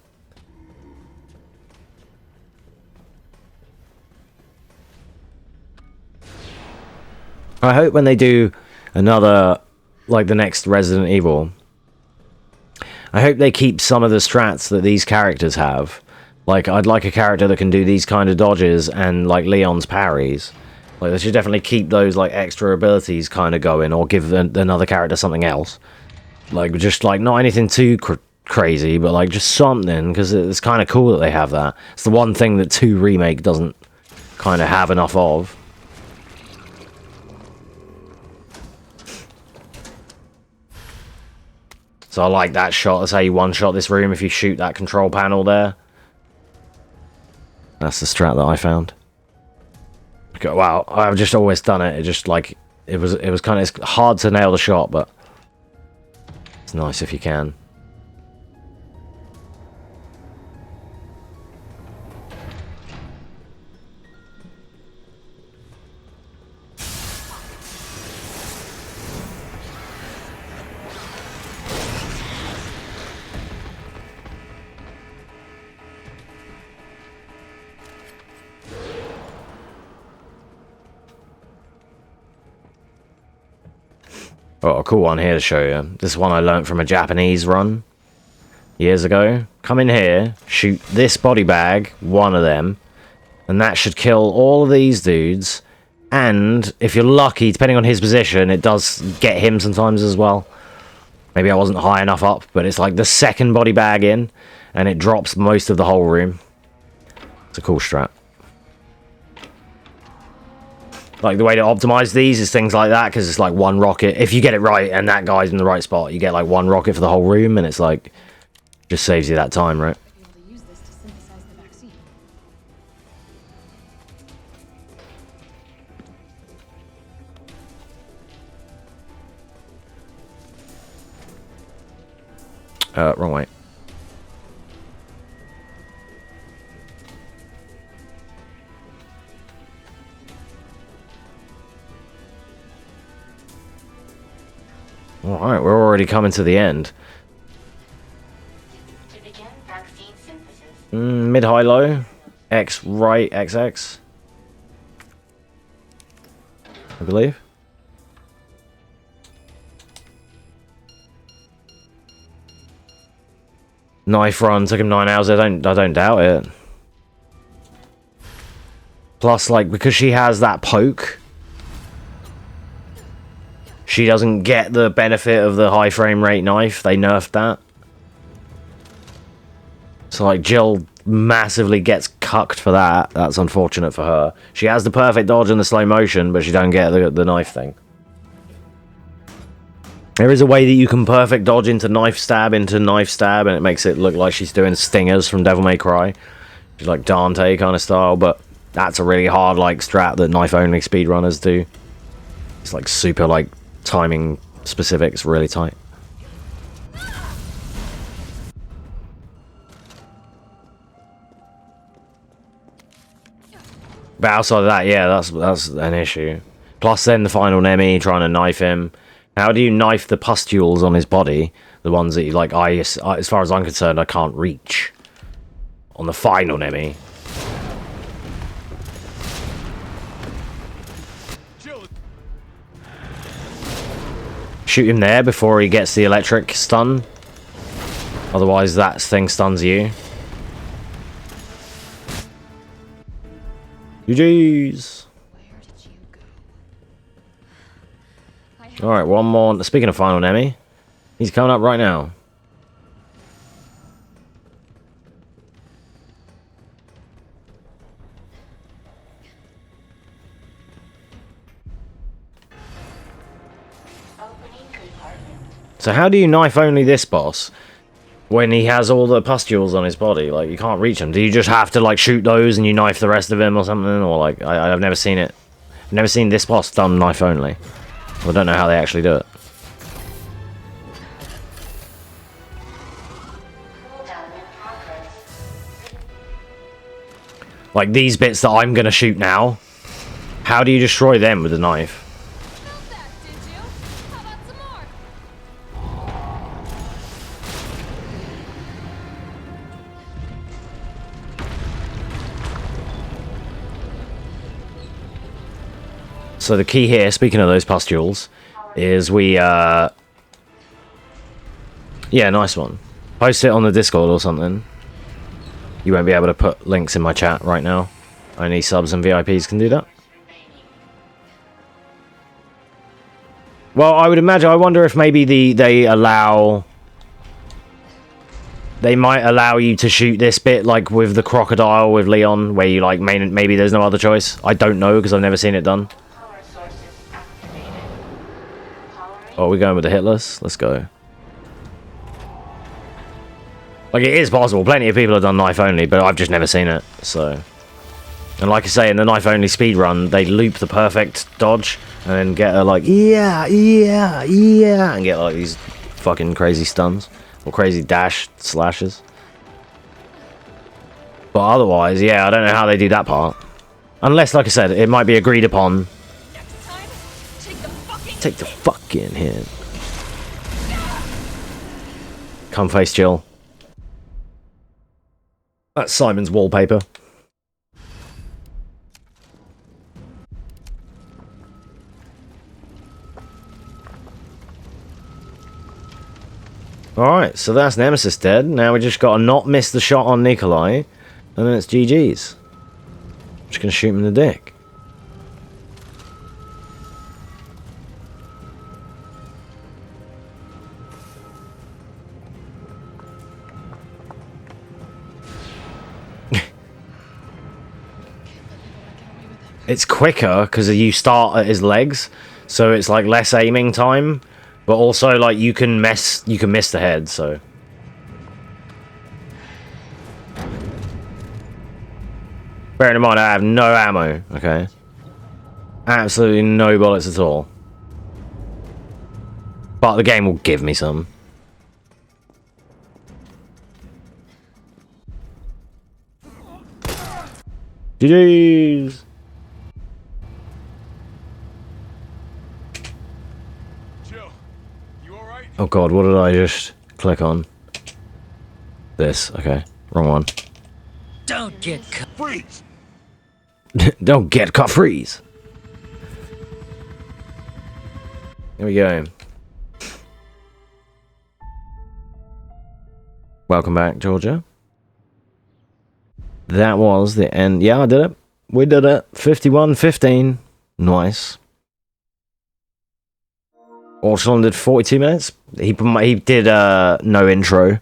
I hope when they do another, like the next Resident Evil, I hope they keep some of the strats that these characters have. Like, I'd like a character that can do these kind of dodges and like Leon's parries. Like, they should definitely keep those, like, extra abilities kind of going, or give another character something else. Like, just, like, not anything too crazy, but, like, just something, because it's kind of cool that they have that. It's the one thing that 2 Remake doesn't kind of have enough of. So I like that shot. That's how you one-shot this room, if you shoot that control panel there. That's the strat that I found. Wow, I've just always done it. It just like it was kind of hard to nail the shot, but it's nice if you can. Oh, a cool one here to show you. This one I learnt from a Japanese run years ago. Come in here, shoot this body bag, one of them, and that should kill all of these dudes. And if you're lucky, depending on his position, it does get him sometimes as well. Maybe I wasn't high enough up, but it's like the second body bag in, and it drops most of the whole room. It's a cool strat. Like, the way to optimize these is things like that, because it's like one rocket. If you get it right and that guy's in the right spot, you get like one rocket for the whole room, and it's like, just saves you that time, right? Wrong way. Alright, we're already coming to the end. Mid, high, low. X, right, XX. I believe. Knife run took him 9 hours. I don't doubt it. Plus, like, because she has that poke, she doesn't get the benefit of the high frame rate knife. They nerfed that. So, like, Jill massively gets cucked for that. That's unfortunate for her. She has the perfect dodge and the slow motion, but she don't get the knife thing. There is a way that you can perfect dodge into knife stab, and it makes it look like she's doing stingers from Devil May Cry. She's like Dante kind of style, but that's a really hard, like, strat that knife-only speedrunners do. It's, like, super, like, timing specifics really tight. But outside of that, yeah, that's an issue. Plus then the final Nemi trying to knife him. How do you knife the pustules on his body? The ones that you, like, as far as I'm concerned, I can't reach. On the final Nemi. Shoot him there before he gets the electric stun. Otherwise that thing stuns you. GG's. Alright, one more. Speaking of final Nemi, he's coming up right now. So how do you knife only this boss when he has all the pustules on his body? Like, you can't reach him. Do you just have to, like, shoot those and you knife the rest of him or something? Or, like, I've never seen it. I've never seen this boss done knife only. I don't know how they actually do it. Like, these bits that I'm gonna shoot now, how do you destroy them with a knife? So the key here, speaking of those pustules, is we, yeah, nice one. Post it on the Discord or something. You won't be able to put links in my chat right now. Only subs and VIPs can do that. Well, I would imagine, I wonder if maybe they might allow you to shoot this bit, like with the crocodile with Leon, where you, like, maybe there's no other choice. I don't know, because I've never seen it done. Oh, we're going with the hitless? Let's go. Like, it is possible. Plenty of people have done knife only, but I've just never seen it, so. And like I say, in the knife only speedrun, they loop the perfect dodge, and then get a, like, yeah, and get, like, these fucking crazy stuns. Or crazy dash slashes. But otherwise, yeah, I don't know how they do that part. Unless, like I said, it might be agreed upon. Take the fucking hit. Come face Jill. That's Simon's wallpaper. Alright, so that's Nemesis dead. Now we just gotta not miss the shot on Nikolai. And then it's GG's. Just gonna shoot him in the dick. It's quicker because you start at his legs, so it's like less aiming time, but also like you can miss the head. So bearing in mind I have no ammo. Okay, absolutely no bullets at all, but the game will give me some. GG's. Oh god, what did I just click on? This, okay. Wrong one. Don't get cut. Freeze! Don't get cut, freeze! Here we go. Welcome back, Georgia. That was the end. Yeah, I did it. We did it. 51-15. Nice. Orchelon did 42 minutes. He did no intro.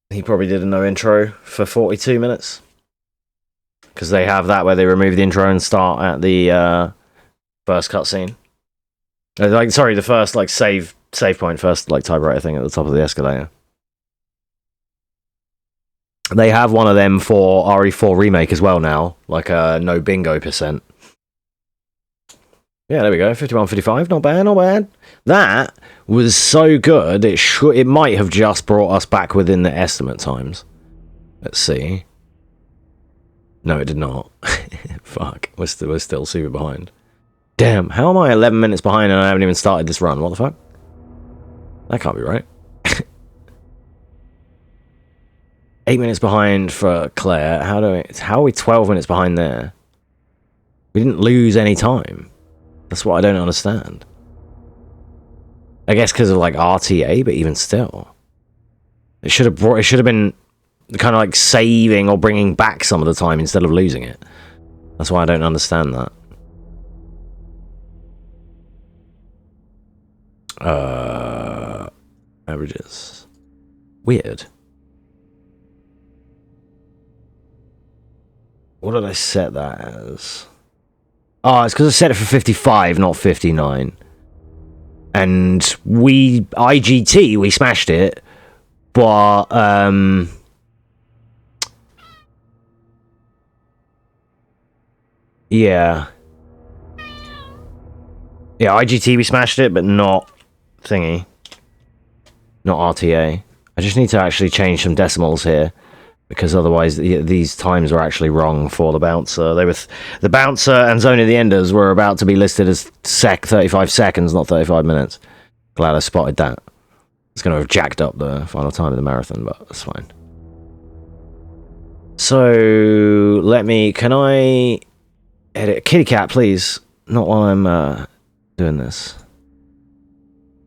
He probably did a no intro for 42 minutes. Because they have that where they remove the intro and start at the first cutscene. Like, sorry, the first like save point, first like typewriter thing at the top of the escalator. They have one of them for RE4 remake as well now, like a no bingo %. Yeah, there we go. 51.55. Not bad, not bad. That was so good. It might have just brought us back within the estimate times. Let's see. No, it did not. Fuck. We're still super behind. Damn. How am I 11 minutes behind and I haven't even started this run? What the fuck? That can't be right. 8 minutes behind for Claire. How are we 12 minutes behind there? We didn't lose any time. That's what I don't understand. I guess because of like RTA, but even still, it should have been kind of like saving or bringing back some of the time instead of losing it. That's why I don't understand that. Averages. Weird. What did I set that as? Oh, it's because I set it for 55, not 59. And IGT, we smashed it, but, yeah. Yeah, IGT, we smashed it, but not thingy. Not RTA. I just need to actually change some decimals here. Because otherwise, these times were actually wrong for the bouncer. The bouncer and Zone of the Enders were about to be listed as 35 seconds, not 35 minutes. Glad I spotted that. It's going to have jacked up the final time of the marathon, but that's fine. So, can I edit Kitty Cat, please? Not while I'm doing this.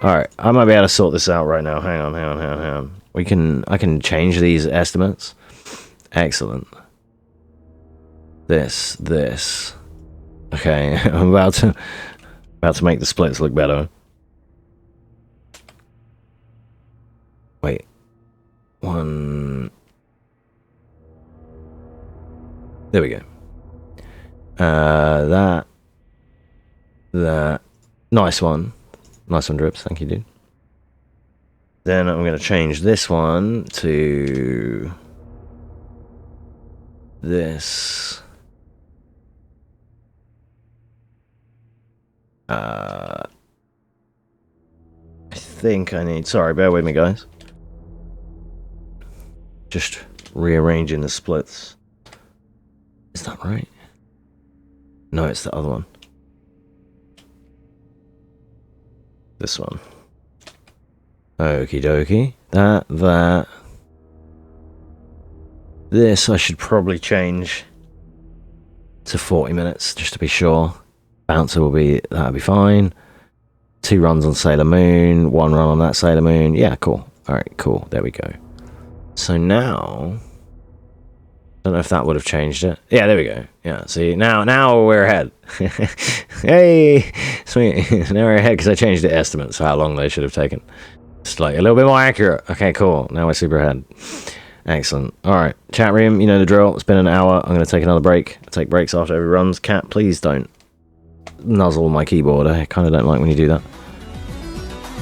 Alright, I might be able to sort this out right now. Hang on. I can change these estimates. Excellent. This. Okay, I'm about to make the splits look better. Wait. One. There we go. That. Nice one. Nice one, Drips. Thank you, dude. Then I'm going to change this one to this. I think I need... Sorry, bear with me, guys. Just rearranging the splits. Is that right? No, it's the other one. This one. Okie dokie. That. This I should probably change to 40 minutes, just to be sure. Bouncer that'll be fine. 2 runs on Sailor Moon, 1 run on that Sailor Moon. Yeah, cool. Alright, cool. There we go. So now, don't know if that would have changed it. Yeah, there we go. Yeah, see, now we're ahead. Hey, sweet. Now we're ahead because I changed the estimates for how long they should have taken. It's like a little bit more accurate. Okay, cool. Now we're super ahead. Excellent. Alright, chat room, you know the drill. It's been an hour. I'm going to take another break. I take breaks after every runs. Cat, please don't nuzzle my keyboard. I kind of don't like when you do that.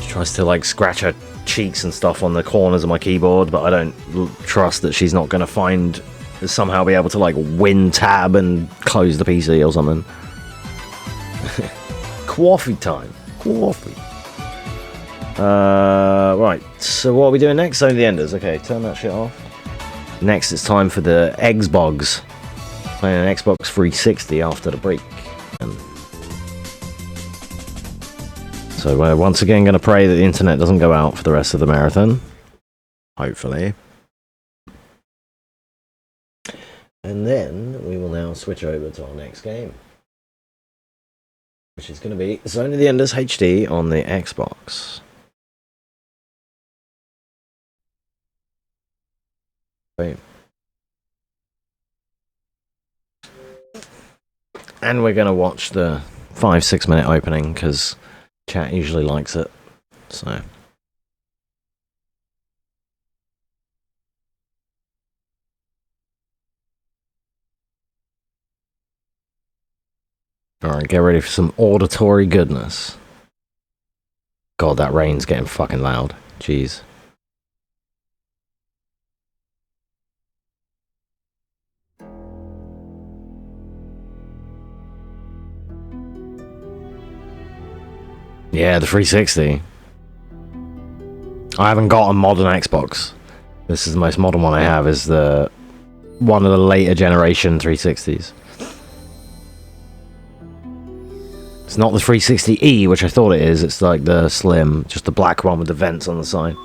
She tries to like scratch her cheeks and stuff on the corners of my keyboard, but I don't trust that she's not going to somehow be able to like win tab and close the PC or something. Coffee time. Coffee. Right, so what are we doing next? Zone of the Enders. Okay, turn that shit off. Next, it's time for the Xbox. Playing an Xbox 360 after the break. So we're once again going to pray that the internet doesn't go out for the rest of the marathon. Hopefully. And then we will now switch over to our next game, which is going to be Zone of the Enders HD on the Xbox. Boom. And we're going to watch the 5-6 minute opening because Chat usually likes it, so. Alright, get ready for some auditory goodness. God, that rain's getting fucking loud. Jeez. Yeah, the 360. I haven't got a modern Xbox. This is the most modern one I have, is the one of the later generation 360s. It's not the 360E, which I thought it is. It's like the slim, just the black one with the vents on the side.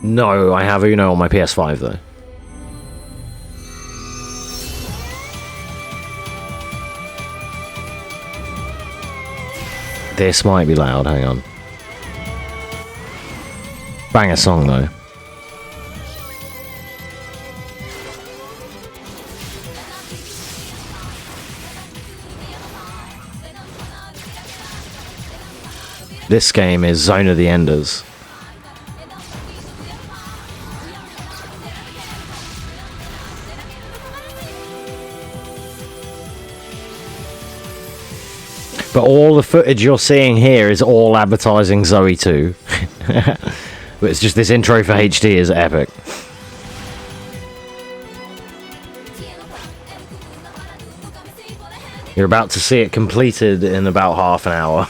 No, I have Uno on my PS5 though. This might be loud, hang on. Banger song though. This game is Zone of the Enders. But all the footage you're seeing here is all advertising Zoe 2. But it's just this intro for HD is epic. You're about to see it completed in about half an hour.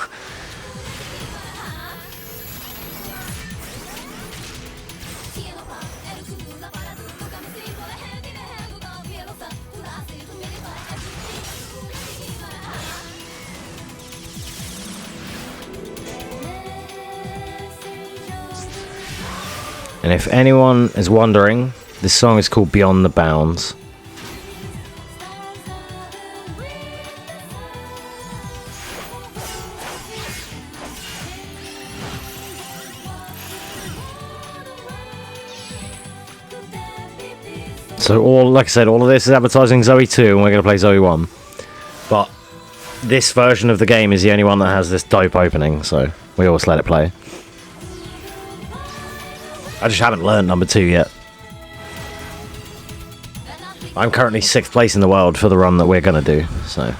And if anyone is wondering, this song is called Beyond the Bounds. So like I said, all of this is advertising Zoe 2 and we're going to play Zoe 1. But this version of the game is the only one that has this dope opening, so we always let it play. I just haven't learned number 2 yet. I'm currently 6th place in the world for the run that we're going to do, so.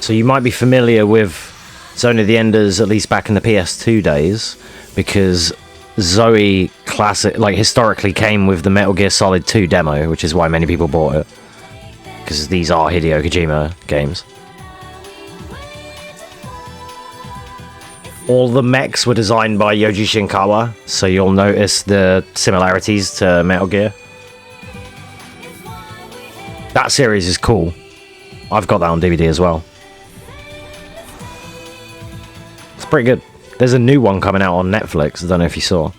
So you might be familiar with Zone of the Enders, at least back in the PS2 days, because Zoe Classic, like, historically came with the Metal Gear Solid 2 demo, which is why many people bought it, because these are Hideo Kojima games. All the mechs were designed by Yoji Shinkawa, so you'll notice the similarities to Metal Gear. That series is cool. I've got that on DVD as well. It's pretty good. There's a new one coming out on Netflix. I don't know if you saw.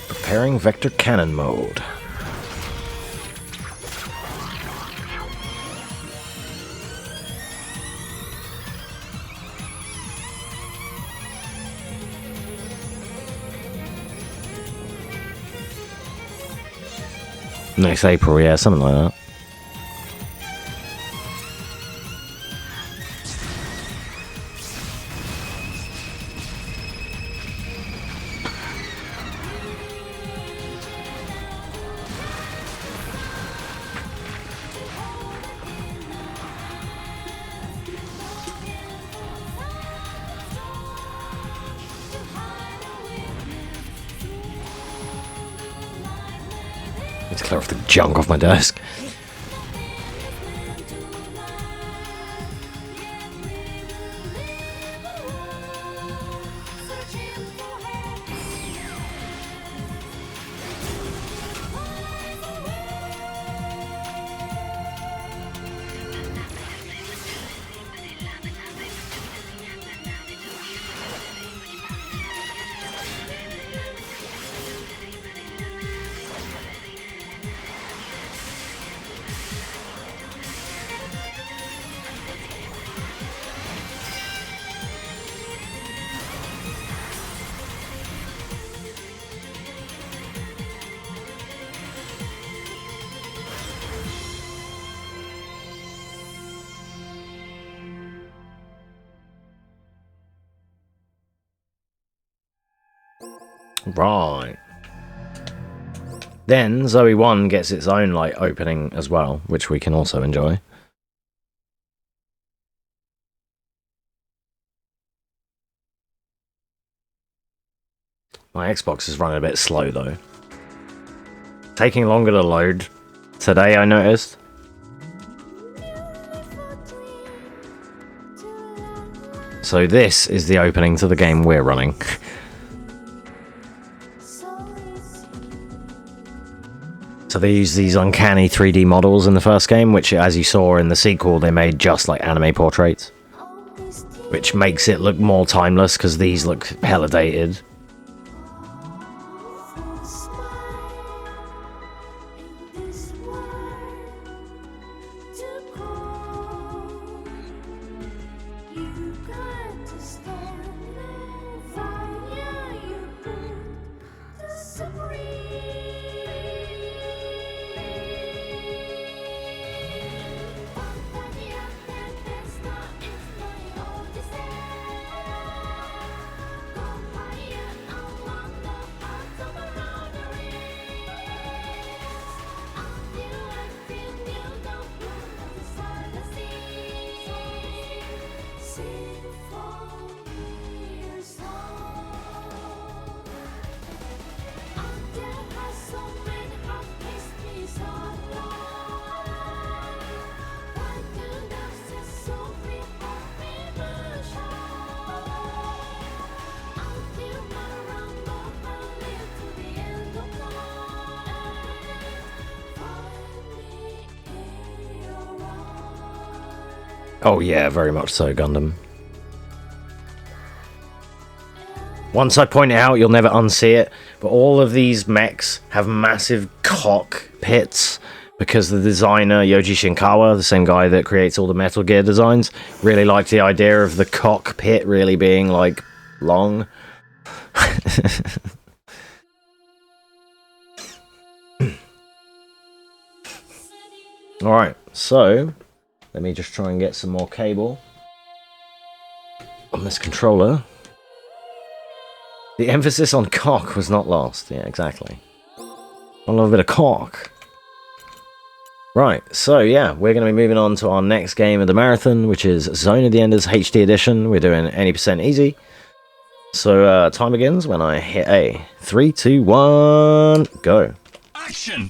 Preparing vector cannon mode. Next April, yeah, something like that. Need to clear off the junk off my desk. Right. Then Zoe 1 gets its own like opening as well, which we can also enjoy. My Xbox is running a bit slow though. Taking longer to load today, I noticed. So this is the opening to the game we're running. So they use these uncanny 3D models in the first game, which, as you saw in the sequel, they made just like anime portraits. Which makes it look more timeless, because these look hella dated. Oh yeah, very much so, Gundam. Once I point it out, you'll never unsee it, but all of these mechs have massive cockpits because the designer, Yoji Shinkawa, the same guy that creates all the Metal Gear designs, really liked the idea of the cockpit really being, like, long. Alright, so let me just try and get some more cable on this controller. The emphasis on cock was not lost. Yeah, exactly. A little bit of cock. Right, so yeah, we're going to be moving on to our next game of the marathon, which is Zone of the Enders HD Edition. We're doing any percent easy. So time begins when I hit A. 3, 2, 1, go. Action!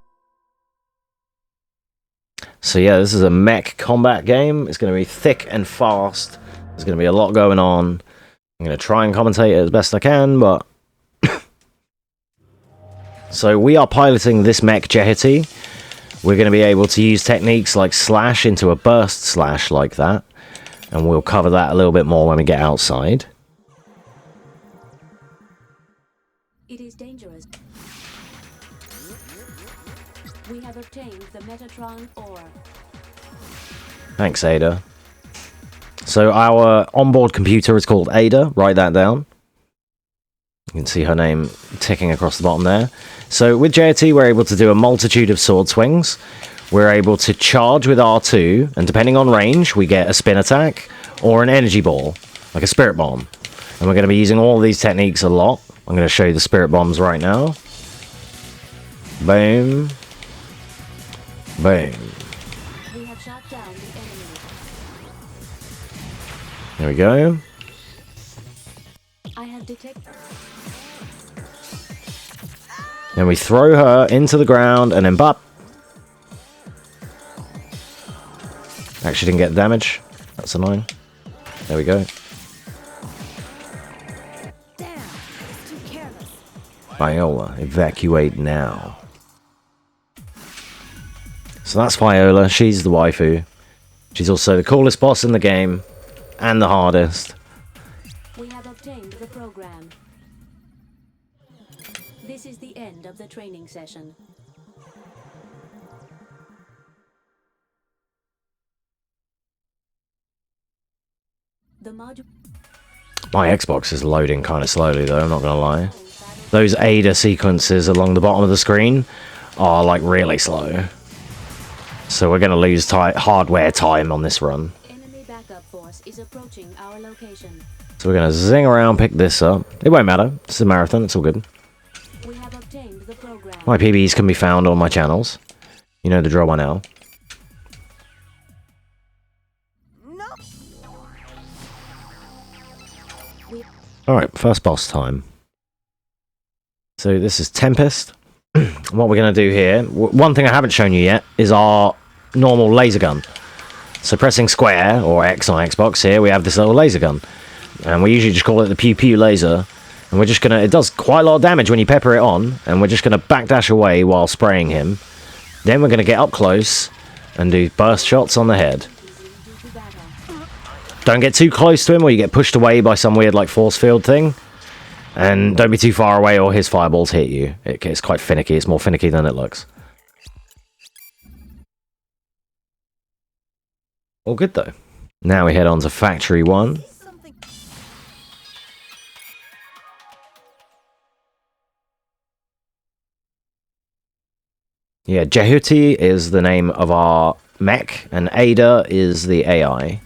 So yeah, this is a mech combat game. It's going to be thick and fast. There's going to be a lot going on. I'm going to try and commentate it as best I can, but... So we are piloting this mech Jeheti. We're going to be able to use techniques like slash into a burst slash like that. And we'll cover that a little bit more when we get outside. It is dangerous. We have obtained the Metatron ore. Thanks, Ada. So our onboard computer is called Ada. Write that down. You can see her name ticking across the bottom there. So with JT, we're able to do a multitude of sword swings. We're able to charge with R2, and depending on range, we get a spin attack or an energy ball, like a spirit bomb. And we're going to be using all of these techniques a lot. I'm going to show you the spirit bombs right now. Boom. Boom. We have shot down the enemy. There we go. I have detected. Then we throw her into the ground and then bop. Actually didn't get damage. That's annoying. There we go. Viola, evacuate now. So that's Viola. She's the waifu. She's also the coolest boss in the game. And the hardest. We have obtained the program. This is the end of the training session. The module. My Xbox is loading kind of slowly though, I'm not gonna lie. Those ADA sequences along the bottom of the screen are like really slow. So we're gonna lose hardware time on this run. Enemy backup force is approaching our location. So we're gonna zing around, pick this up. It won't matter, it's a marathon, it's all good. We have obtained the program. My PBs can be found on my channels. You know the drill by now. Alright, first boss time. So this is Tempest. What we're going to do here, one thing I haven't shown you yet, is our normal laser gun. So pressing square, or X on Xbox here, we have this little laser gun. And we usually just call it the pew pew laser. And we're just going to, it does quite a lot of damage when you pepper it on, and we're just going to backdash away while spraying him. Then we're going to get up close and do burst shots on the head. Don't get too close to him or you get pushed away by some weird like force field thing. And don't be too far away or his fireballs hit you. It's quite finicky. It's more finicky than it looks. All good though. Now we head on to Factory 1. Yeah, Jehuti is the name of our mech and Ada is the AI.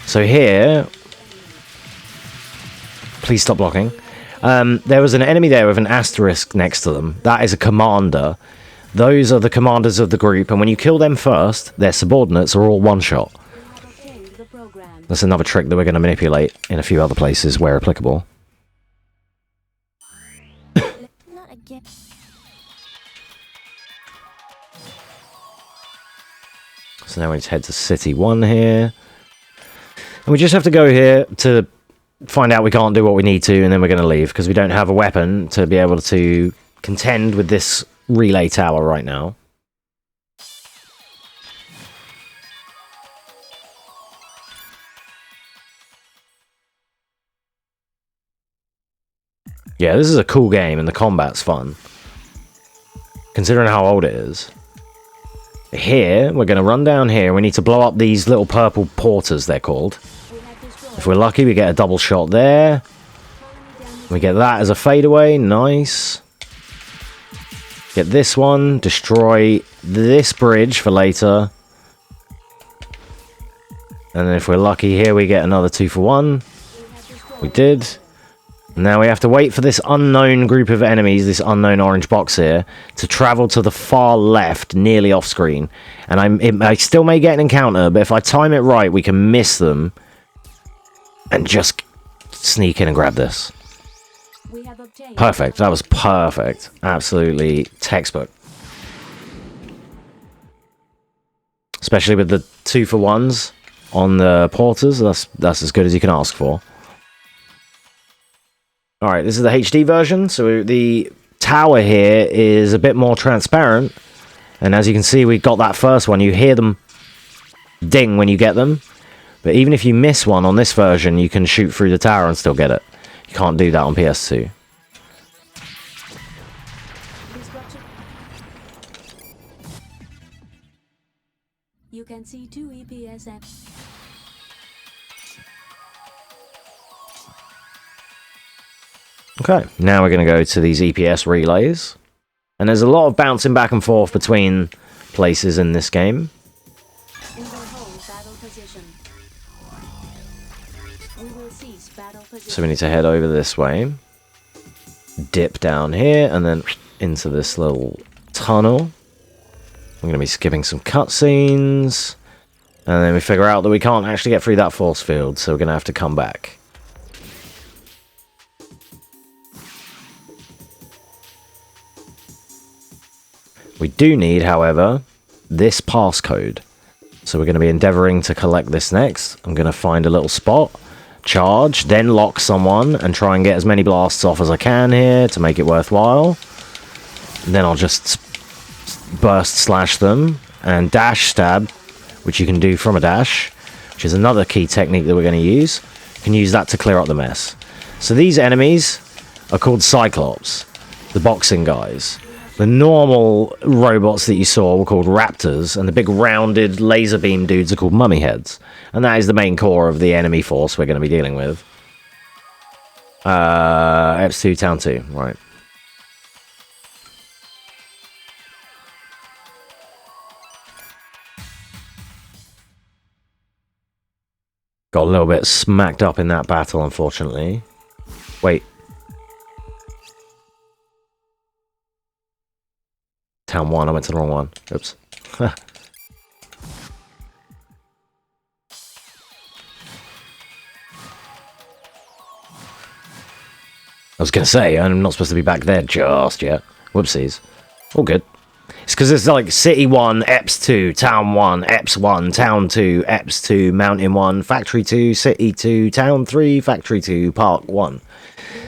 So here, please stop blocking. There was an enemy there with an asterisk next to them. That is a commander. Those are the commanders of the group, and when you kill them first, their subordinates are all one-shot. That's another trick that we're going to manipulate in a few other places where applicable. Not again. So now we just head to City 1 here. And we just have to go here to find out we can't do what we need to, and then we're going to leave, because we don't have a weapon to be able to contend with this relay tower right now. Yeah, this is a cool game, and the combat's fun, considering how old it is. Here, we're going to run down here. We need to blow up these little purple porters, they're called. If we're lucky, we get a double shot there. We get that as a fadeaway. Nice. Get this one. Destroy this bridge for later. And then if we're lucky here, we get another 2 for 1. We did. Now we have to wait for this unknown group of enemies, this unknown orange box here, to travel to the far left, nearly off screen. And I still may get an encounter, but if I time it right, we can miss them. And just sneak in and grab this. Perfect. That was perfect. Absolutely textbook. Especially with the 2 for 1s on the porters. That's as good as you can ask for. Alright, this is the HD version. So the tower here is a bit more transparent. And as you can see, we got that first one. You hear them ding when you get them. But even if you miss one on this version, you can shoot through the tower and still get it. You can't do that on PS2. You can see 2 EPS and Okay, now we're going to go to these EPS relays. And there's a lot of bouncing back and forth between places in this game. So we need to head over this way. Dip down here and then into this little tunnel. I'm going to be skipping some cutscenes. And then we figure out that we can't actually get through that force field, so we're going to have to come back. We do need, however, this passcode. So we're going to be endeavoring to collect this next. I'm going to find a little spot, charge, then lock someone, and try and get as many blasts off as I can here to make it worthwhile. And then I'll just burst slash them, and dash stab, which you can do from a dash, which is another key technique that we're going to use. You can use that to clear up the mess. So these enemies are called Cyclops, the boxing guys. The normal robots that you saw were called Raptors, and the big rounded laser beam dudes are called Mummy Heads. And that is the main core of the enemy force we're going to be dealing with. X2, Town 2, right. Got a little bit smacked up in that battle, unfortunately. Wait. Town 1, I went to the wrong one. Oops. I was going to say, I'm not supposed to be back there just yet. Whoopsies. All good. It's because it's like City 1, EPS 2, Town 1, EPS 1, Town 2, EPS 2, Mountain 1, Factory 2, City 2, Town 3, Factory 2, Park 1.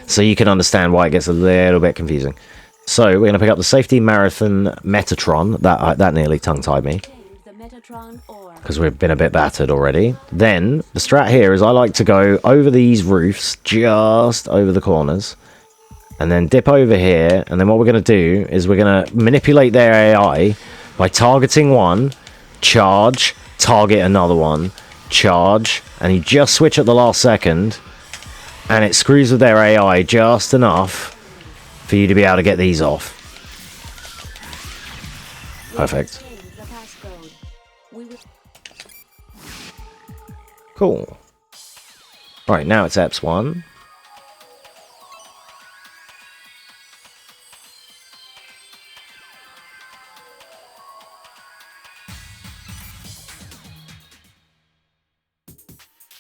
So you can understand why it gets a little bit confusing. So we're going to pick up the Safety Marathon Metatron. That nearly tongue-tied me. Because we've been a bit battered already. Then, the strat here is I like to go over these roofs, just over the corners. And then dip over here, and then what we're going to do is we're going to manipulate their AI by targeting one, charge, target another one, charge, and you just switch at the last second, and it screws with their AI just enough for you to be able to get these off. Perfect. Cool. Right, now it's EPS 1.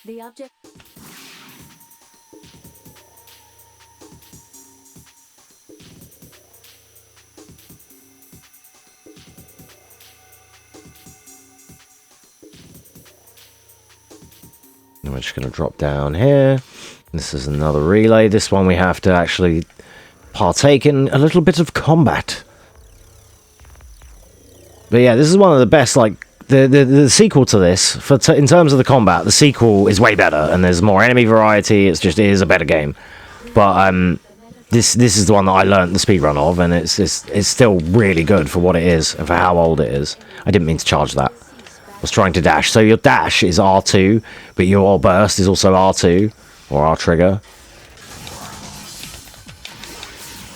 The object. And we're just going to drop down here. This is another relay. This one we have to actually partake in a little bit of combat. But yeah, this is one of the best, like, the sequel to this, in terms of the combat, the sequel is way better, and there's more enemy variety. It is a better game. But this is the one that I learned the speedrun of, and it's still really good for what it is and for how old it is. I didn't mean to charge that. I was trying to dash. So your dash is R2, but your burst is also R2, or R trigger.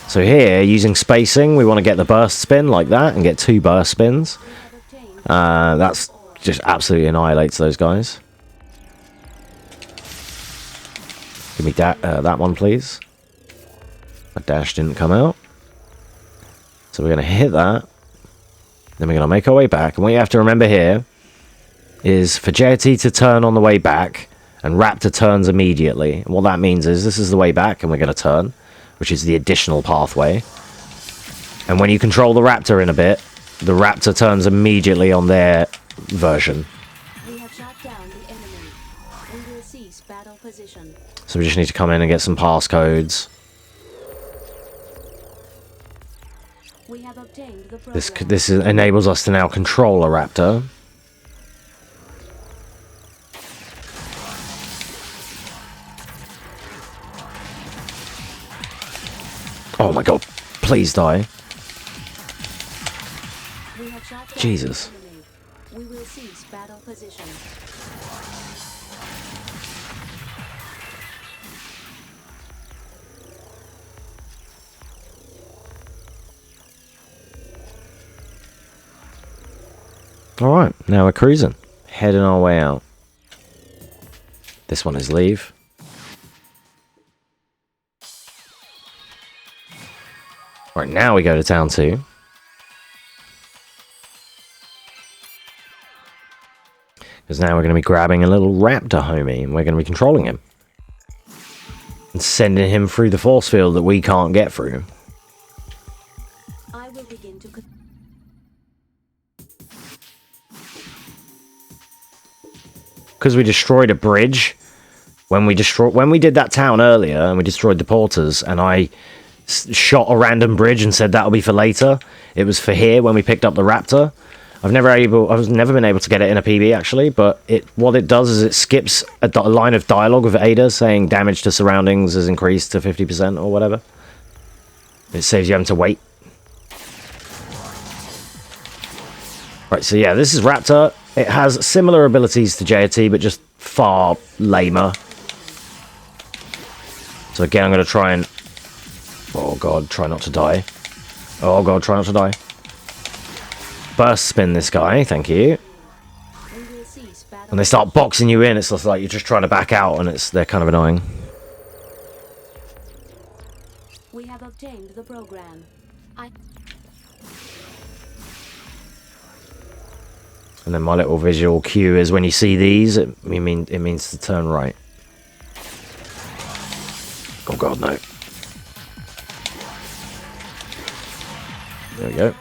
So here, using spacing, we want to get the burst spin like that, and get 2 burst spins. That's just absolutely annihilates those guys. Give me that one, please. My dash didn't come out. So we're going to hit that. Then we're going to make our way back. And what you have to remember here is for Jetty to turn on the way back, and Raptor turns immediately. And what that means is this is the way back, and we're going to turn, which is the additional pathway. And when you control the Raptor in a bit, the Raptor turns immediately on their version. We have shot down the enemy. We will cease battle position. So we just need to come in and get some passcodes. We have obtained the This enables us to now control a Raptor. Oh my god, please die. Jesus. We will cease battle position. Alright, now we're cruising. Heading our way out. This one is leave. Right, now we go to Town 2. Because now we're going to be grabbing a little raptor homie, and we're going to be controlling him. And sending him through the force field that we can't get through. I will begin to... Because we destroyed a bridge. When we did that town earlier, and we destroyed the porters, and I shot a random bridge and said that'll be for later. It was for here when we picked up the raptor. I've never been able to get it in a PB actually, but what it does is it skips a line of dialogue with Ada saying damage to surroundings has increased to 50% or whatever. It saves you having to wait. Right, so yeah, this is Raptor. It has similar abilities to JT, but just far lamer. So again, I'm going to try and... Oh god, try not to die. Oh god, try not to die. Burst spin this guy, thank you. When they start boxing you in, it's just like you're just trying to back out, and they're kind of annoying. We have obtained the program. And then my little visual cue is when you see these, it means to turn right. Oh god, no. There we go.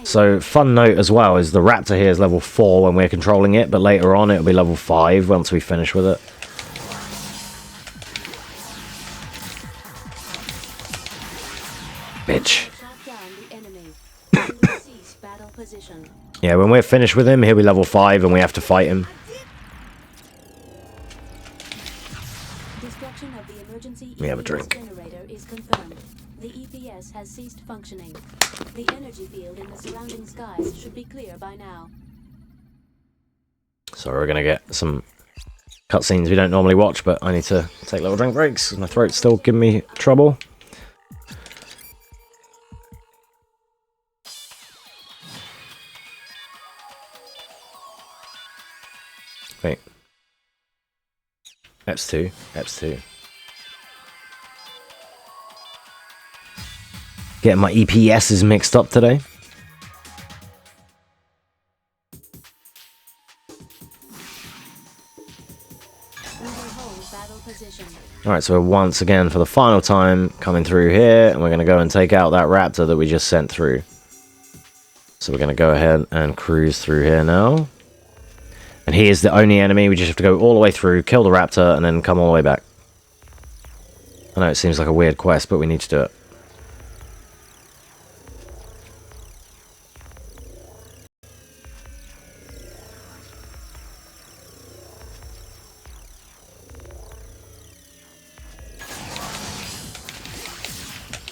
So, fun note as well is the Raptor here is level 4 when we're controlling it, but later on it'll be level 5 once we finish with it. Bitch. Yeah, when we're finished with him, he'll be level 5 and we have to fight him. Destruction of the emergency We have a drink. generator is confirmed. The EPS has ceased functioning. The energy field in the surrounding skies should be clear by now. So we're gonna get some cutscenes we don't normally watch, but I need to take little drink breaks. My throat's still giving me trouble. Wait. Eps2. Eps2. Getting my EPSs mixed up today. Alright, so we're once again for the final time coming through here, and we're going to go and take out that raptor that we just sent through. So we're going to go ahead and cruise through here now. And he is the only enemy. We just have to go all the way through, kill the raptor, and then come all the way back. I know it seems like a weird quest, but we need to do it.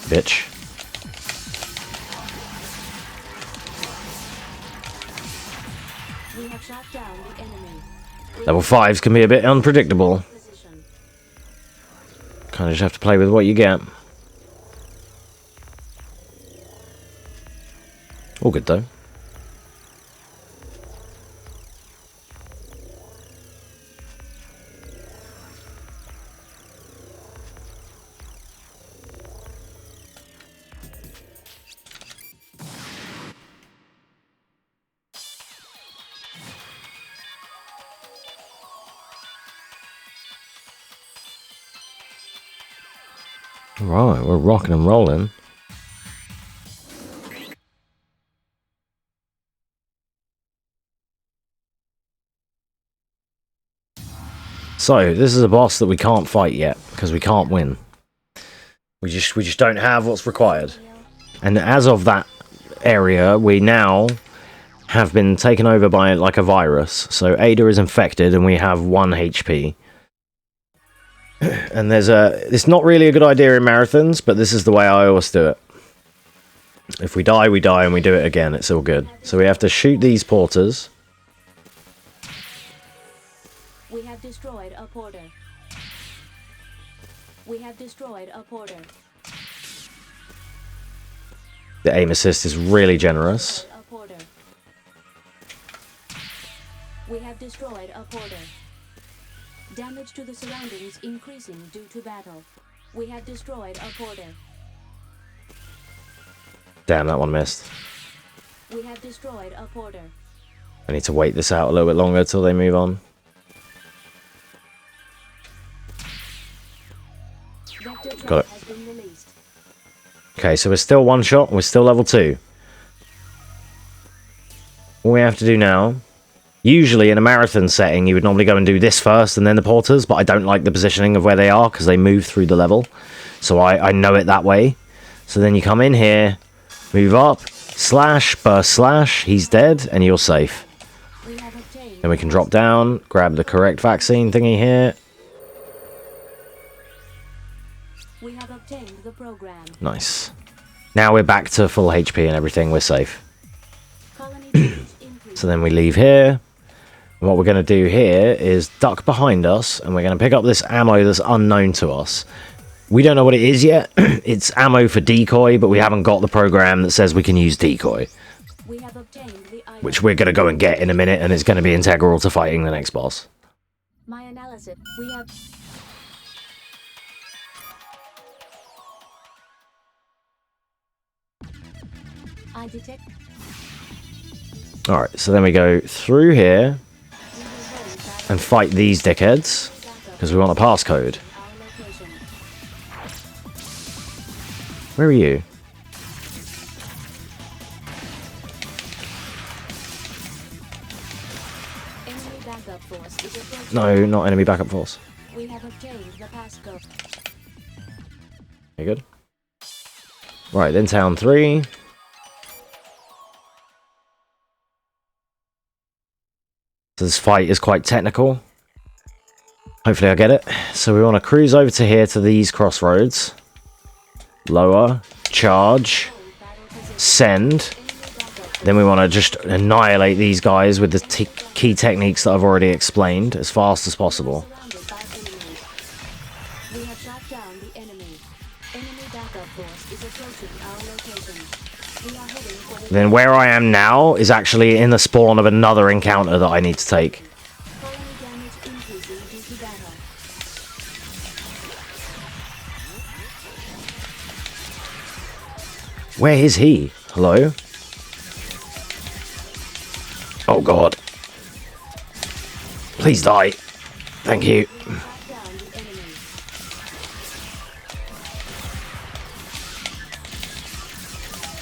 Bitch. We have shot down the enemy. Level 5s can be a bit unpredictable. Kind of just have to play with what you get. All good though. Right, we're rocking and rolling. So, this is a boss that we can't fight yet, because we can't win. We just don't have what's required. And as of that area, we now have been taken over by like a virus. So Ada is infected and we have 1 HP. And it's not really a good idea in marathons, but this is the way I always do it. If we die, we die, and we do it again. It's all good. So we have to shoot these porters. We have destroyed a porter. We have destroyed a porter. The aim assist is really generous. A porter. We have destroyed a porter. Damage to the surroundings increasing due to battle. We have destroyed a porter. Damn, that one missed. We have destroyed a porter. I need to wait this out a little bit longer till they move on. Got it. Okay, so we're still one shot. We're still level 2. All we have to do now... Usually in a marathon setting, you would normally go and do this first and then the porters, but I don't like the positioning of where they are because they move through the level. So I know it that way. So then you come in here, move up, slash, burst slash, he's dead, and you're safe. Then we can drop down, grab the correct vaccine thingy here. We have obtained the program. Nice. Now we're back to full HP and everything, we're safe. So then we leave here. And what we're going to do here is duck behind us, and we're going to pick up this ammo that's unknown to us. We don't know what it is yet. It's ammo for decoy, but we haven't got the program that says we can use decoy. Which we're going to go and get in a minute, and it's going to be integral to fighting the next boss. My analysis. We have... I detect... Alright, so then we go through here and fight these dickheads because we want a passcode. Where are you? No, not enemy backup force. We have obtained the passcode. Very good. Right, then town 3. So this fight is quite technical. Hopefully I get it. So we want to cruise over to here to these crossroads. Lower, charge, send. Then we want to just annihilate these guys with the key techniques that I've already explained as fast as possible. We have shot down the enemy. Enemy backup force is approaching our location. We are heading for the... Then where I am now is actually in the spawn of another encounter that I need to take. Colony damage increasing due to battle. Where is he? Hello? Oh god. Please die. Thank you.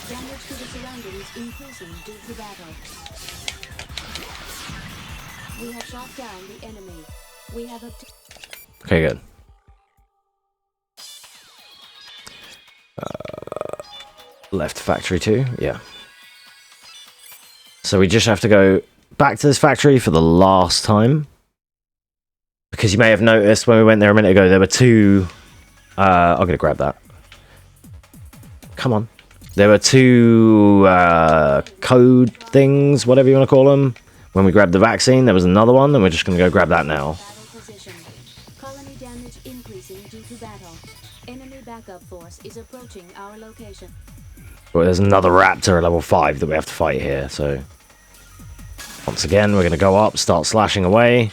Damage to the surroundings increasing due to battle. We have shot down the enemy. We have obtained... Okay, good. Left factory 2, yeah. So we just have to go back to this factory for the last time. Because you may have noticed when we went there a minute ago, there were two... I'm going to grab that. Come on. There were two code things, whatever you want to call them. When we grabbed the vaccine, there was another one, and we're just going to go grab that now. Colony damage increasing due to battle. Enemy backup force is approaching our location. Well, there's another raptor at level 5 that we have to fight here, so... Once again, we're going to go up, start slashing away.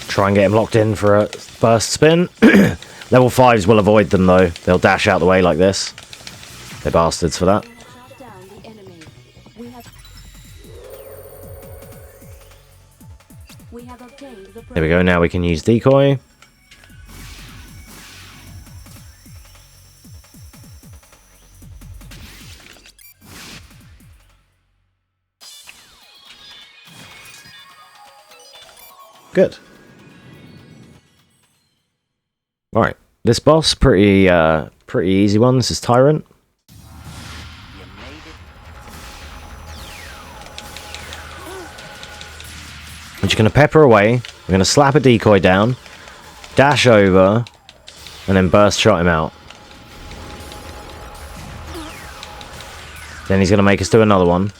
Try and get him locked in for a burst spin. Level 5s will avoid them, though. They'll dash out the way like this. They're bastards for that. There we go, now we can use decoy. Good. Alright, this boss, pretty easy one. This is Tyrant. I'm just going to pepper away. We're going to slap a decoy down, dash over, and then burst shot him out. Then he's going to make us do another one.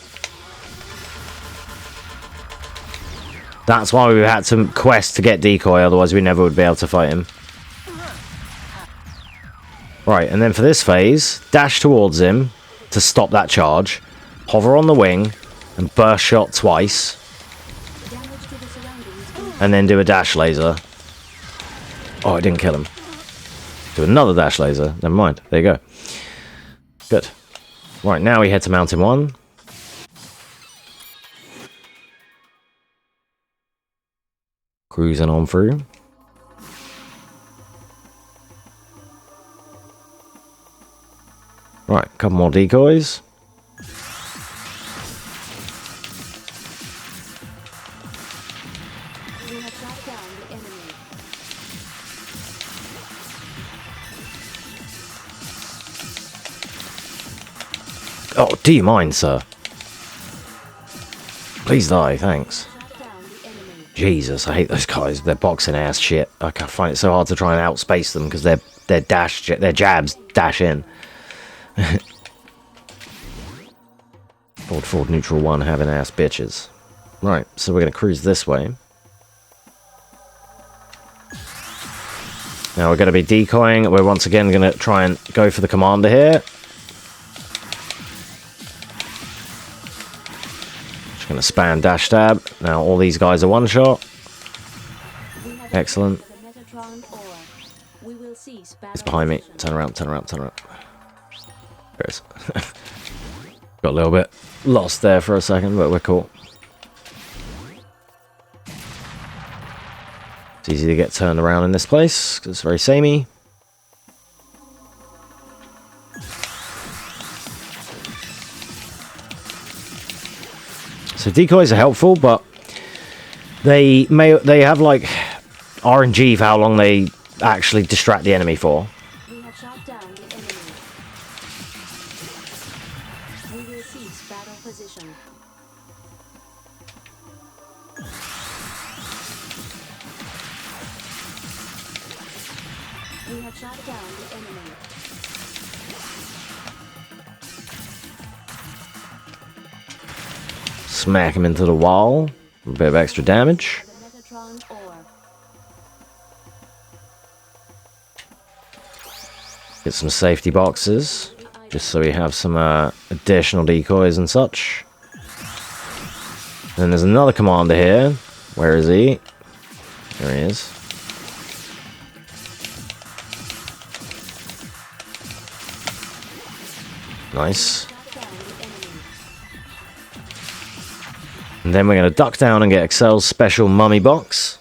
That's why we had to quest to get decoy, otherwise we never would be able to fight him. Right, and then for this phase, dash towards him to stop that charge, hover on the wing, and burst shot twice. And then do a dash laser. Oh, I didn't kill him. Do another dash laser. Never mind. There you go. Good. Right, now we head to Mountain 1. Cruising on through. Right, a couple more decoys. Oh, do you mind, sir? Please die, thanks. Jesus, I hate those guys. They're boxing ass shit. I find it so hard to try and outspace them because their jabs dash in. Forward, neutral 1, having ass bitches. Right, so we're gonna cruise this way. Now we're gonna be decoying. We're once again gonna try and go for the commander here. Just gonna spam dash stab. Now all these guys are one shot. Excellent. It's behind me. Turn around, turn around, turn around. There it is. Got a little bit lost there for a second, but we're cool. It's easy to get turned around in this place, because it's very samey. So decoys are helpful, but they have like RNG for how long they actually distract the enemy for. Smack him into the wall. A bit of extra damage. Get some safety boxes, just so we have some additional decoys and such. Then there's another commander here. Where is he? There he is. Nice. And then we're going to duck down and get Excel's special mummy box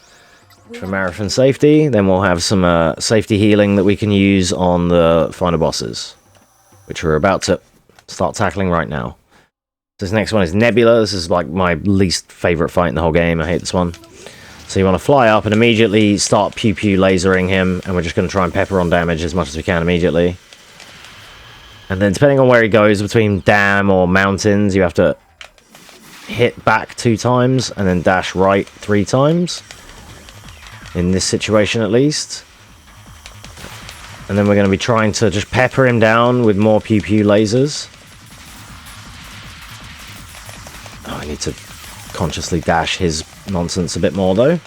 for marathon safety. Then we'll have some safety healing that we can use on the final bosses, which we're about to start tackling right now. This next one is Nebula. This is like my least favorite fight in the whole game. I hate this one. So you want to fly up and immediately start pew-pew lasering him, and we're just going to try and pepper on damage as much as we can immediately. And then depending on where he goes, between dam or mountains, you have to hit back 2 times and then dash right 3 times. In this situation at least. And then we're going to be trying to just pepper him down with more pew-pew lasers. Oh, I need to consciously dash his nonsense a bit more though.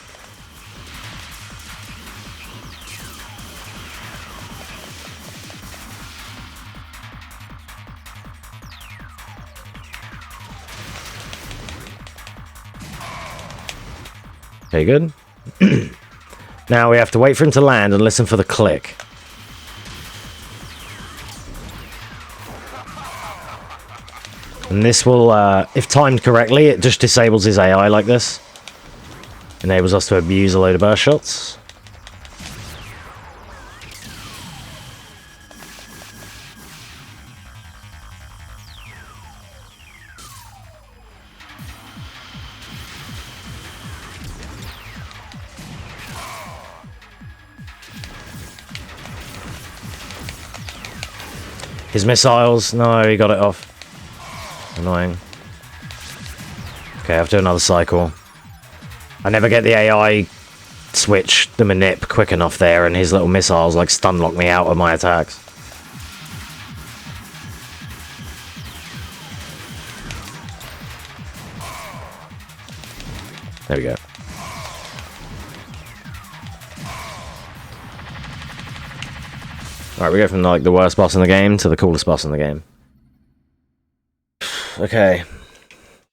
Okay, good. Now we have to wait for him to land and listen for the click. And this will, if timed correctly, it just disables his AI like this. Enables us to abuse a load of burst shots. His missiles, no, he got it off. Annoying. Okay, I have to do another cycle. I never get the AI switch, the manip, quick enough there, and his little missiles like stun lock me out of my attacks. There we go. Alright, we go from like the worst boss in the game to the coolest boss in the game. Okay.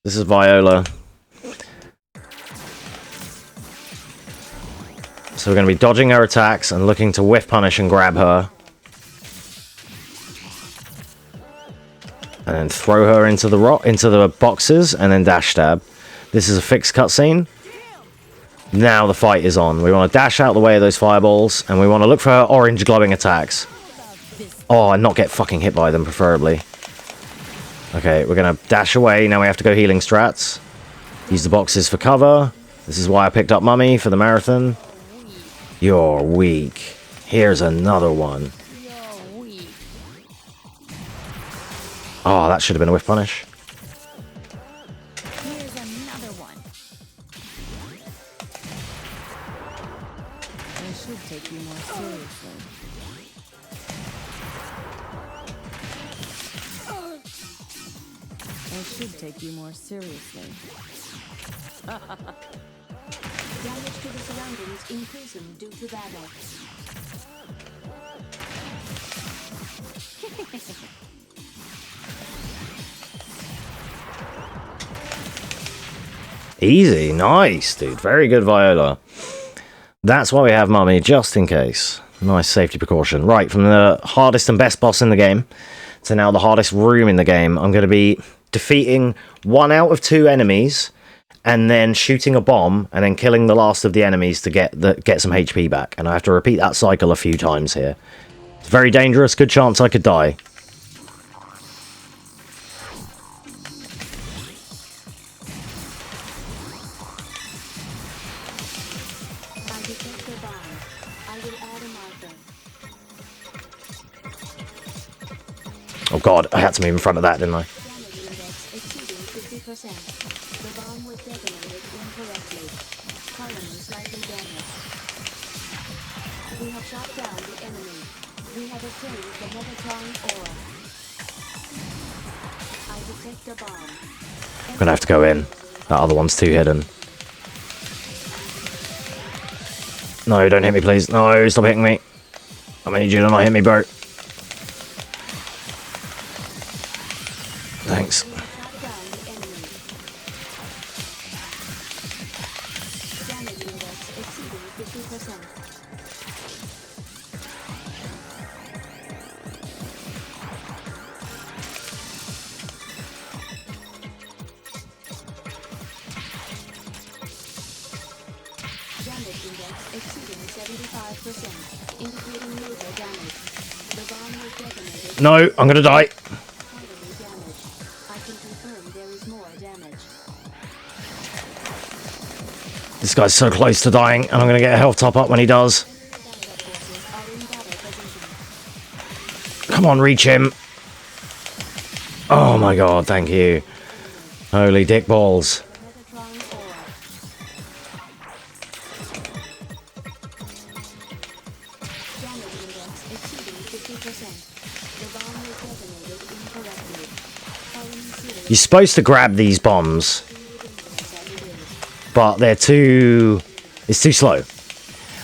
This is Viola. So we're going to be dodging her attacks and looking to whiff punish and grab her. And then throw her into the boxes and then dash stab. This is a fixed cutscene. Now the fight is on. We want to dash out the way of those fireballs, and we want to look for orange glowing attacks. Oh, and not get fucking hit by them, preferably. Okay, we're going to dash away. Now we have to go healing strats. Use the boxes for cover. This is why I picked up Mummy for the marathon. You're weak. Here's another one. Oh, that should have been a whiff punish. Here's another one. I should take you more seriously. I should take you more seriously. Damage to the surroundings increasing due to battle. Easy. Nice, dude. Very good, Viola. That's why we have Mummy, just in case. Nice safety precaution. Right, from the hardest and best boss in the game to now the hardest room in the game, I'm going to be defeating 1 out of 2 enemies and then shooting a bomb and then killing the last of the enemies to get some HP back. And I have to repeat that cycle a few times here. It's very dangerous. Good chance I could die. Oh god, I had to move in front of that, didn't I? I'm gonna have to go in. That other one's too hidden. No, don't hit me, please. No, stop hitting me. I need you to not hit me, bro. Thanks. No, I'm gonna die. This guy's so close to dying, and I'm gonna get a health top up when he does. Come on, reach him. Oh my god, thank you. Holy dick balls. You're supposed to grab these bombs, but it's too slow.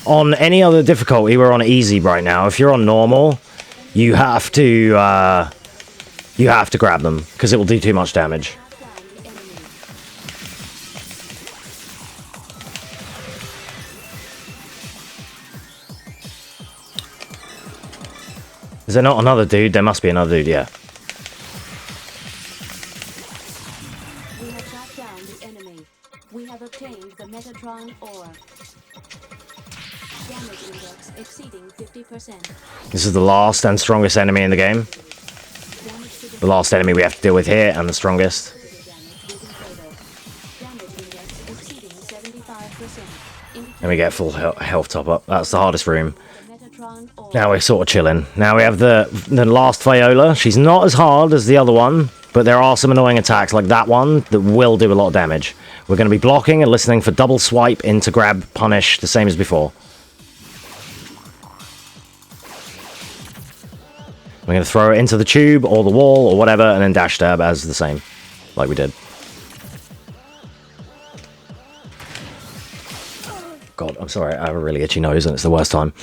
On any other difficulty, we're on easy right now. If you're on normal, you have to grab them because it will do too much damage. Is there not another dude? There must be another dude, yeah. We have shot down the enemy. We have obtained the Metatron ore. Damage index exceeding 50%. This is the last and strongest enemy in the game. The last enemy we have to deal with here, and the strongest. And we get full health top up. That's the hardest room. Now we're sort of chilling. Now we have the last Viola. She's not as hard as the other one, but there are some annoying attacks like that one that will do a lot of damage. We're going to be blocking and listening for double swipe into grab punish, the same as before. We're going to throw it into the tube or the wall or whatever, and then dash stab as the same, like we did. God, I'm sorry, I have a really itchy nose and it's the worst time.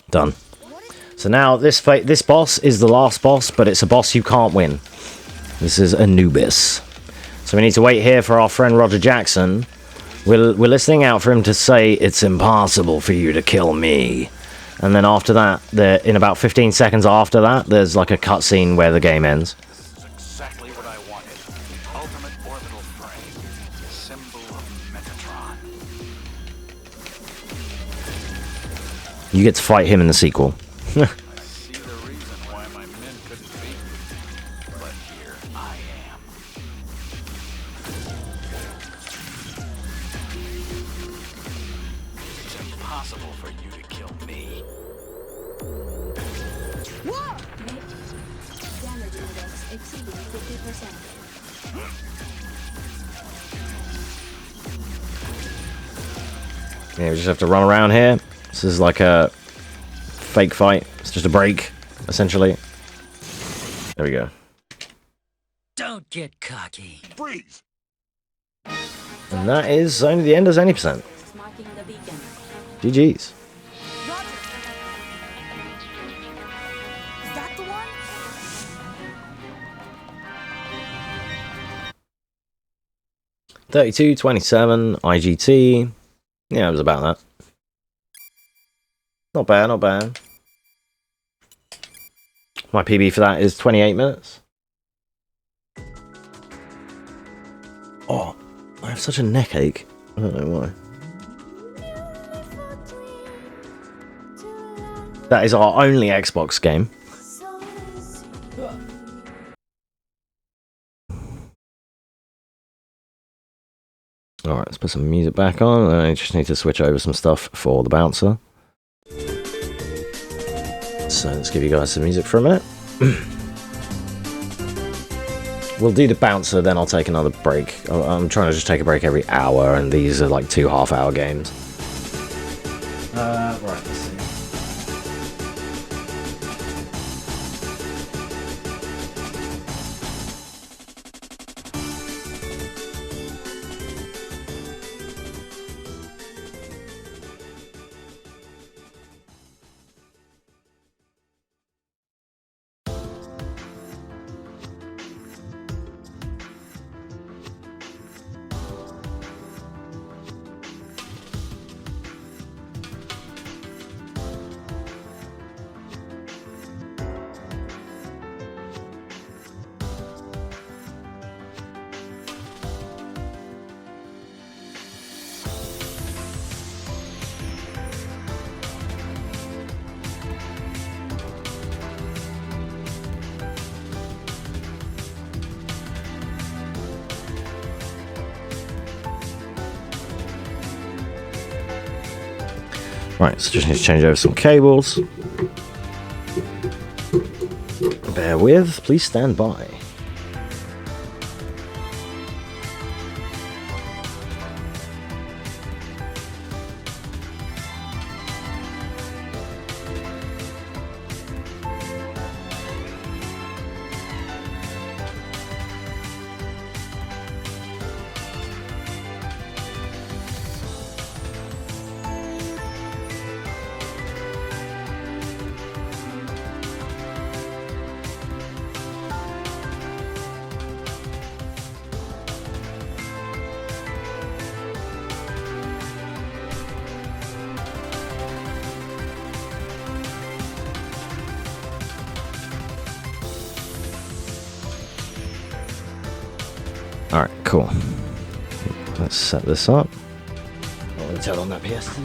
Done. So now this boss is the last boss, but it's a boss you can't win. This is Anubis. So we need to wait here for our friend Roger Jackson. We're listening out for him to say, "It's impossible for you to kill me." And then after that, in about 15 seconds after that, there's like a cutscene where the game ends. This is exactly what I wanted. The ultimate orbital frame. Symbol of Metatron. You get to fight him in the sequel. I see the reason why my men couldn't beat me. But here I am. It's impossible for you to kill me. Damage index exceeding 50%. Yeah, we just have to run around here. This is like a fake fight. It's just a break, essentially. There we go. Don't get cocky. Freeze! And that is only the end of 70%. Marking the beacon. GG's. Is that the one? 32-27 IGT. Yeah, it was about that. Not bad, not bad. My PB for that is 28 minutes. Oh, I have such a neck ache. I don't know why. That is our only Xbox game. Alright, let's put some music back on, and I just need to switch over some stuff for the bouncer. So let's give you guys some music for a minute. We'll do the bouncer, then I'll take another break. I'm trying to just take a break every hour, and these are like 2 half-hour games. Right, let's see. Right, so just need to change over some cables. Bear with, please stand by. Alright, cool. Let's set this up. I'm going to turn on that PS2.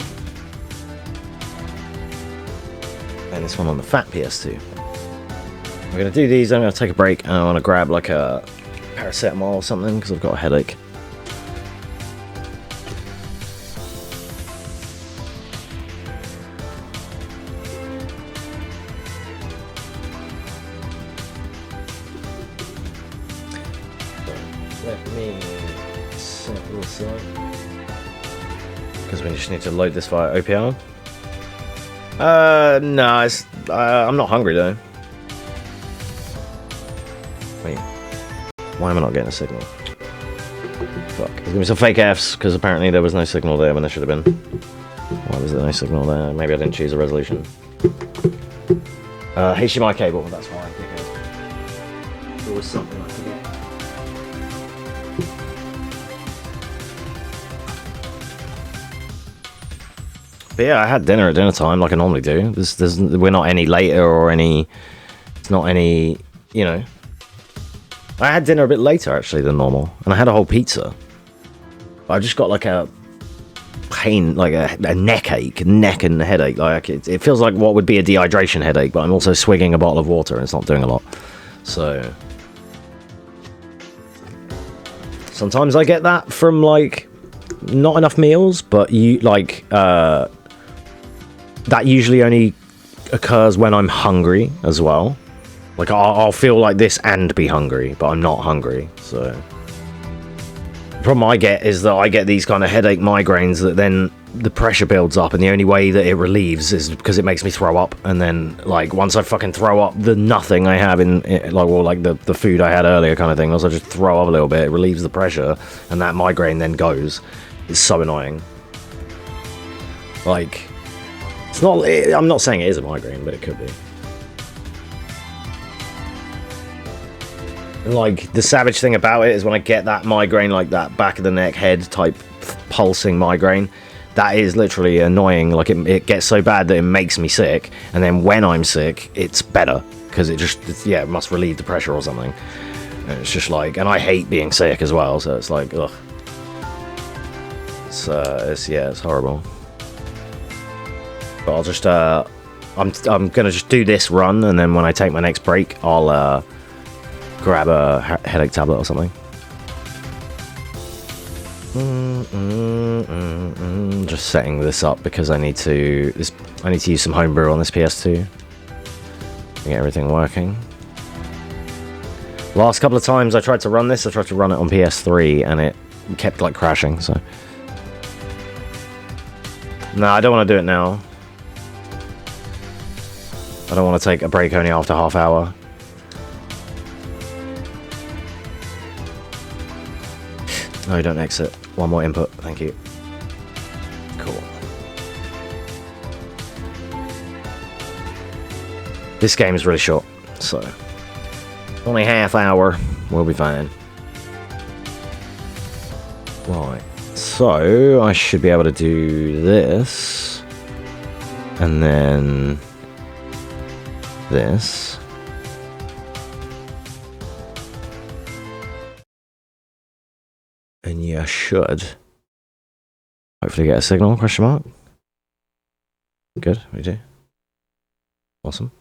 And this one on the fat PS2. We're going to do these, I'm going to take a break, and I want to grab like a paracetamol or something, because I've got a headache. Let me set this up. Because we just need to load this via OPR. No, it's, I'm not hungry though. Wait, why am I not getting a signal? Fuck, there's gonna be some fake Fs, because apparently there was no signal there when there should have been. Why was there no signal there? Maybe I didn't choose a resolution. HDMI cable, that's why. There was something I forget. But yeah, I had dinner at dinner time like I normally do. We're not any later or any... It's not any, you know... I had dinner a bit later actually than normal, and I had a whole pizza. I just got like a pain, like a neck and headache. Like it feels like what would be a dehydration headache, but I'm also swigging a bottle of water and it's not doing a lot. So sometimes I get that from like not enough meals, but you like that usually only occurs when I'm hungry as well. Like, I'll feel like this and be hungry, but I'm not hungry, so... The problem I get is that I get these kind of headache migraines that then the pressure builds up, and the only way that it relieves is because it makes me throw up, and then, like, once I fucking throw up the nothing I have in like, well, like, the food I had earlier kind of thing, once I just throw up a little bit, it relieves the pressure, and that migraine then goes. It's so annoying. Like, it's not... I'm not saying it is a migraine, but it could be. And like, the savage thing about it is when I get that migraine, like that back of the neck head type pulsing migraine, that is literally annoying. Like, it gets so bad that it makes me sick, and then when I'm sick, it's better, because yeah, it must relieve the pressure or something. And it's just like, and I hate being sick as well, so it's like, ugh. It's horrible. But I'll just, I'm gonna just do this run, and then when I take my next break, I'll, grab a headache tablet or something. Just setting this up because I need to use some homebrew on this PS2 to get everything working. Last couple of times I tried to run this, I tried to run it on PS3 and it kept like crashing, so... No, I don't want to do it now. I don't want to take a break only after half hour. No, don't exit. One more input, thank you. Cool. This game is really short, so... Only half hour, we'll be fine. Right, so I should be able to do this. And then... this. And you should hopefully get a signal, question mark. Good, we do. Awesome.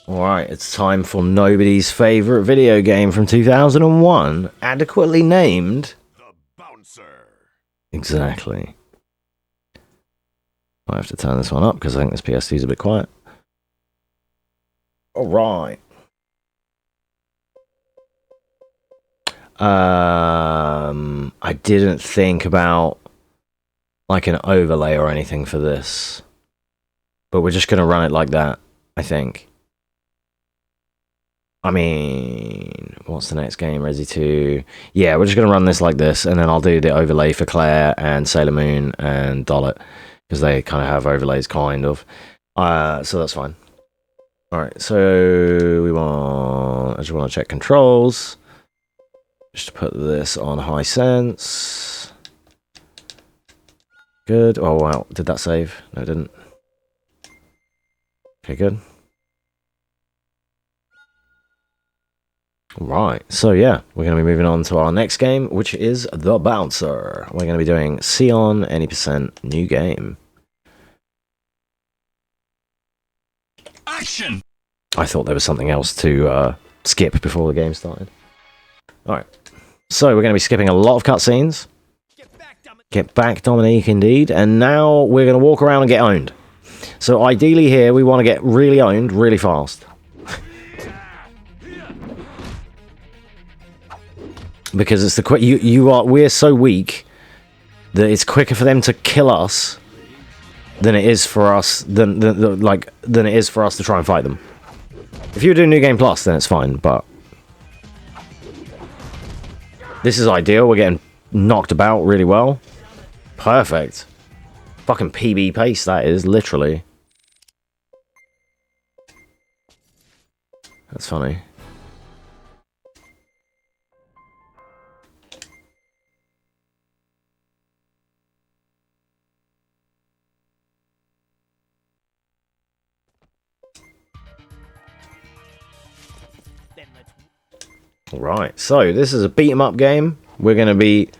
Alright, it's time for nobody's favourite video game from 2001, adequately named... The Bouncer. Exactly. I have to turn this one up because I think this PS2 is a bit quiet. Alright. I didn't think about like an overlay or anything for this. But we're just going to run it like that, I think. I mean, what's the next game? RE2R. Yeah, we're just going to run this like this, and then I'll do the overlay for Claire and Sailor Moon and Dollet, because they kind of have overlays, kind of. So that's fine. Alright, so I just want to check controls. Just to put this on high sense. Good. Oh wow, did that save? No, it didn't. Okay, good. Right, so yeah, we're going to be moving on to our next game, which is The Bouncer. We're going to be doing Sion, any percent, new game. Action! I thought there was something else to skip before the game started. Alright, so we're going to be skipping a lot of cutscenes. Get back, Dominique, indeed. And now we're going to walk around and get owned. So ideally here, we want to get really owned really fast. Because it's the quick we're so weak that it's quicker for them to kill us than it is for us than it is for us to try and fight them. If you were doing New Game Plus, then it's fine, but this is ideal. We're getting knocked about really well. Perfect. Fucking PB pace, that is, literally. That's funny. Right, so this is a beat 'em up game. We're going to be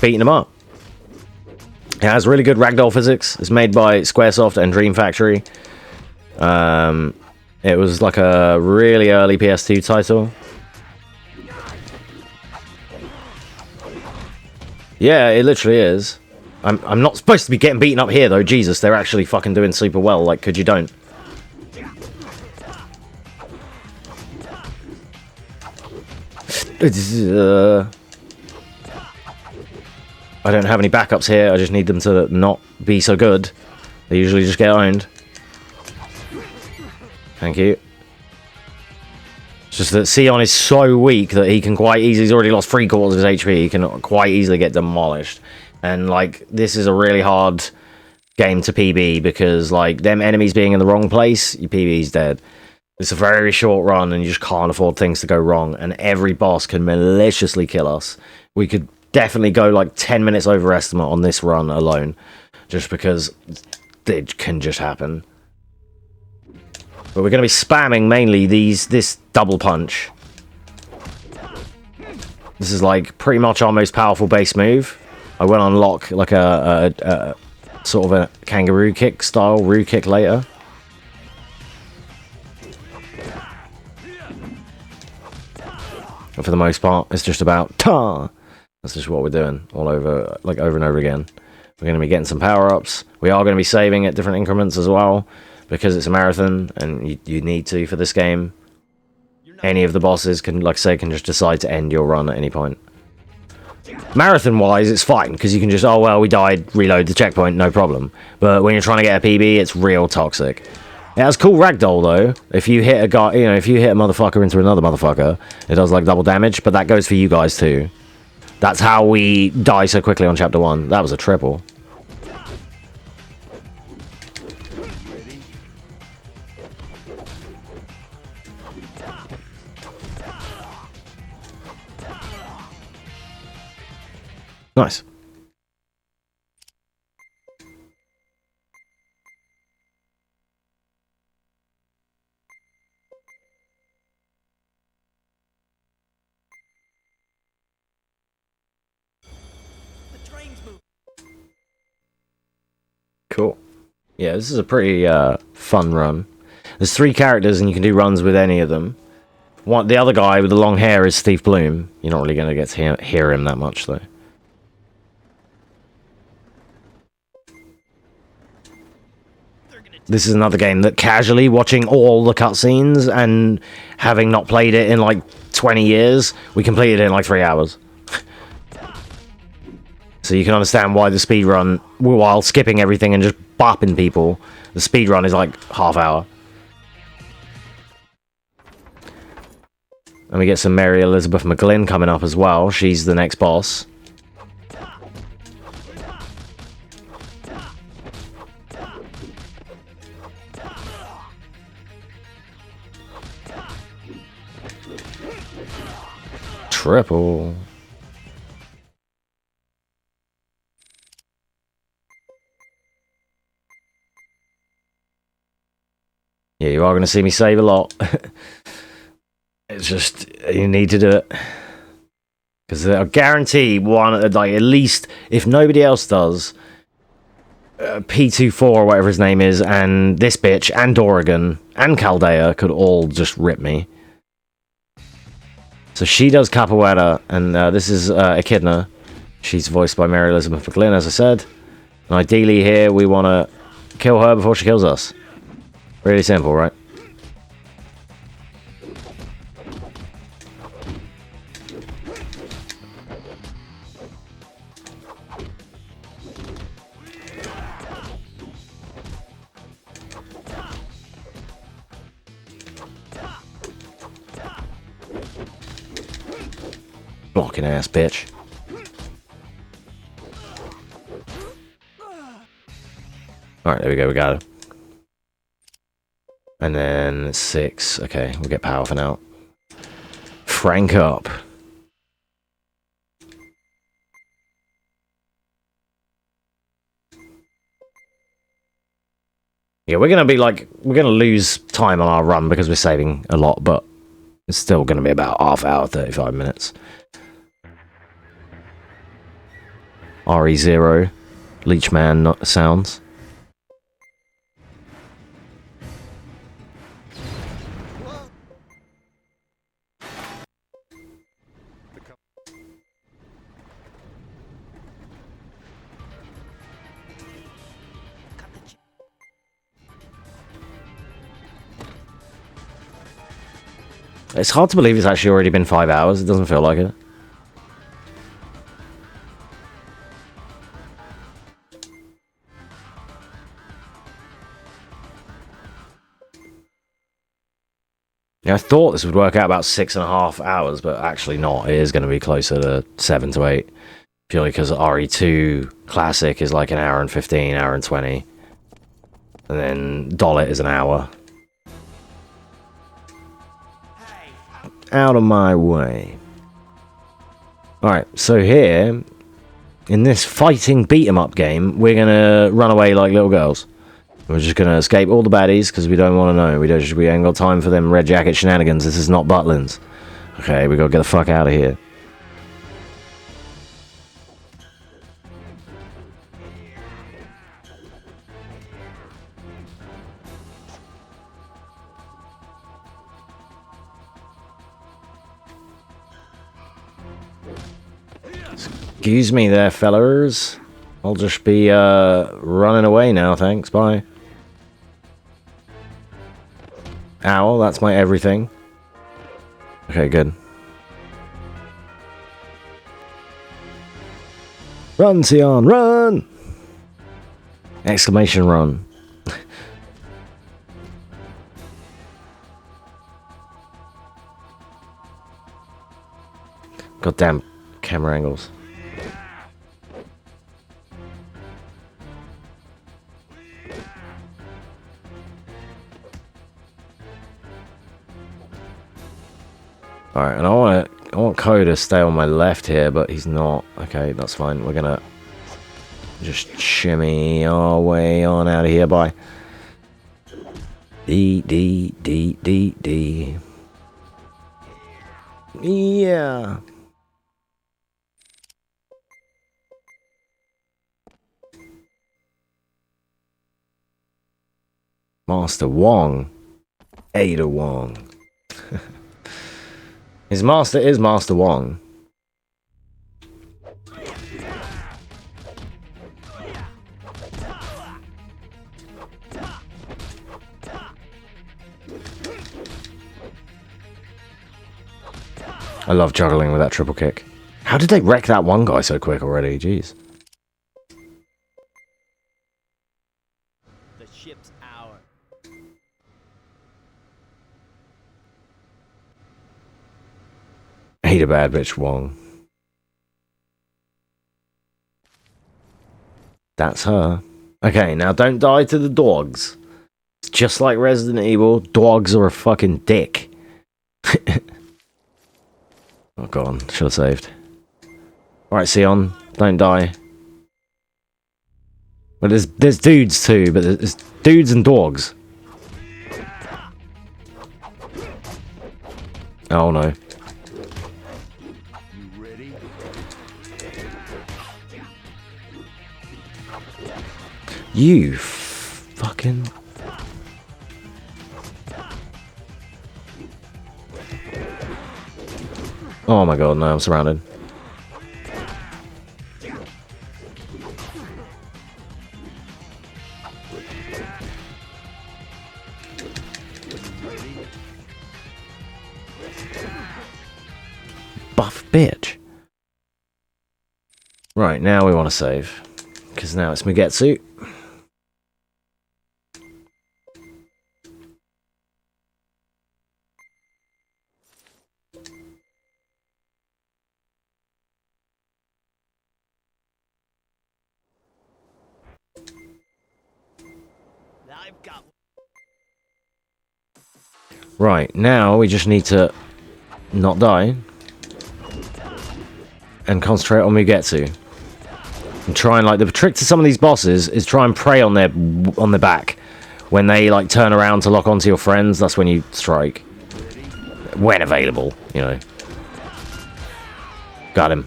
beating them up. It has really good ragdoll physics. It's made by Squaresoft and Dream Factory. It was like a really early PS2 title. Yeah, it literally is. I'm not supposed to be getting beaten up here though. Jesus, they're actually fucking doing super well. Like, could you don't? I don't have any backups here. I just need them to not be so good. They usually just get owned. Thank you. It's just that Sion is so weak that he can quite easily... He's already lost 3/4 of his HP. He can quite easily get demolished. And, like, this is a really hard game to PB because, like, them enemies being in the wrong place, your PB's dead. It's a very short run and you just can't afford things to go wrong. And every boss can maliciously kill us. We could definitely go, like, 10 minutes over estimate on this run alone. Just because it can just happen. But we're going to be spamming mainly this double punch. This is like pretty much our most powerful base move. I will unlock like a sort of a kangaroo kick style Roo kick later. But for the most part, it's just about ta. That's just what we're doing all over, like over and over again. We're going to be getting some power-ups. We are going to be saving at different increments as well. Because it's a marathon, and you need to for this game. Any of the bosses can, like I say, can just decide to end your run at any point. Marathon-wise, it's fine, because you can just, oh, well, we died, reload the checkpoint, no problem. But when you're trying to get a PB, it's real toxic. It has cool ragdoll, though. If you hit a guy, you know, if you hit a motherfucker into another motherfucker, it does, like, double damage, but that goes for you guys, too. That's how we die so quickly on Chapter 1. That was a triple. Nice. Cool. Yeah, this is a pretty fun run. There's 3 characters and you can do runs with any of them. The other guy with the long hair is Steve Bloom. You're not really going to get to hear him that much, though. This is another game that casually watching all the cutscenes and having not played it in like 20 years, we completed it in like 3 hours. So you can understand why the speedrun, while skipping everything and just bopping people, the speedrun is like half hour. And we get some Mary Elizabeth McGlynn coming up as well. She's the next boss. Triple. Yeah, you are going to see me save a lot. It's just, you need to do it. Because I guarantee one, like, at least, if nobody else does, P24 or whatever his name is, and this bitch, and Oregon, and Caldea could all just rip me. So she does Capoeira, and this is Echidna. She's voiced by Mary Elizabeth McGlynn, as I said. And ideally here, we want to kill her before she kills us. Really simple, right? Blocking ass bitch. Alright, there we go, we got it. And then 6. Okay, we'll get power for now. Frank up. Yeah, we're gonna lose time on our run because we're saving a lot, but it's still gonna be about half hour, 35 minutes. RE2R, Leechman sounds. It's hard to believe it's actually already been 5 hours. It doesn't feel like it. Yeah, I thought this would work out about 6.5 hours, but actually not. It is going to be closer to 7 to 8. Purely because RE2 Classic is like an hour and 15, hour and 20. And then Dollet is an hour. Out of my way. Alright, so here, in this fighting beat-em-up game, we're gonna run away like little girls. We're just gonna escape all the baddies, because we don't want to know. We ain't got time for them red jacket shenanigans. This is not Butlins. Okay, we gotta get the fuck out of here. Excuse me there, fellers. I'll just be, running away now, thanks, bye. Ow, that's my everything. Okay, good. Run, Sion, run! Exclamation run. Goddamn camera angles. Alright, and I want Ko to stay on my left here, but he's not. Okay, that's fine. We're gonna just shimmy our way on out of here. Bye. D. Yeah. Master Wong. Ada Wong. His master is Master Wong. I love juggling with that triple kick. How did they wreck that one guy so quick already? Jeez. The ship's ours. Hate a bad bitch, Wong. That's her. Okay, now don't die to the dogs. It's just like Resident Evil, dogs are a fucking dick. Oh god, should have saved. Alright, Sion, don't die. Well, there's dudes too, but there's dudes and dogs. Oh no. You fucking... Oh my god, no, I'm surrounded. Buff bitch. Right, now we want to save. Because now it's Mugetsu. Right, now we just need to not die and concentrate on Mugetsu. And try and, like, the trick to some of these bosses is try and prey on their back. When they, like, turn around to lock onto your friends, that's when you strike. When available, you know. Got him.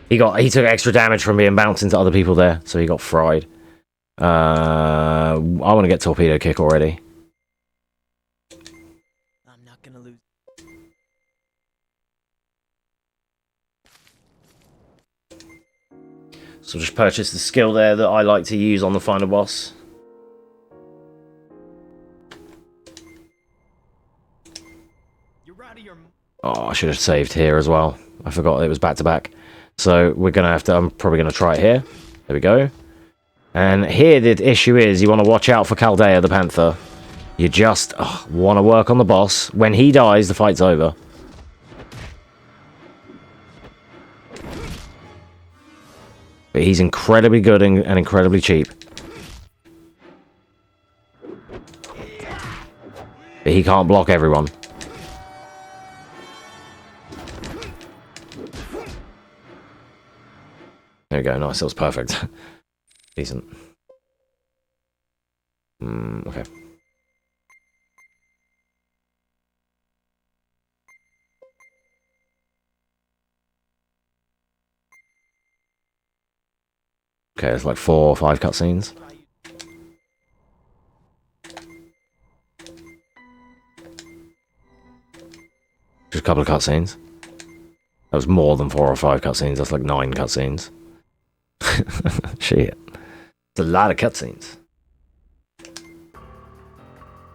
He took extra damage from being bounced into other people there, so he got fried. I want to get torpedo kick already. I'm not gonna lose. So just purchase the skill there that I like to use on the final boss. Oh, I should have saved here as well. I forgot it was back to back. So we're gonna have to. I'm probably gonna try it here. There we go. And here the issue is you want to watch out for Chaldea the Panther. You just want to work on the boss. When he dies, the fight's over. But he's incredibly good and incredibly cheap. But he can't block everyone. There we go, nice, that was perfect. Decent. Okay. Okay, it's like 4 or 5 cutscenes. Just a couple of cutscenes. That was more than 4 or 5 cutscenes, that's like 9 cutscenes. Shit. It's a lot of cutscenes.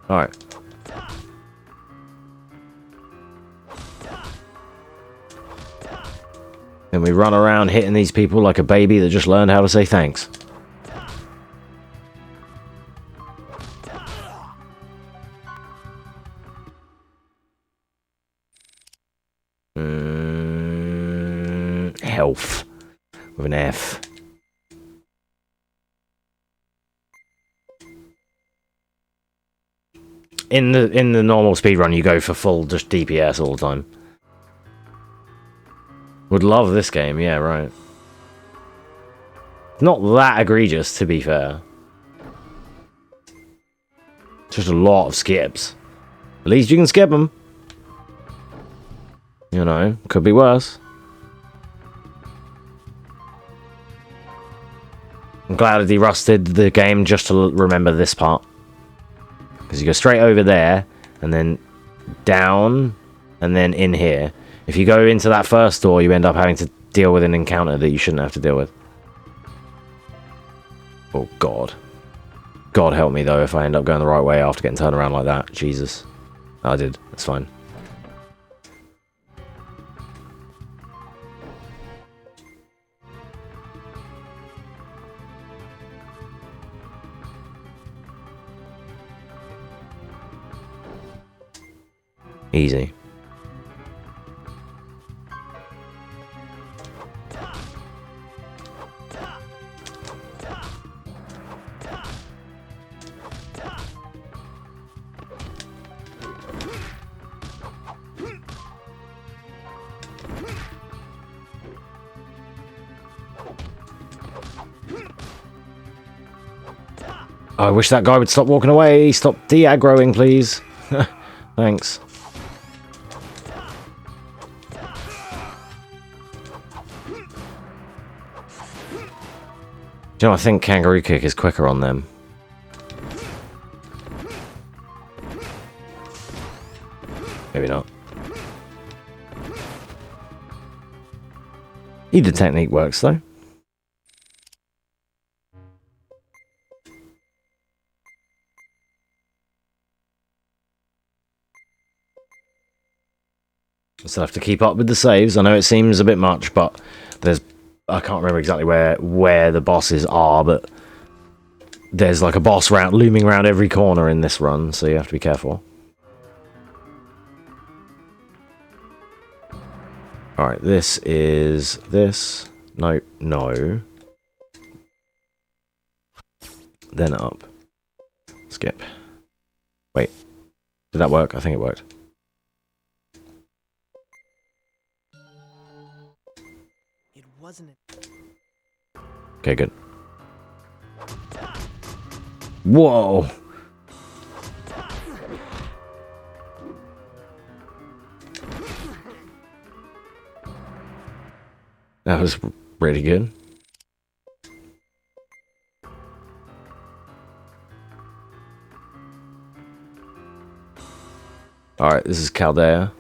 Alright. And we run around hitting these people like a baby that just learned how to say thanks. Health. With an F. In the normal speedrun, you go for full just DPS all the time. Would love this game, yeah, right. Not that egregious, to be fair. Just a lot of skips. At least you can skip them. You know, could be worse. I'm glad I derusted the game just to remember this part. Because you go straight over there, and then down, and then in here. If you go into that first door, you end up having to deal with an encounter that you shouldn't have to deal with. Oh, God. God help me, though, if I end up going the right way after getting turned around like that. Jesus. I did. That's fine. Easy. I wish that guy would stop walking away. Stop de-aggroing, please. Thanks. Do you know, I think Kangaroo Kick is quicker on them. Maybe not. Either technique works, though. I still have to keep up with the saves. I know it seems a bit much, but there's... I can't remember exactly where the bosses are, but there's like a boss looming around every corner in this run, so you have to be careful. Alright, this is this. Nope, no. Then up. Skip. Wait. Did that work? I think it worked. It wasn't. Okay, good. Whoa! That was really good. Alright, this is Caldea.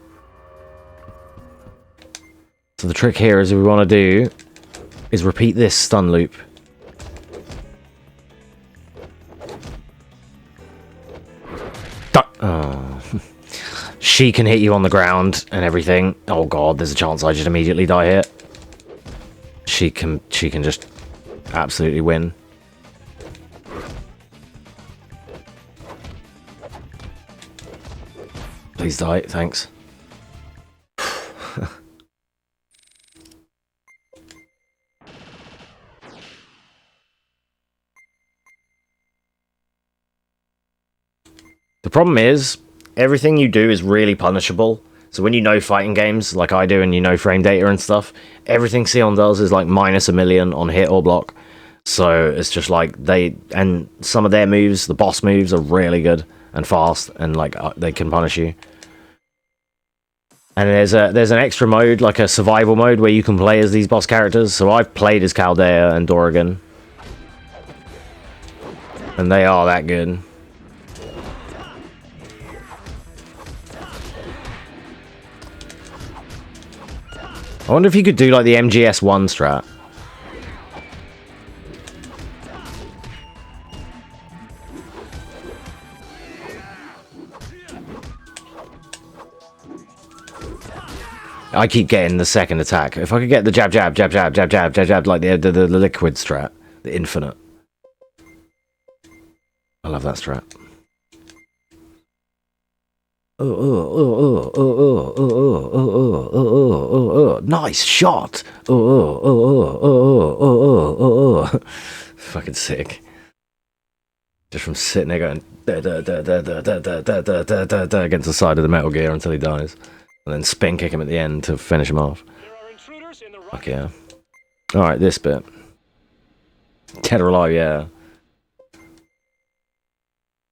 So the trick here is we want to do is repeat this stun loop. Oh. She can hit you on the ground and everything. Oh god, there's a chance I just immediately die here. She can just absolutely win. Please die, thanks. The problem is, everything you do is really punishable. So when you know fighting games, like I do, and you know frame data and stuff, everything Sion does is like minus a million on hit or block. So it's just like and some of their moves, the boss moves, are really good and fast, and like they can punish you. And there's an extra mode, like a survival mode, where you can play as these boss characters. So I've played as Caldea and Dorrigan, and they are that good. I wonder if you could do like the MGS1 strat. I keep getting the second attack. If I could get the jab, jab, jab, jab, jab, jab, jab, jab, like the liquid strat, the infinite. I love that strat. Nice shot. Fucking sick. Just from sitting there going against the side of the Metal Gear until he dies, and then spin kick him at the end to finish him off. Fuck yeah. All right, this bit. Dead or alive, yeah.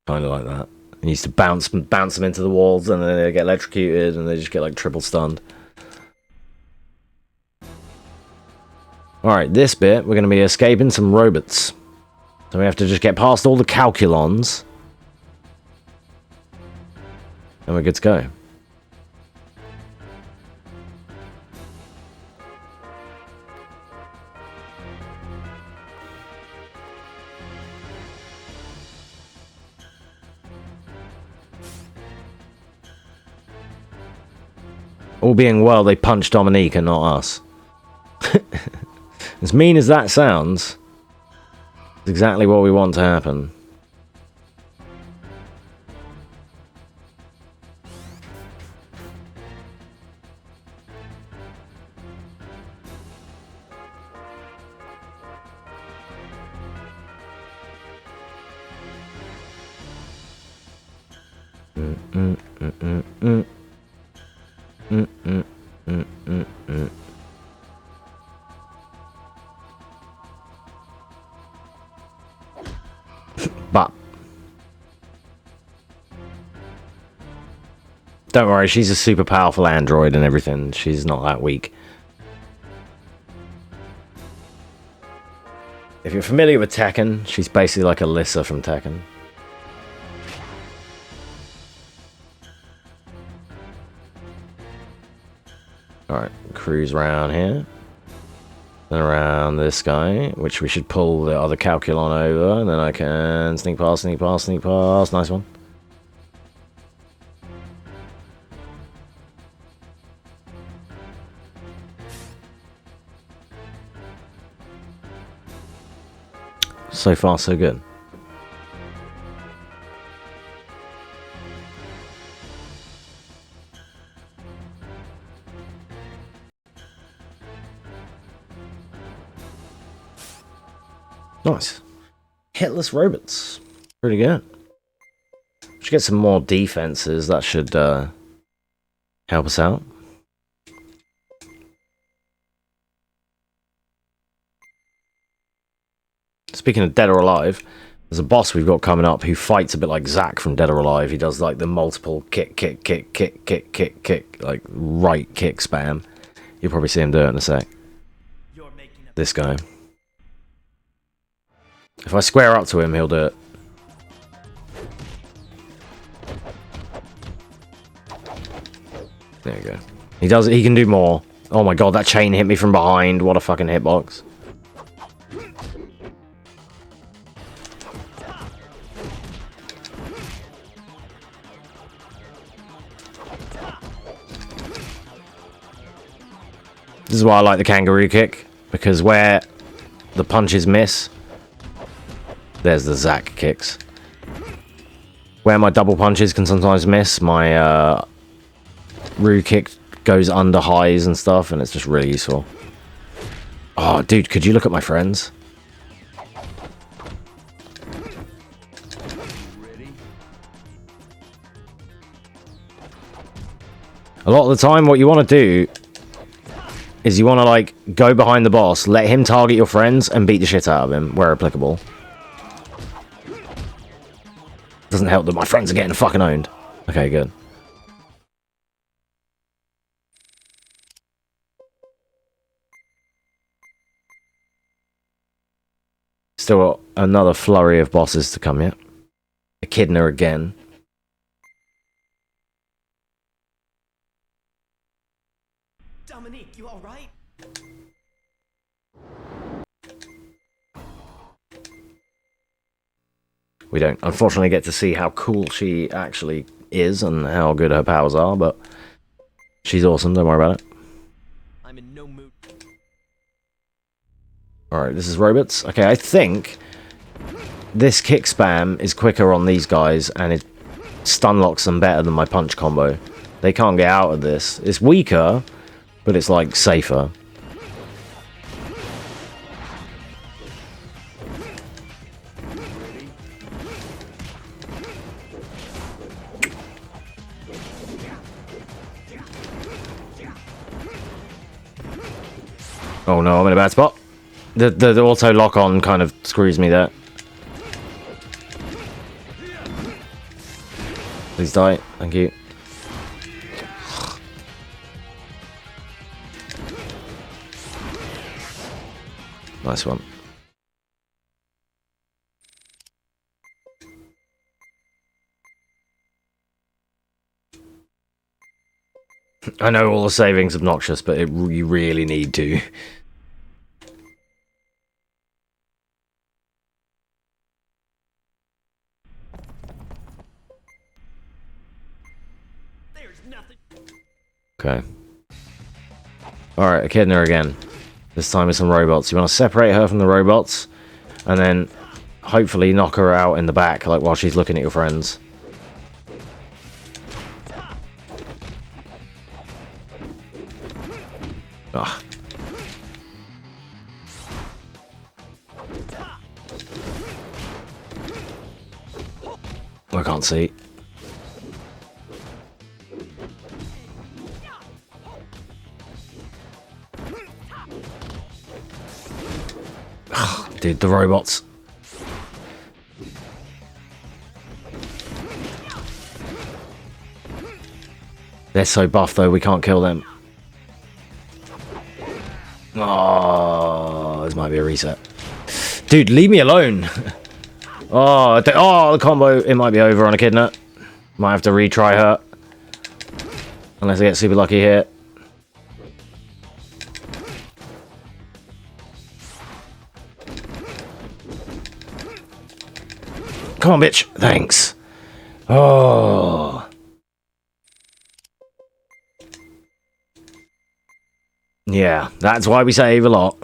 Kind of like that. He used to bounce them into the walls, and then they get electrocuted, and they just get like triple stunned. Alright, this bit, we're going to be escaping some robots. So we have to just get past all the calculons. And we're good to go. All being well, they punched Dominique and not us. As mean as that sounds, it's exactly what we want to happen. But don't worry, she's a super powerful android and everything. She's not that weak. If you're familiar with Tekken, she's basically like Alyssa from Tekken. Alright, cruise around here. Then around this guy, which we should pull the other Calculon over, and then I can sneak past, sneak past, sneak past. Nice one. So far, so good. Nice. Hitless robots. Pretty good. Should get some more defenses. That should help us out. Speaking of Dead or Alive, there's a boss we've got coming up who fights a bit like Zack from Dead or Alive. He does like the multiple kick, like right kick spam. You'll probably see him do it in a sec. This guy. If I square up to him, he'll do it. There you go. He does it. He can do more. Oh my god, that chain hit me from behind. What a fucking hitbox. This is why I like the kangaroo kick, because where the punches miss, there's the Zack kicks. Where my double punches can sometimes miss, my Roo kick goes under highs and stuff, and it's just really useful. Oh, dude, could you look at my friends? A lot of the time, what you want to do is you want to, like, go behind the boss, let him target your friends, and beat the shit out of him, where applicable. Doesn't help that my friends are getting fucking owned. Okay, good. Still got another flurry of bosses to come yet. Echidna again. Dominique, you all right? We don't, unfortunately, get to see how cool she actually is and how good her powers are, but she's awesome, don't worry about it. I'm in no mood. Alright, this is robots. Okay, I think this kick spam is quicker on these guys, and it stun locks them better than my punch combo. They can't get out of this. It's weaker, but it's, like, safer. Oh no, I'm in a bad spot. The auto lock on kind of screws me there. Please die. Thank you. Nice one. I know all the saving's obnoxious, but you really need to. Okay. Alright, Echidna again. This time with some robots. You want to separate her from the robots, and then hopefully knock her out in the back, like while she's looking at your friends. Ugh. I can't see. Dude, the robots. They're so buff though, we can't kill them. Oh, this might be a reset. Dude, leave me alone. Oh, the combo, it might be over on Echidna. Might have to retry her. Unless I get super lucky here. Come on, bitch. Thanks. Oh. Yeah, that's why we save a lot.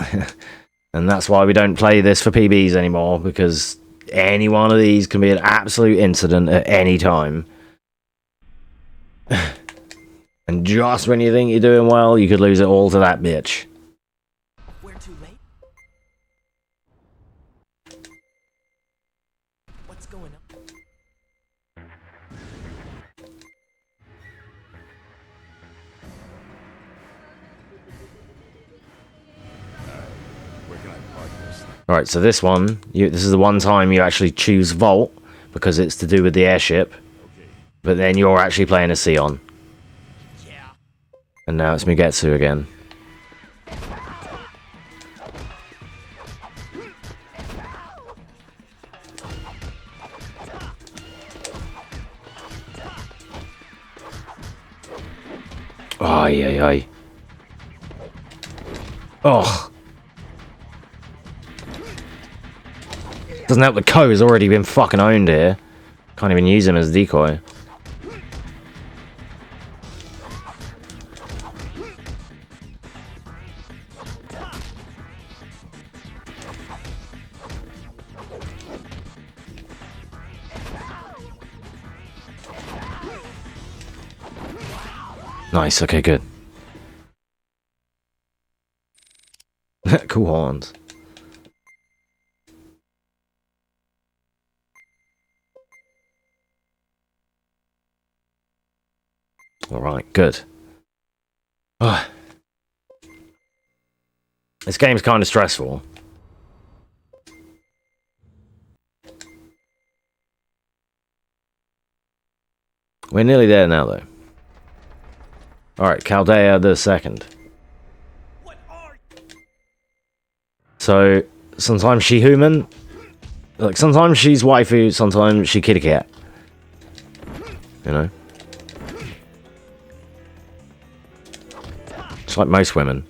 And that's why we don't play this for PBs anymore, because any one of these can be an absolute incident at any time. And just when you think you're doing well, you could lose it all to that bitch. We're too late. What's going on? Alright, so this one, this is the one time you actually choose Vault, because it's to do with the airship. But then you're actually playing a Sion. And now it's Mugetsu again. Oh, yeah. Oh. Doesn't help the Ko has already been fucking owned here. Can't even use him as a decoy. Nice, okay, good. Cool horns. Alright, good. Oh. This game's kind of stressful. We're nearly there now, though. Alright, Chaldea the second. So, sometimes she human. Like, sometimes she's waifu, sometimes she kitty cat. You know? Just like most women.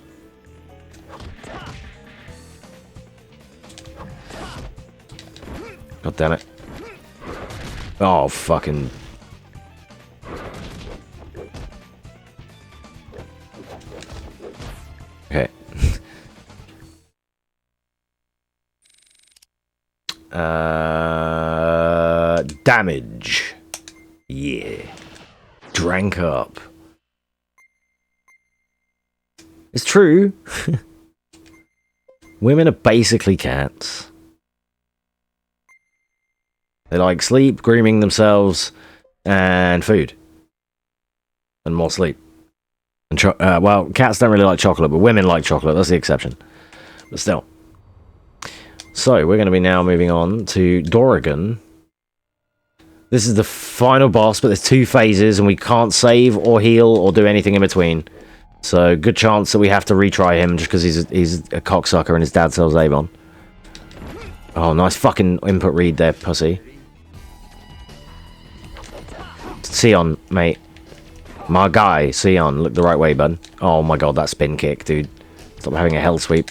God damn it. Oh, fucking... Okay. Damage. Yeah. Drank up. It's true. Women are basically cats. They like sleep, grooming themselves, and food. And more sleep. And well, cats don't really like chocolate, but women like chocolate. That's the exception. But still. So, we're going to be now moving on to Dorrigan. This is the final boss, but there's 2 phases, and we can't save or heal or do anything in between. So, good chance that we have to retry him just because he's a cocksucker and his dad sells Avon. Oh, nice fucking input read there, pussy. Sion, mate. My guy, Sion. Look the right way, bud. Oh my god, that spin kick, dude. Stop having a hell sweep.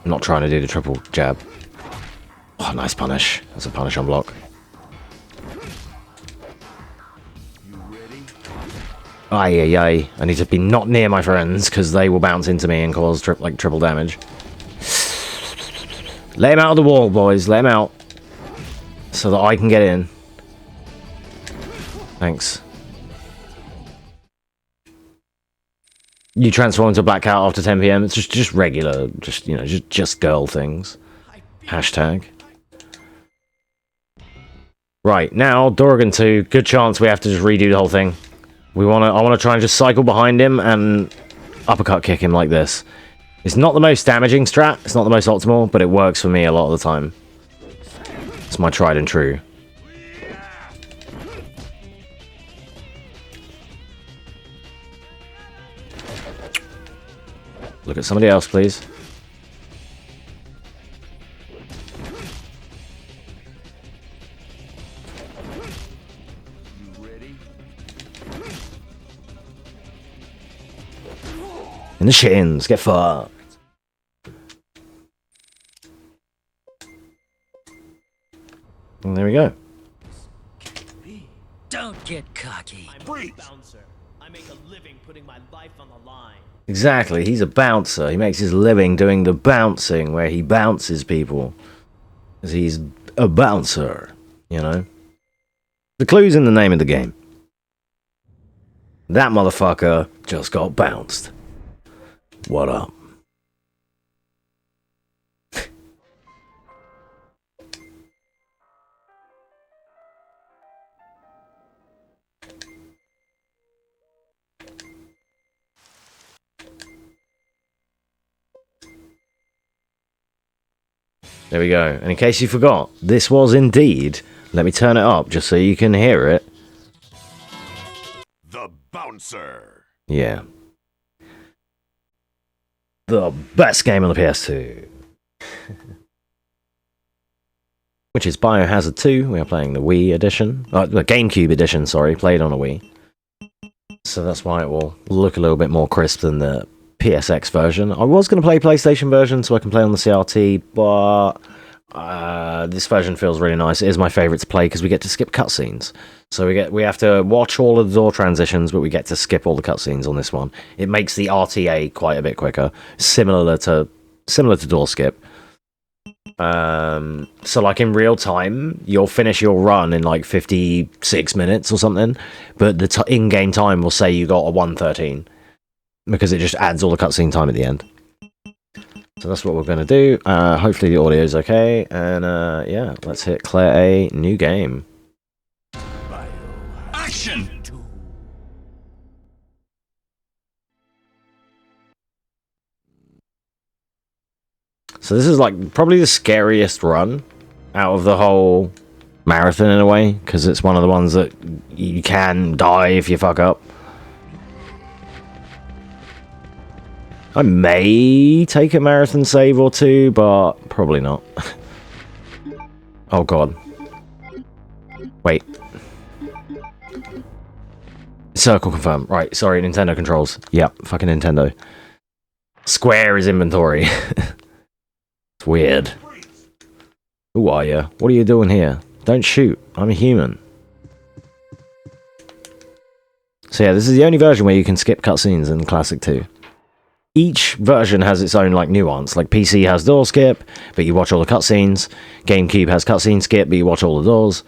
I'm not trying to do the triple jab. Oh, nice punish. That's a punish on block. Aye, aye, aye. I need to be not near my friends, because they will bounce into me and cause triple damage. Let him out of the wall, boys. Let him out. So that I can get in. Thanks. You transform into a black cat after 10 PM. It's just regular, you know, just girl things. Hashtag. Right, now, Dorrigan 2, good chance we have to just redo the whole thing. I want to try and just cycle behind him and uppercut kick him like this. It's not the most damaging strat, it's not the most optimal, but it works for me a lot of the time. It's my tried and true. Look at somebody else, please. In the shins, get fucked. And there we go. Don't get cocky. I'm a bouncer. I make a living putting my life on the line. Exactly, he's a bouncer. He makes his living doing the bouncing, where he bounces people. Because he's a bouncer, you know? The clue's in the name of the game. That motherfucker just got bounced. What up? There we go. And in case you forgot, this was indeed... Let me turn it up just so you can hear it. The Bouncer. Yeah. The best game on the PS2. Which is Biohazard 2. We are playing the Wii edition. The GameCube edition, sorry. Played on a Wii. So that's why it will look a little bit more crisp than the PSX version. I was going to play PlayStation version so I can play on the CRT, but this version feels really nice. It is my favourite to play because we get to skip cutscenes. So we have to watch all of the door transitions, but we get to skip all the cutscenes on this one. It makes the RTA quite a bit quicker, similar to door skip. So like in real time, you'll finish your run in like 56 minutes or something, but the in-game time will say you got a 1:13 because it just adds all the cutscene time at the end. So that's what we're going to do. Hopefully the audio is okay, and yeah, let's hit Claire A, new game. Action! So this is like probably the scariest run out of the whole marathon in a way, because it's one of the ones that you can die if you fuck up. I may take a marathon save or two, but probably not. Oh god. Wait. Circle confirm. Right, sorry, Nintendo controls. Yep, fucking Nintendo. Square is inventory. It's weird. Who are you? What are you doing here? Don't shoot. I'm a human. So yeah, this is the only version where you can skip cutscenes in Classic 2. Each version has its own like nuance. Like PC has door skip, but you watch all the cutscenes. GameCube has cutscene skip, but you watch all the doors.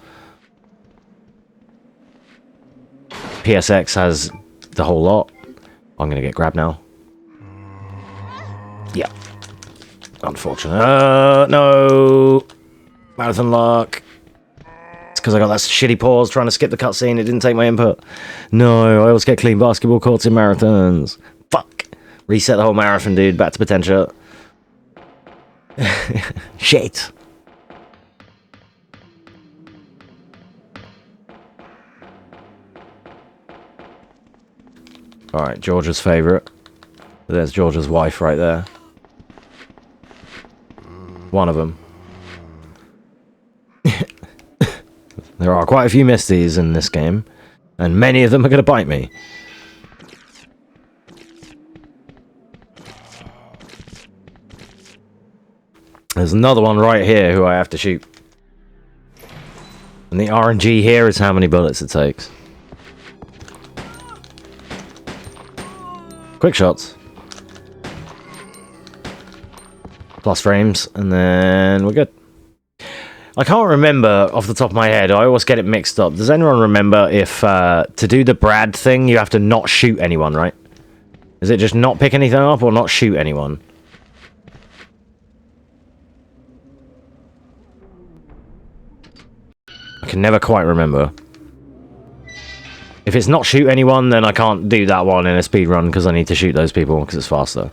PSX has the whole lot. I'm gonna get grabbed now. Yeah. Unfortunate. No! Marathon luck. It's because I got that shitty pause trying to skip the cutscene. It didn't take my input. No, I always get clean basketball courts in marathons. Fuck. Reset the whole marathon, dude. Back to potential. Shit. Alright, Georgia's favourite. There's Georgia's wife right there. One of them. There are quite a few Misties in this game, and many of them are going to bite me. There's another one right here who I have to shoot. And the RNG here is how many bullets it takes. Quick shots. Plus frames, and then we're good. I can't remember off the top of my head. I always get it mixed up. Does anyone remember if to do the Brad thing, you have to not shoot anyone, right? Is it just not pick anything up or not shoot anyone? I can never quite remember. If it's not shoot anyone, then I can't do that one in a speedrun because I need to shoot those people because it's faster.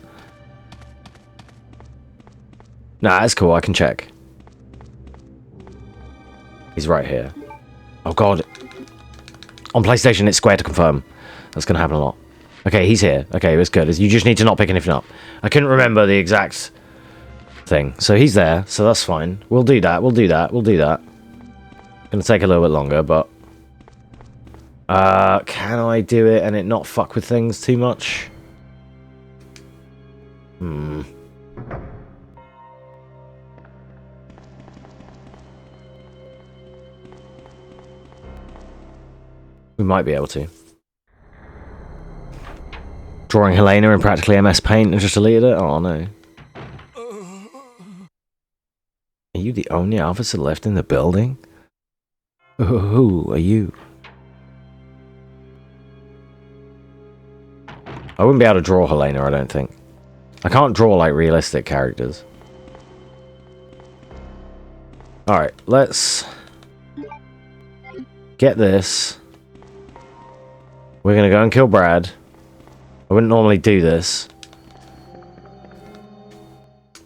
Nah, that's cool. I can check. He's right here. Oh, God. On PlayStation, it's square to confirm. That's going to happen a lot. Okay, he's here. Okay, it's good. You just need to not pick anything up. I couldn't remember the exact thing. So he's there, so that's fine. We'll do that. We'll do that. We'll do that. Going to take a little bit longer, but... can I do it and it not fuck with things too much? Hmm... We might be able to. Drawing Helena in practically MS Paint and just deleted it? Oh no. Are you the only officer left in the building? Who are you? I wouldn't be able to draw Helena, I don't think. I can't draw like realistic characters. Alright, let's get this. We're gonna go and kill Brad. I wouldn't normally do this.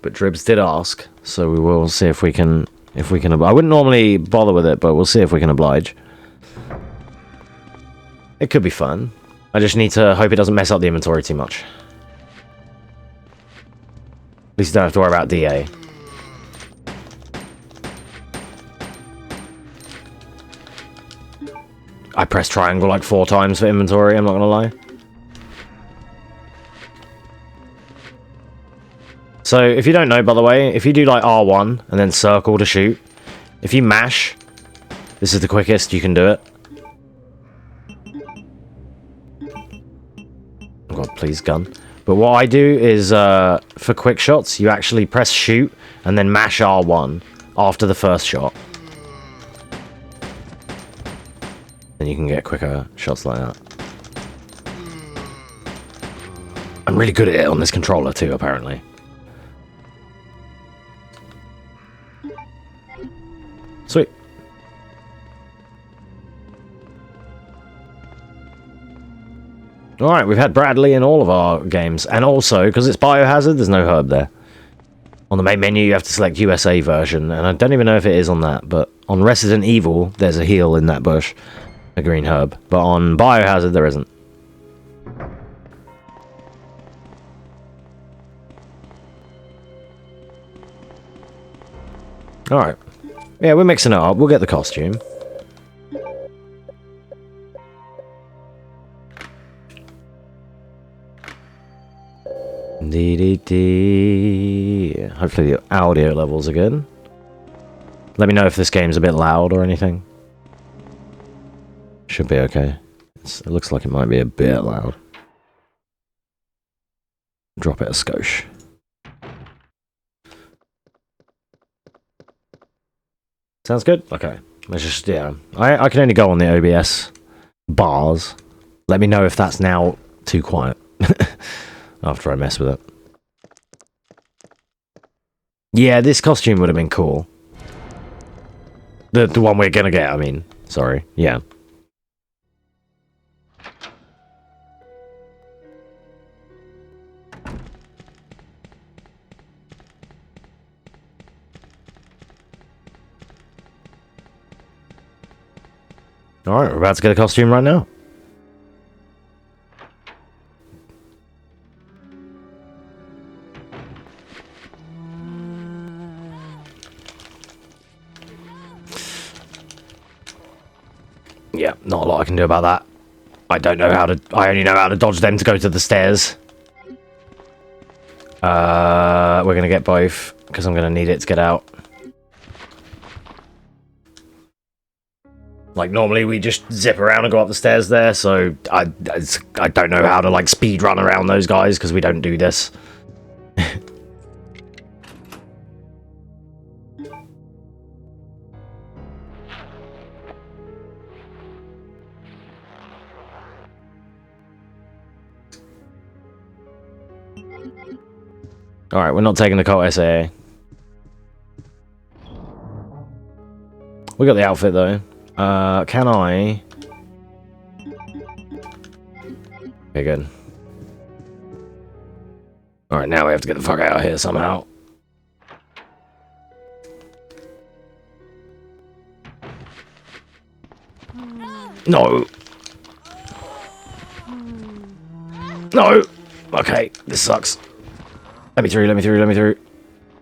but Dribs did ask, so we will see if we can I wouldn't normally bother with it, but we'll see if we can oblige. It could be fun. I just need to hope it doesn't mess up the inventory too much. At least you don't have to worry about DA. I pressed triangle like 4 times for inventory, I'm not gonna lie. So, if you don't know, by the way, if you do like R1 and then circle to shoot, if you mash, this is the quickest you can do it. Oh god, please, gun. But what I do is, for quick shots, you actually press shoot and then mash R1 after the first shot. Then you can get quicker shots like that. I'm really good at it on this controller too, apparently. Sweet. Alright, we've had Bradley in all of our games. And also, because it's Biohazard, there's no herb there. On the main menu, you have to select USA version. And I don't even know if it is on that. But on Resident Evil, there's a heal in that bush. A green herb. But on Biohazard, there isn't. Alright. Yeah, we're mixing it up. We'll get the costume. Dee. Hopefully the audio levels are good. Let me know if this game's a bit loud or anything. Should be okay. It looks like it might be a bit loud. Drop it a skosh. Sounds good? Okay. Let's just, yeah. I can only go on the OBS bars. Let me know if that's now too quiet. After I mess with it. Yeah, this costume would have been cool. The one we're gonna get, I mean. Sorry. Yeah. Alright, we're about to get a costume right now. Yeah, not a lot I can do about that. I don't know how to... I only know how to dodge them to go to the stairs. We're gonna get both, because I'm gonna need it to get out. Like, normally we just zip around and go up the stairs there, so I don't know how to, like, speed run around those guys, because we don't do this. Alright, we're not taking the cult SAA. We got the outfit, though. Can I... Okay, good. Alright, now we have to get the fuck out of here somehow. No! No! Okay, this sucks. Let me through, let me through, let me through.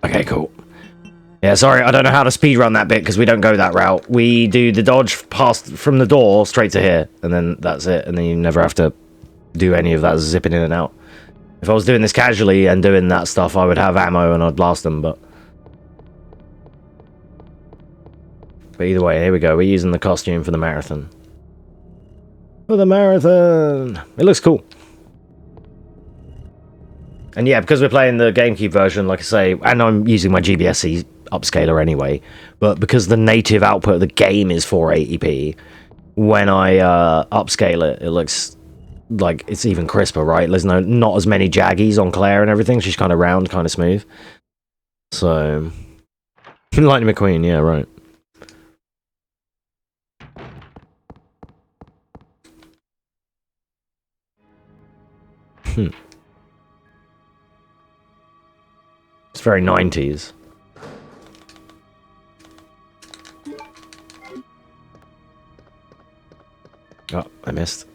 Okay, cool. Yeah, sorry, I don't know how to speedrun that bit because we don't go that route. We do the dodge past from the door straight to here, and then that's it, and then you never have to do any of that zipping in and out. If I was doing this casually and doing that stuff, I would have ammo and I'd blast them, but either way, here we go. We're using the costume for the marathon. For the marathon! It looks cool. And yeah, because we're playing the GameCube version, like I say, and I'm using my GBSC upscaler anyway, but because the native output of the game is 480p, when I upscale it, it looks like it's even crisper, right? There's not as many jaggies on Claire and everything. She's kind of round, kind of smooth. So, Lightning McQueen, yeah, right. It's very 90s. Oh, I missed.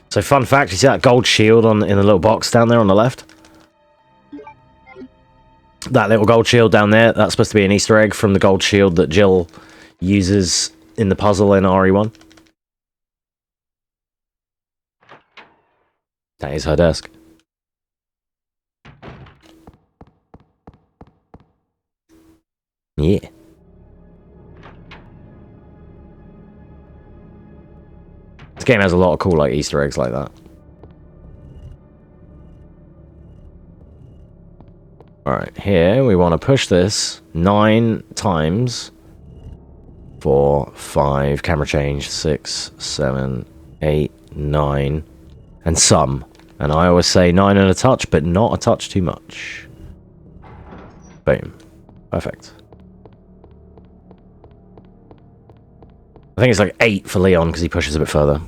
So fun fact, you see that gold shield in the little box down there on the left? That little gold shield down there, that's supposed to be an Easter egg from the gold shield that Jill uses in the puzzle in RE1. That is her desk. Yeah. This game has a lot of cool like Easter eggs like that. Alright, here we want to push this 9 times. 4, 5, camera change, 6, 7, 8, 9, and some. And I always say 9 and a touch, but not a touch too much. Boom. Perfect. I think it's like 8 for Leon because he pushes a bit further.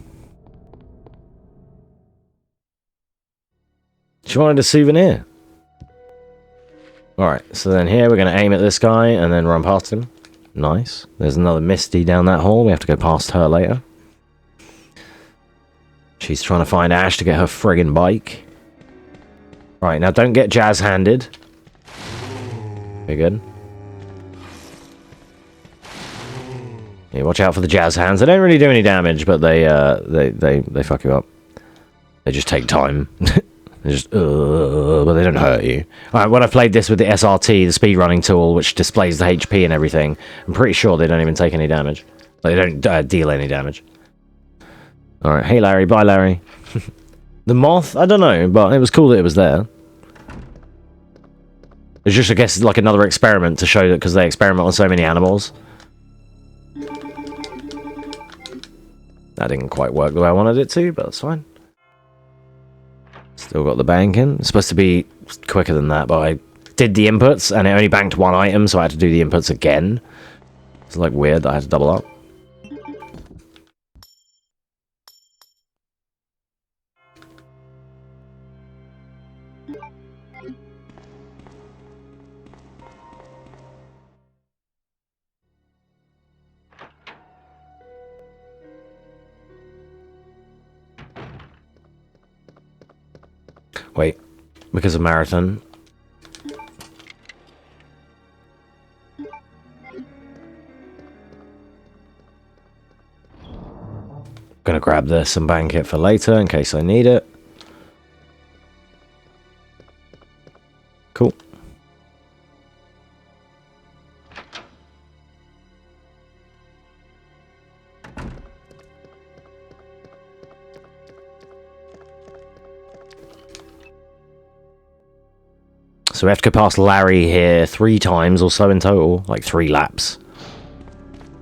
She wanted a souvenir. Alright, so then here we're going to aim at this guy and then run past him. Nice. There's another Misty down that hall. We have to go past her later. She's trying to find Ash to get her friggin' bike. Right, now don't get jazz-handed. Very good. Yeah, watch out for the jazz hands. They don't really do any damage, but they fuck you up. They just take time. They just, but they don't hurt you. Alright, when I played this with the SRT, the speedrunning tool, which displays the HP and everything, I'm pretty sure they don't even take any damage. They don't deal any damage. Alright, hey Larry, bye Larry. The moth? I don't know, but it was cool that it was there. It's just, I guess, like another experiment to show that, because they experiment on so many animals. That didn't quite work the way I wanted it to, but that's fine. Still got the banking. It's supposed to be quicker than that, but I did the inputs, and it only banked 1 item, so I had to do the inputs again. It's like weird that I had to double up. Wait, because of marathon. Gonna grab this and bank it for later in case I need it. Cool. So we have to go past Larry here 3 times or so in total, like 3 laps.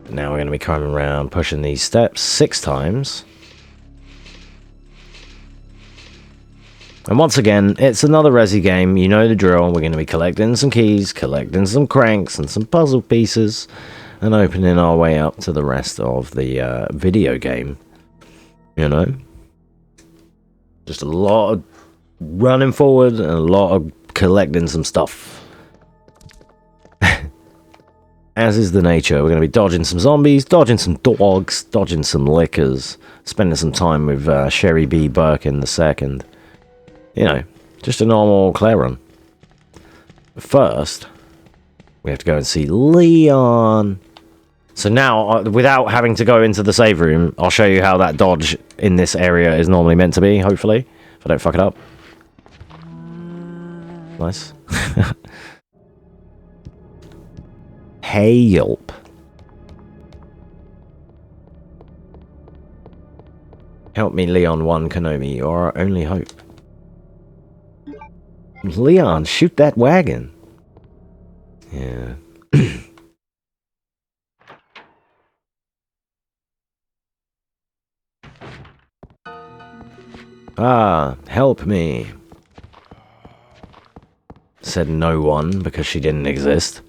Now we're going to be coming around pushing these steps 6 times. And once again, it's another Resi game, you know the drill. We're going to be collecting some keys, collecting some cranks and some puzzle pieces, and opening our way up to the rest of the video game. You know? Just a lot of running forward and a lot of collecting some stuff. As is the nature, we're going to be dodging some zombies, dodging some dogs, dodging some lickers, spending some time with Sherry B. Birkin II. You know, just a normal Claire run. But first, we have to go and see Leon. So now, without having to go into the save room, I'll show you how that dodge in this area is normally meant to be, hopefully, if I don't fuck it up. Nice. Hey, yelp. Help me, Leon 1 Konomi. You're our only hope. Leon, shoot that wagon. Yeah. Ah, help me. Said no one because she didn't exist.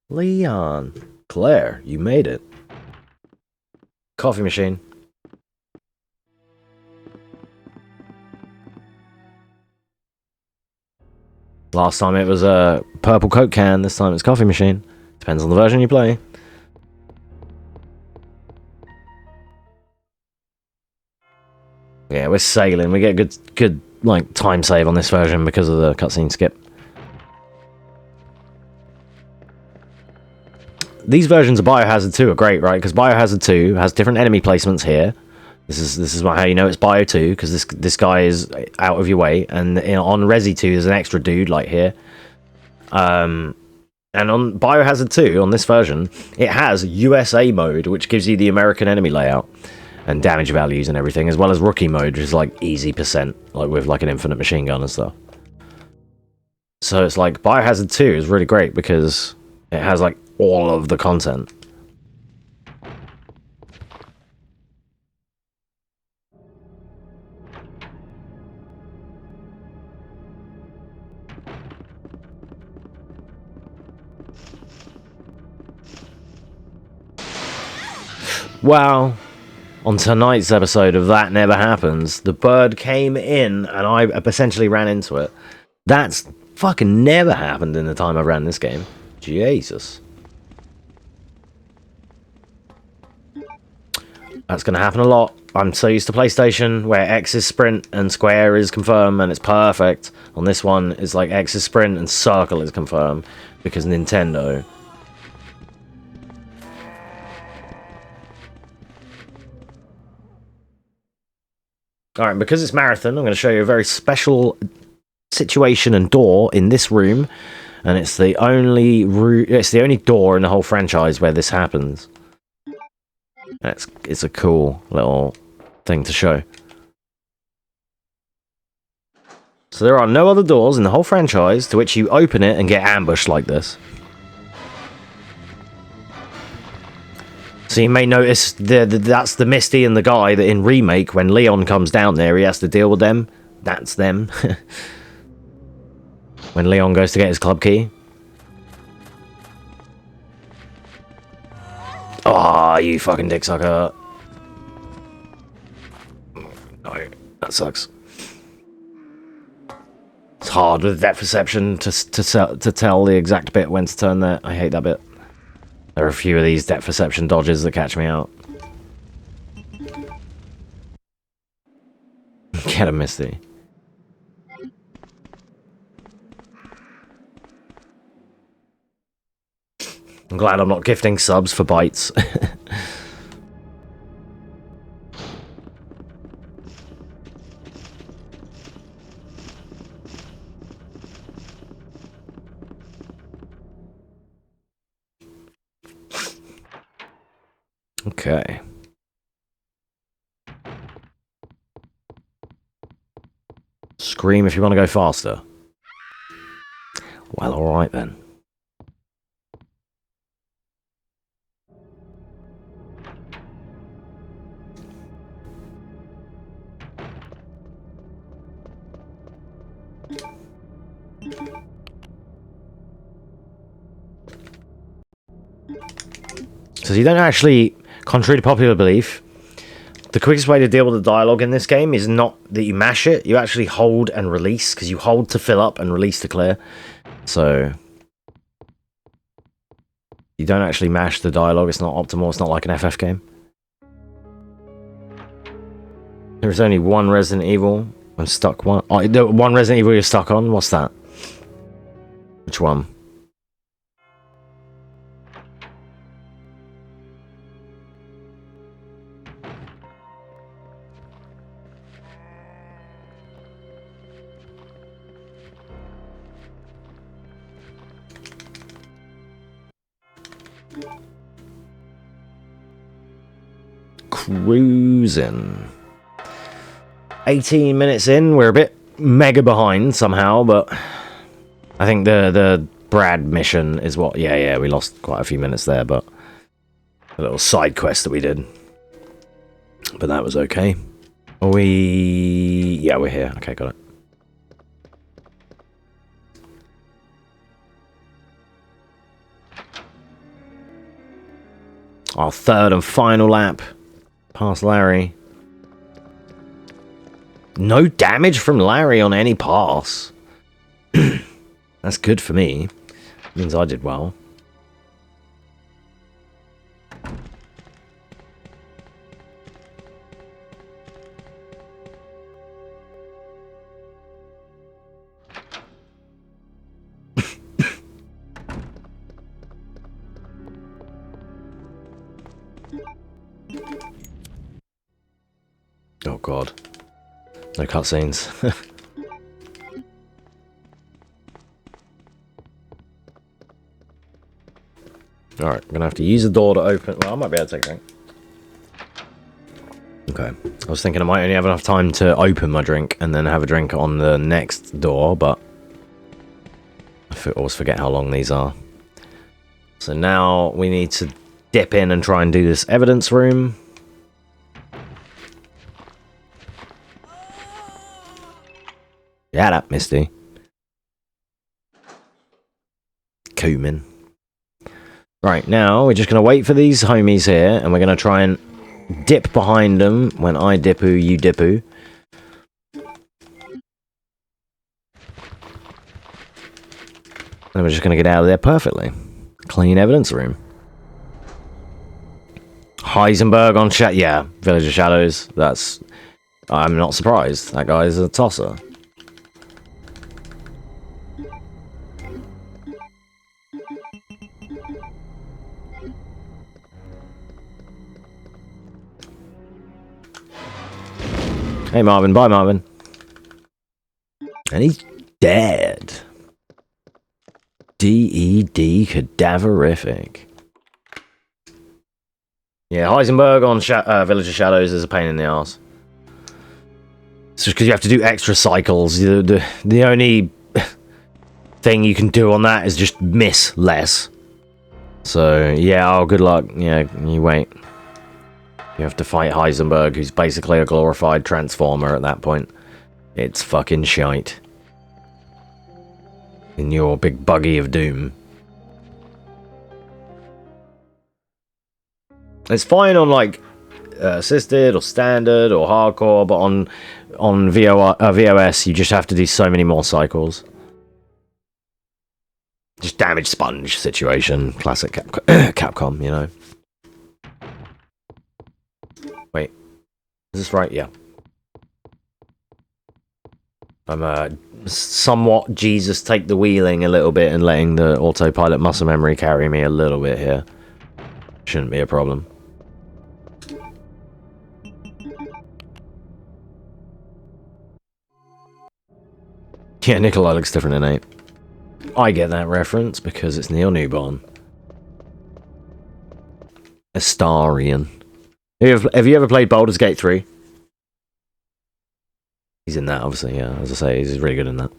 Leon. Claire, you made it. Coffee machine. Last time it was a purple Coke can, this time it's coffee machine. Depends on the version you play. Yeah, we're sailing. We get good like time save on this version because of the cutscene skip. These versions of Biohazard 2 are great, right? Because Biohazard 2 has different enemy placements here. This is how you know it's Bio 2, because this guy is out of your way. And on Resi 2, there's an extra dude, like here. And on Biohazard 2, on this version, it has USA mode, which gives you the American enemy layout and damage values and everything, as well as Rookie mode, which is like easy %, like with like an infinite machine gun and stuff. So it's like Biohazard 2 is really great because it has like all of the content. Well, on tonight's episode of That Never Happens, the bird came in and I essentially ran into it. That's fucking never happened in the time I ran this game. Jesus. That's going to happen a lot. I'm so used to PlayStation, where X is sprint and square is confirm, and it's perfect. On this one, it's like X is sprint and circle is confirm, because Nintendo. Alright, because it's marathon, I'm going to show you a very special situation and door in this room, and it's the only door in the whole franchise where this happens. It's a cool little thing to show. So there are no other doors in the whole franchise to which you open it and get ambushed like this. So you may notice that's the Misty and the guy that in Remake, when Leon comes down there, he has to deal with them. That's them. When Leon goes to get his club key. Oh, you fucking dick sucker. No, that sucks. It's hard with depth perception to tell the exact bit when to turn there. I hate that bit. There are a few of these depth perception dodges that catch me out. Get a Misty. I'm glad I'm not gifting subs for bites. Okay. Scream if you want to go faster. Well, alright then. So you don't actually, contrary to popular belief, the quickest way to deal with the dialogue in this game is not that you mash it, you actually hold and release, because you hold to fill up and release to clear. So you don't actually mash the dialogue, it's not optimal, it's not like an FF game. There's only one Resident Evil. I'm stuck one. Oh, the one Resident Evil you're stuck on? What's that? Which one? Cruising. 18 minutes in, we're a bit mega behind somehow, but I think the Brad mission is what. Yeah, we lost quite a few minutes there, but a little side quest that we did, but that was okay. Yeah, we're here. Okay, got it. Our third and final lap past Larry. No damage from Larry on any pass. That's good for me. Means I did well. Oh god. No cutscenes. Alright, I'm gonna have to use the door to open. Well, I might be able to take that. Okay. I was thinking I might only have enough time to open my drink and then have a drink on the next door, but I always forget how long these are. So now we need to dip in and try and do this evidence room. Yeah, that Misty. Cumin. Right, now we're just going to wait for these homies here, and we're going to try and dip behind them. When I dipoo, you dipoo. And we're just going to get out of there perfectly. Clean evidence room. Heisenberg on chat. Yeah, Village of Shadows. That's... I'm not surprised. That guy's a tosser. Hey Marvin, bye Marvin. And he's dead. D.E.D. cadaverific. Yeah, Heisenberg on Village of Shadows is a pain in the ass. It's just because you have to do extra cycles. The only thing you can do on that is just miss less. So, yeah, oh, good luck. Yeah, you wait. You have to fight Heisenberg, who's basically a glorified transformer at that point. It's fucking shite. In your big buggy of doom. It's fine on, like, assisted or standard or hardcore, but on VOS, you just have to do so many more cycles. Just damage sponge situation. Classic Capcom, you know. Wait. Is this right? Yeah. I'm somewhat Jesus take the wheeling a little bit and letting the autopilot muscle memory carry me a little bit here. Shouldn't be a problem. Yeah, Nikolai looks different in 8. I get that reference because it's Neil Newborn. Astarion. Have you ever played Baldur's Gate 3? He's in that, obviously, yeah. As I say, he's really good in that.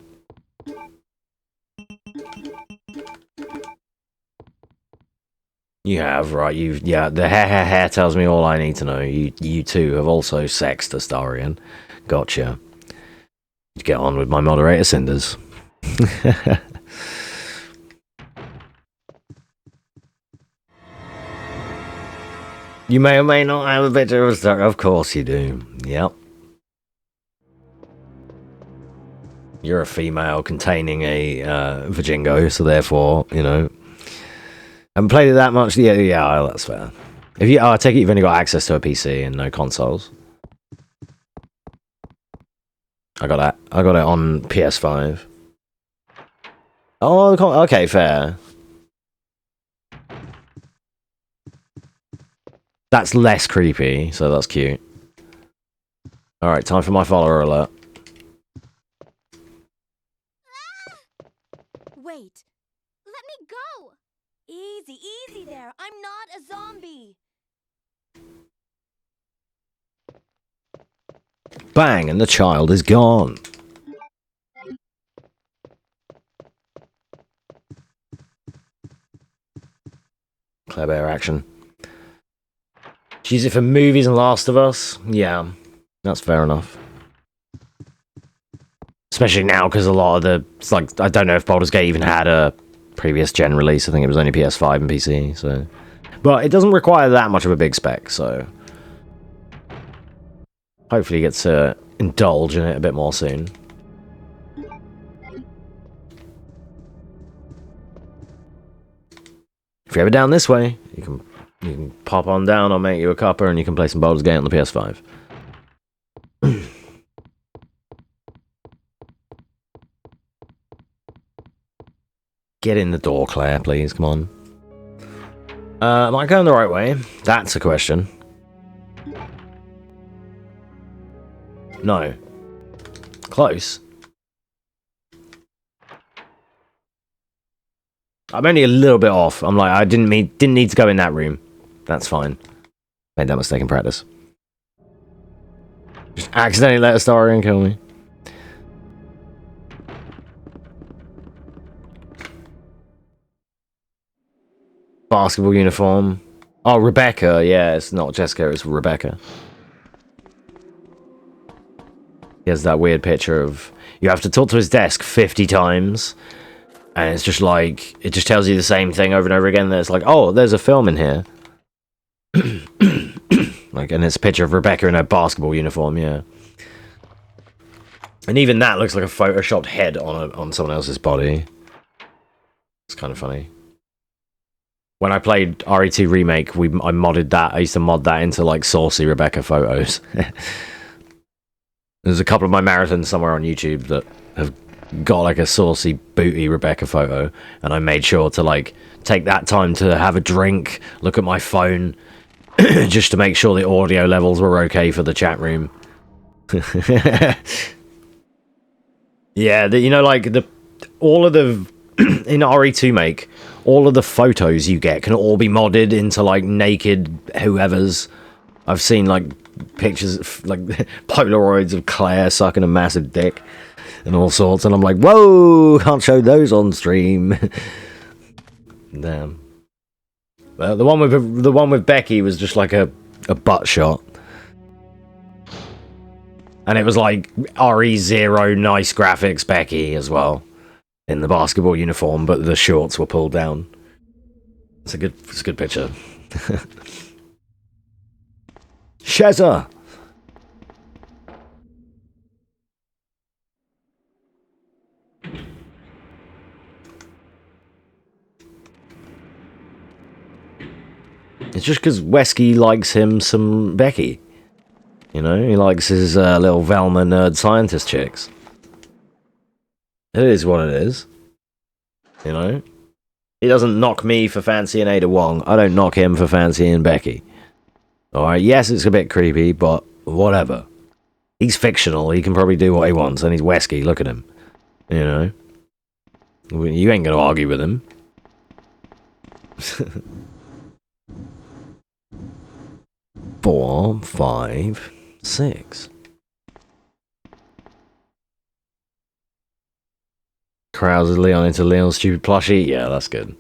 You have, right? Yeah, the hair tells me all I need to know. You too have also sexed Astarion. Gotcha. Get on with my moderator cinders. You may or may not have a bit of a story. Of course you do. Yep. You're a female containing a Vajingo, so therefore, you know. Haven't played it that much. Yeah, that's fair. I take it you've only got access to a PC and no consoles. I got that. I got it on PS5. Oh, okay, fair. That's less creepy, so that's cute. Alright, time for my follower alert. Wait. Let me go. Easy there. I'm not a zombie. Bang, and the child is gone. Clever action. Use it for movies and Last of Us? Yeah, that's fair enough. Especially now, because a lot of the... It's like, I don't know if Baldur's Gate even had a previous gen release. I think it was only PS5 and PC, so... But it doesn't require that much of a big spec, so... Hopefully he gets to indulge in it a bit more soon. If you're ever down this way, you can pop on down. I'll make you a cuppa and you can play some Baldur's Gate on the PS5. Get in the door, Claire, please. Come on. Am I going the right way? That's a question. No. Close. I'm only a little bit off. I'm like, I didn't need to go in that room. That's fine. Made that mistake in practice. Just accidentally let a star in kill me. Basketball uniform. Oh, Rebecca. Yeah, it's not Jessica, it's Rebecca. He has that weird picture of... You have to talk to his desk 50 times. And it's just like... It just tells you the same thing over and over again. That it's like, oh, there's a film in here. Like, and it's a picture of Rebecca in her basketball uniform, yeah. And even that looks like a photoshopped head on someone else's body. It's kind of funny. When I played RE2 Remake, I modded that. I used to mod that into, like, saucy Rebecca photos. There's a couple of my marathons somewhere on YouTube that have got, like, a saucy, booty Rebecca photo. And I made sure to, like, take that time to have a drink, look at my phone, just to make sure the audio levels were okay for the chat room. Yeah, you know, like, all of the... in RE2 Make, all of the photos you get can all be modded into, like, naked whoever's. I've seen, like, pictures, like, Polaroids of Claire sucking a massive dick and all sorts, and I'm like, whoa, can't show those on stream. Damn. Well, the one with Becky was just like a butt shot. And it was like RE0 nice graphics Becky as well. In the basketball uniform, but the shorts were pulled down. It's a good picture. Shezza! It's just because Wesky likes him some Becky. You know, he likes his little Velma nerd scientist chicks. It is what it is. You know? He doesn't knock me for fancying Ada Wong. I don't knock him for fancying Becky. Alright, yes, it's a bit creepy, but whatever. He's fictional. He can probably do what he wants, and he's Wesky. Look at him. You know? You ain't gonna argue with him. 4, 5, 6. Crowds Leon into Leon's stupid plushie. Yeah, that's good.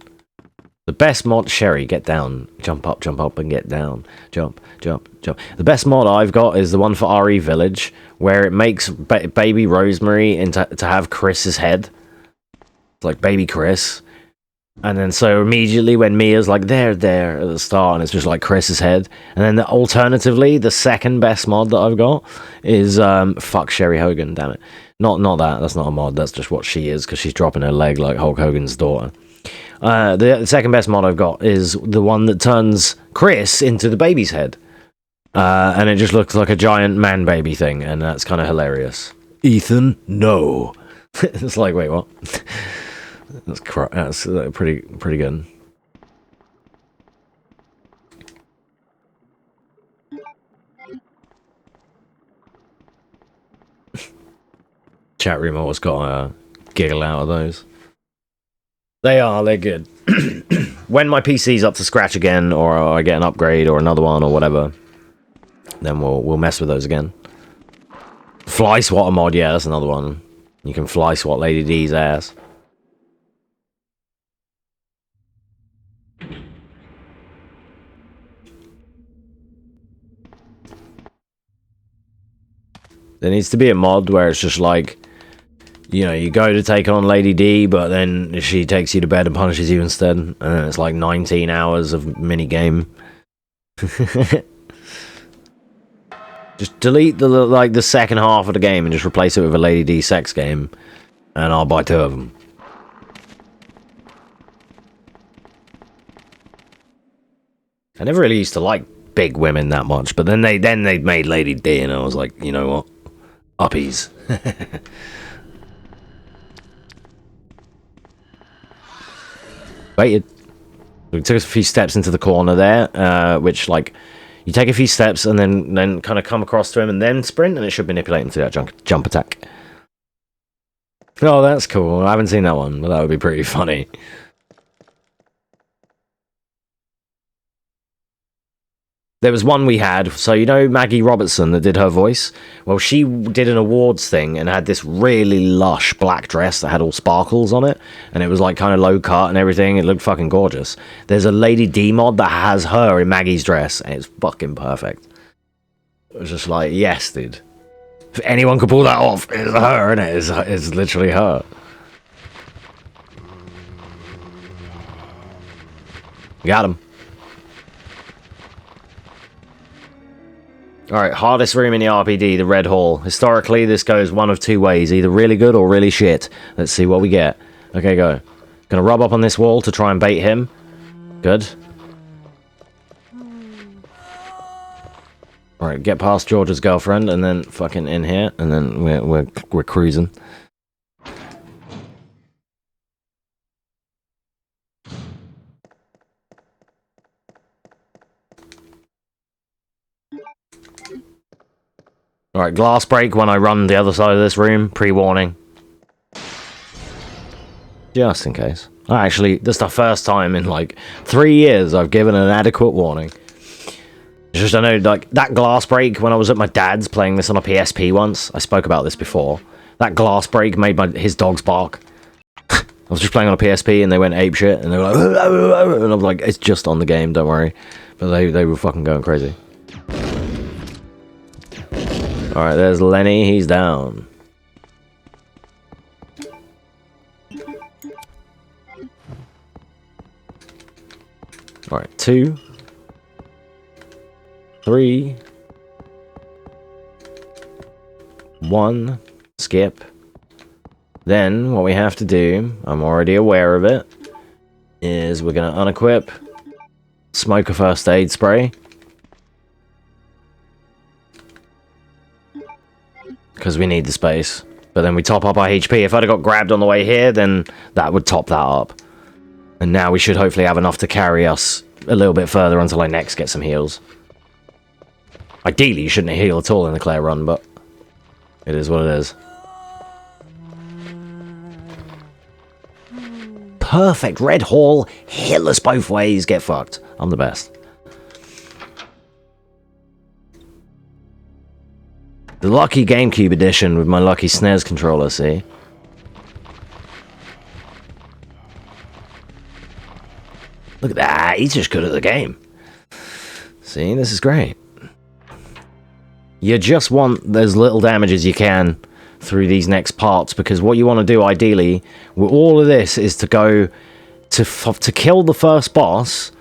The best mod, Sherry, get down. Jump up, and get down. Jump, jump, jump. The best mod I've got is the one for RE Village, where it makes baby Rosemary into to have Chris's head. It's like baby Chris. And then so immediately when Mia's like, there at the start, and it's just like Chris's head. And then alternatively, the second best mod that I've got is, fuck Sherry Hogan, damn it. Not that, that's not a mod, that's just what she is, because she's dropping her leg like Hulk Hogan's daughter. The second best mod I've got is the one that turns Chris into the baby's head. And it just looks like a giant man baby thing, and that's kind of hilarious. Ethan, no. It's like, wait, what? That's pretty good. Chat room always got a giggle out of those. They're good. When my PC's up to scratch again, or I get an upgrade or another one or whatever, then we'll mess with those again. Fly swatter mod, yeah, that's another one. You can fly swat Lady D's ass. There needs to be a mod where it's just like, you know, you go to take on Lady D, but then she takes you to bed and punishes you instead. And then it's like 19 hours of minigame. Just delete the second half of the game and just replace it with a Lady D sex game. And I'll buy 2 of them. I never really used to like big women that much, but then they made Lady D, and I was like, you know what? Uppies. Waited. We took a few steps into the corner there, which, like, you take a few steps and then kind of come across to him and then sprint, and it should manipulate him to that jump attack. Oh, that's cool. I haven't seen that one, but that would be pretty funny. There was one we had, so you know Maggie Robertson that did her voice? Well, she did an awards thing and had this really lush black dress that had all sparkles on it, and it was like kind of low cut and everything. It looked fucking gorgeous. There's a Lady D mod that has her in Maggie's dress, and it's fucking perfect. It was just like, yes, dude. If anyone could pull that off, it's her, and it's literally her. Got him. Alright, hardest room in the RPD, the Red Hall. Historically, this goes one of two ways, either really good or really shit. Let's see what we get. Okay, go. Gonna rub up on this wall to try and bait him. Good. Alright, get past George's girlfriend, and then fucking in here, and then we're cruising. Alright, glass break when I run the other side of this room. Pre-warning. Just in case. Actually, this is the first time in like 3 years I've given an adequate warning. It's just, I know, like, that glass break when I was at my dad's playing this on a PSP once. I spoke about this before. That glass break made his dogs bark. I was just playing on a PSP and they went apeshit and they were like, and I was like, it's just on the game, don't worry. But they were fucking going crazy. Alright, there's Lenny, he's down. Alright, 2, 3, 1, skip. Then, what we have to do, I'm already aware of it, is we're gonna unequip, smoke a first aid spray. Because we need the space. But then we top up our HP. If I'd have got grabbed on the way here, then that would top that up. And now we should hopefully have enough to carry us a little bit further until I next get some heals. Ideally, you shouldn't heal at all in the Claire run, but it is what it is. Perfect. Red Hall. Hit us both ways. Get fucked. I'm the best. The lucky GameCube edition with my lucky SNES controller, see? Look at that, he's just good at the game. See, this is great. You just want as little damage as you can through these next parts, because what you want to do ideally with all of this is to go to kill the first boss,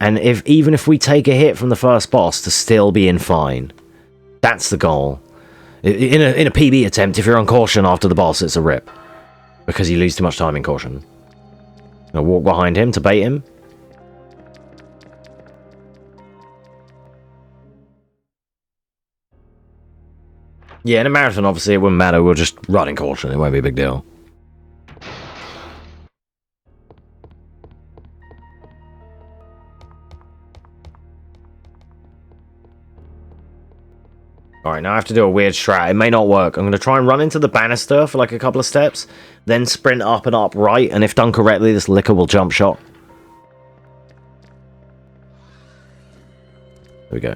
and even if we take a hit from the first boss, to still be in fine. That's the goal. In a PB attempt, if you're on caution after the boss, it's a rip. Because you lose too much time in caution. Now walk behind him to bait him. Yeah, in a marathon, obviously, it wouldn't matter. We'll just run in caution. It won't be a big deal. Alright, now I have to do a weird strat. It may not work. I'm going to try and run into the banister for like a couple of steps, then sprint up and up right, and if done correctly, this liquor will jump shot. There we go.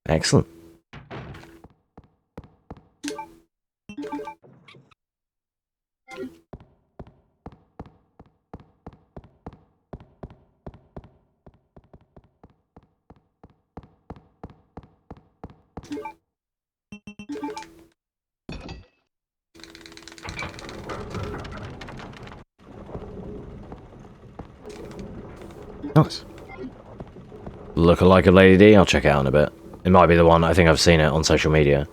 Excellent. Nice. Look like a Lady D, I'll check it out in a bit. It might be the one, I think I've seen it on social media.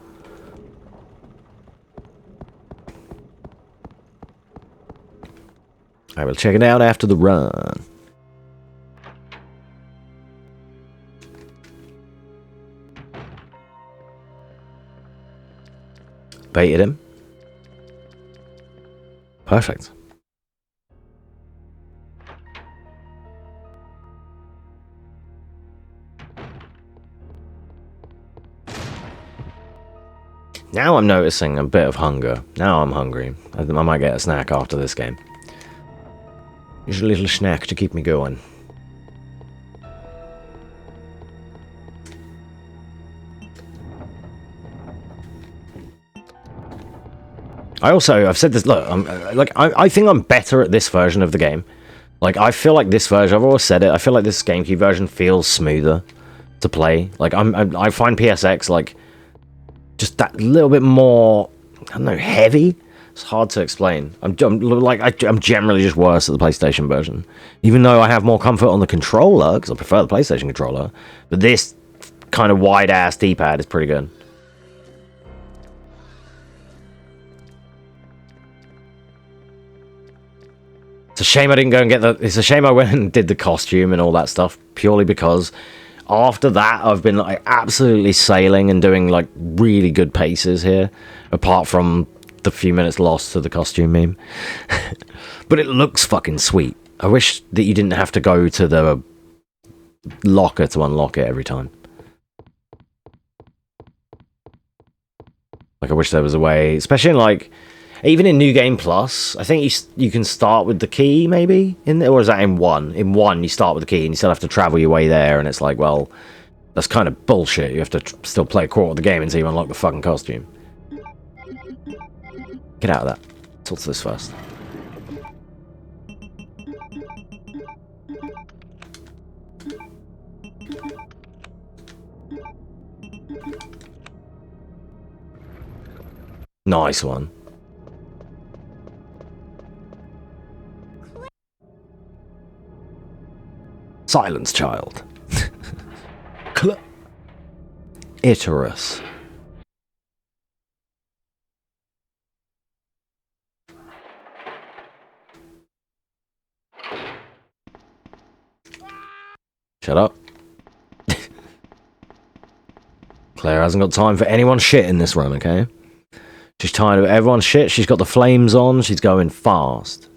I will check it out after the run. Baited him. Perfect. Now I'm noticing a bit of hunger. Now I'm hungry. I might get a snack after this game. Just a little snack to keep me going. I've said this, look, I think I'm better at this version of the game. Like, I feel like this version, I've always said it, I feel like this GameCube version feels smoother to play. Like, I find PSX, like, just that little bit more, I don't know, heavy? It's hard to explain. I'm generally just worse at the PlayStation version. Even though I have more comfort on the controller, because I prefer the PlayStation controller, but this kind of wide-ass D-pad is pretty good. It's a shame I didn't go and get it's a shame I went and did the costume and all that stuff, purely because after that I've been like absolutely sailing and doing like really good paces here, apart from the few minutes lost to the costume meme. But it looks fucking sweet. I wish that you didn't have to go to the locker to unlock it every time. Like, I wish there was a way, especially in like, even in New Game Plus, I think you can start with the key, maybe? Or is that in 1? In 1, you start with the key and you still have to travel your way there, and it's like, well, that's kind of bullshit. You have to still play a quarter of the game until you unlock the fucking costume. Get out of that. Talk to this first. Nice one. Silence, child. Iterus. Shut up. Claire hasn't got time for anyone's shit in this run, okay? She's tired of everyone's shit. She's got the flames on. She's going fast.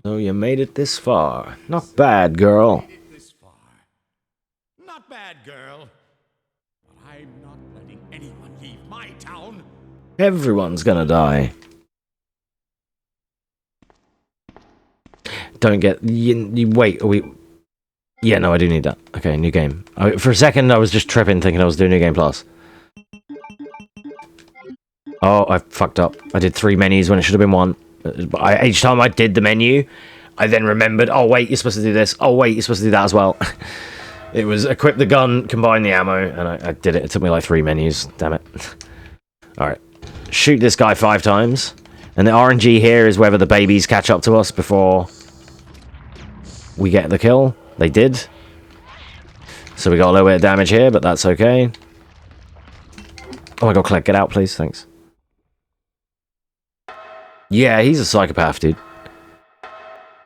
So you made it this far. Not bad, girl. Not bad, girl. But I'm not letting anyone leave my town. Everyone's gonna die. Don't get... You wait, are we... Yeah, no, I do need that. Okay, new game. For a second, I was just tripping, thinking I was doing New Game Plus. Oh, I fucked up. I did 3 menus when it should have been 1. Each time I did the menu, I then remembered, oh wait, you're supposed to do this. Oh wait, you're supposed to do that as well. It was equip the gun, combine the ammo, and I did it. It took me like 3 menus. Damn it. Alright. Shoot this guy 5 times. And the RNG here is whether the babies catch up to us before we get the kill. They did. So we got a little bit of damage here, but that's okay. Oh my god, Click, get out, please. Thanks. Yeah, he's a psychopath, dude.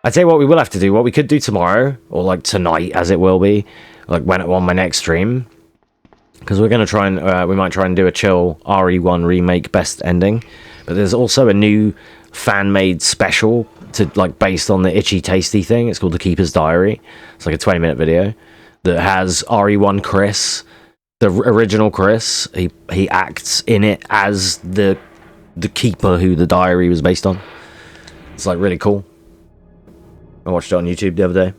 I'd say what we will have to do, what we could do tomorrow, or like tonight, as it will be, like when on my next stream, because we're going to try and, we might try and do a chill RE1 remake best ending, but there's also a new fan-made special to like based on the Itchy Tasty thing. It's called The Keeper's Diary. It's like a 20-minute video that has RE1 Chris, the original Chris. He acts in it as the keeper who the diary was based on. It's like really cool. I watched it on YouTube the other day.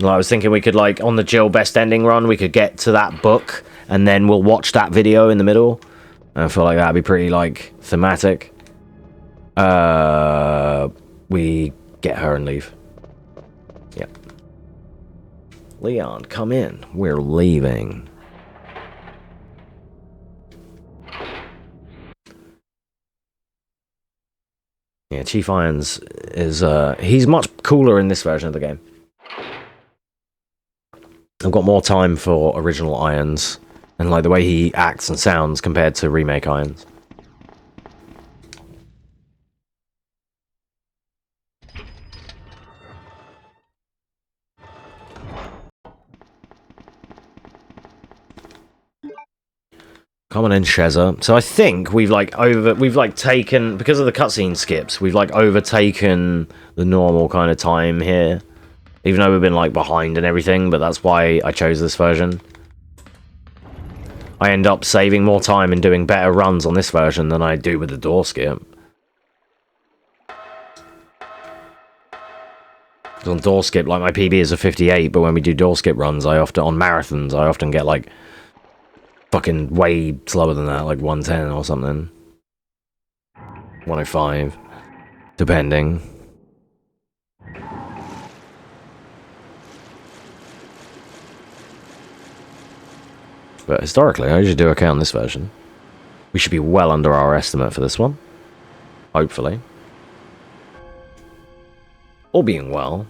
And I was thinking we could, like, on the Jill best ending run, we could get to that book and then we'll watch that video in the middle. And I feel like that'd be pretty, like, thematic. We get her and leave. Yep. Leon, come in. We're leaving. Yeah, Chief Irons is, he's much cooler in this version of the game. I've got more time for original Irons, and like the way he acts and sounds compared to remake Irons. Come on in, Shezza. So I think we've taken, because of the cutscene skips, we've like overtaken the normal kind of time here. Even though we've been like behind and everything, but that's why I chose this version. I end up saving more time and doing better runs on this version than I do with the door skip. On door skip, like my PB is a 58, but when we do door skip runs, on marathons, I often get like fucking way slower than that, like 110 or something. 105, depending. But historically, I usually do okay on this version. We should be well under our estimate for this one. Hopefully. All being well.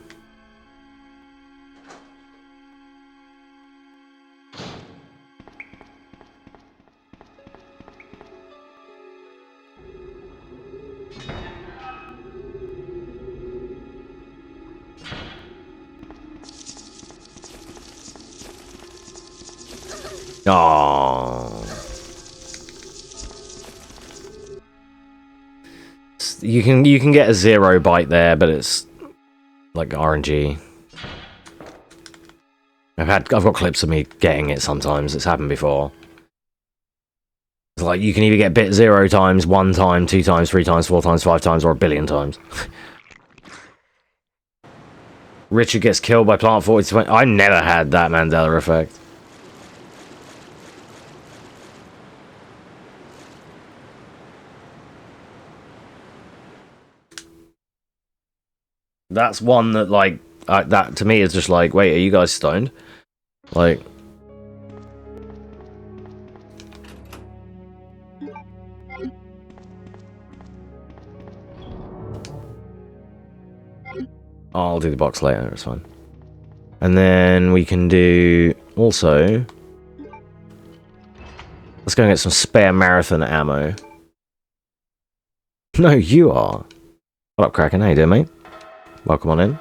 Oh, you can get a 0 bite there, but it's like RNG. I've got clips of me getting it sometimes. It's happened before. It's like you can either get bit 0 times, 1 time, 2 times, 3 times, 4 times, 5 times, or 1 billion times. Richard gets killed by Plant 40. I never had that Mandela effect. That's one that, like, that to me is just like, wait, are you guys stoned? Like, I'll do the box later, it's fine. And then we can do, also, let's go and get some spare marathon ammo. No, you are. What up, Kraken? How you doing, mate? Welcome on in.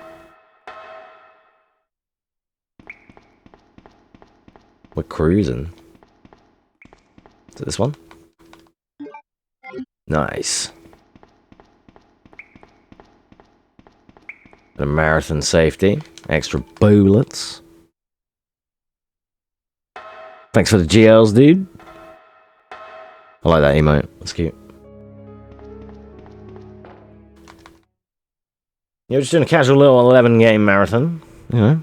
We're cruising. Is it this one? Nice. And a marathon safety. Extra bullets. Thanks for the GLs, dude. I like that emote. That's cute. You're just doing a casual little 11-game marathon, you know.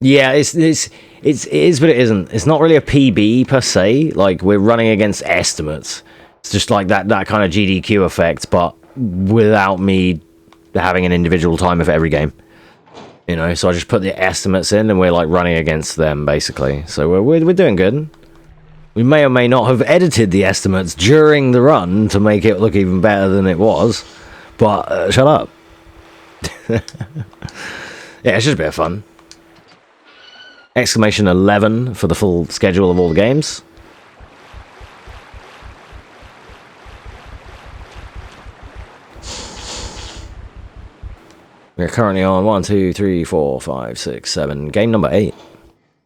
Yeah, it is, but it isn't. It's not really a PB per se. Like, we're running against estimates. It's just like that kind of GDQ effect, but without me having an individual timer for every game. You know, so I just put the estimates in, and we're like running against them basically. So we're doing good. We may or may not have edited the estimates during the run to make it look even better than it was, but shut up. Yeah, it's just a bit of fun. Exclamation 11 for the full schedule of all the games. We're currently on 1, 2, 3, 4, 5, 6, 7. Game number 8.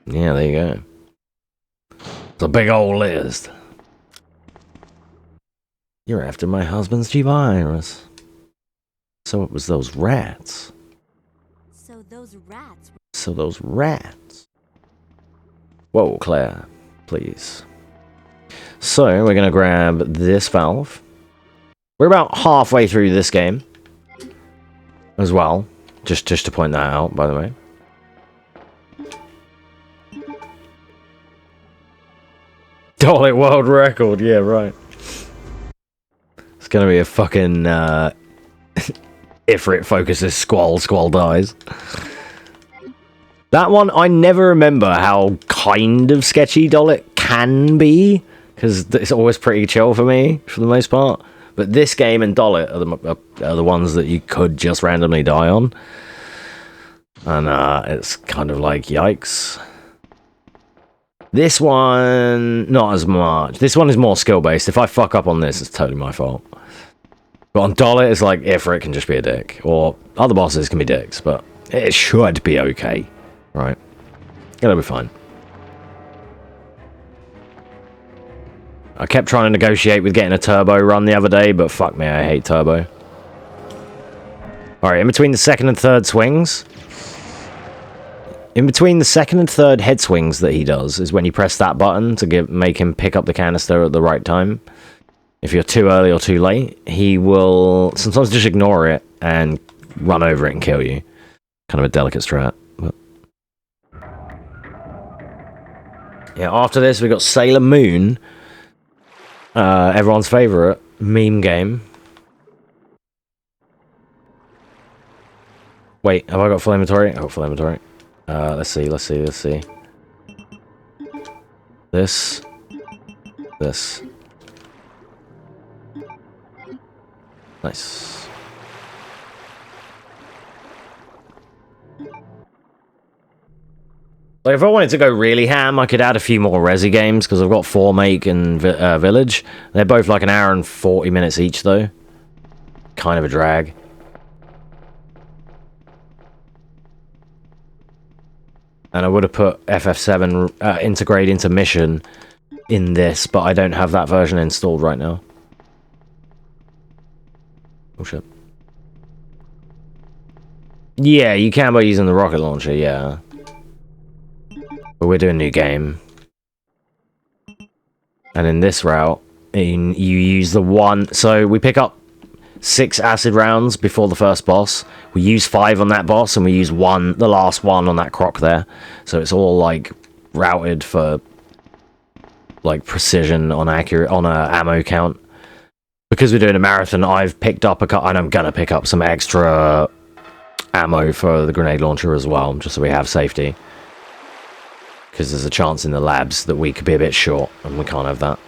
Yeah, there you go. It's a big old list. You're after my husband's G-Virus. So it was those rats. So those rats. So those rats. Whoa, Claire, please. So we're gonna grab this valve. We're about halfway through this game as well. Just to point that out, by the way. Dolly world record, yeah, right. It's gonna be a fucking Ifrit focuses, Squall dies. That one, I never remember how kind of sketchy Dollet can be, because it's always pretty chill for me, for the most part. But this game and Dollet are the ones that you could just randomly die on. And it's kind of like, yikes. This one, not as much. This one is more skill-based. If I fuck up on this, it's totally my fault. But on Dollet, it's like, Ifrit can just be a dick. Or other bosses can be dicks, but it should be okay. Right. It'll be fine. I kept trying to negotiate with getting a turbo run the other day, but fuck me, I hate turbo. Alright, in between the second and third swings... In between the second and third head swings that he does is when you press that button to make him pick up the canister at the right time. If you're too early or too late, he will sometimes just ignore it and run over it and kill you. Kind of a delicate strat. But... yeah, after this we got Sailor Moon. Everyone's favourite meme game. Wait, have I got full inventory? I got full inventory. Let's see. This. Nice. Like, if I wanted to go really ham, I could add a few more Resi games, because I've got Formake and Village. They're both like an hour and 40 minutes each, though. Kind of a drag. And I would have put FF7 integrate into mission in this, but I don't have that version installed right now. Oh shit. Yeah, you can by using the rocket launcher, yeah. But we're doing new game. And in this route, you use the one... So we pick up 6 acid rounds before the first boss. We use 5 on that boss, and we use the last one on that croc there. So it's all like routed for like precision on ammo count. Because we're doing a marathon, I've picked up and I'm gonna pick up some extra ammo for the grenade launcher as well, just so we have safety. Because there's a chance in the labs that we could be a bit short, and we can't have that.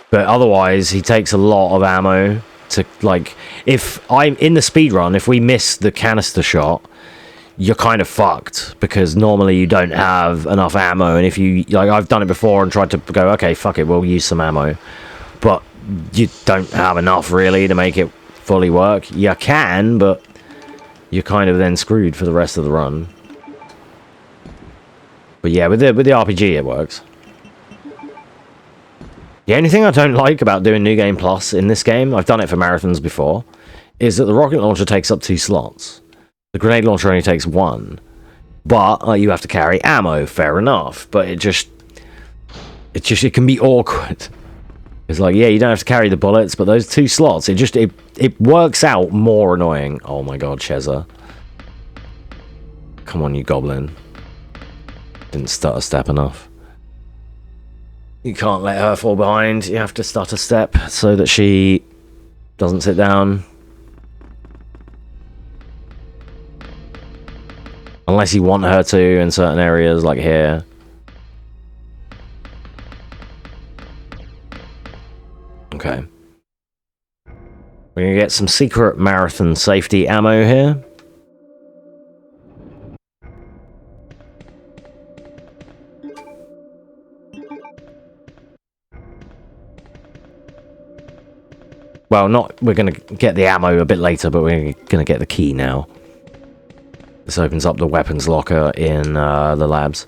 But otherwise, he takes a lot of ammo to, like... If I'm in the speedrun, if we miss the canister shot, you're kind of fucked. Because normally you don't have enough ammo. And if you... Like, I've done it before and tried to go, okay, fuck it, we'll use some ammo. But you don't have enough, really, to make it fully work. You can, but you're kind of then screwed for the rest of the run. But yeah, with the RPG, it works. The only thing I don't like about doing New Game Plus in this game, I've done it for marathons before, is that the rocket launcher takes up 2 slots. The grenade launcher only takes 1. But you have to carry ammo, fair enough. But it can be awkward. It's like, yeah, you don't have to carry the bullets, but those 2 slots, it works out more annoying. Oh my god, Cheza. Come on, you goblin. Didn't stutter step enough. You can't let her fall behind. You have to stutter step so that she doesn't sit down. Unless you want her to in certain areas, like here. Okay. We're gonna get some secret marathon safety ammo here. Well, we're going to get the ammo a bit later, but we're going to get the key now. This opens up the weapons locker in the labs.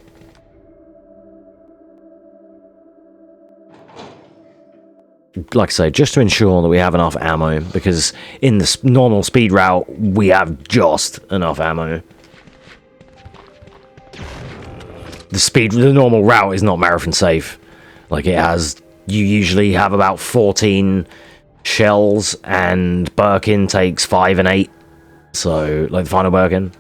Like I say, just to ensure that we have enough ammo, because in the normal speed route, we have just enough ammo. The normal route is not marathon safe. Like, you usually have about 14... shells, and Birkin takes 5 and 8. So, like the final Birkin.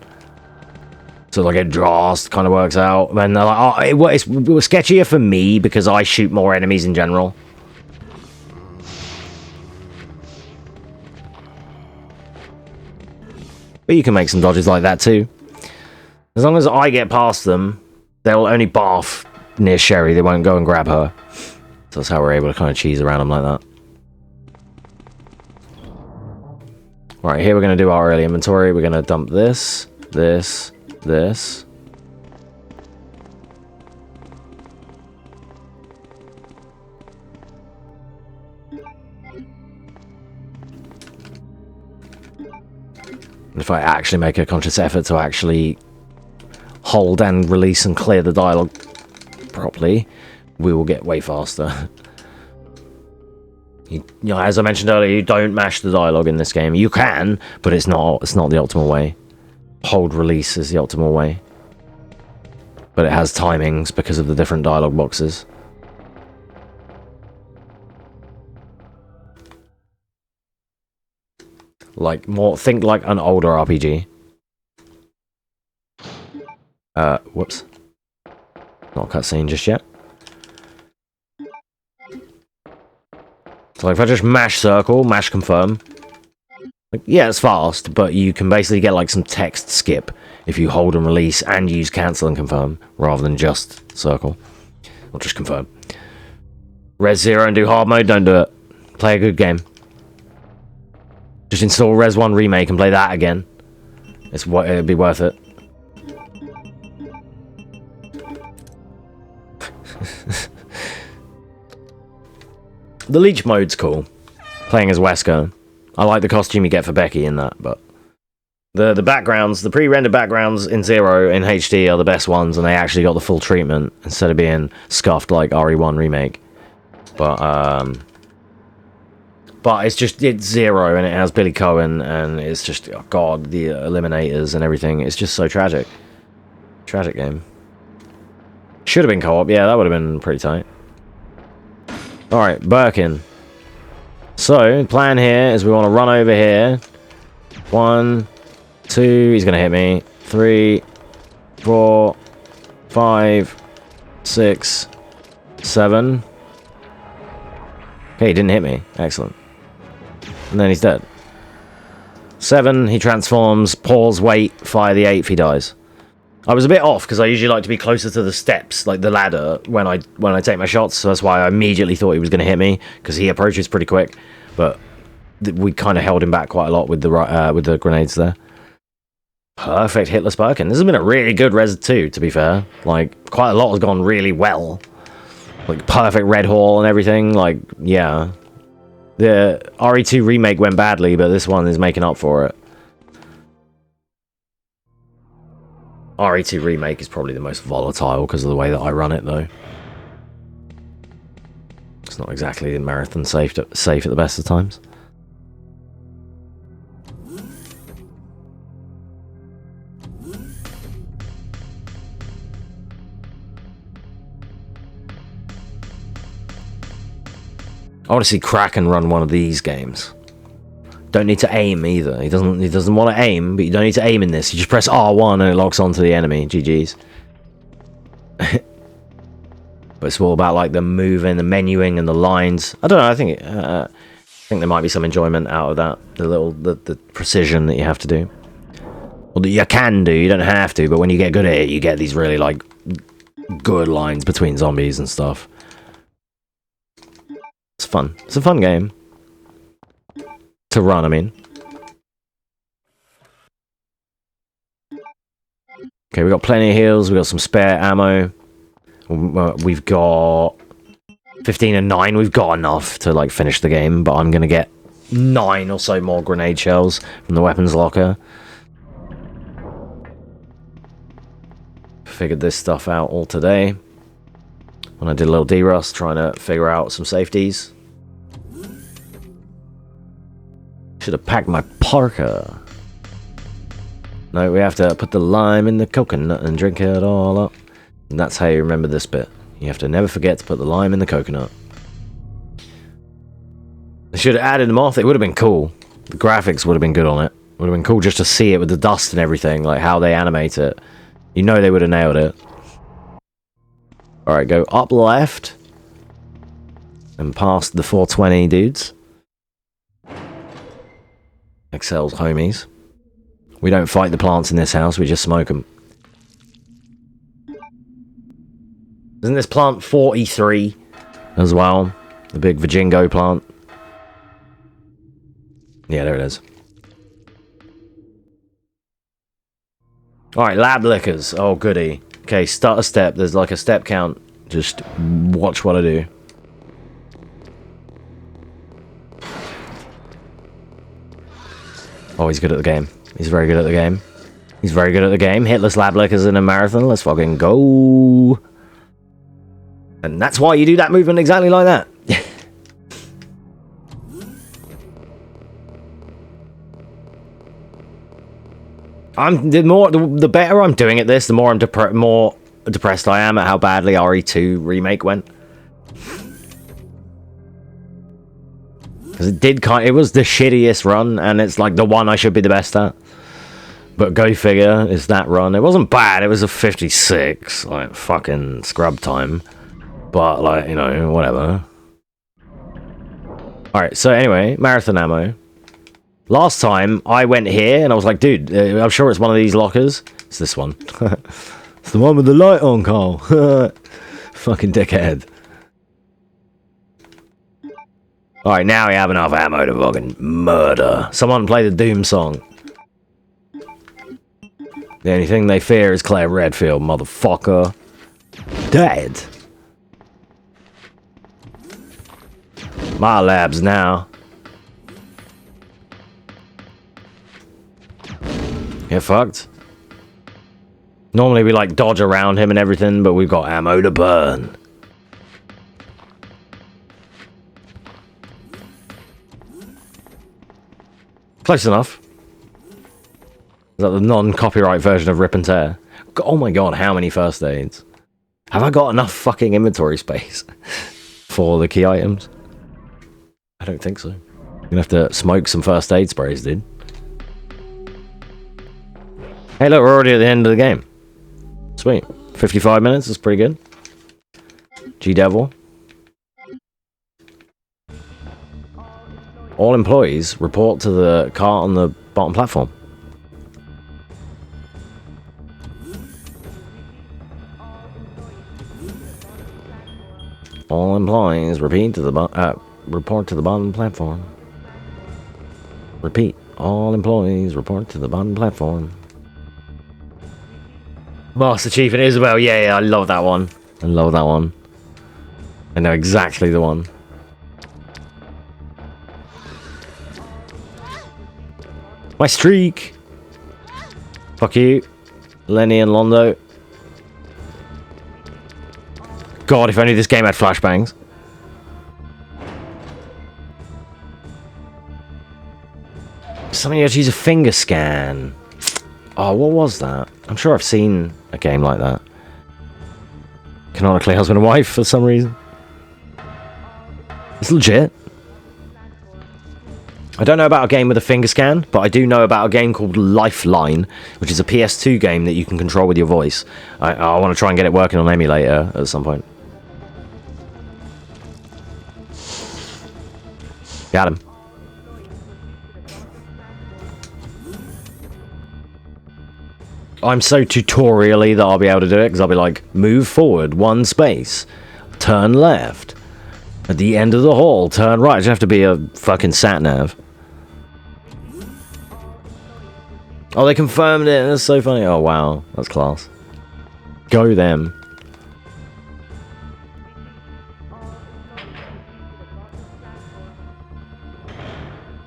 So, like, it just kind of works out. And they're like, oh, it was sketchier for me because I shoot more enemies in general. But you can make some dodges like that too. As long as I get past them, they'll only barf near Sherry. They won't go and grab her. So that's how we're able to kind of cheese around them like that. Right, here we're going to do our early inventory. We're going to dump this, this, this. If I actually make a conscious effort to actually hold and release and clear the dialogue properly, we will get way faster. You know, as I mentioned earlier, you don't mash the dialogue in this game. You can, but it's not the optimal way. Hold release is the optimal way. But it has timings because of the different dialogue boxes. Like think like an older RPG. Whoops. Not cutscene just yet. So like if I just mash circle, mash confirm. Like, yeah, it's fast, but you can basically get like some text skip if you hold and release and use cancel and confirm rather than just circle. Or just confirm. RE2R and do hard mode, don't do it. Play a good game. Just install RE1 Remake and play that again. It'd be worth it. The Leech mode's cool. Playing as Wesker. I like the costume you get for Becky in that, but the backgrounds, the pre-rendered backgrounds in Zero in HD are the best ones, and they actually got the full treatment instead of being scuffed like RE1 Remake. But it's Zero, and it has Billy Cohen, and it's just, oh god, the Eliminators and everything. It's just so tragic. Tragic game. Should have been co-op, yeah, that would have been pretty tight. Alright, Birkin. So, plan here is we want to run over here. 1, 2, he's going to hit me. 3, 4, 5, 6, 7. Okay, he didn't hit me. Excellent. And then he's dead. 7, he transforms, pause, wait, fire the 8 if he dies. I was a bit off because I usually like to be closer to the steps, like the ladder, when I take my shots. So that's why I immediately thought he was going to hit me because he approaches pretty quick. But we kind of held him back quite a lot with the grenades there. Perfect hitless Birkin. This has been a really good Res 2, to be fair. Like quite a lot has gone really well. Like perfect red hall and everything. Like yeah, the RE2 remake went badly, but this one is making up for it. RE2 Remake is probably the most volatile because of the way that I run it, though. It's not exactly in marathon safe at the best of times. I want to see Kraken run one of these games. Don't need to aim either. He doesn't want to aim, but you don't need to aim in this. You just press R1 and it locks onto the enemy. GG's. But it's all about like the moving, the menuing, and the lines. I don't know. I think there might be some enjoyment out of that. The precision that you have to do. Well, that you can do. You don't have to. But when you get good at it, you get these really like good lines between zombies and stuff. It's fun. It's a fun game. To run, I mean. Okay, we got plenty of heals. We got some spare ammo. We've got 15 and 9. We've got enough to like finish the game, but I'm gonna get 9 or so more grenade shells from the weapons locker. Figured this stuff out all today when I did a little D-Rust trying to figure out some safeties. Should have packed my parka. No, we have to put the lime in the coconut and drink it all up. And that's how you remember this bit. You have to never forget to put the lime in the coconut. They should have added them off. It would have been cool. The graphics would have been good on it. Would have been cool just to see it with the dust and everything, like how they animate it. You know they would have nailed it. Alright, go up left. And past the 420 dudes. Excel's homies. We don't fight the plants in this house, we just smoke them. Isn't this plant 43 as well? The big Vajingo plant. Yeah, there it is. Alright, lab liquors. Oh, goody. Okay, start a step. There's like a step count. Just watch what I do. Oh, he's good at the game. He's very good at the game. He's very good at the game. Hitless lab liquors in a marathon. Let's fucking go. And that's why you do that movement exactly like that. The better I'm doing at this, the more more depressed I am at how badly RE2 remake went. Because it was the shittiest run, and it's like the one I should be the best at. But go figure, it's that run. It wasn't bad, it was a 56, like fucking scrub time. But like, you know, whatever. Alright, so anyway, marathon ammo. Last time, I went here, and I was like, dude, I'm sure it's one of these lockers. It's this one. It's the one with the light on, Carl. Fucking dickhead. Alright, now we have enough ammo to fucking murder. Someone play the Doom song. The only thing they fear is Claire Redfield, motherfucker. Dead. My labs now. Get fucked. Normally we like dodge around him and everything, but we've got ammo to burn. Close enough. Is that the non-copyright version of Rip and Tear? Oh my god, how many first aids? Have I got enough fucking inventory space for the key items? I don't think so. I'm gonna have to smoke some first aid sprays, dude. Hey look, we're already at the end of the game. Sweet. 55 minutes is pretty good. G-Devil. All employees report to the car on the bottom platform. All employees report to the bottom platform. Repeat. All employees report to the bottom platform. Master Chief and Isabel. Yeah, I love that one. I love that one. I know exactly the one. My streak. Fuck you, Lenny and Londo. God, if only this game had flashbangs. Somebody had to use a finger scan. Oh, what was that? I'm sure I've seen a game like that. Canonically husband and wife for some reason. It's legit. I don't know about a game with a finger scan, but I do know about a game called Lifeline, which is a PS2 game that you can control with your voice. I want to try and get it working on emulator at some point. Got him. I'm so tutorially that I'll be able to do it, because I'll be like, move forward, 1 space, turn left. At the end of the hall, turn right. I just have to be a fucking sat-nav. Oh, they confirmed it. That's so funny. Oh, wow. That's class. Go them.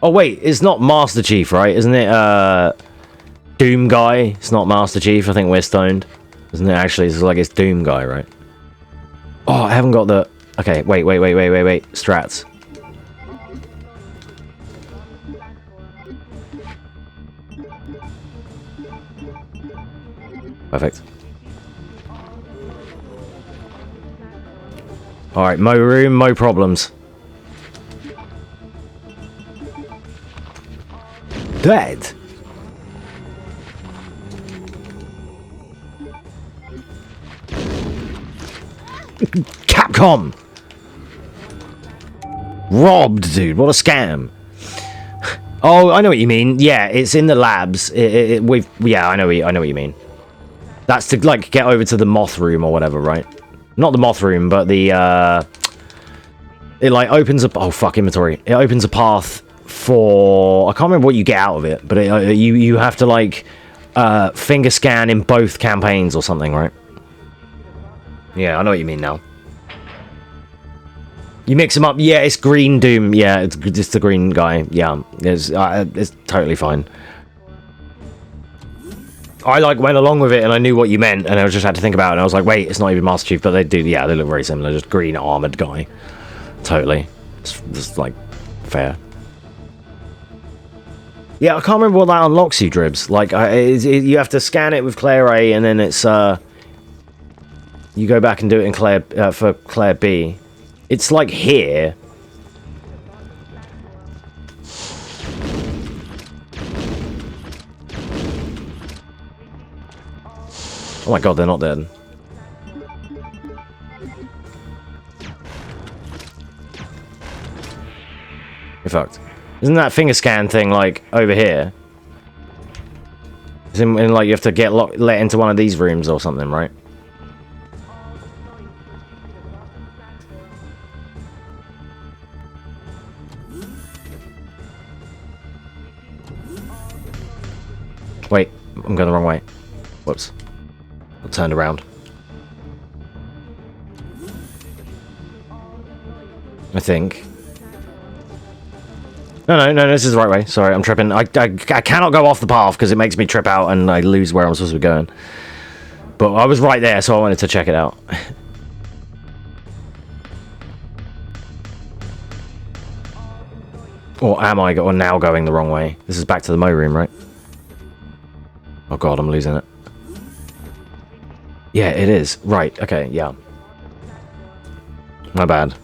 Oh, wait. It's not Master Chief, right? Isn't it, Doom Guy? It's not Master Chief. I think we're stoned. Isn't it actually? It's like it's Doom Guy, right? Oh, I haven't got the... Okay, wait. Strats. Perfect. Alright, mo room, mo problems. Dead. Capcom! Robbed, dude. What a scam. Oh, I know what you mean. Yeah, it's in the labs. Yeah, I know what you mean. That's to, like, get over to the moth room or whatever, right? Not the moth room, but the, it, like, opens up... Oh, fuck, inventory. It opens a path for... I can't remember what you get out of it, but you have to, like, finger scan in both campaigns or something, right? Yeah, I know what you mean now. You mix them up. Yeah, it's Green Doom. Yeah, it's just the green guy. Yeah, it's totally fine. I like went along with it and I knew what you meant, and I just had to think about it, and I was like, wait, it's not even Master Chief, but they do, yeah, they look very similar, just green armored guy. Totally. It's like, fair. Yeah, I can't remember what that unlocks you, Dribs. Like, you have to scan it with Claire A, and then it's, you go back and do it in Claire, for Claire B. It's like here. Oh my god, they're not dead. You're fucked. Isn't that finger scan thing, like, over here? It's in like, you have to get let into one of these rooms or something, right? Wait, I'm going the wrong way. Whoops. I turned around. I think. No, this is the right way. Sorry, I'm tripping. I cannot go off the path because it makes me trip out and I lose where I'm supposed to be going. But I was right there, so I wanted to check it out. Or am I now going the wrong way? This is back to the Mo room, right? Oh god, I'm losing it. Yeah, it is. Right, okay, yeah. My bad.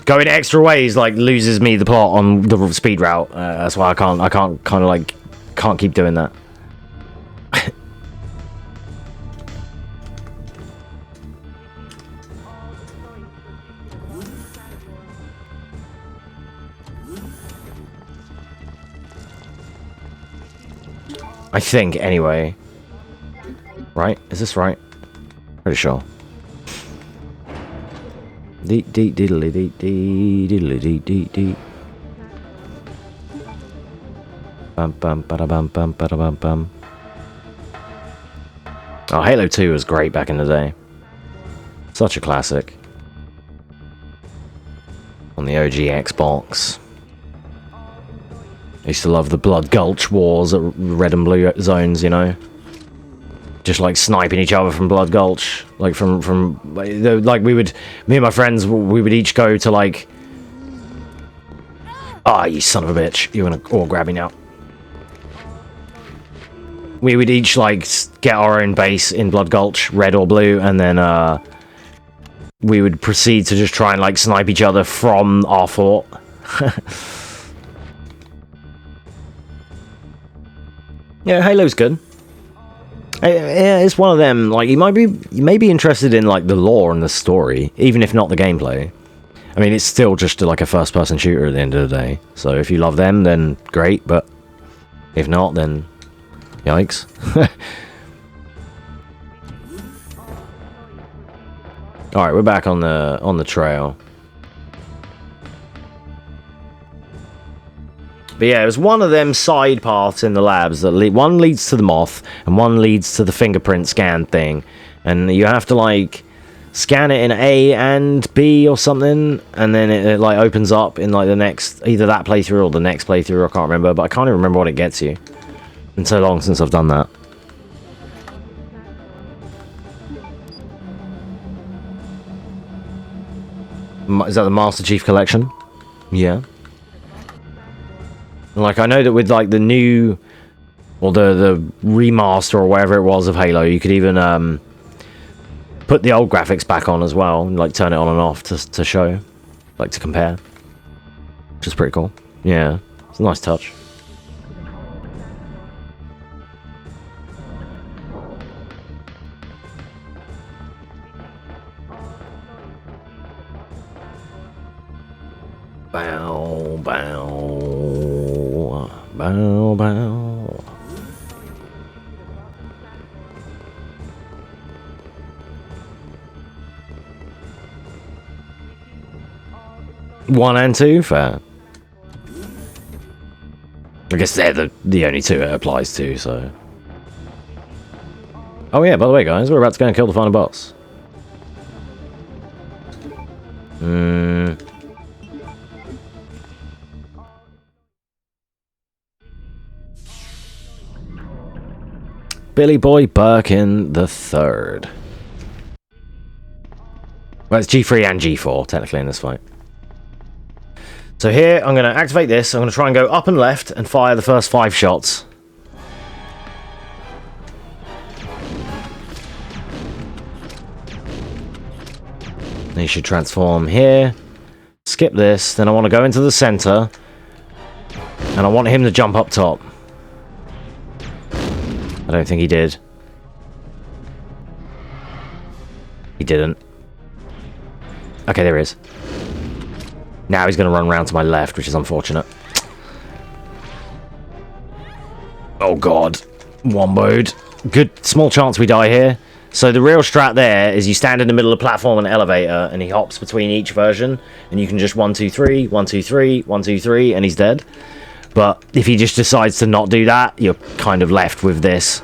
Going extra ways, like, loses me the plot on the speed route. That's why I can't keep doing that. I think, anyway. Right? Is this right? Pretty sure. Deet deet diddly deet dee diddly deet deet deet. Bum bum bada bum bum bada bum bum. Oh, Halo 2 was great back in the day. Such a classic. On the OG Xbox. I used to love the Blood Gulch wars at red and blue zones, you know? Just like sniping each other from Blood Gulch. Like like we would, me and my friends, we would each go to like... Ah, you son of a bitch. You're gonna all grab me now. We would each like get our own base in Blood Gulch, red or blue, and then we would proceed to just try and like snipe each other from our fort. Yeah, Halo's good. Yeah, it's one of them, like, you may be interested in, like, the lore and the story, even if not the gameplay. I mean, it's still just, like, a first-person shooter at the end of the day. So if you love them, then great, but if not, then yikes. Alright, we're back on the trail. But yeah, it was one of them side paths in the labs that one leads to the moth and one leads to the fingerprint scan thing, and you have to like scan it in A and B or something, and then it like opens up in like the next, either that playthrough or the next playthrough. I can't remember, but I can't even remember what it gets you. It's been so long since I've done that. Is that the Master Chief Collection? Yeah. Like, I know that with, like, the new, or the remaster or whatever it was of Halo, you could even, put the old graphics back on as well, and, like, turn it on and off to show, like, to compare. Which is pretty cool. Yeah, it's a nice touch. Bow, bow, bow, bow. One and two, fair. I guess they're the only two it applies to, so. Oh yeah, by the way, guys, we're about to go and kill the final boss. Billy Boy Birkin the Third. Well, it's G3 and G4, technically, in this fight. So here, I'm going to activate this. I'm going to try and go up and left and fire the first 5 shots. Then you should transform here. Skip this. Then I want to go into the center. And I want him to jump up top. I don't think he did. He didn't. Okay, there he is. Now he's going to run around to my left, which is unfortunate. Oh god. Womboed. Good, small chance we die here. So the real strat there is you stand in the middle of the platform and elevator, and he hops between each version, and you can just 1, 2, 3, 1, 2, 3, 1, 2, 3, and he's dead. But if he just decides to not do that, you're kind of left with this.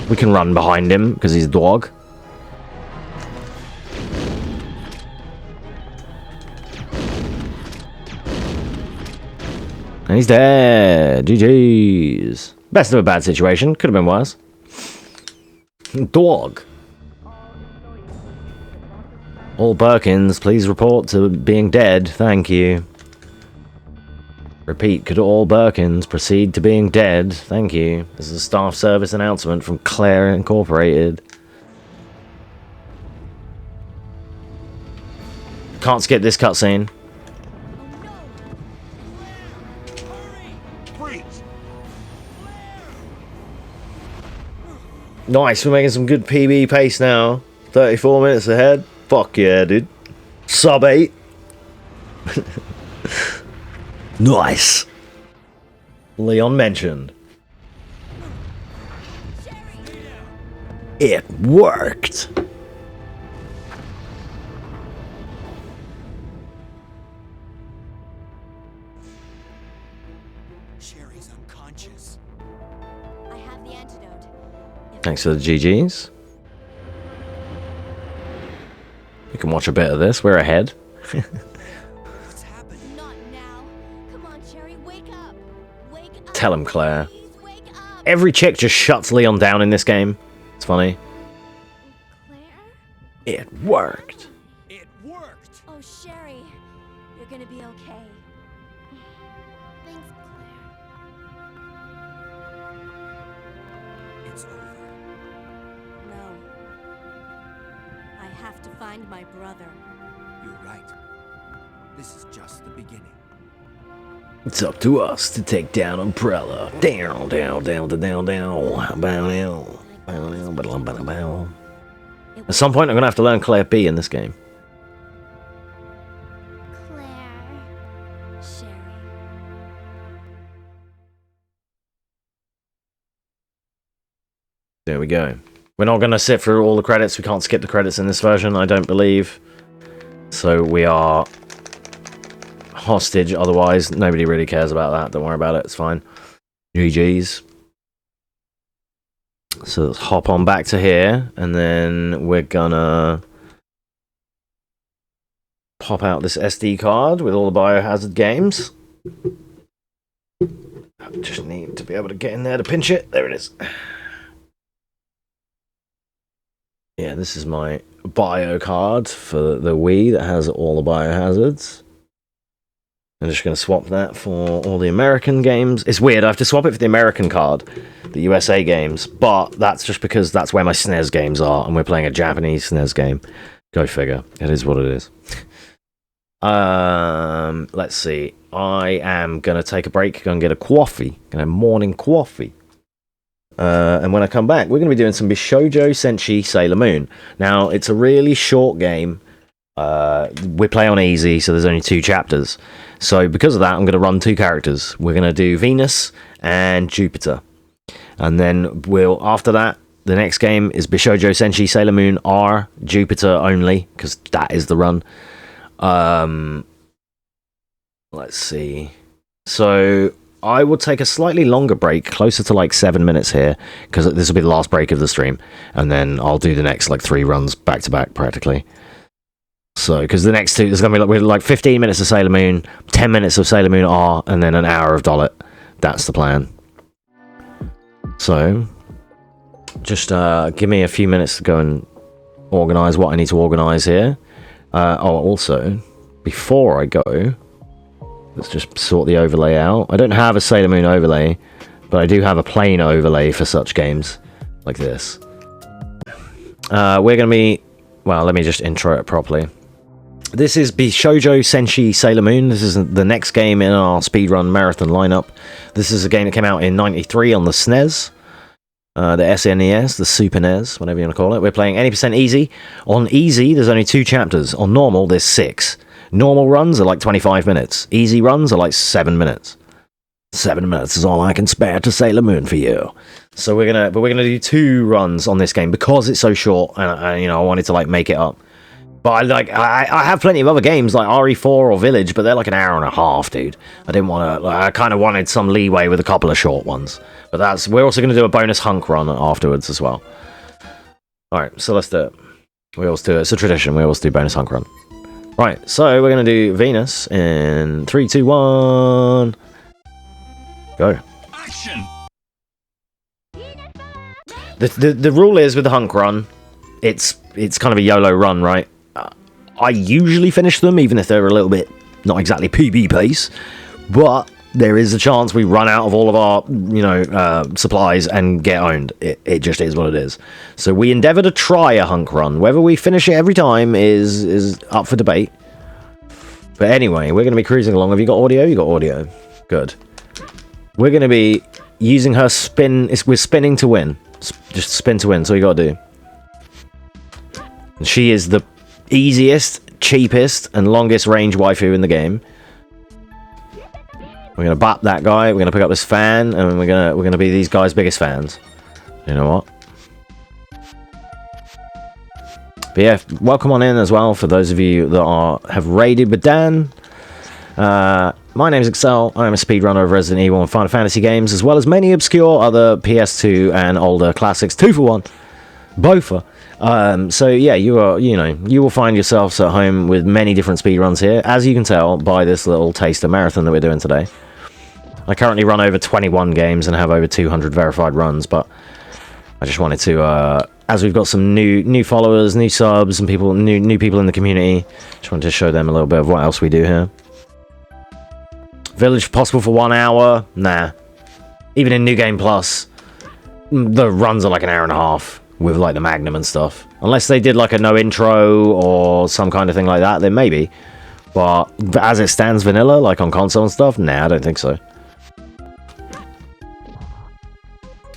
We can run behind him, because he's a dog. And he's dead. GG's. Best of a bad situation. Could have been worse. Dog. All Birkins, please report to being dead. Thank you. Repeat, could all Birkins proceed to being dead? Thank you. This is a staff service announcement from Claire Incorporated. Can't skip this cutscene. Nice, we're making some good PB pace now. 34 minutes ahead. Fuck yeah, dude. Sub 8. Nice. Leon mentioned. It worked. Sherry's unconscious. I have the antidote. Thanks for the GGs. You can watch a bit of this. We're ahead. Not now. Come on, Sherry, wake up. Wake up. Tell him, Claire. Every chick just shuts Leon down in this game. It's funny. Claire? It worked. It worked. Oh, Sherry, you're gonna be okay. Thanks, Claire. It's over. No. I have to find my brother. You're right. This is just the beginning. It's up to us to take down Umbrella. Down, down, down, down, down, down. Bow, down. Bow, down, bow, bow, bow. At some point, I'm going to have to learn Claire B in this game. Claire. Sherry. There we go. We're not going to sit through all the credits. We can't skip the credits in this version, I don't believe. So we are hostage. Otherwise, nobody really cares about that. Don't worry about it. It's fine. GG's. So let's hop on back to here. And then we're gonna pop out this SD card with all the Biohazard games. I just need to be able to get in there to pinch it. There it is. Yeah, this is my bio card for the Wii that has all the Biohazards. I'm just going to swap that for all the American games. It's weird, I have to swap it for the American card, the USA games, but that's just because that's where my SNES games are, and we're playing a Japanese SNES game. Go figure. It is what it is. Let's see. I am going to take a break, go and get a coffee. Gonna have morning coffee. And when I come back, we're going to be doing some Bishoujo Senshi Sailor Moon. Now, it's a really short game. We play on easy, so there's only 2 chapters. So because of that, I'm going to run 2 characters. We're going to do Venus and Jupiter. And then after that, the next game is Bishoujo Senshi Sailor Moon R, Jupiter only, because that is the run. Let's see. So I will take a slightly longer break, closer to like 7 minutes here, because this will be the last break of the stream. And then I'll do the next like 3 runs back to back practically. So, because the next 2, there's going to be like 15 minutes of Sailor Moon, 10 minutes of Sailor Moon R, and then an hour of Dollet. That's the plan. So, just give me a few minutes to go and organize what I need to organize here. Also, before I go, let's just sort the overlay out. I don't have a Sailor Moon overlay, but I do have a plain overlay for such games like this. We're going to be... Well, let me just intro it properly. This is Bishoujo Senshi Sailor Moon. This is the next game in our speedrun marathon lineup. This is a game that came out in '93 on the SNES. The SNES, the Super NES, whatever you want to call it. We're playing 80% easy. On easy, there's only 2 chapters. On normal, there's 6. Normal runs are like 25 minutes. Easy runs are like 7 minutes. 7 minutes is all I can spare to Sailor Moon for you. So we're gonna do 2 runs on this game because it's so short, and you know, I wanted to like make it up. But I have plenty of other games like RE2R or Village, but they're like an hour and a half, dude. I didn't want to. I kind of wanted some leeway with a couple of short ones. But we're also going to do a bonus Hunk run afterwards as well. All right, so let's do it. We always do it. It's a tradition. We always do bonus Hunk run. Right, so we're going to do Venus in 3, 2, 1. Go. Action. The rule is with the Hunk run, it's kind of a YOLO run, right? I usually finish them, even if they're a little bit not exactly PB pace, but there is a chance we run out of all of our, you know, supplies and get owned. It just is what it is. So we endeavour to try a Hunk run. Whether we finish it every time is up for debate. But anyway, we're going to be cruising along. Have you got audio? You got audio. Good. We're going to be using her spin. We're spinning to win. Just spin to win. That's all you got to do. And she is the easiest, cheapest, and longest range waifu in the game. We're gonna bop that guy. We're gonna pick up this fan, and we're gonna be these guys' biggest fans. You know what? But yeah, welcome on in as well for those of you that have raided with Dan. My name's Excel. I am a speedrunner of Resident Evil and Final Fantasy games, as well as many obscure other PS2 and older classics. 2 for 1, both are. So yeah, you will find yourselves at home with many different speedruns here, as you can tell by this little taster marathon that we're doing today. I currently run over 21 games and have over 200 verified runs, but I just wanted to, as we've got some new followers, new subs, and new people in the community, just wanted to show them a little bit of what else we do here. Village possible for 1 hour? Nah. Even in New Game Plus, the runs are like an hour and a half. With like the Magnum and stuff. Unless they did like a no intro or some kind of thing like that, then maybe. But as it stands vanilla, like on console and stuff, nah, I don't think so.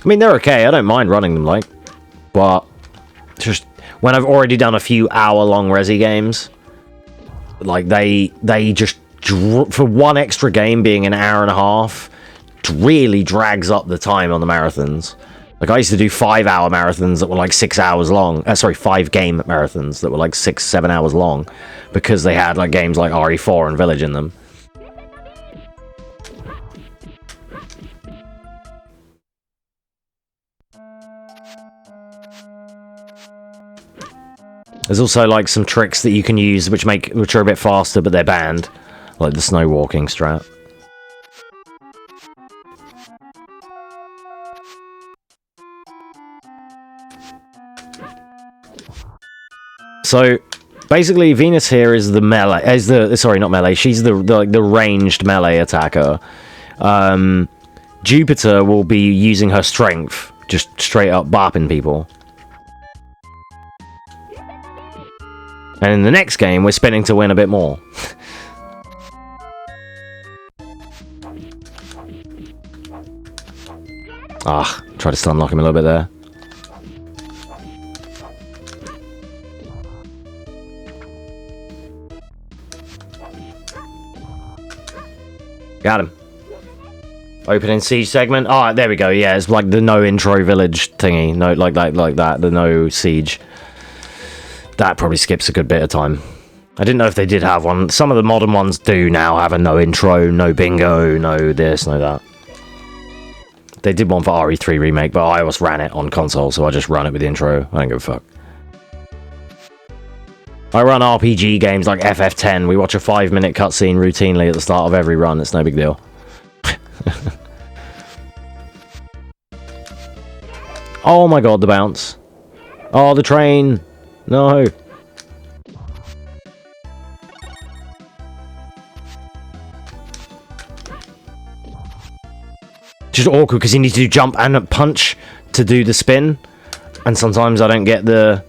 I mean, they're okay. I don't mind running them, like. But just when I've already done a few hour-long Resi games, like they just for one extra game being an hour and a half, really drags up the time on the marathons. Like, I used to do 5-hour marathons that were like 6 hours long. 5-game marathons that were like 6-7 hours long. Because they had like games like RE2R and Village in them. There's also like some tricks that you can use which are a bit faster, but they're banned. Like the snow walking strat. So basically, Venus here is the melee. Sorry, not melee. She's the ranged melee attacker. Jupiter will be using her strength, just straight up bopping people. And in the next game, we're spinning to win a bit more. Try to stun lock him a little bit there. Got him. Opening siege segment. Oh, there we go. Yeah, it's like the no intro village thingy. No, like that. The no siege. That probably skips a good bit of time. I didn't know if they did have one. Some of the modern ones do now have a no intro, no bingo, no this, no that. They did one for RE3 remake, but I always ran it on console, so I just run it with the intro. I don't give a fuck. I run RPG games like FF10. We watch a 5-minute cutscene routinely at the start of every run. It's no big deal. Oh my god, the bounce. Oh, the train. No. Just awkward because you need to do jump and punch to do the spin. And sometimes I don't get the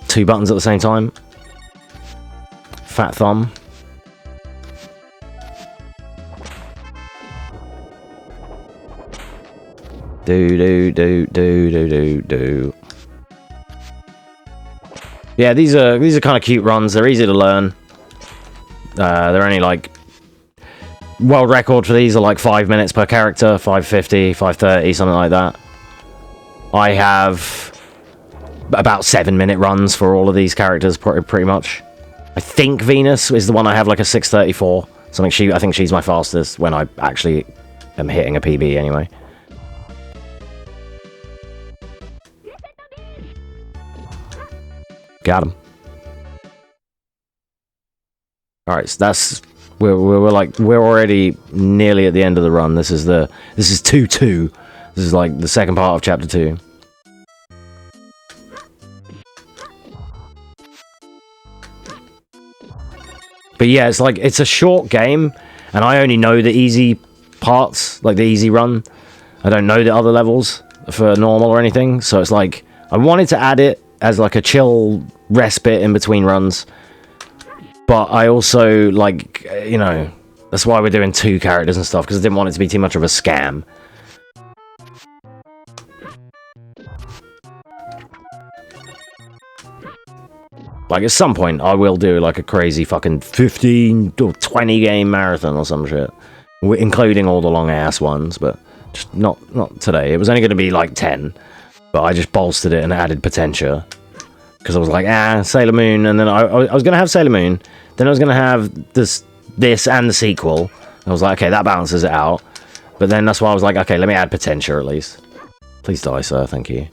2 buttons at the same time. Fat thumb. Do. Yeah, these are kind of cute runs. They're easy to learn. They're only like world record for these are like 5 minutes per character, 5:50, 5:30, something like that. I have about 7-minute runs for all of these characters, pretty much. I think Venus is the one I have like a 6:34. Something I think she's my fastest when I actually am hitting a PB anyway. Got him. All right, so that's we're already nearly at the end of the run. This is 2-2. This is like the second part of chapter 2. But yeah, it's a short game, and I only know the easy parts, like the easy run. I don't know the other levels for normal or anything, so it's like I wanted to add it as like a chill respite in between runs. But I also, like, you know, that's why we're doing 2 characters and stuff, because I didn't want it to be too much of a scam. Like, at some point, I will do, like, a crazy fucking 15 or 20 game marathon or some shit. Including all the long-ass ones, but just not today. It was only going to be, like, 10. But I just bolstered it and added Potentia. Because I was like, Sailor Moon, and then I was going to have Sailor Moon, then I was going to have this and the sequel. I was like, okay, that balances it out. But then that's why I was like, okay, let me add Potentia at least. Please die, sir, thank you.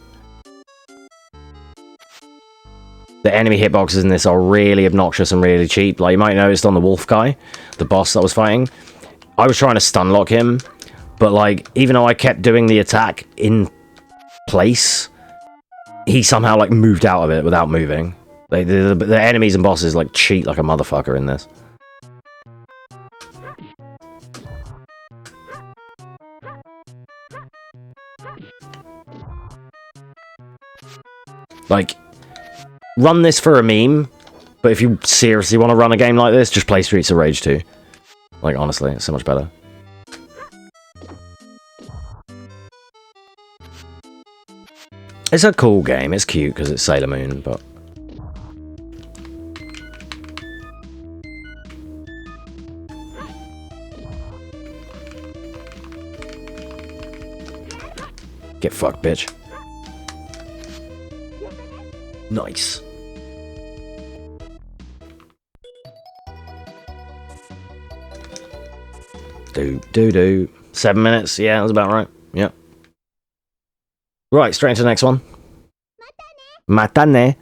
The enemy hitboxes in this are really obnoxious and really cheap. Like, you might have noticed on the wolf guy, the boss that I was fighting, I was trying to stun lock him, but like, even though I kept doing the attack in place, he somehow, like, moved out of it without moving. Like, the enemies and bosses, like, cheat like a motherfucker in this. Like, run this for a meme, but if you seriously want to run a game like this, just play Streets of Rage 2. Like, honestly, it's so much better. It's a cool game. It's cute because it's Sailor Moon, but... Get fucked, bitch. Nice. Do. 7 minutes. Yeah, that's about right. Yep. Right, straight into the next one. Matane.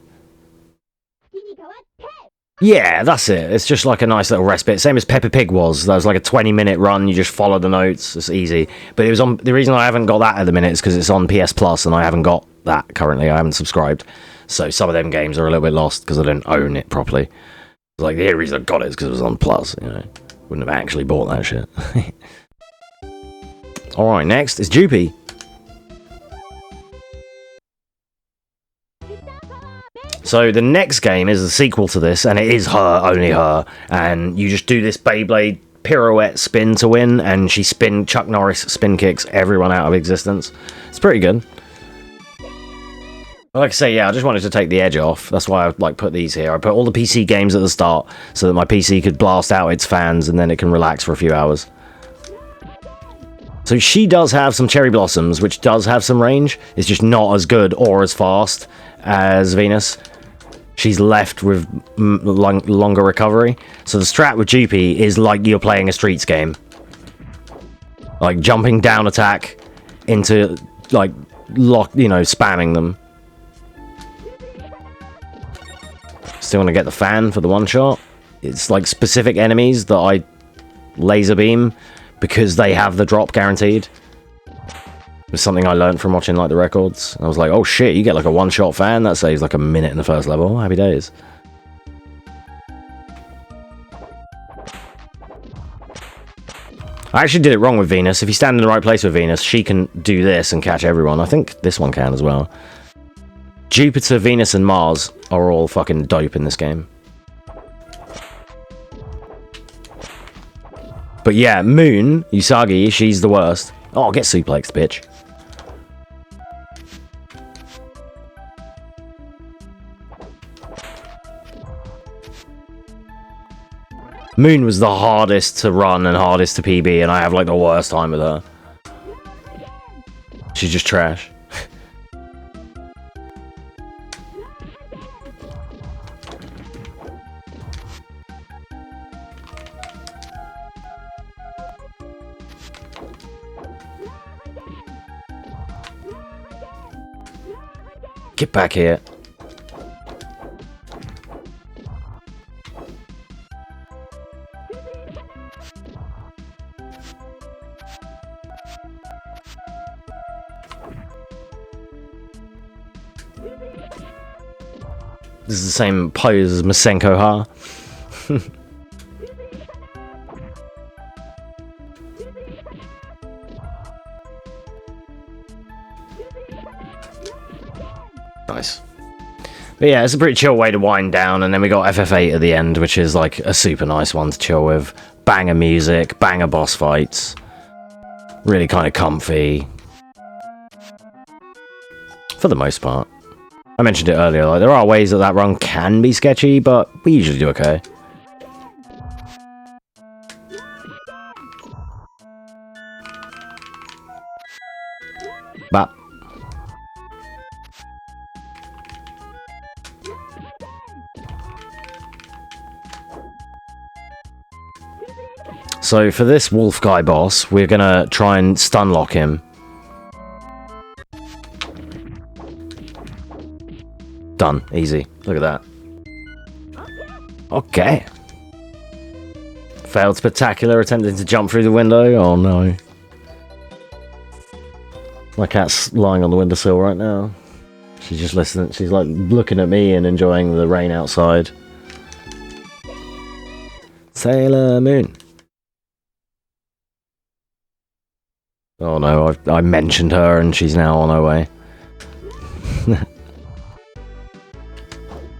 Yeah, that's it. It's just like a nice little respite. Same as Peppa Pig was. That was like a 20-minute run. You just follow the notes. It's easy. But it was on. The reason I haven't got that at the minute is because it's on PS Plus, and I haven't got that currently. I haven't subscribed. So some of them games are a little bit lost because I didn't own it properly. Like, the only reason I got it is because it was on Plus, you know. Wouldn't have actually bought that shit. Alright, next is Droopy. So the next game is the sequel to this, and it is her, only her. And you just do this Beyblade pirouette spin to win, and she Chuck Norris spin kicks everyone out of existence. It's pretty good. Like I say, yeah, I just wanted to take the edge off. That's why I put these here. I put all the PC games at the start so that my PC could blast out its fans and then it can relax for a few hours. So she does have some Cherry Blossoms, which does have some range. It's just not as good or as fast as Venus. She's left with longer recovery. So the strat with Droopy is like you're playing a Streets game. Like jumping down attack into, like, spamming them. Still want to get the fan for the one shot. It's like specific enemies that I laser beam because they have the drop guaranteed. was something I learned from watching like the records. I was like, oh shit, you get like a one-shot fan that saves like a minute in the first level. Happy days. I actually did it wrong with Venus. If you stand in the right place with Venus, she can do this and catch everyone. I think this one can as well. Jupiter, Venus, and Mars are all fucking dope in this game. But yeah, Moon, Usagi, she's the worst. Oh, get suplexed, bitch. Moon was the hardest to run and hardest to PB, and I have like the worst time with her. She's just trash. Get back here. This is the same pose as Masenko Ha. Nice. But yeah, it's a pretty chill way to wind down, and then we got FF8 at the end, which is like a super nice one to chill with. Banger music, banger boss fights. Really kind of comfy. For the most part. I mentioned it earlier, like there are ways that that run can be sketchy, but we usually do okay. Bap. So for this wolf guy boss, we're gonna try and stun lock him. Done. Easy. Look at that. Okay. Failed spectacular, attempting to jump through the window. Oh no. My cat's lying on the windowsill right now. She's just listening. She's like looking at me and enjoying the rain outside. Sailor Moon. Oh no, I mentioned her and she's now on her way.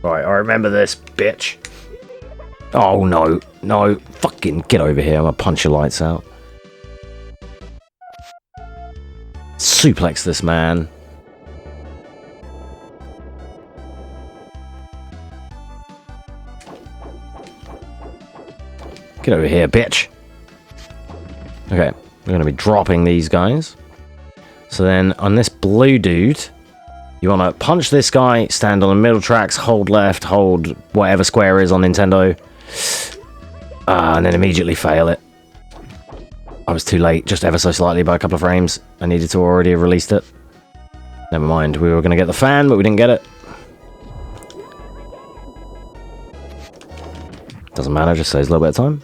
Right, I remember this, bitch. Oh no, no, fucking get over here, I'm gonna punch your lights out. Suplex this man. Get over here, bitch. Okay, we're gonna be dropping these guys. So then, on this blue dude, you want to punch this guy, stand on the middle tracks, hold left, hold whatever square is on Nintendo, and then immediately fail it. I was too late, just ever so slightly by a couple of frames. I needed to already have released it. Never mind, we were going to get the fan, but we didn't get it. Doesn't matter, just saves a little bit of time.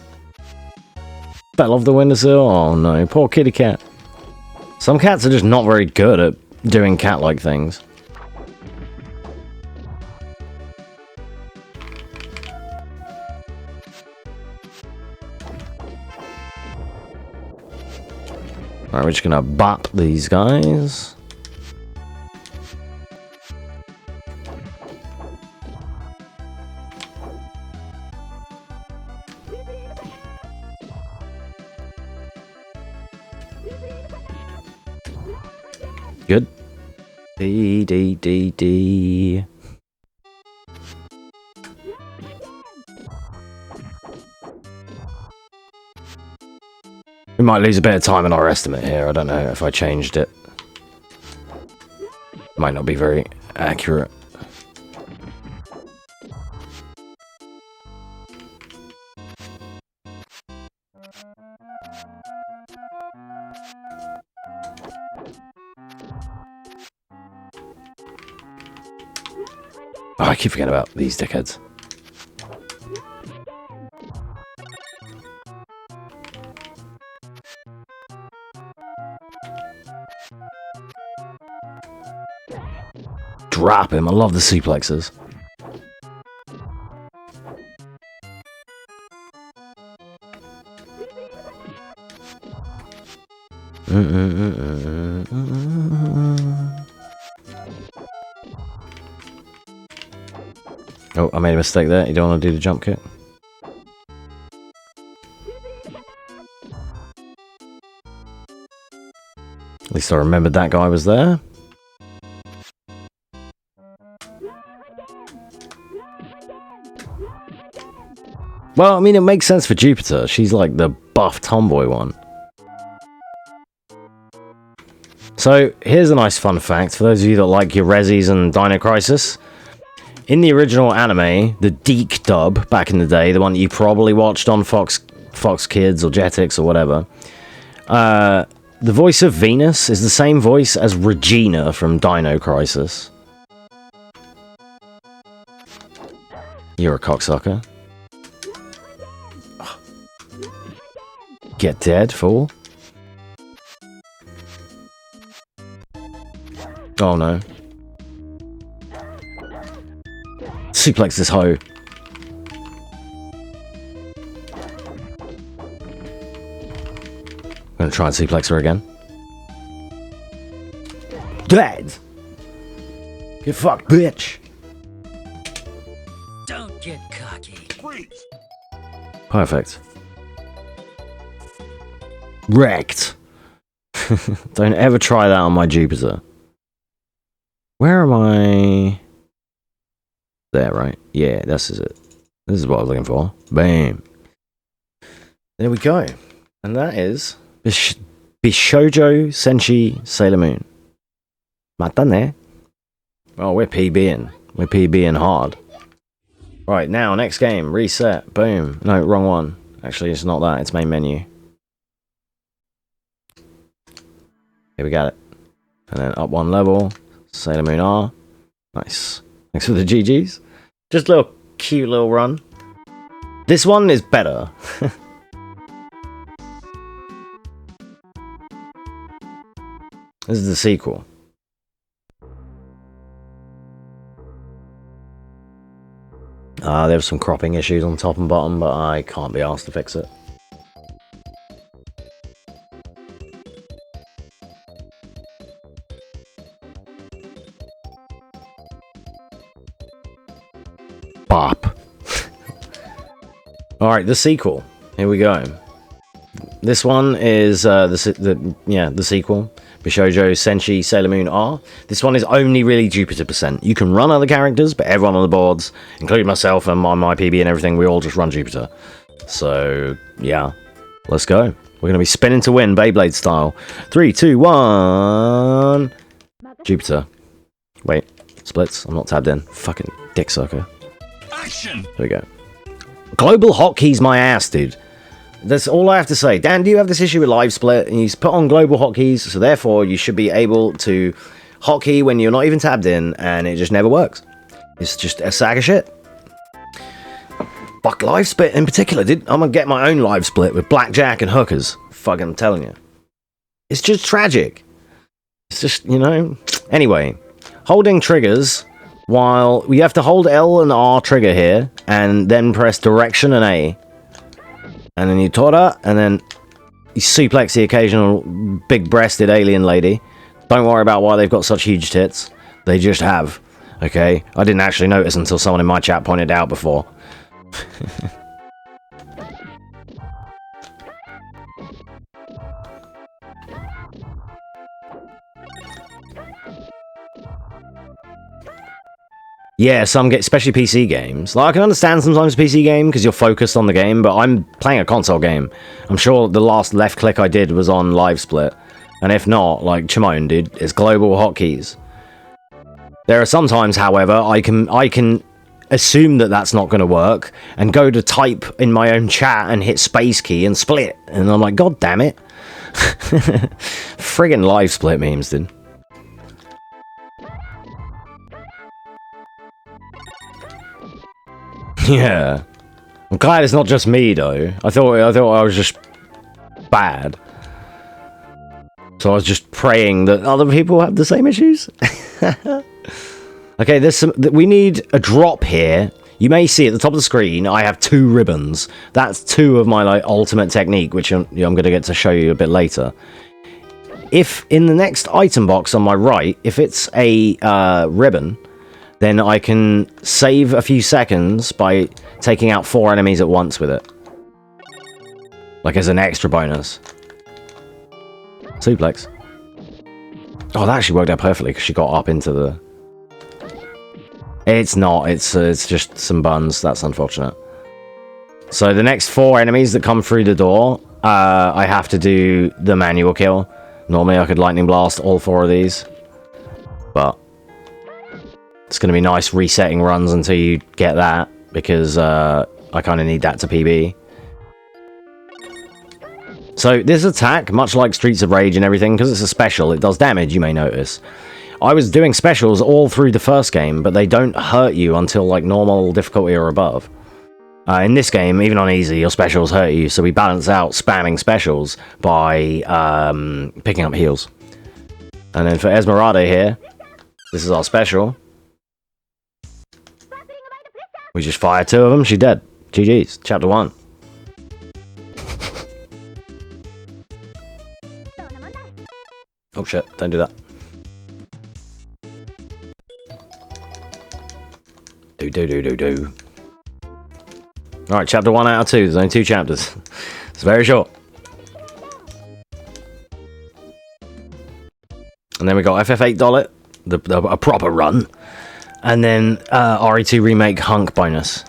Fell off the windowsill. Oh no, poor kitty cat. Some cats are just not very good at doing cat-like things. Alright, we're just gonna bop these guys. Good. D. We might lose a bit of time in our estimate here. I don't know if I changed it. Might not be very accurate. Oh, I keep forgetting about these dickheads. drop him. I love the suplexes. Oh, I made a mistake there. You don't want to do the jump kick? At least I remembered that guy was there. Well, I mean, it makes sense for Jupiter. She's like the buff tomboy one. So, here's a nice fun fact for those of you that like your Resis and Dino Crisis. In the original anime, the Deke dub back in the day, the one that you probably watched on Fox Kids or Jetix or whatever, the voice of Venus is the same voice as Regina from Dino Crisis. You're a cocksucker. Get dead, fool. Oh no. Suplex this hoe. I'm gonna try and suplex her again. Dead! Get fucked, bitch! Don't get cocky. Freeze. Perfect. Wrecked. Don't ever try that on my Jupiter. Where am I? There, right? Yeah, this is it. This is what I was looking for. Bam. There we go. And that is Bishoujo Senshi Sailor Moon. Matane. Oh, we're PBing. We're PBing hard. Right, now, next game. Reset. Boom. No, wrong one. Actually, it's not that. It's main menu. Here we got it. And then up one level. Sailor Moon R. Nice. Thanks for the GGs. Just a little cute little run. This one is better. This is the sequel. There were some cropping issues on top and bottom, but I can't be asked to fix it. Bop. Alright, the sequel. Here we go. This one is the sequel. Bishoujo Senshi Sailor Moon R. This one is only really Jupiter %. You can run other characters, but everyone on the boards, including myself and my PB and everything, we all just run Jupiter. So, yeah. Let's go. We're going to be spinning to win, Beyblade style. 3, 2, 1... Jupiter. Wait. Splits. I'm not tabbed in. Fucking dick sucker. Action! There we go. Global hotkeys my ass, dude. That's all I have to say. Dan, do you have this issue with live split? And you put on global hotkeys, so therefore you should be able to hotkey when you're not even tabbed in, and it just never works. It's just a sack of shit. Fuck live split in particular, dude. I'm gonna get my own live split with blackjack and hookers. Fucking I'm telling you. It's just tragic. It's just, you know. Anyway, holding triggers while we have to hold L and R trigger here, and then press direction and A. And then you tora, and then you suplex the occasional big-breasted alien lady. Don't worry about why they've got such huge tits. They just have. Okay? I didn't actually notice until someone in my chat pointed it out before. Yeah, some get, especially PC games. Like, I can understand sometimes PC game because you're focused on the game, but I'm playing a console game. I'm sure the last left click I did was on live split, and if not, like Chimone, dude, it's global hotkeys. There are sometimes, however, I can assume that that's not going to work and go to type in my own chat and hit space key and split, and I'm like, God damn it! Friggin' live split memes, dude. Yeah. I'm glad it's not just me, though. I thought I was just bad. So I was just praying that other people have the same issues. I Okay, there's some. We need a drop here. You may see at the top of the screen, I have 2 ribbons. That's 2 of my like ultimate technique, which I'm going to get to show you a bit later. If in the next item box on my right, if it's a ribbon, then I can save a few seconds by taking out 4 enemies at once with it. Like as an extra bonus. Suplex. Oh, that actually worked out perfectly because she got up into the... It's not. It's just some buns. That's unfortunate. So the next 4 enemies that come through the door, I have to do the manual kill. Normally I could lightning blast all 4 of these. But it's going to be nice resetting runs until you get that. Because I kind of need that to PB. So this attack, much like Streets of Rage and everything, because it's a special, it does damage, you may notice. I was doing specials all through the first game, but they don't hurt you until like normal difficulty or above. In this game, even on easy, your specials hurt you, so we balance out spamming specials by picking up heals. And then for Esmeralda here, this is our special. We just fired 2 of them, she's dead. GG's, chapter 1. Oh shit, don't do that. Do. Alright, chapter 1 out of 2. There's only 2 chapters. It's very short. And then we got FF8 Dollet, a proper run. And then RE2 Remake Hunk bonus.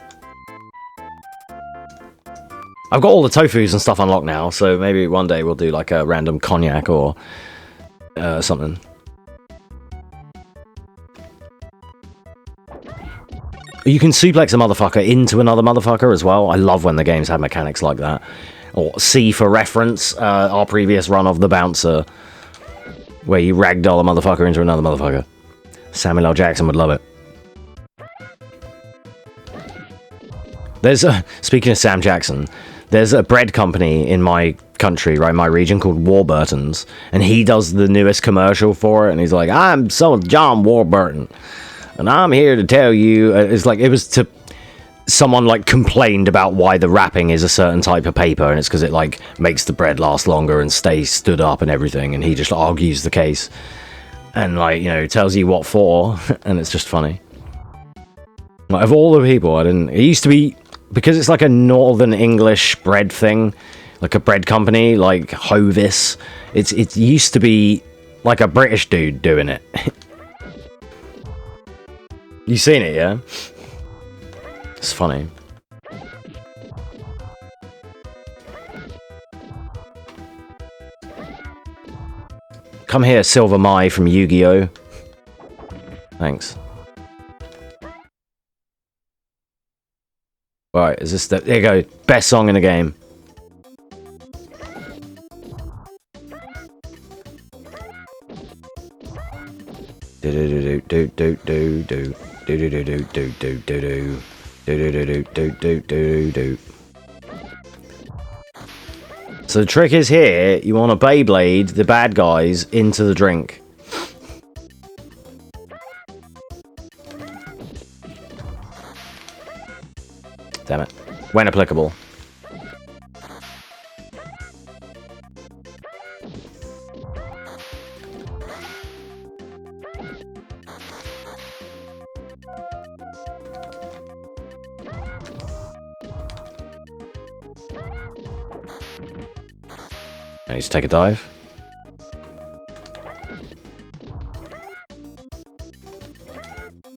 I've got all the tofus and stuff unlocked now, so maybe one day we'll do like a random cognac or something. You can suplex a motherfucker into another motherfucker as well. I love when the games have mechanics like that. Or C for reference, our previous run of The Bouncer, where you ragdoll a motherfucker into another motherfucker. Samuel L. Jackson would love it. There's a, speaking of Sam Jackson, there's a bread company in my country, right, my region, called Warburton's, and he does the newest commercial for it, and he's like, I'm John Warburton, and I'm here to tell you, it's like, it was to, someone like complained about why the wrapping is a certain type of paper, and it's because it like makes the bread last longer and stay stood up and everything, and he just argues the case, and like, you know, tells you what for, and it's just funny. Like, of all the people, it used to be, because it's like a Northern English bread thing, like a bread company, like Hovis, it used to be like a British dude doing it. You seen it, yeah? It's funny. Come here, Silver Mai from Yu-Gi-Oh! Thanks. Right, is this the... There you go. Best song in the game. So the trick is here, you want to Beyblade the bad guys into the drink. Damn it. When applicable. I need to take a dive.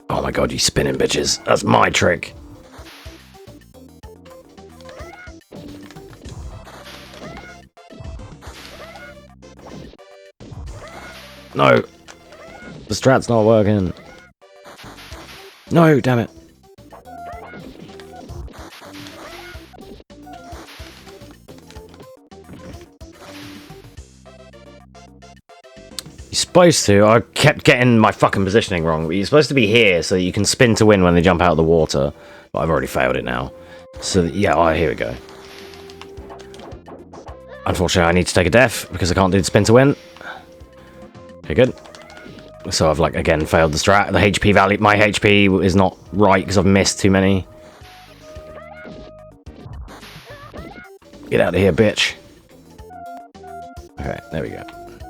Oh my god, you spinning bitches. That's my trick. No! The strat's not working. No, damn it. You're supposed to. I kept getting my fucking positioning wrong, but you're supposed to be here so that you can spin to win when they jump out of the water. But I've already failed it now. So, yeah, oh, here we go. Unfortunately, I need to take a death because I can't do the spin to win. Okay, good. So I've like again failed the strat. The HP value, my HP is not right because I've missed too many. Get out of here, bitch. Okay, there we go.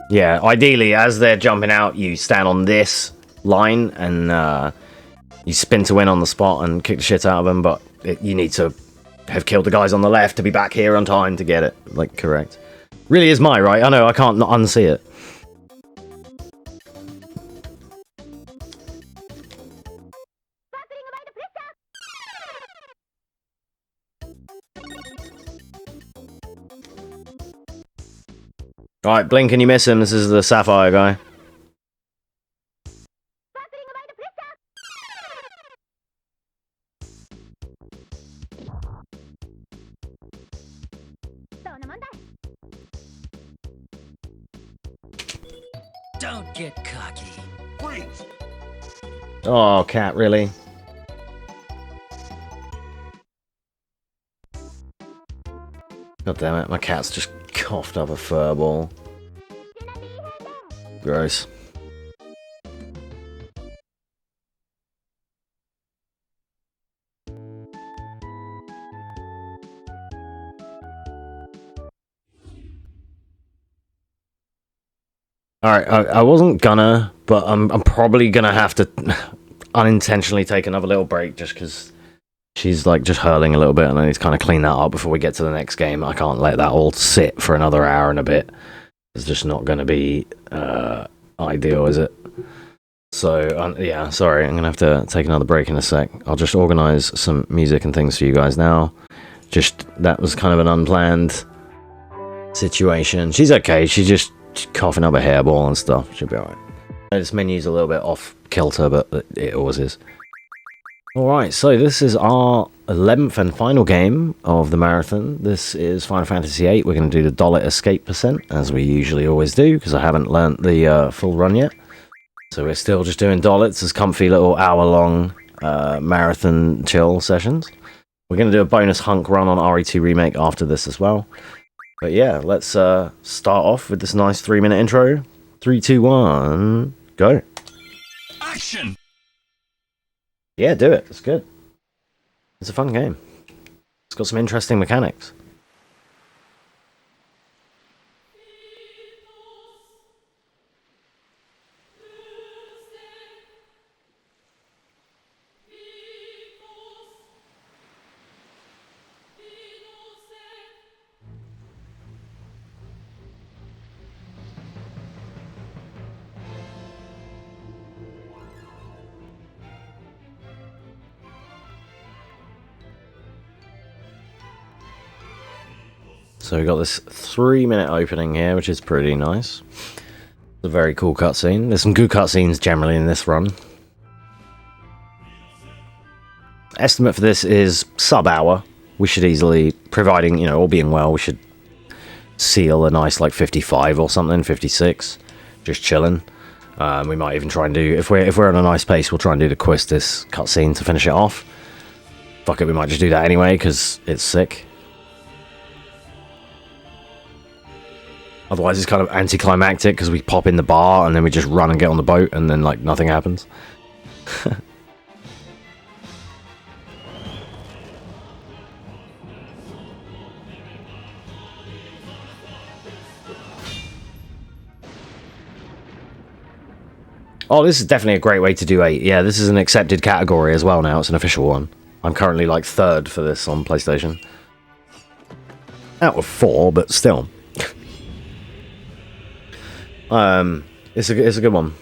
Yeah, ideally, as they're jumping out, you stand on this line and you spin to win on the spot and kick the shit out of them, but you need to have killed the guys on the left to be back here on time to get it, like, correct. Really is my right. I know, I can't not unsee it. Alright, blink and you miss him. This is the Sapphire guy. Don't get cocky. Freeze! Oh, cat, really? God damn it, my cat's just coughed up a furball. Gross. Alright, I wasn't gonna, but I'm probably gonna have to unintentionally take another little break just because she's like just hurling a little bit and I need to kind of clean that up before we get to the next game. I can't let that all sit for another hour and a bit. It's just not going to be ideal, is it? So, yeah, sorry, I'm going to have to take another break in a sec. I'll just organize some music and things for you guys now. Just, that was kind of an unplanned situation. She's okay, she's just coughing up a hairball and stuff. She'll be alright. This menu's a little bit off kilter, but it always is. Alright, so this is our 11th and final game of the marathon. This is Final Fantasy VIII. We're going to do the dollar escape percent, as we usually always do, because I haven't learnt the full run yet. So we're still just doing dollars as comfy little hour-long marathon chill sessions. We're going to do a bonus Hunk run on RE2 Remake after this as well. But yeah, let's start off with this nice 3-minute intro. 3, 2, 1, go. Action! Yeah, do it. It's good. It's a fun game. It's got some interesting mechanics. So we got this 3-minute opening here, which is pretty nice. It's a very cool cutscene. There's some good cutscenes generally in this run. Estimate for this is sub-hour. We should easily, providing, you know, all being well, we should seal a nice, like, 55 or something, 56. Just chilling. We might even try and do, if we're on a nice pace, we'll try and do the Quistis cutscene to finish it off. Fuck it, we might just do that anyway, because it's sick. Otherwise, it's kind of anticlimactic because we pop in the bar and then we just run and get on the boat and then, like, nothing happens. Oh, this is definitely a great way to do 8. Yeah, this is an accepted category as well now. It's an official one. I'm currently, like, 3rd for this on PlayStation. Out of 4, but still. It's a good one.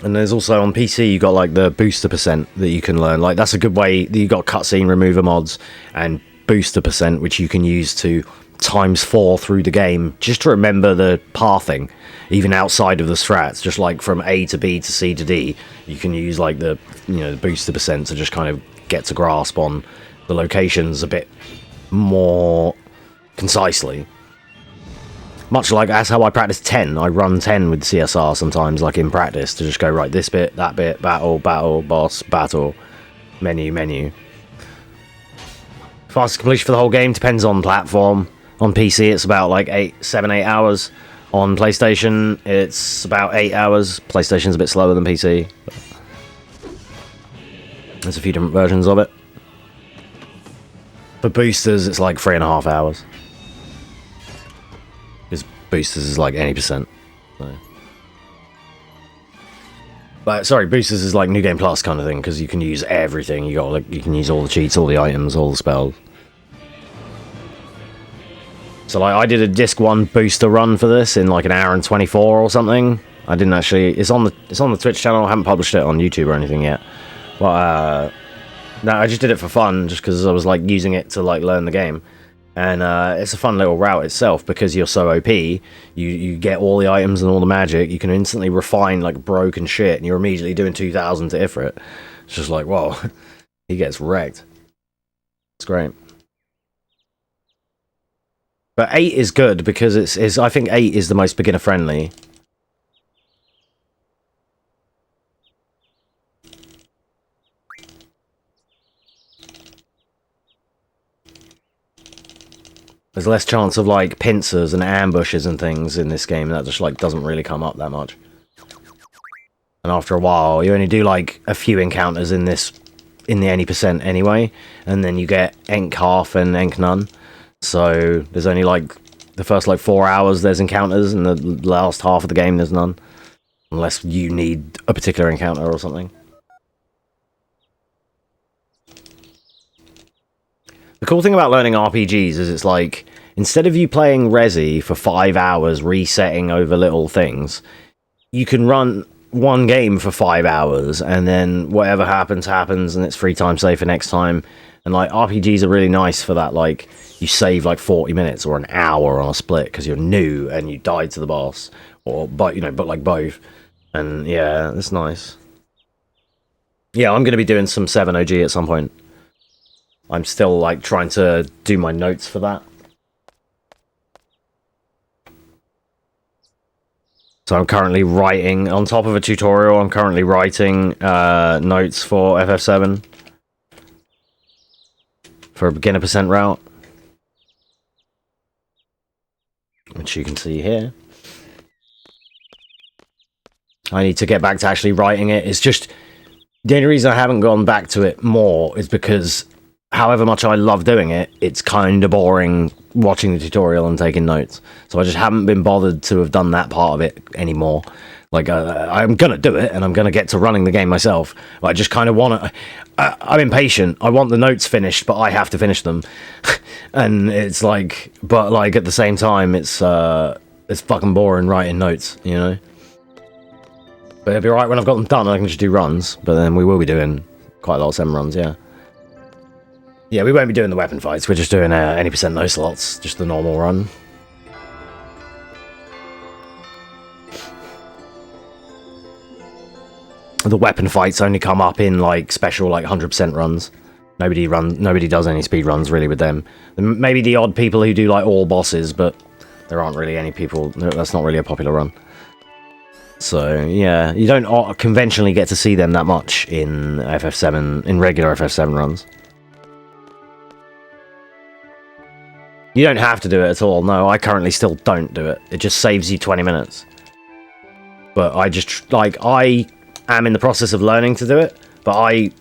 And there's also on PC you got like the booster percent that you can learn. Like that's a good way. You got cutscene remover mods and booster percent, which you can use to ×4 through the game, just to remember the pathing, even outside of the strats. Just like from A to B to C to D, you can use like the the booster percent to just kind of get to grasp on the locations a bit more concisely. Much like that's how I practice 10. I run 10 with CSR sometimes, like in practice, to just go, right, this bit, that bit, battle, battle, boss, battle, menu, menu. Fastest completion for the whole game depends on platform. On PC, it's about like 7-8 hours. On PlayStation, it's about 8 hours. PlayStation's a bit slower than PC. There's a few different versions of it. For boosters, it's like 3.5 hours. Because boosters is like any percent. So. But sorry, boosters is like New Game Plus kind of thing because you can use everything. You got like you can use all the cheats, all the items, all the spells. So like I did a disc 1 booster run for this in like an hour and 24 or something. I didn't actually. It's on the Twitch channel. I haven't published it on YouTube or anything yet. But no, I just did it for fun, just because I was like using it to like learn the game. And it's a fun little route itself because you're so OP. You get all the items and all the magic. You can instantly refine like broken shit, and you're immediately doing 2,000 to Ifrit. It's just like, whoa, he gets wrecked. It's great. But 8 is good because it's I think 8 is the most beginner friendly. There's less chance of like pincers and ambushes and things in this game. That just like doesn't really come up that much. And after a while, you only do like a few encounters in this, in the any percent anyway, and then you get Enk half and Enk none. So there's only like the first like 4 hours there's encounters, and the last half of the game there's none, unless you need a particular encounter or something. The cool thing about learning RPGs is it's like, instead of you playing Resi for 5 hours resetting over little things, you can run one game for 5 hours and then whatever happens, happens, and it's free time save for next time. And like RPGs are really nice for that, like you save like 40 minutes or an hour on a split because you're new and you died to the boss, or but like both. And yeah, it's nice. Yeah, I'm going to be doing some 7 OG at some point. I'm still like trying to do my notes for that. So I'm currently writing, on top of a tutorial, I'm currently writing notes for FF7 for a beginner percent route, which you can see here. I need to get back to actually writing it. It's just, the only reason I haven't gone back to it more is because however much I love doing it, it's kind of boring watching the tutorial and taking notes. So I just haven't been bothered to have done that part of it anymore. Like, I'm going to do it, and I'm going to get to running the game myself. But I just kind of want to... I'm impatient. I want the notes finished, but I have to finish them. And it's like... But, like, at the same time, it's fucking boring writing notes, you know? But it'll be right when I've got them done, I can just do runs. But then we will be doing quite a lot of 7 runs, yeah. Yeah, we won't be doing the weapon fights. We're just doing any percent no slots, just the normal run. The weapon fights only come up in like special like 100% runs. Nobody does any speed runs really with them. Maybe the odd people who do like all bosses, but there aren't really any people. That's not really a popular run. So yeah, you don't conventionally get to see them that much in FF7, in regular FF7 runs. You don't have to do it at all. No, I currently still don't do it. It just saves you 20 minutes. But I just, like, I am in the process of learning to do it, but I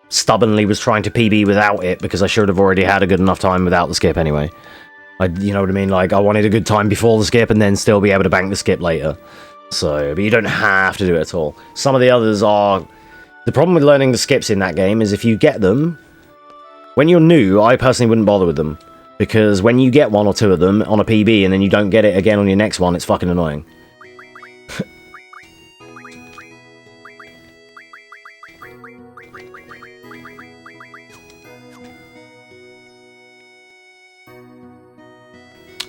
stubbornly was trying to PB without it because I should have already had a good enough time without the skip anyway. You know what I mean? Like, I wanted a good time before the skip and then still be able to bank the skip later. So, but you don't have to do it at all. Some of the others are... The problem with learning the skips in that game is if you get them... When you're new, I personally wouldn't bother with them. Because when you get 1 or 2 of them on a PB and then you don't get it again on your next one, it's fucking annoying.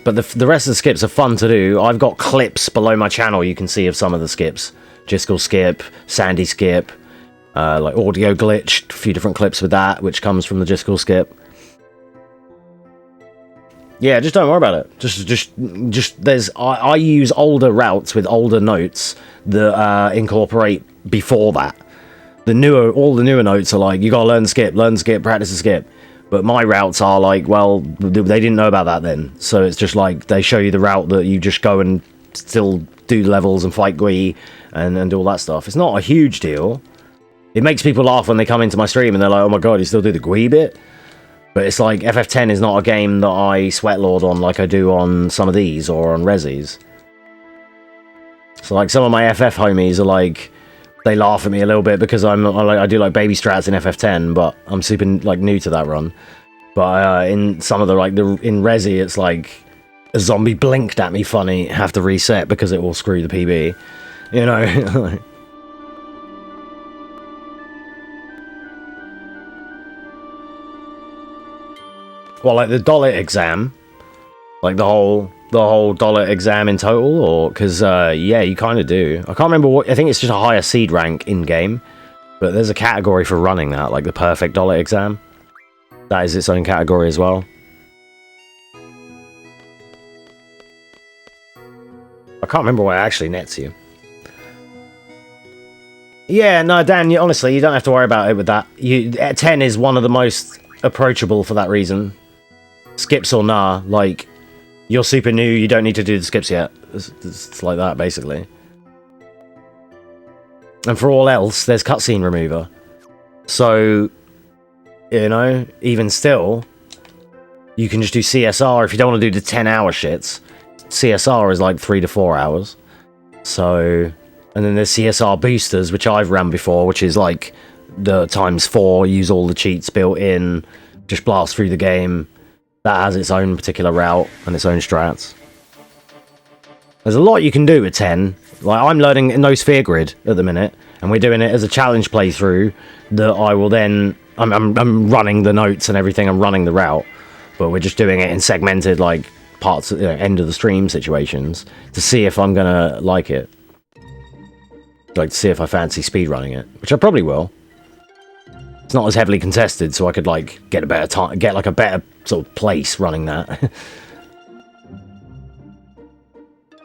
But the rest of the skips are fun to do. I've got clips below my channel you can see of some of the skips. Jiskel skip, Sandy skip, like audio glitch, a few different clips with that, which comes from the Jiskel skip. Yeah, just don't worry about it. Just there's I use older routes with older notes that incorporate before that. All the newer notes are like, you gotta learn the skip, practice the skip. But my routes are like, well, they didn't know about that then. So it's just like, they show you the route that you just go and still do levels and fight Gwee and do all that stuff. It's not a huge deal. It makes people laugh when they come into my stream and they're like, oh my god, you still do the Gwee bit? But it's like, FF10 is not a game that I sweatlord on like I do on some of these or on Resis. So like some of my FF homies are like, they laugh at me a little bit because I do like baby strats in FF10, but I'm super like new to that run. But in some of in Resi, it's like a zombie blinked at me funny, have to reset because it will screw the PB, you know. Well, like the dollar exam, like the whole dollar exam in total, or because yeah, you kind of do. I can't remember what. I think it's just a higher seed rank in game, but there's a category for running that, like the perfect dollar exam. That is its own category as well. I can't remember what actually nets you. Yeah, no, Dan. Honestly, you don't have to worry about it with that. 10 is one of the most approachable for that reason. Skips or nah, like, you're super new, you don't need to do the skips yet. It's like that, basically. And for all else, there's cutscene remover. So, you know, even still, you can just do CSR if you don't want to do the 10-hour shits. CSR is like 3 to 4 hours. So, and then there's CSR boosters, which I've ran before, which is like the ×4, use all the cheats built in, just blast through the game. That has its own particular route and its own strats. There's a lot you can do with 10. Like, I'm learning No Sphere Grid at the minute, and we're doing it as a challenge playthrough that I will then... I'm running the notes and everything, I'm running the route, but we're just doing it in segmented, like, parts, you know, end of the stream situations to see if I'm gonna like it. Like, to see if I fancy speedrunning it, which I probably will. It's not as heavily contested, so I could, like, get a better time, get, like, a better sort of place running that.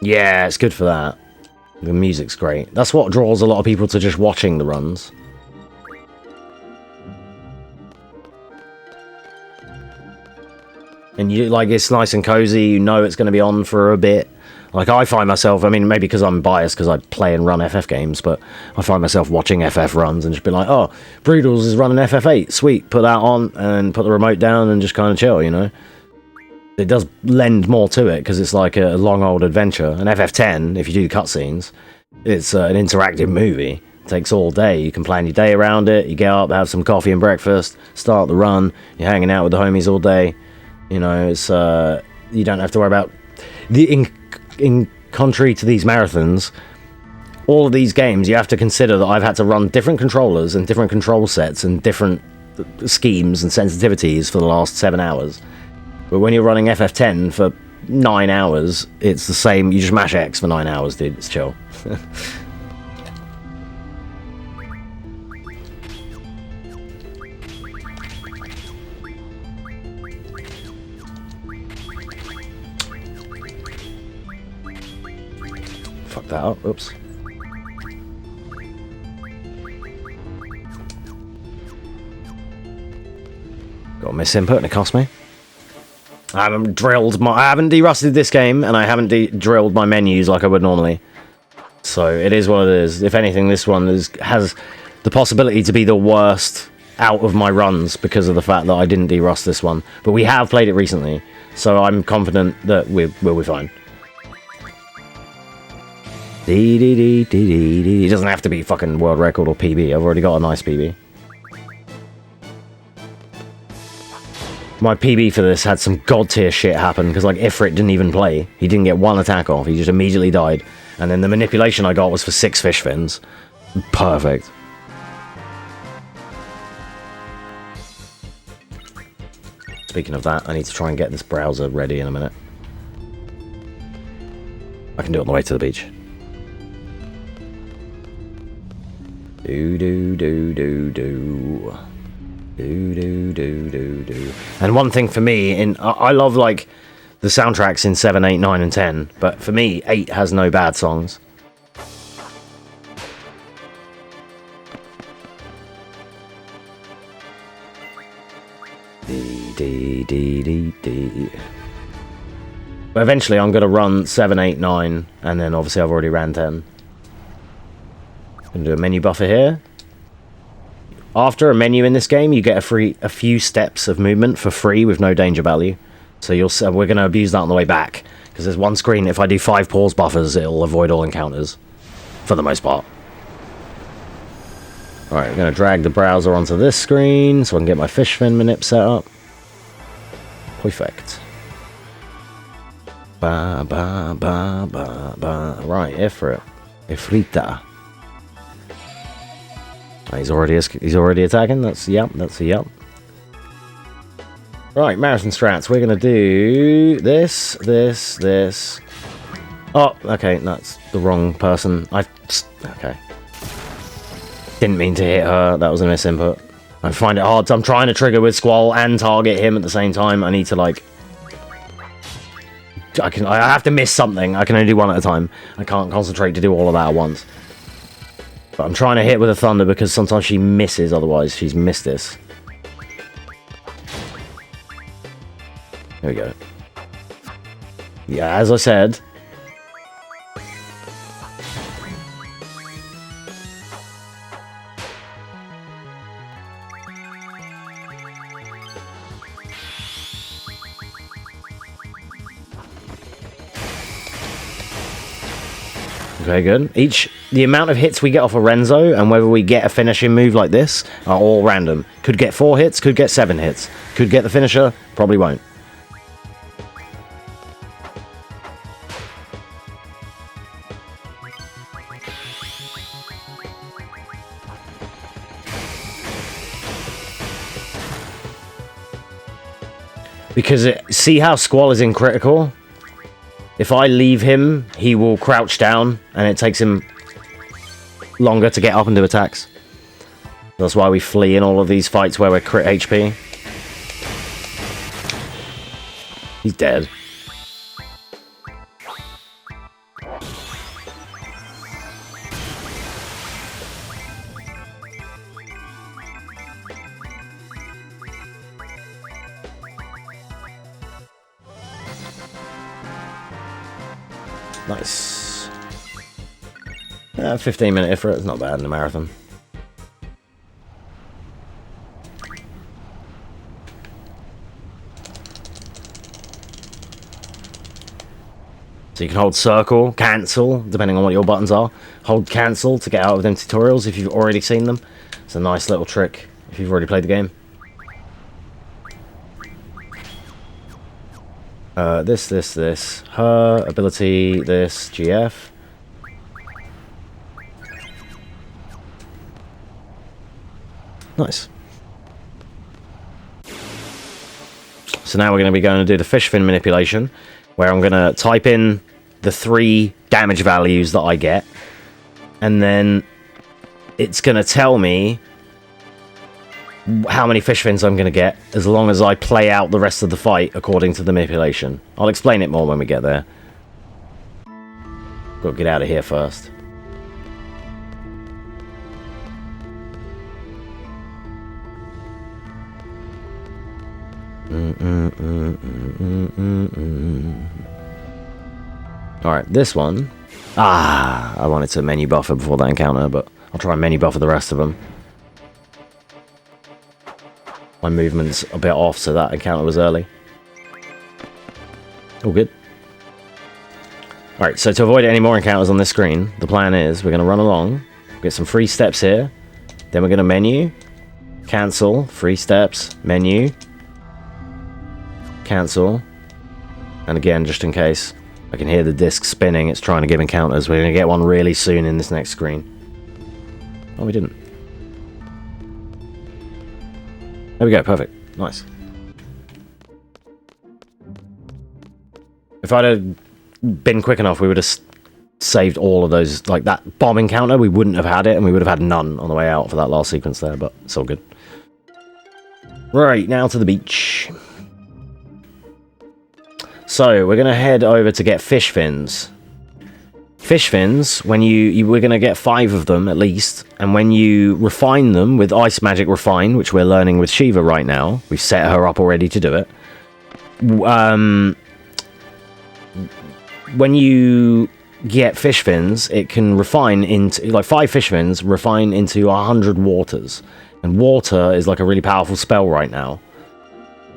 Yeah, it's good for that. The music's great. That's what draws a lot of people to just watching the runs. And you, like, it's nice and cozy, you know it's going to be on for a bit. Like, I find myself, I mean, maybe because I'm biased because I play and run FF games, but I find myself watching FF runs and just be like, oh, Broodals is running FF8, sweet, put that on and put the remote down and just kind of chill, you know? It does lend more to it because it's like a long old adventure. And FF10, if you do cutscenes, it's an interactive movie. It takes all day. You can plan your day around it, you get up, have some coffee and breakfast, start the run, you're hanging out with the homies all day. You know, it's, you don't have to worry about... In contrary to these marathons, all of these games, you have to consider that I've had to run different controllers and different control sets and different schemes and sensitivities for the last 7 hours. But when you're running FF10 for 9 hours, it's the same. You just mash X for 9 hours, dude. It's chill. Fuck that up. Oops. Got a miss input and it cost me. I haven't derusted this game, and I haven't drilled my menus like I would normally. So it is what it is. If anything, this one has the possibility to be the worst out of my runs because of the fact that I didn't derust this one. But we have played it recently, so I'm confident that we'll be fine. It doesn't have to be fucking world record or PB. I've already got a nice PB. My PB for this had some god tier shit happen because, like, Ifrit didn't even play. He didn't get one attack off. He just immediately died. And then the manipulation I got was for 6 fish fins. Perfect. Speaking of that, I need to try and get this browser ready in a minute. I can do it on the way to the beach. Do. And one thing for me, I love, like, the soundtracks in 7, 8, 9, and 10, but for me, 8 has no bad songs. But eventually I'm going to run 7, 8, 9, and then obviously I've already ran 10. Gonna do a menu buffer here. After a menu in this game, you get a few steps of movement for free with no danger value. So we're going to abuse that on the way back. Because there's one screen, if I do 5 pause buffers, it'll avoid all encounters. For the most part. Alright, we're going to drag the browser onto this screen so I can get my fish fin manip set up. Perfect. Ba ba ba ba ba. Right, Ifrit. Ifrita. He's already attacking. That's a yep. Right, marathon strats. We're gonna do this. Oh, okay, that's the wrong person. Okay. Didn't mean to hit her. That was a misinput. I find it hard. I'm trying to trigger with Squall and target him at the same time. I need to like. I have to miss something. I can only do one at a time. I can't concentrate to do all of that at once. But I'm trying to hit with a thunder because sometimes she misses. Otherwise, she's missed this. There we go. Yeah, as I said. Okay, good. The amount of hits we get off of Renzo and whether we get a finishing move like this are all random. Could get 4 hits, could get 7 hits. Could get the finisher, probably won't. Because see how Squall is in critical? If I leave him, he will crouch down, and it takes him longer to get up and do attacks. That's why we flee in all of these fights where we're crit HP. He's dead. Nice. 15-minute effort. It's not bad in a marathon. So you can hold circle, cancel, depending on what your buttons are. Hold cancel to get out of them tutorials if you've already seen them. It's a nice little trick if you've already played the game. This. Her, ability, this, GF. Nice. So now we're going to be going to do the fish fin manipulation, where I'm going to type in the 3 damage values that I get, and then it's going to tell me how many fish fins I'm going to get, as long as I play out the rest of the fight according to the manipulation. I'll explain it more when we get there. Got to get out of here first. Alright, this one. I wanted to menu buffer before that encounter, but I'll try and menu buffer the rest of them. My movement's a bit off, so that encounter was early. All good. Alright, so to avoid any more encounters on this screen, the plan is we're going to run along, get some free steps here, then we're going to menu, cancel, free steps, menu, cancel, and again, just in case, I can hear the disc spinning, it's trying to give encounters. We're going to get one really soon in this next screen. Oh, we didn't. There we go, perfect. Nice. If I'd have been quick enough, we would have saved all of those, like that bomb encounter, we wouldn't have had it, and we would have had none on the way out for that last sequence there, but it's all good. Right, now to the beach. So, we're going to head over to get fish fins. Fish fins, when we're going to get 5 of them at least, and when you refine them with Ice Magic Refine, which we're learning with Shiva right now, we've set her up already to do it, when you get fish fins, it can refine into, like 5 fish fins refine into 100 waters. And water is like a really powerful spell right now.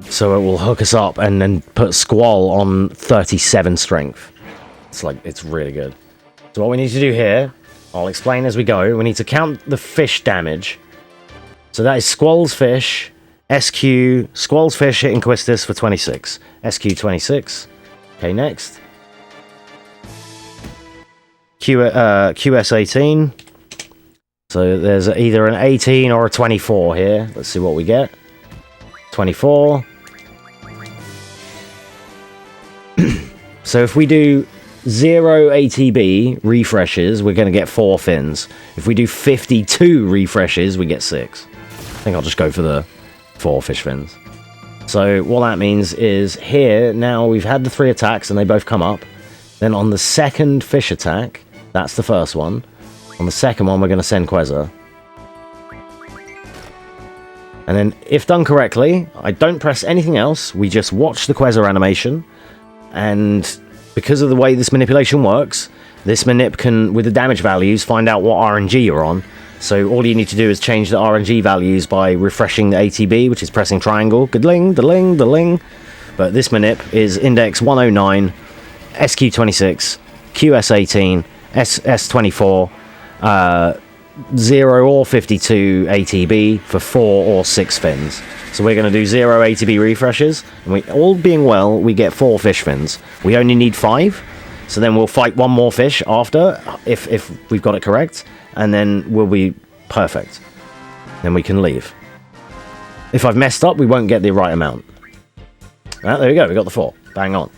So it will hook us up and then put Squall on 37 strength. It's really good. So what we need to do here, I'll explain as we go. We need to count the fish damage. So that is Squall's fish, SQ, Squall's fish hitting Quistis for 26. SQ 26. Okay, next. QS 18. So there's either an 18 or a 24 here. Let's see what we get. 24. So if we do 0 ATB refreshes, we're going to get 4 fins. If we do 52 refreshes, we get 6. I think I'll just go for the 4 fish fins. So what that means is here, now we've had the 3 attacks and they both come up. Then on the second fish attack, that's the first one. On the second one, we're going to send Quezza. And then, if done correctly, I don't press anything else. We just watch the Quezza animation. And because of the way this manipulation works, this manip can, with the damage values, find out what RNG you're on. So all you need to do is change the RNG values by refreshing the ATB, which is pressing triangle. Good-ling, da-ling, da-ling. But this manip is index 109, SQ26, QS18, S24, 0 or 52 ATB for 4 or 6 fins. So we're going to do 0 ATB refreshes, and we, all being well, we get 4 fish fins. We only need 5, so then we'll fight 1 more fish after, if we've got it correct, and then we'll be perfect. Then we can leave. If I've messed up, we won't get the right amount. Ah, there we go, we got the 4. Bang on.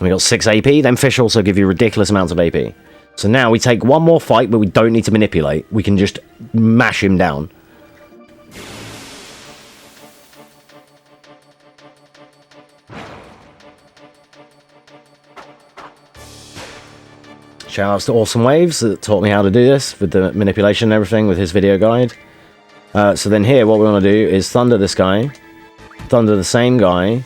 We got 6 AP, then fish also give you ridiculous amounts of AP. So now we take 1 more fight, but we don't need to manipulate. We can just mash him down. Shoutouts to Awesome Waves that taught me how to do this with the manipulation and everything with his video guide. So then here, what we want to do is thunder this guy, thunder the same guy,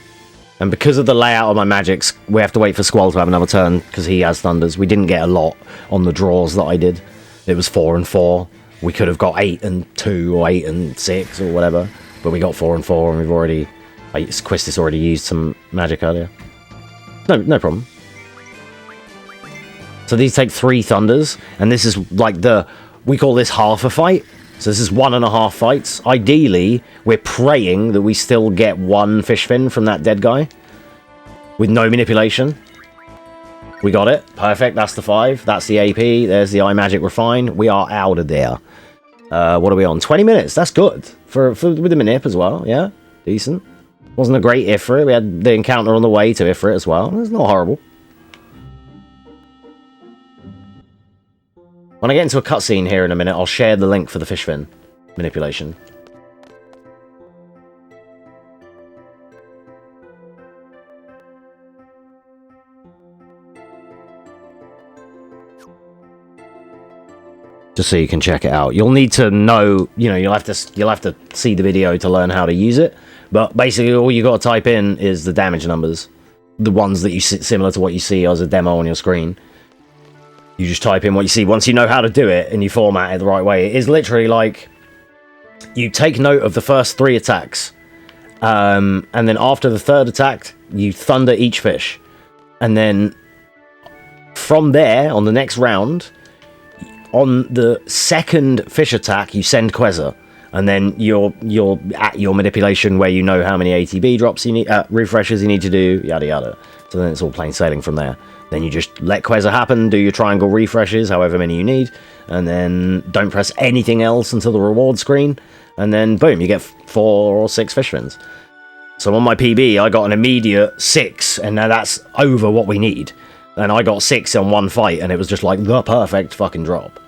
and because of the layout of my magics, we have to wait for Squall to have another turn because he has thunders. We didn't get a lot on the draws that I did. It was 4 and 4. We could have got 8 and 2 or 8 and 6 or whatever, but we got 4 and 4, and we've already... Quistis already used some magic earlier. No problem. So these take 3 thunders, and this is like the... We call this half a fight. So this is 1.5 fights. Ideally, we're praying that we still get 1 fish fin from that dead guy. With no manipulation. We got it. Perfect. That's the 5. That's the AP. There's the iMagic Refine. We are out of there. What are we on? 20 minutes. That's good. For with the manip as well. Yeah. Decent. Wasn't a great Ifrit. We had the encounter on the way to Ifrit as well. It's not horrible. When I get into a cutscene here in a minute, I'll share the link for the fish fin manipulation. Just so you can check it out. You'll need to know, you know, you'll have to see the video to learn how to use it. But basically, all you got to type in is the damage numbers, the ones that you see, similar to what you see as a demo on your screen. You just type in what you see. Once you know how to do it and you format it the right way, it is literally like you take note of the first 3 attacks, and then after the 3rd attack, you thunder each fish, and then from there on the next round, on the 2nd fish attack, you send Quezza, and then you're at your manipulation where you know how many ATB drops you need, refreshes you need to do, yada yada. So then it's all plain sailing from there. Then you just let Quezza happen, do your triangle refreshes, however many you need, and then don't press anything else until the reward screen, and then boom, you get 4 or 6 fish fins. So on my PB, I got an immediate 6, and now that's over what we need. And I got 6 on 1 fight, and it was just like the perfect fucking drop.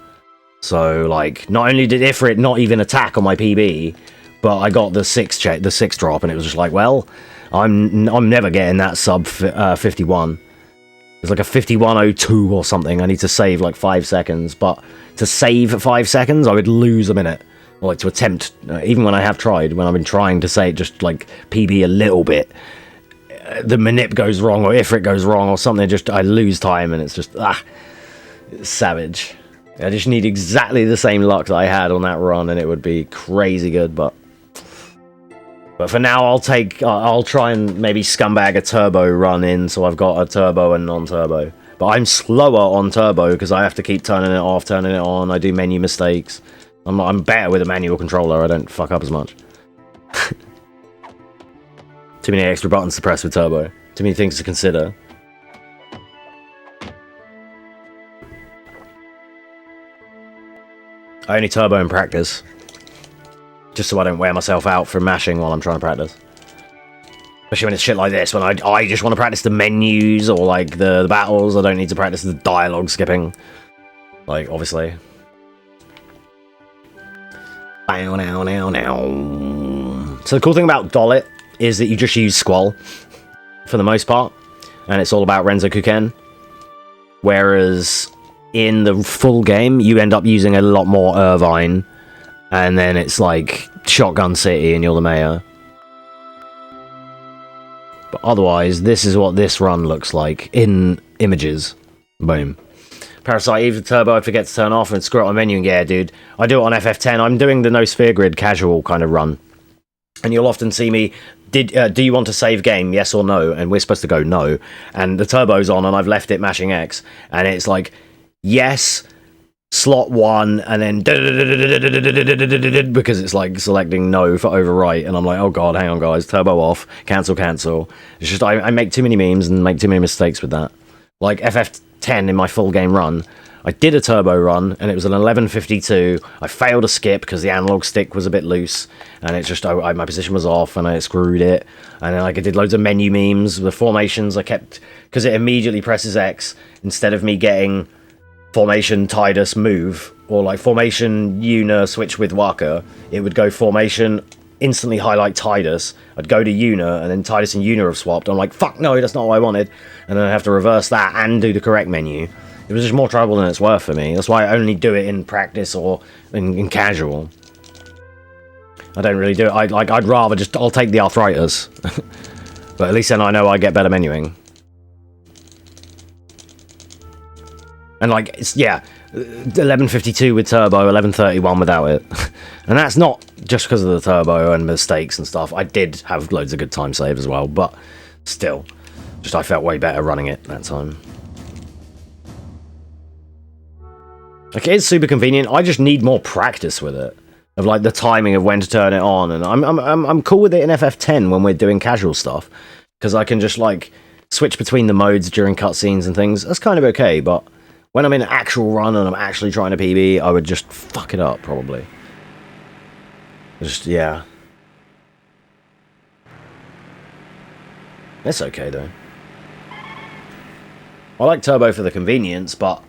So, like, not only did Ifrit not even attack on my PB, but I got the 6 drop, and it was just like, well, I'm never getting that sub 51. It's like a 5102 or something. I need to save like 5 seconds, but to save 5 seconds, I would lose a minute. Or like to attempt, even when I have tried, when I've been trying to say just like PB a little bit, the manip goes wrong, or if it goes wrong or something, just I lose time, and it's just it's savage. I just need exactly the same luck that I had on that run, and it would be crazy good. But for now, I'll try and maybe scumbag a turbo run in, so I've got a turbo and non-turbo. But I'm slower on turbo because I have to keep turning it off, turning it on. I do menu mistakes. I'm better with a manual controller. I don't fuck up as much. Too many extra buttons to press with turbo. Too many things to consider. I only turbo in practice. Just so I don't wear myself out for mashing while I'm trying to practice. Especially when it's shit like this, when I just want to practice the menus or like the battles. I don't need to practice the dialogue skipping. Like, obviously. So the cool thing about Dollet is that you just use Squall for the most part, and it's all about Renzo Kuken. Whereas in the full game, you end up using a lot more Irvine, and then it's like Shotgun City and you're the mayor. But otherwise, this is what this run looks like in images. Boom. Parasite Eve, the turbo, I forget to turn off and screw it on menu. And yeah, dude, I do it on FF10. I'm doing the no sphere grid casual kind of run. And you'll often see me, do you want to save game, yes or no? And we're supposed to go no. And the turbo's on, and I've left it mashing X. And it's like, yes, slot 1, and then because it's like selecting no for overwrite. And I'm like, oh god, hang on guys, turbo off, cancel. It's just, I make too many memes and make too many mistakes with that. Like FF10 in my full game run, I did a turbo run, and it was an 11:52. I failed a skip because the analog stick was a bit loose, and it's just, my position was off, and I screwed it. And then like, I did loads of menu memes. The formations I kept, because it immediately presses X, instead of me getting formation Tidus move, or like formation Yuna switch with Waka, it would go formation, instantly highlight Tidus. I'd go to Yuna, and then Tidus and Yuna have swapped. I'm like, fuck no, that's not what I wanted. And then I have to reverse that and do the correct menu. It was just more trouble than it's worth for me. That's why I only do it in practice or in casual. I don't really do it. I'd rather just, I'll take the arthritis. But at least then I know I get better menuing. And like, it's, yeah, 11:52 with turbo, 11:31 without it. And that's not just because of the turbo and mistakes and stuff. I did have loads of good time save as well, but still, just I felt way better running it that time. Like, it is super convenient. I just need more practice with it, of like the timing of when to turn it on. And I'm cool with it in FF10 when we're doing casual stuff, because I can just like switch between the modes during cutscenes and things. That's kind of okay, but when I'm in an actual run and I'm actually trying to PB, I would just fuck it up, probably. Just, yeah. It's okay, though. I like turbo for the convenience, but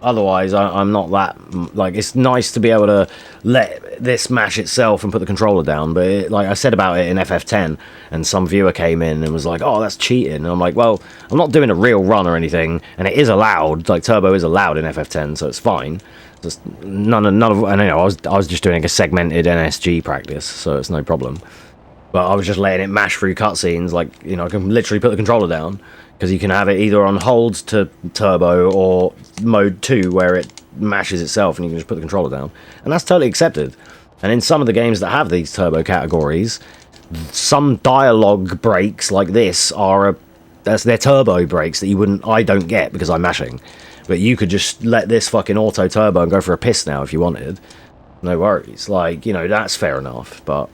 otherwise, I'm not that... Like, it's nice to be able to let this mash itself and put the controller down, but it, like I said about it in FF10, and some viewer came in and was like, oh, that's cheating. And I'm like, well, I'm not doing a real run or anything, and it is allowed. Like, turbo is allowed in FF10, so it's fine. Just none of... I don't know, I was just doing a segmented NSG practice, so it's no problem. But I was just letting it mash through cutscenes, like, you know, I can literally put the controller down, because you can have it either on hold to turbo or mode 2 where it mashes itself and you can just put the controller down. And that's totally accepted. And in some of the games that have these turbo categories, some dialogue breaks like this are they're turbo breaks that I don't get because I'm mashing. But you could just let this fucking auto turbo and go for a piss now if you wanted. No worries. Like, you know, that's fair enough, but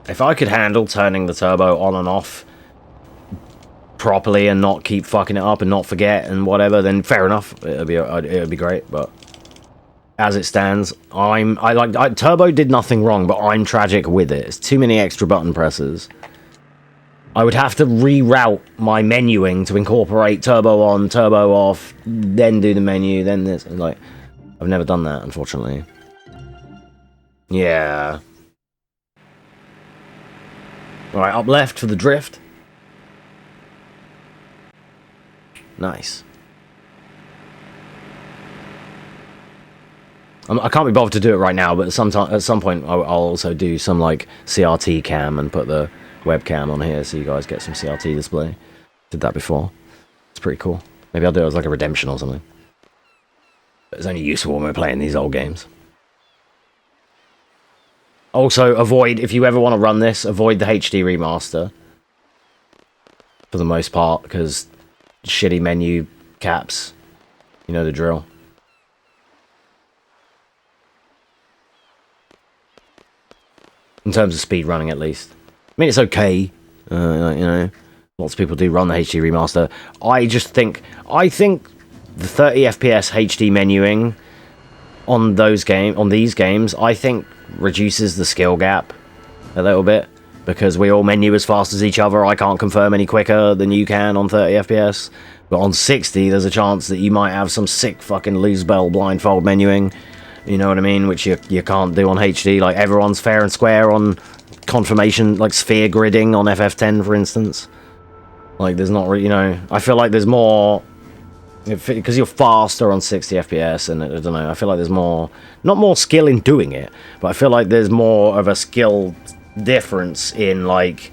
if I could handle turning the turbo on and off properly and not keep fucking it up and not forget and whatever, then fair enough. It'd be great. But as it stands, turbo did nothing wrong, but I'm tragic with it. It's too many extra button presses. I would have to reroute my menuing to incorporate turbo on, turbo off, then do the menu, then this. Like, I've never done that, unfortunately. Yeah. Alright, up left for the drift. I can't be bothered to do it right now, but at some point I'll also do some like CRT cam and put the webcam on here so you guys get some CRT display. Did that before. It's pretty cool. Maybe I'll do it as like a redemption or something. But it's only useful when we're playing these old games. Also, avoid, if you ever want to run this, avoid the HD remaster. For the most part, because shitty menu caps. You know the drill. In terms of speed running, at least. I mean, it's okay. You know, lots of people do run the HD remaster. I think the 30 FPS HD menuing on these games, I think reduces the skill gap a little bit, because we all menu as fast as each other. I can't confirm any quicker than you can on 30 FPS, but on 60 there's a chance that you might have some sick fucking lose bell blindfold menuing, you know what I mean, which you can't do on HD. Like, everyone's fair and square on confirmation, like sphere gridding on FF10 for instance. Like, there's not really, you know, I feel like there's more, because you're faster on 60 FPS, and I don't know, I feel like there's more, not more skill in doing it, but I feel like there's more of a skill difference in, like,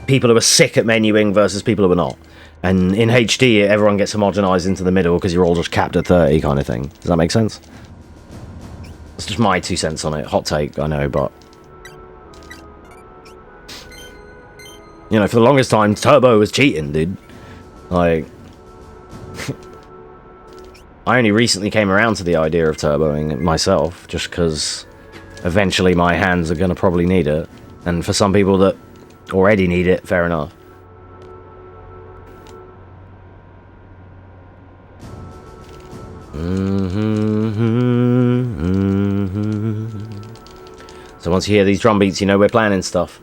people who are sick at menuing versus people who are not. And in HD, everyone gets homogenized into the middle because you're all just capped at 30 kind of thing. Does that make sense? It's just my 2 cents on it. Hot take, I know, but... You know, for the longest time, Turbo was cheating, dude. Like... I only recently came around to the idea of turboing myself, just because eventually my hands are going to probably need it. And for some people that already need it, fair enough. So once you hear these drum beats, you know we're planning stuff.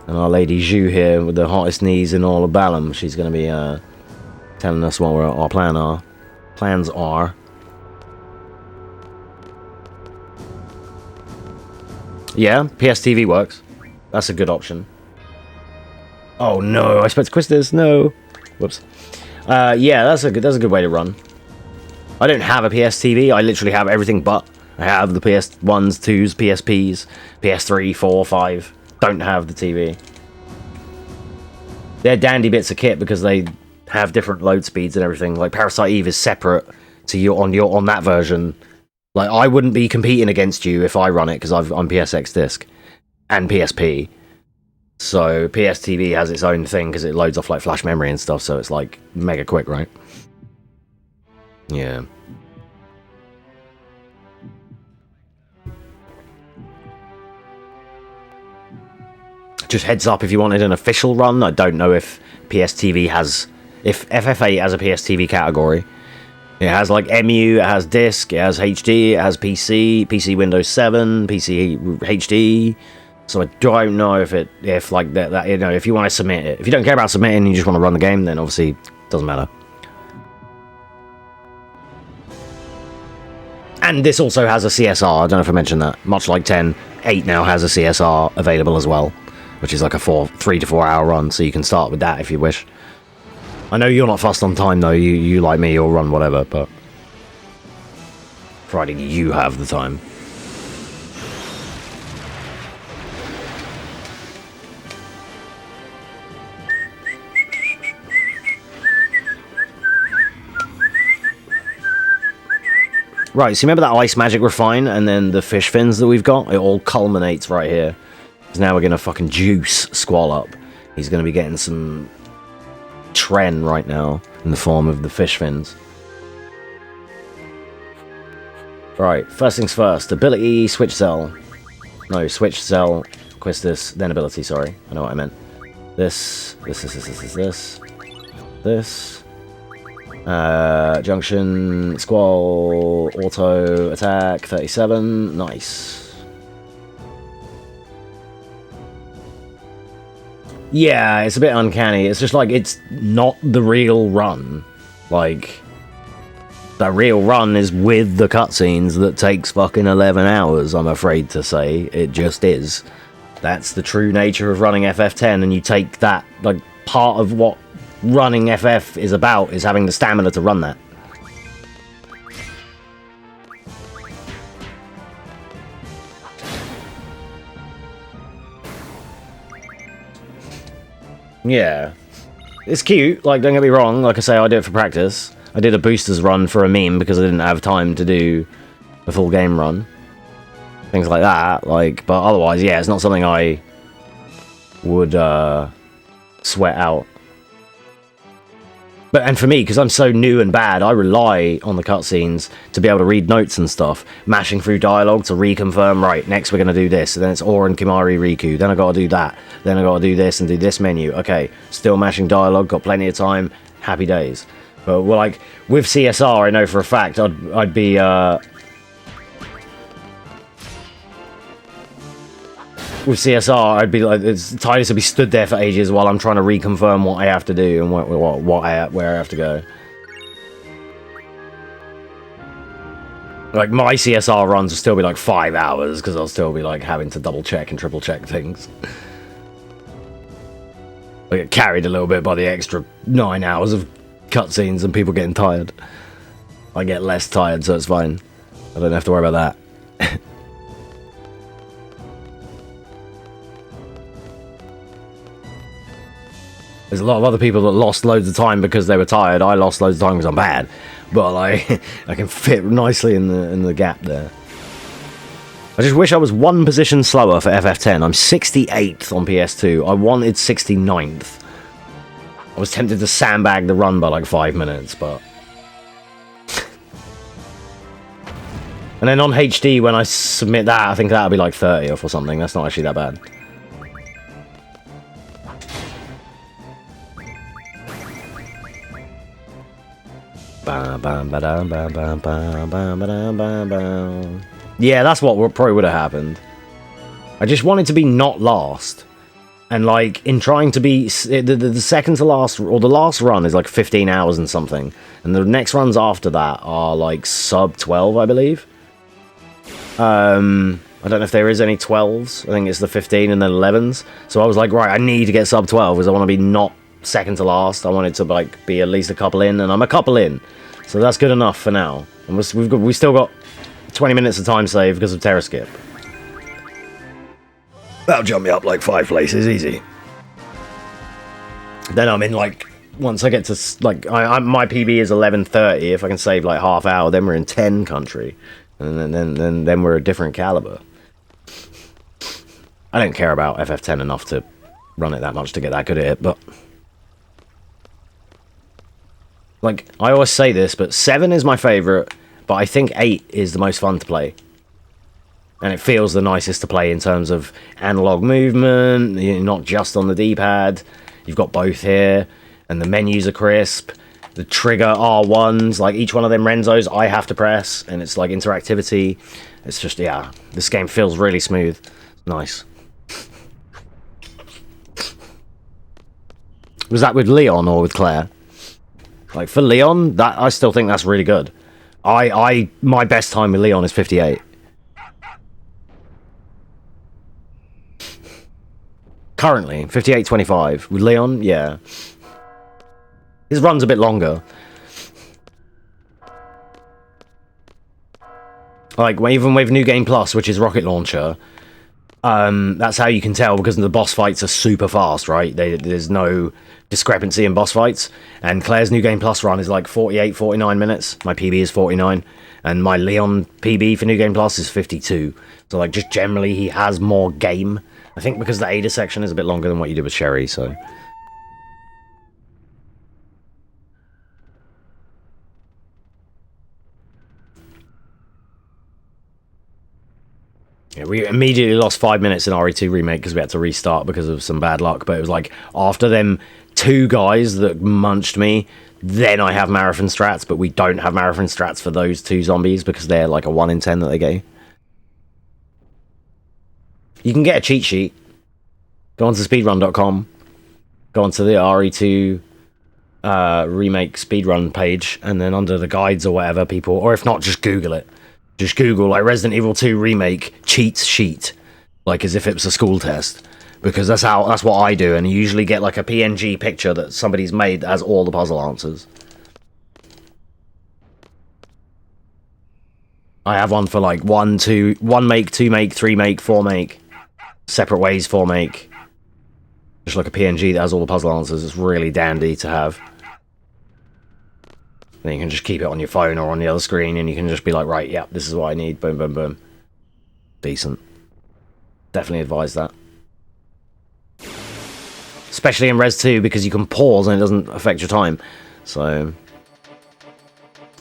And our lady Zhu here, with the hottest knees in all of Balam, she's going to be telling us what our plans are. Yeah, PSTV works. That's a good option. Oh no, I expect to quiz this. No. Whoops. Yeah, that's a good way to run. I don't have a PSTV. I literally have everything but. I have the PS1s, 2s, PSPs, PS3, 4, 5. Don't have the TV. They're dandy bits of kit because they have different load speeds and everything. Like Parasite Eve is separate to you on that version. Like, I wouldn't be competing against you if I run it because I'm PSX disc and PSP. So PSTV has its own thing because it loads off like flash memory and stuff. So it's like mega quick, right? Yeah. Just heads up if you wanted an official run. I don't know if PSTV has... If FF8 has a PSTV category. It has like MU, it has disc, it has HD, it has PC, PC Windows 7, PC HD. So I don't know if like that, you know, if you want to submit it. If you don't care about submitting and you just want to run the game, then obviously it doesn't matter. And this also has a CSR, I don't know if I mentioned that. Much like 10, 8 now has a CSR available as well, which is like a 3 to 4 hour run, so you can start with that if you wish. I know you're not fussed on time though, you like me, you'll run whatever, but... providing you have the time. Right, so remember that ice magic refine and then the fish fins that we've got? It all culminates right here. Because now we're going to fucking juice Squall up. He's going to be getting some tren right now in the form of the fish fins. Right, first things first. Ability, switch cell. No, switch cell, Quistis, then ability, sorry. I know what I meant. This. Junction, Squall, auto, attack, 37, nice. Yeah, it's a bit uncanny. It's just like, it's not the real run. Like, the real run is with the cutscenes that takes fucking 11 hours, I'm afraid to say. It just is. That's the true nature of running FF10, and you take that, like, part of what running FF is about, is having the stamina to run that. Yeah. It's cute, like, don't get me wrong. Like I say, I do it for practice. I did a boosters run for a meme because I didn't have time to do a full game run. Things like that, like, but otherwise, yeah, it's not something I would sweat out. But, and for me, because I'm so new and bad, I rely on the cutscenes to be able to read notes and stuff, mashing through dialogue to reconfirm, right, next we're going to do this, and then it's Or and Kimari Riku, then I got to do that, then I got to do this and do this menu, okay, still mashing dialogue, got plenty of time, happy days. But, well, like, with CSR, I know for a fact I'd be, with CSR, I'd be like, Titus would be stood there for ages while I'm trying to reconfirm what I have to do and where I have to go. Like, my CSR runs will still be like 5 hours because I'll still be like having to double check and triple check things. I get carried a little bit by the extra 9 hours of cutscenes and people getting tired. I get less tired, so it's fine. I don't have to worry about that. There's a lot of other people that lost loads of time because they were tired. I lost loads of time because I'm bad. But, like, I can fit nicely in the gap there. I just wish I was one position slower for FF10. I'm 68th on PS2. I wanted 69th. I was tempted to sandbag the run by, like, 5 minutes, but... And then on HD, when I submit that, I think that'll be, like, 30th or something. That's not actually that bad. Yeah, that's what probably would have happened. I just wanted to be not last. And, like, in trying to be... The second to last... Or the last run is, like, 15 hours and something. And the next runs after that are, like, sub 12, I believe. I don't know if there is any 12s. I think it's the 15 and then 11s. So I was like, right, I need to get sub 12 because I want to be not second to last. I wanted to, like, be at least a couple in, and I'm a couple in. So that's good enough for now. And we still got 20 minutes of time save because of Terra Skip. That'll jump me up like 5 places, easy. Then I'm in, like, once I get to, like, my PB is 11:30. If I can save, like, half hour, then we're in 10 country. And then we're a different caliber. I don't care about FF10 enough to run it that much to get that good at it, but... Like, I always say this, but 7 is my favourite, but I think 8 is the most fun to play. And it feels the nicest to play in terms of analog movement, not just on the D-pad. You've got both here, and the menus are crisp. The trigger R1s, like each one of them Renzos, I have to press, and it's like interactivity. It's just, yeah, this game feels really smooth. Nice. Was that with Leon or with Claire? Like, for Leon, that I still think that's really good. My best time with Leon is 58. Currently, 58.25. With Leon, yeah. His run's a bit longer. Like, even with New Game Plus, which is Rocket Launcher, that's how you can tell, because the boss fights are super fast, right? There's no discrepancy in boss fights. And Claire's New Game Plus run is like 48, 49 minutes. My PB is 49. And my Leon PB for New Game Plus is 52. So, like, just generally, he has more game. I think because the Ada section is a bit longer than what you did with Sherry, so... Yeah, we immediately lost 5 minutes in RE2 Remake because we had to restart because of some bad luck, but it was like, after them 2 guys that munched me, then I have marathon strats, but we don't have marathon strats for those 2 zombies because they're like a 1 in 10 that they gave. You can get a cheat sheet. Go onto speedrun.com, go onto the RE2 Remake speedrun page, and then under the guides or whatever, people, or if not, just Google it. Just Google, like, Resident Evil 2 Remake cheats sheet, like as if it was a school test, because that's what I do, and you usually get like a PNG picture that somebody's made that has all the puzzle answers. I have one for like 1 make, 2 make, 3 make, 4 make, separate ways 4 make. Just like a PNG that has all the puzzle answers. It's really dandy to have. Then you can just keep it on your phone or on the other screen, and you can just be like, right, yeah, this is what I need. Boom, boom, boom. Decent. Definitely advise that. Especially in Res 2, because you can pause and it doesn't affect your time. So...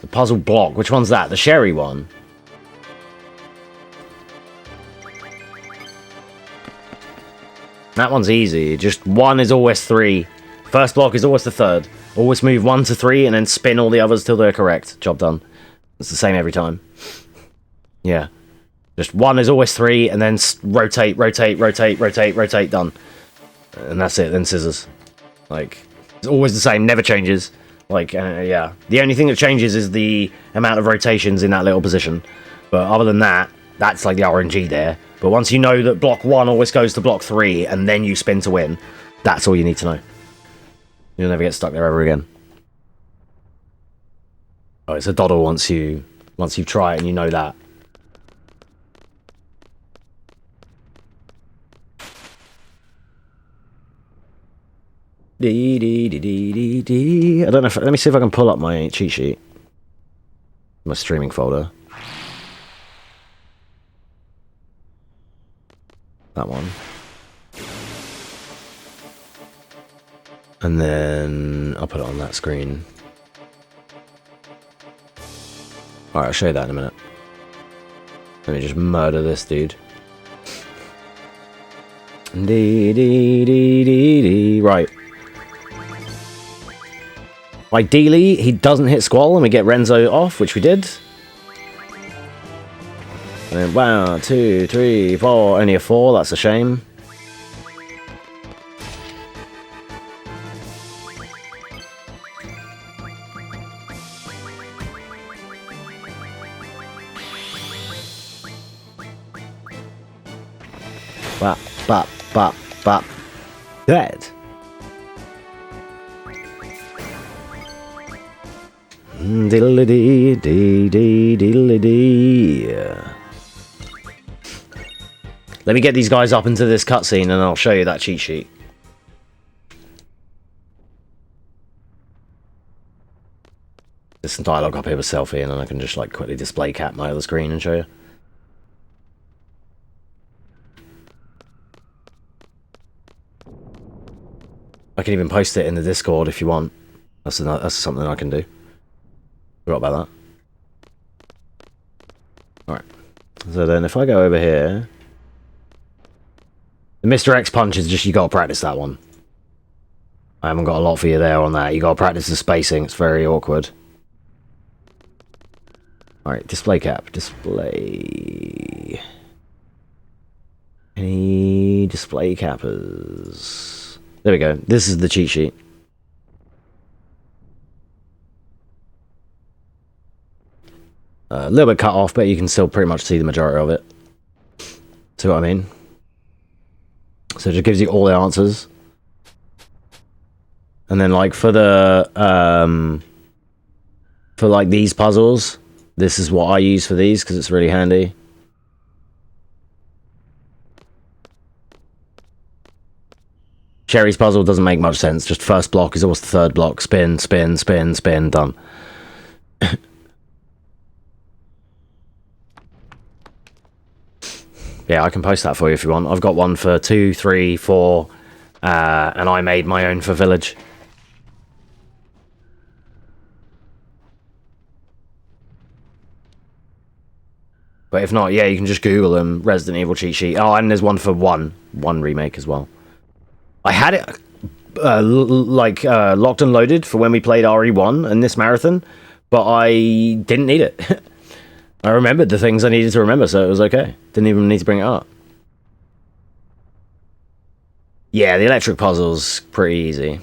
The puzzle block. Which one's that? The Sherry one? That one's easy. Just 1 is always 3. First block is always the 3rd. Always move 1 to 3 and then spin all the others till they're correct. Job done. It's the same every time. Yeah. Just 1 is always 3 and then rotate, rotate, rotate, rotate, rotate, done. And that's it, then scissors. Like, it's always the same, never changes. Like, yeah. The only thing that changes is the amount of rotations in that little position. But other than that, that's like the RNG there. But once you know that block 1 always goes to block 3, and then you spin to win, that's all you need to know. You'll never get stuck there ever again. Oh, it's a doddle once you try it and you know that. I don't know if... Let me see if I can pull up my cheat sheet. My streaming folder. That one. And then I'll put it on that screen. Alright, I'll show you that in a minute. Let me just murder this dude. Right. Ideally, he doesn't hit Squall and we get Renzo off, which we did. And then 1, 2, 3, 4. Only a 4, that's a shame. Bop, bop, bop, bop. Dead. Diddle-dee, dee, dee, diddle-dee. Let me get these guys up into this cutscene and I'll show you that cheat sheet. There's some dialogue up here with selfie and then I can just like quickly display cap my other screen and show you. I can even post it in the Discord if you want. That's something I can do. Forgot about that. Alright. So then if I go over here... The Mr. X punch is just, you gotta practice that one. I haven't got a lot for you there on that. You gotta practice the spacing, it's very awkward. Alright, display cap. Display... Any display cappers? There we go. This is the cheat sheet. A little bit cut off, but you can still pretty much see the majority of it. See what I mean? So it just gives you all the answers. And then like for the for like these puzzles, this is what I use for these because it's really handy. Sherry's puzzle doesn't make much sense. Just first block is always the 3rd block. Spin, spin, spin, spin, done. Yeah, I can post that for you if you want. I've got one for 2, 3, 4, and I made my own for Village. But if not, yeah, you can just Google them. Resident Evil cheat sheet. Oh, and there's one for 1 remake as well. I had it locked and loaded for when we played RE1 and this marathon, but I didn't need it. I remembered the things I needed to remember, so it was okay. Didn't even need to bring it up. Yeah, the electric puzzle's pretty easy.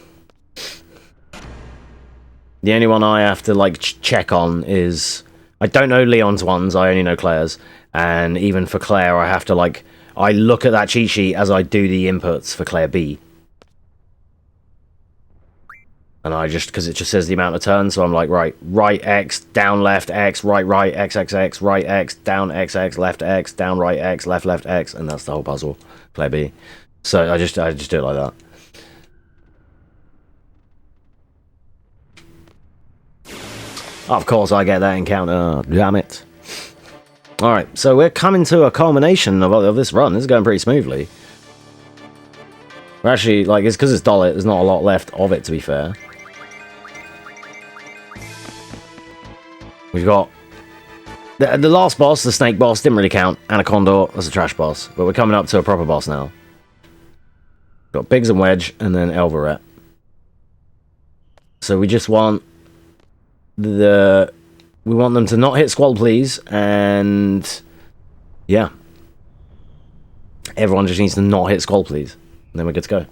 The only one I have to like check on is... I don't know Leon's ones, I only know Claire's. And even for Claire, I have to like... I look at that cheat sheet as I do the inputs for Claire B. And I just, because it just says the amount of turns, so I'm like, right X, down left X, right X, X, X, right X, down X, X, left X, down right X, left X, and that's the whole puzzle, Claire B. So I just do it like that. Of course I get that encounter. Damn it. Alright, so we're coming to a culmination of this run. This is going pretty smoothly. We're actually, like, it's because it's Dollet, there's not a lot left of it, to be fair. We've got... The last boss, the snake boss, didn't really count. Anaconda, that's a trash boss. But we're coming up to a proper boss now. Got Biggs and Wedge, and then Elvaret. So we just want... We want them to not hit Squall, please, and... Yeah. Everyone just needs to not hit Squall, please. And then we're good to go.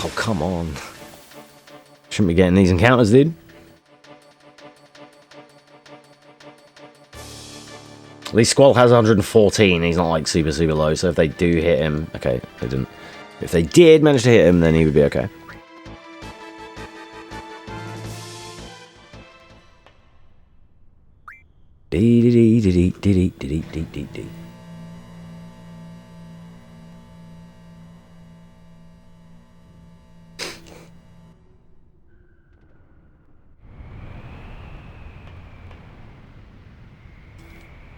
Oh, come on. Shouldn't be getting these encounters, dude. At least Squall has 114. He's not like super low, so if they do hit him... Okay, they didn't. If they did manage to hit him, then he would be okay.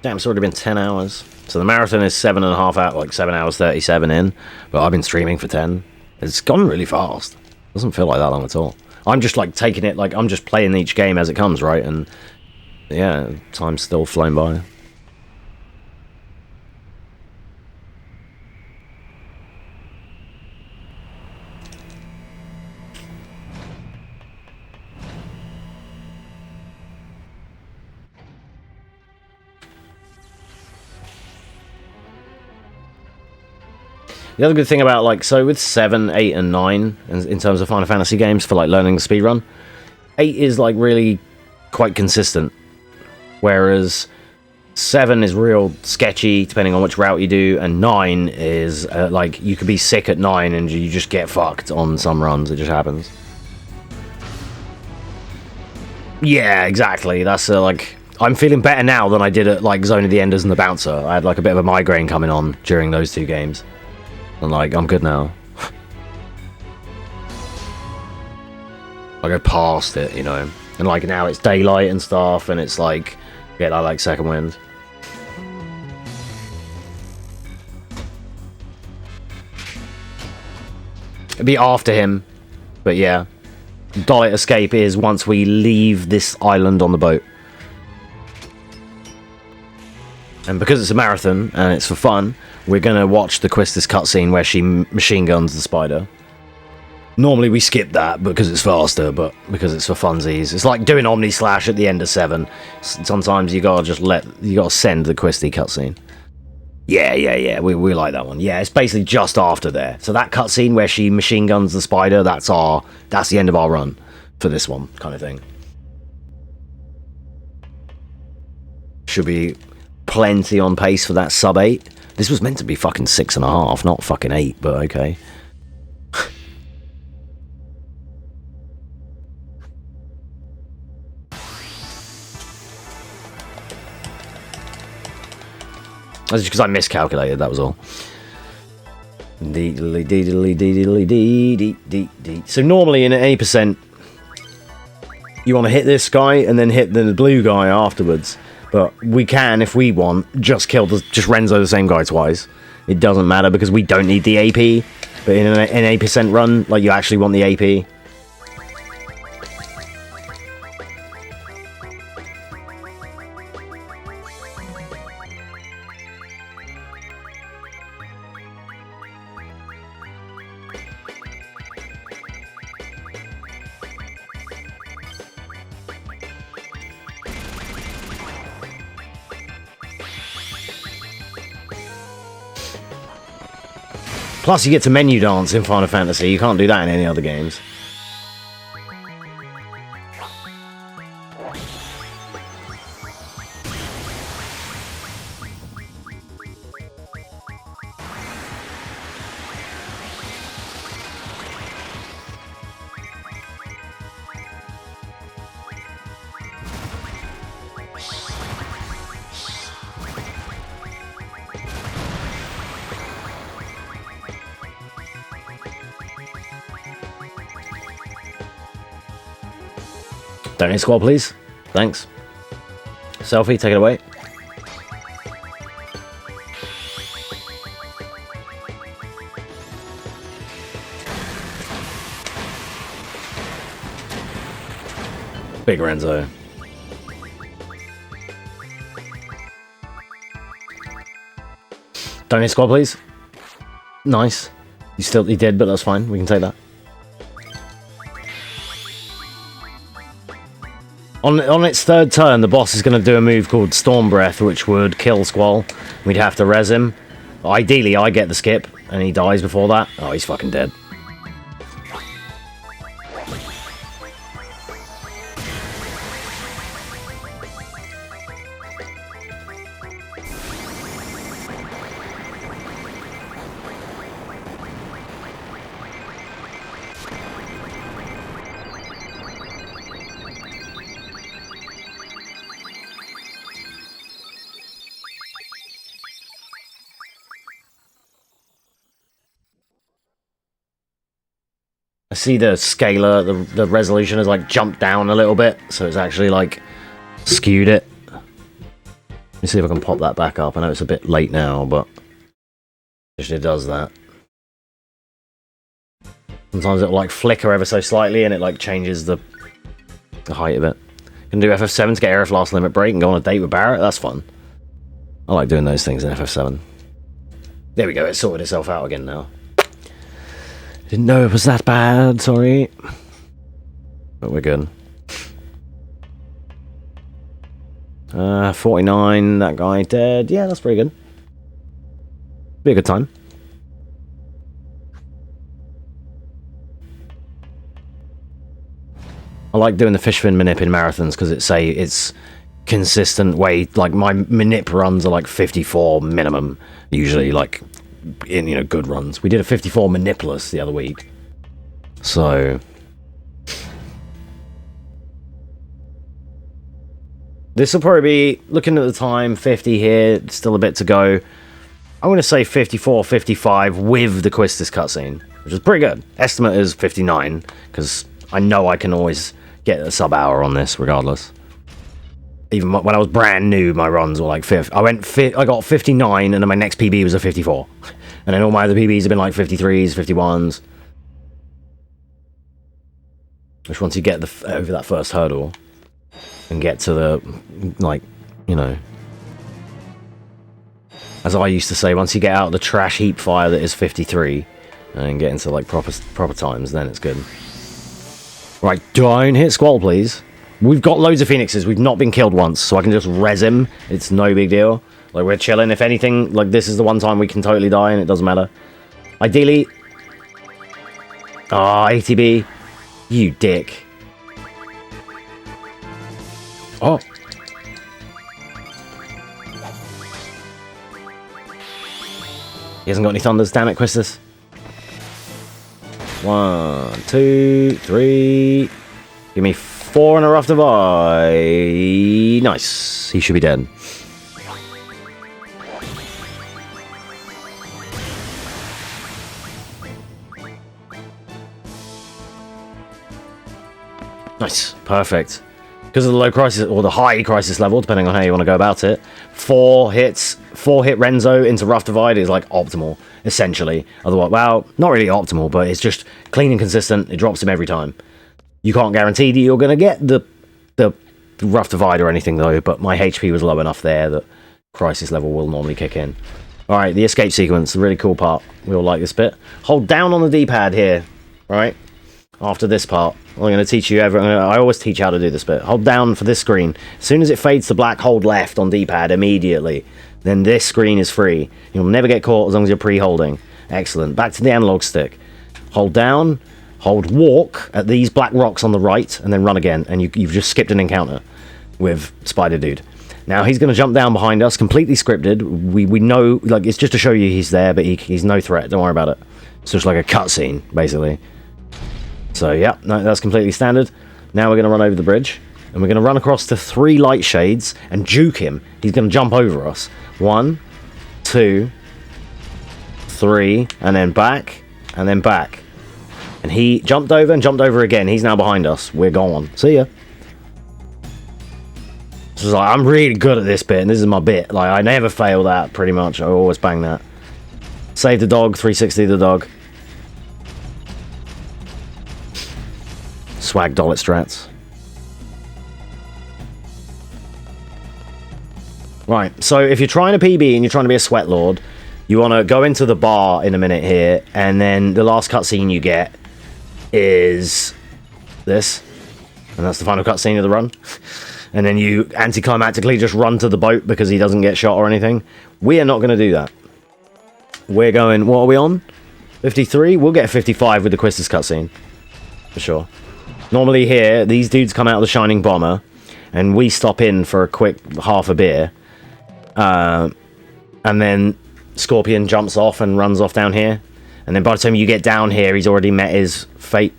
Damn, it's already been 10 hours. So the marathon is 7.5 hours, like 7 hours 37 in. But I've been streaming for 10. It's gone really fast. Doesn't feel like that long at all. I'm just like taking it, like I'm just playing each game as it comes, right? And yeah, time's still flown by. The other good thing about, like, so with 7, 8, and 9, in terms of Final Fantasy games for, like, learning the speedrun, 8 is, like, really quite consistent. Whereas 7 is real sketchy, depending on which route you do, and 9 is, like, you could be sick at 9 and you just get fucked on some runs. It just happens. Yeah, exactly. That's, like... I'm feeling better now than I did at, like, Zone of the Enders and the Bouncer. I had, like, a bit of a migraine coming on during those two games. And, like, I'm good now. I go past it, you know. And, like, now it's daylight and stuff, and it's, like, get that, like, second wind. It'd be after him. But, yeah. Dollet escape is once we leave this island on the boat. And because it's a marathon, and it's for fun, we're going to watch the Quistis cutscene where she machine guns the spider. Normally we skip that because it's faster, but because it's for funsies. It's like doing Omni Slash at the end of 7. Sometimes you gotta just you gotta send the Quistis cutscene. Yeah, we like that one. Yeah, it's basically just after there. So that cutscene where she machine guns the spider, that's the end of our run for this one, kind of thing. Should be plenty on pace for that sub 8. This was meant to be fucking 6.5, not fucking 8, but okay. That's just because I miscalculated, that was all. So normally in 80%, you want to hit this guy and then hit the blue guy afterwards. But we can, if we want, just Renzo the same guy twice. It doesn't matter because we don't need the AP. But in an 8% run, like, you actually want the AP. Plus, you get to menu dance in Final Fantasy. You can't do that in any other games. Donate squad, please. Thanks. Selfie, take it away. Big Renzo. Donate squad, please. Nice. He did, but that's fine. We can take that. On its third turn, the boss is going to do a move called Storm Breath, which would kill Squall. We'd have to res him. Ideally, I get the skip, and he dies before that. Oh, he's fucking dead. I see the scaler, the resolution has like jumped down a little bit, so it's actually like skewed it. Let me see if I can pop that back up. I know it's a bit late now, but it does that. Sometimes it'll like flicker ever so slightly and it like changes the height of it. Can do FF7 to get Aerith last limit break and go on a date with Barrett. That's fun. I like doing those things in FF7. There we go, it sorted itself out again now. Didn't know it was that bad, sorry. But we're good. 49, that guy dead. Yeah, that's pretty good. Be a good time. I like doing the fish fin manip in marathons because it's consistent way. Like my manip runs are like 54 minimum, usually, like in, you know, good runs. We did a 54 manipless the other week. So this will probably be, looking at the time, 50 here, still a bit to go. I'm going to say 54, 55 with the Quistis cutscene, which is pretty good. Estimate is 59, because I know I can always get a sub-hour on this, regardless. Even when I was brand new, my runs were like 50. I got 59, and then my next PB was a 54. And then all my other PBs have been like 53s, 51s. Which once you get over that first hurdle, and get to the, like, you know, as I used to say, once you get out of the trash heap fire that is 53, and get into like proper times, then it's good. Right, don't hit Squall, please. We've got loads of Phoenixes. We've not been killed once, so I can just res him. It's no big deal. Like, we're chilling. If anything, like, this is the one time we can totally die, and it doesn't matter. Ideally... Ah, ATB. You dick. Oh. He hasn't got any thunders. Damn it, Quistis. 1, 2, 3. Give me 4 and a rough divide. Nice. He should be dead. Nice. Perfect. Because of the low crisis, or the high crisis level, depending on how you want to go about it, 4 hit Renzo into rough divide is like optimal, essentially. Otherwise, well, not really optimal, but it's just clean and consistent. It drops him every time. You can't guarantee that you're going to get the rough divide or anything, though, but my HP was low enough there that crisis level will normally kick in. Alright, the escape sequence, a really cool part. We all like this bit. Hold down on the D-pad here, right? After this part. I'm going to teach you I always teach how to do this bit. Hold down for this screen. As soon as it fades to black, hold left on D-pad immediately. Then this screen is free. You'll never get caught as long as you're pre-holding. Excellent. Back to the analog stick. Hold down, hold walk at these black rocks on the right, and then run again. And you've just skipped an encounter with Spider Dude. Now he's going to jump down behind us, completely scripted. We know, like, it's just to show you he's there, but he's no threat. Don't worry about it. It's just like a cutscene, basically. So, yeah, no, that's completely standard. Now we're going to run over the bridge, and we're going to run across to 3 light shades and juke him. He's going to jump over us. 1, 2, 3, and then back, and then back. And he jumped over and jumped over again. He's now behind us. We're gone. See ya. So like, I'm really good at this bit, and this is my bit. Like, I never fail that, pretty much. I always bang that. Save the dog, 360 the dog. Swag dollet strats. Right, so if you're trying to PB and you're trying to be a sweat lord, you want to go into the bar in a minute here, and then the last cutscene you get is this. And that's the final cutscene of the run. And then you anticlimactically just run to the boat because he doesn't get shot or anything. We are not going to do that. We're going, what are we on? 53? We'll get 55 with the Quistis cutscene. For sure. Normally here, these dudes come out of the Shining Bomber, and we stop in for a quick half a beer. And then Scorpion jumps off and runs off down here. And then by the time you get down here, he's already met his fate.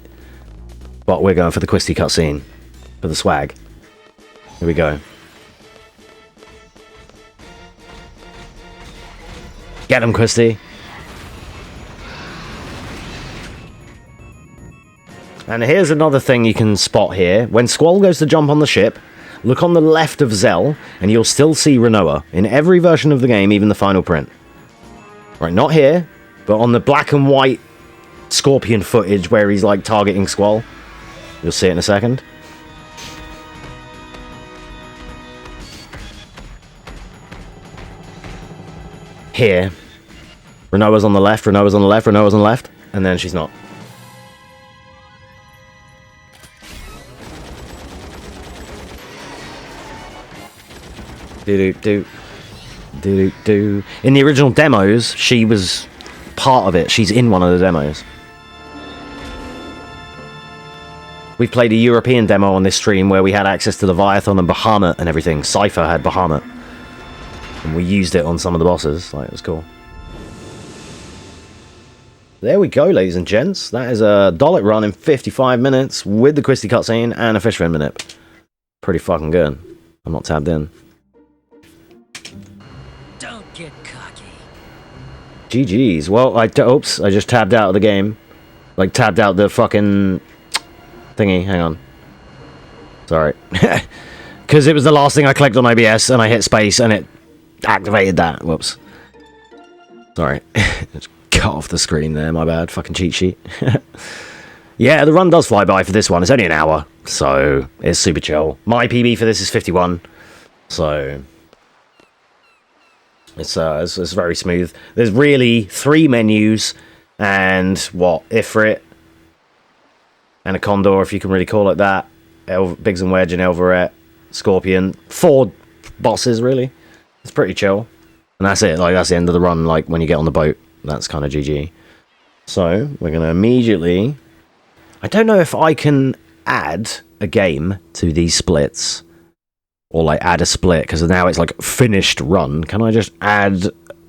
But we're going for the Quistis cutscene. For the swag. Here we go. Get him, Quistis. And here's another thing you can spot here. When Squall goes to jump on the ship, look on the left of Zell, and you'll still see Renoa. In every version of the game, even the final print. Right, not here, but on the black and white Scorpion footage where he's like targeting Squall. You'll see it in a second. Here, Renoa's on the left, Renoa's on the left, Renoa's on the left, and then she's not. Do-do-do. Do-do-do. In the original demos, she was part of it. She's in one of the demos. We've played a European demo on this stream where we had access to Leviathan and Bahamut and everything. Cypher had Bahamut. And we used it on some of the bosses. Like, it was cool. There we go, ladies and gents. That is a Dollet run in 55 minutes with the Quistis cutscene and a fish fin minute. Pretty fucking good. I'm not tabbed in. Don't get cocky. GG's. Well, oops, I just tabbed out of the game. Like, tabbed out the fucking thingy. Hang on. Sorry. Because it was the last thing I clicked on OBS, and I hit space, and it activated that. Whoops. Sorry. Just cut off the screen there, my bad. Fucking cheat sheet. Yeah, the run does fly by for this one. It's only an hour, so it's super chill. My PB for this is 51, so it's very smooth. There's really 3 menus, and what, Ifrit, and a Condor, if you can really call it that, Biggs and Wedge and Elvaret, Scorpion, 4 bosses really. It's pretty chill, and that's it. Like, that's the end of the run. Like, when you get on the boat, that's kind of GG. So we're gonna immediately. I don't know if I can add a game to these splits, or like add a split, because now it's like finished run. Can I just add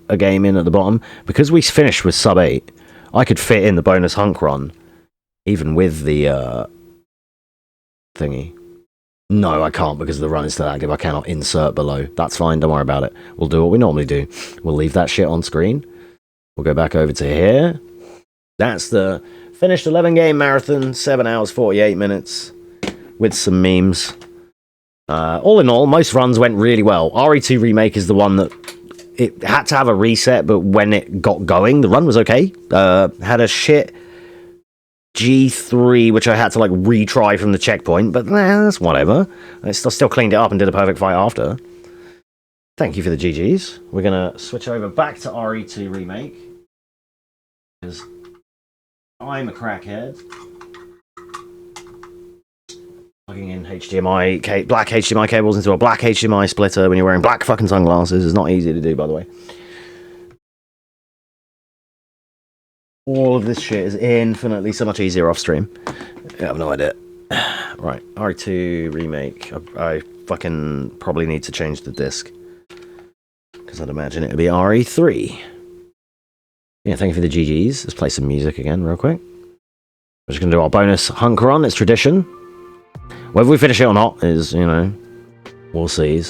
a game in at the bottom? Because we finished with sub 8, I could fit in the bonus Hunk run, even with the thingy. No, I can't, because the run is still active. I cannot insert below. That's fine, don't worry about it. We'll do what we normally do. We'll leave that shit on screen. We'll go back over to here. That's the finished 11 game marathon, 7 hours 48 minutes, with some memes. All in all, most runs went really well. RE2 Remake is the one that it had to have a reset, but when it got going, the run was okay. Had a shit G3, which I had to like retry from the checkpoint, but that's whatever. I still cleaned it up and did a perfect fight after. Thank you for the GGs. We're gonna switch over back to RE2 Remake, because I'm a crackhead. Plugging in HDMI black HDMI cables into a black HDMI splitter when you're wearing black fucking sunglasses is not easy to do, by the way. All of this shit is infinitely so much easier off stream. I have no idea. Right, RE2 Remake. I fucking probably need to change the disc, because I'd imagine it would be RE3. Yeah, thank you for the GGs. Let's play some music again real quick. We're just going to do our bonus Hunk run. It's tradition. Whether we finish it or not is, you know, we'll see.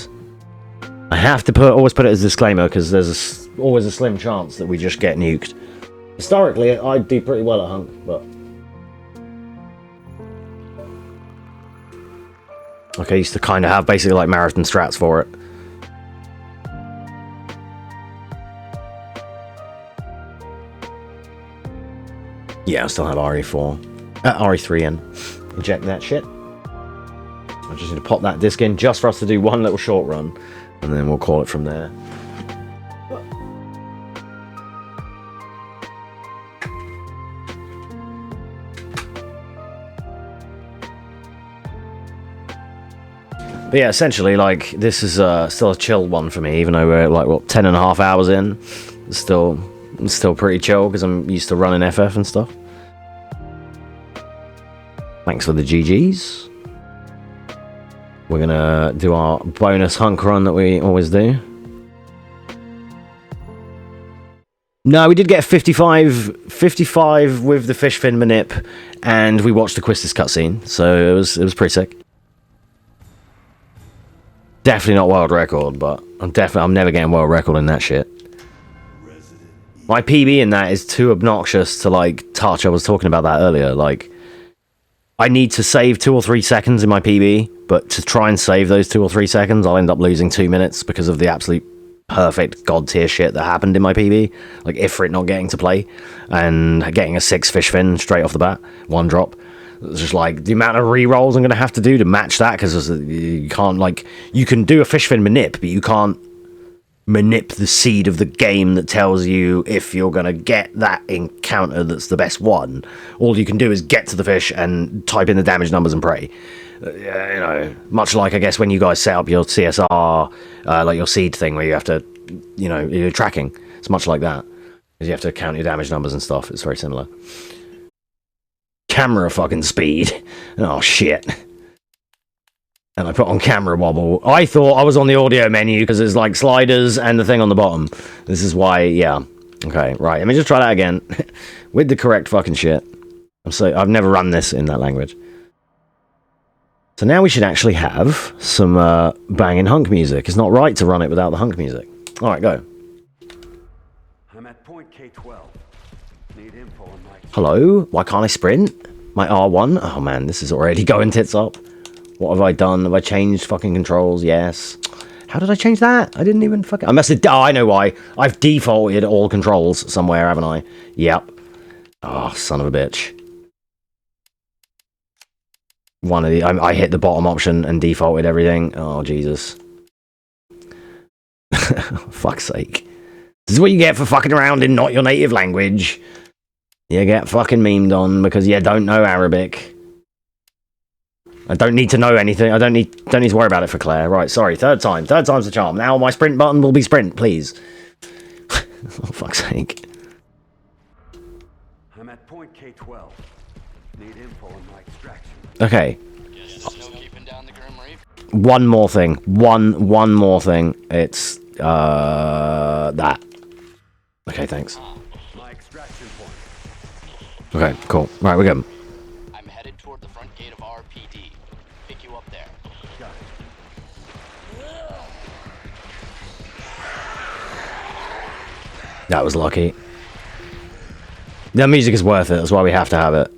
I have to always put it as a disclaimer, because there's always a slim chance that we just get nuked. Historically, I do pretty well at Hunk, but Like I used to kind of have basically like marathon strats for it. Yeah, I still have RE4. RE3 in. Inject that shit. I just need to pop that disc in just for us to do one little short run. And then we'll call it from there. But yeah, essentially, like, this is still a chill one for me, even though we're, like, what, 10.5 hours in. It's still pretty chill, because I'm used to running FF and stuff. Thanks for the GGs. We're gonna do our bonus hunk run that we always do. No, we did get 55 with the fish fin manip, and we watched the Quistis cutscene, so it was pretty sick. Definitely not world record, but I'm never getting world record in that shit. My PB in that is too obnoxious to like touch. I was talking about that earlier. Like, I need to save 2 or 3 seconds in my PB, but to try and save those 2 or 3 seconds, I'll end up losing 2 minutes because of the absolute perfect god tier shit that happened in my PB. Like Ifrit not getting to play and getting a 6 fish fin straight off the bat, 1 drop. It's just like the amount of re-rolls I'm going to have to do to match that, because you can't, like, you can do a fish fin manip, but you can't manip the seed of the game that tells you if you're going to get that encounter that's the best one. All you can do is get to the fish and type in the damage numbers and pray. You know, much like, I guess, when you guys set up your CSR, like your seed thing where you have to, you know, you're tracking. It's much like that. You have to count your damage numbers and stuff. It's very similar. Camera fucking speed. Oh, shit. And I put on camera wobble. I thought I was on the audio menu because there's like sliders and the thing on the bottom. This is why, yeah. Okay, right. Let me just try that again. With the correct fucking shit. I've never run this in that language. So now we should actually have some banging hunk music. It's not right to run it without the hunk music. Alright, go. I'm at point K12. Need info on my... Hello? Why can't I sprint? My R1? Oh man, this is already going tits up. What have I done? Have I changed fucking controls? Yes. How did I change that? I didn't even fucking... I must have... Oh, I know why. I've defaulted all controls somewhere, haven't I? Yep. Oh, son of a bitch. One of the... I hit the bottom option and defaulted everything. Oh, Jesus. Fuck's sake. This is what you get for fucking around in not your native language. You get fucking memed on because you don't know Arabic. I don't need to know anything. I don't need to worry about it for Claire. Right, sorry. Third time's the charm. Now my sprint button will be sprint, please. Oh, fuck's sake. I'm at point K12. Need info on my extraction. Okay. One more thing. One more thing. It's that. Okay, thanks. My extraction point. Okay, cool. Right, we're good. I'm headed toward the front gate of RPD. Pick you up there. Got it. That was lucky. The music is worth it. That's why we have to have it.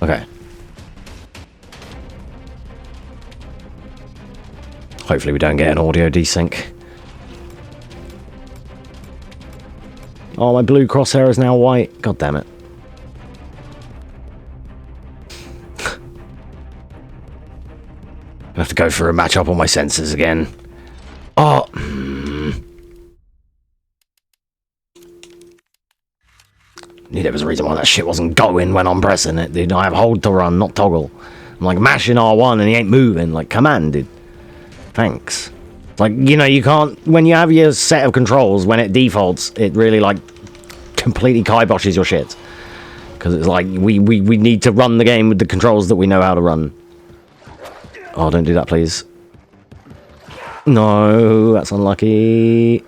Okay. Hopefully we don't get an audio desync. Oh, my blue crosshair is now white. God damn it. I have to go for a match up on my sensors again. Oh. Knew there was a reason why that shit wasn't going when I'm pressing it, dude. I have hold to run, not toggle. I'm like mashing R1 and he ain't moving. Like, command, dude. Thanks. Like, you know, you can't... When you have your set of controls, when it defaults, it really, like, completely kiboshes your shit. Because it's like, we need to run the game with the controls that we know how to run. Oh, don't do that, please. No, that's unlucky.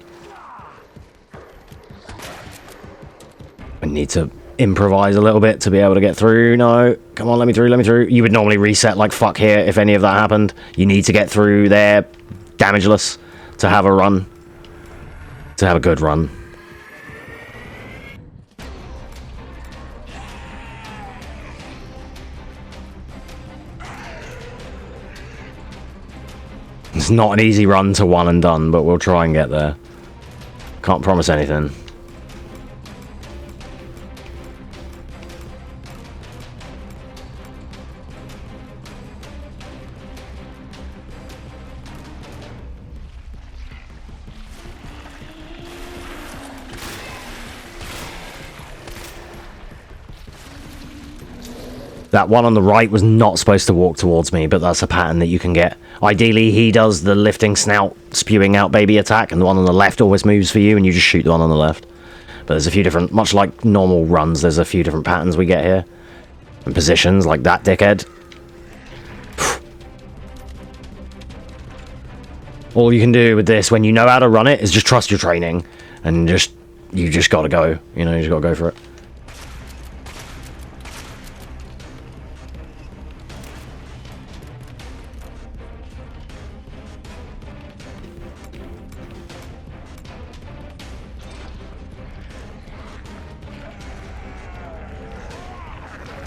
I need to improvise a little bit to be able to get through. No, come on, let me through, let me through. You would normally reset like fuck here if any of that happened. You need to get through there damageless to have a run. To have a good run. It's not an easy run to one and done, but we'll try and get there. Can't promise anything. That one on the right was not supposed to walk towards me, but that's a pattern that you can get. Ideally, he does the lifting snout, spewing out baby attack, and the one on the left always moves for you, and you just shoot the one on the left. But there's a few different, much like normal runs, there's a few different patterns we get here. And positions, like that dickhead. All you can do with this, when you know how to run it, is just trust your training. And you just gotta go. You know, you just gotta go for it.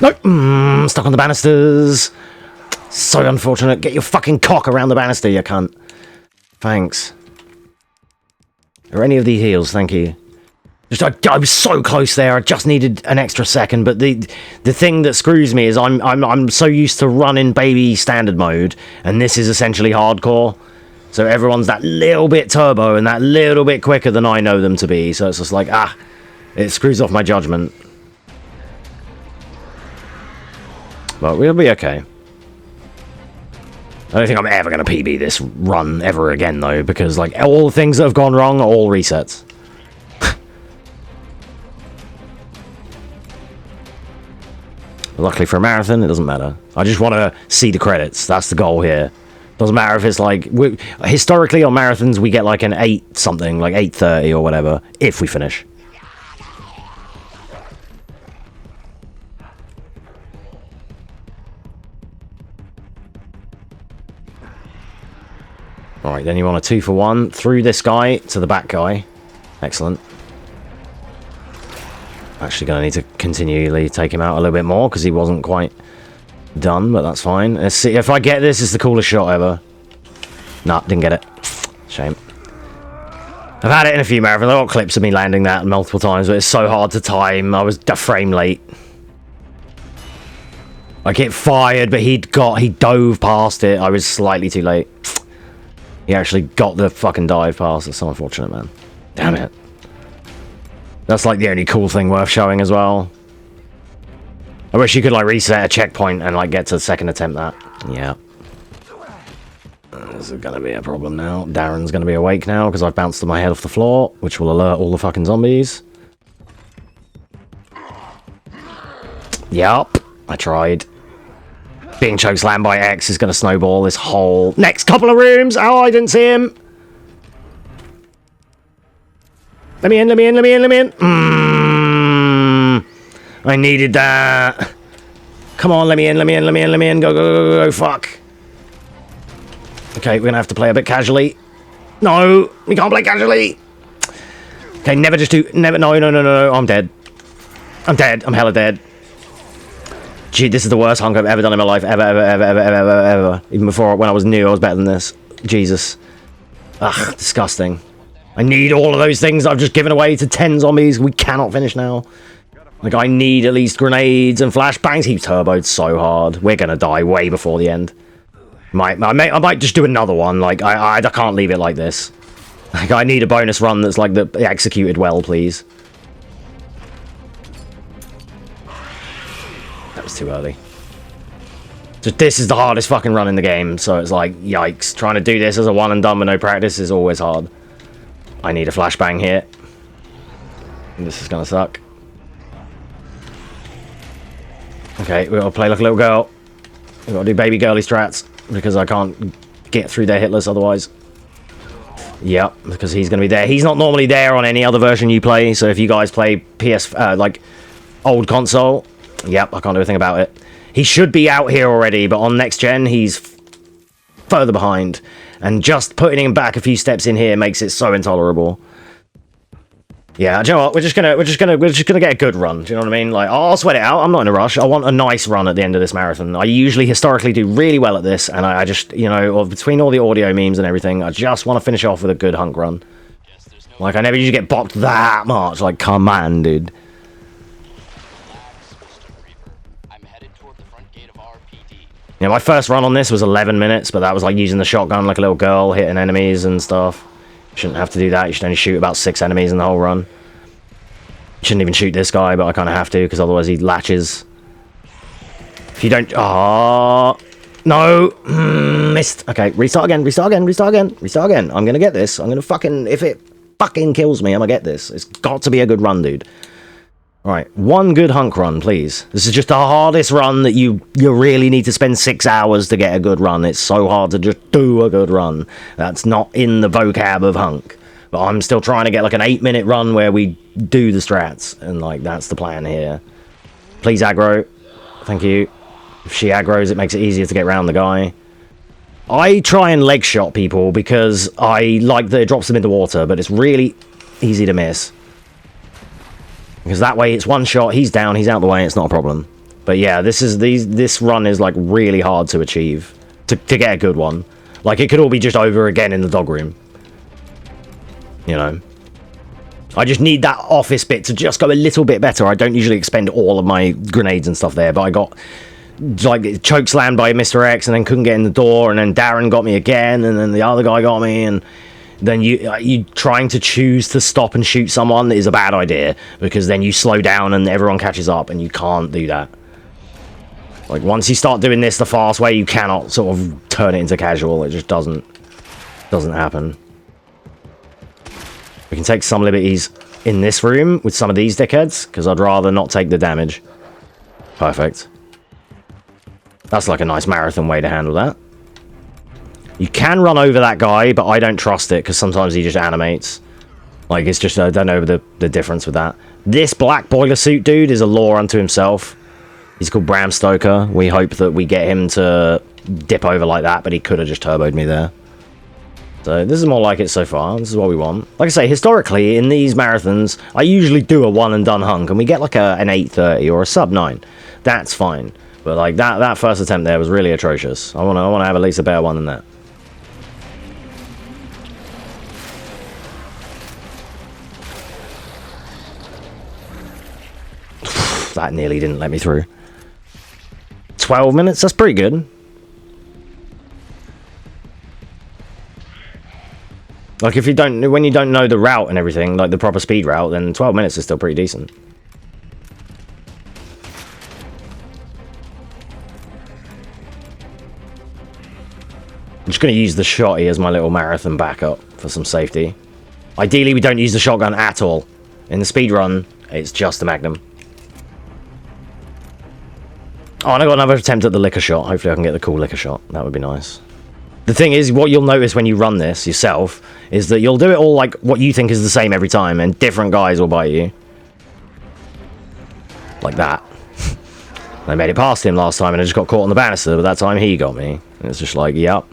Nope. Stuck on the banisters. So unfortunate. Get your fucking cock around the banister, you cunt. Thanks. Are any of the heals? Thank you. I was so close there. I just needed an extra second. But the thing that screws me is I'm so used to running baby standard mode, and this is essentially hardcore. So everyone's that little bit turbo and that little bit quicker than I know them to be. So it's just like it screws off my judgment. But we'll be okay. I don't think I'm ever going to PB this run ever again, though, because, like, all the things that have gone wrong are all resets. Luckily for a marathon, it doesn't matter. I just want to see the credits. That's the goal here. Doesn't matter if it's, like... historically, on marathons, we get, like, an 8-something, like 8:30 or whatever, if we finish. Alright, then you want a 2-for-1 through this guy to the back guy. Excellent. Actually going to need to continually take him out a little bit more because he wasn't quite done, but that's fine. Let's see. If I get this, it's the coolest shot ever. Nah, didn't get it. Shame. I've had it in a few marathons. I've got clips of me landing that multiple times, but it's so hard to time. I was a frame late. I get fired, but he dove past it. I was slightly too late. He actually got the fucking dive pass. That's so unfortunate, man. Damn it. That's like the only cool thing worth showing as well. I wish you could like reset a checkpoint and like get to the second attempt that. Yeah. This is gonna be a problem now. Darren's gonna be awake now because I've bounced my head off the floor, which will alert all the fucking zombies. Yup. I tried. Being chokeslammed by X is going to snowball this whole next couple of rooms. Oh, I didn't see him. Let me in, let me in, let me in, let me in. I needed that. Come on, let me in, let me in, let me in, let me in. Go, go, go, go, go, fuck. Okay, we're going to have to play a bit casually. No, we can't play casually. Okay, never just do... Never... No, no, no, no, no. I'm dead. I'm dead. I'm hella dead. Gee, this is the worst hunk I've ever done in my life. Ever, ever, ever, ever, ever, ever, ever. Even before, when I was new, I was better than this. Jesus. Ugh, disgusting. I need all of those things I've just given away to 10 zombies. We cannot finish now. Like, I need at least grenades and flashbangs. He turboed so hard. We're gonna die way before the end. I might just do another one. Like, I can't leave it like this. Like, I need a bonus run that's, like, executed well, please. That was too early. Just this is the hardest fucking run in the game, so it's like, yikes. Trying to do this as a one and done with no practice is always hard. I need a flashbang here. This is gonna suck. Okay, we gotta play like a little girl. We gotta do baby girly strats, because I can't get through their hit list otherwise. Yep, because he's gonna be there. He's not normally there on any other version you play, so if you guys play PS, like, old console, yep, I can't do a thing about it. He should be out here already, but on next gen, he's further behind. And just putting him back a few steps in here makes it so intolerable. Yeah, do you know what? We're just gonna get a good run. Do you know what I mean? Like, I'll sweat it out. I'm not in a rush. I want a nice run at the end of this marathon. I usually historically do really well at this, and I just, you know, between all the audio memes and everything, I just want to finish off with a good Hunk run. Like, I never usually get bopped that much. Like, come on, dude. Yeah, my first run on this was 11 minutes, but that was like using the shotgun like a little girl, hitting enemies and stuff. You shouldn't have to do that. You should only shoot about 6 enemies in the whole run. You shouldn't even shoot this guy, but I kind of have to, because otherwise he latches. If you don't... Oh, no. Missed. Okay, restart again, restart again, restart again, restart again. I'm going to get this. I'm going to fucking... If it fucking kills me, I'm going to get this. It's got to be a good run, dude. Alright, one good Hunk run, please. This is just the hardest run that you really need to spend 6 hours to get a good run. It's so hard to just do a good run. That's not in the vocab of Hunk. But I'm still trying to get like an 8-minute run where we do the strats. And like, that's the plan here. Please aggro. Thank you. If she aggroes, it makes it easier to get around the guy. I try and leg shot people because I like that it drops them into water, but it's really easy to miss. Because that way it's one shot, he's down, he's out the way, it's not a problem. But yeah, this run is like really hard to achieve. To get a good one. Like, it could all be just over again in the dog room. You know. I just need that office bit to just go a little bit better. I don't usually expend all of my grenades and stuff there, but I got like chokeslammed by Mr. X and then couldn't get in the door, and then Darren got me again, and then the other guy got me, and then you trying to choose to stop and shoot someone is a bad idea, because then you slow down and everyone catches up, and you can't do that. Like, once you start doing this the fast way, you cannot sort of turn it into casual. It just doesn't happen. We can take some liberties in this room with some of these dickheads, because I'd rather not take the damage. Perfect. That's like a nice marathon way to handle that. You can run over that guy, but I don't trust it, because sometimes he just animates. Like, it's just, I don't know the difference with that. This black boiler suit dude is a law unto himself. He's called Bram Stoker. We hope that we get him to dip over like that, but he could have just turboed me there. So this is more like it so far. This is what we want. Like I say, historically, in these marathons, I usually do a one-and-done Hunk, and we get like an 8:30 or a sub-9. That's fine. But like, that first attempt there was really atrocious. I want to have at least a better one than that. That nearly didn't let me through. 12 minutes? That's pretty good. Like, if you don't, when you don't know the route and everything, like the proper speed route, then 12 minutes is still pretty decent. I'm just going to use the shotty as my little marathon backup for some safety. Ideally, we don't use the shotgun at all. In the speedrun, it's just the Magnum. Oh, and I got another attempt at the liquor shot. Hopefully I can get the cool liquor shot. That would be nice. The thing is, what you'll notice when you run this yourself is that you'll do it all like what you think is the same every time, and different guys will bite you. Like that. I made it past him last time and I just got caught on the banister, but that time he got me. And it's just like, yep.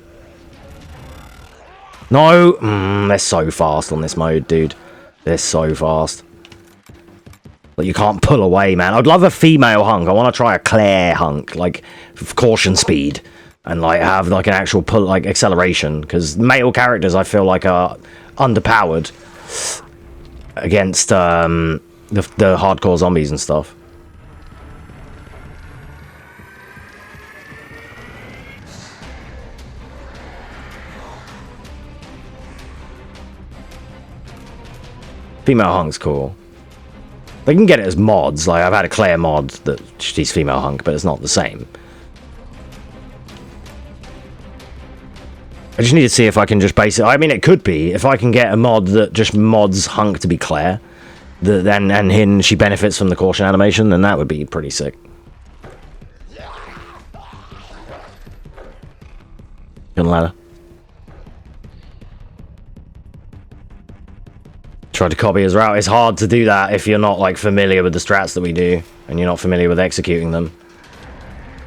No! They're so fast on this mode, dude. They're so fast. Like, you can't pull away, man. I'd love a female Hunk. I want to try a Claire Hunk, like, caution speed. And, like, have, like, an actual pull, like, acceleration. Because male characters, I feel like, are underpowered against, the hardcore zombies and stuff. Female Hunk's cool. They can get it as mods. Like, I've had a Claire mod that she's female Hunk, but it's not the same. I just need to see if I can just base it. I mean, it could be. If I can get a mod that just mods Hunk to be Claire, and she benefits from the caution animation, then that would be pretty sick. Good ladder. Tried to copy his route. It's hard to do that if you're not, like, familiar with the strats that we do, and you're not familiar with executing them.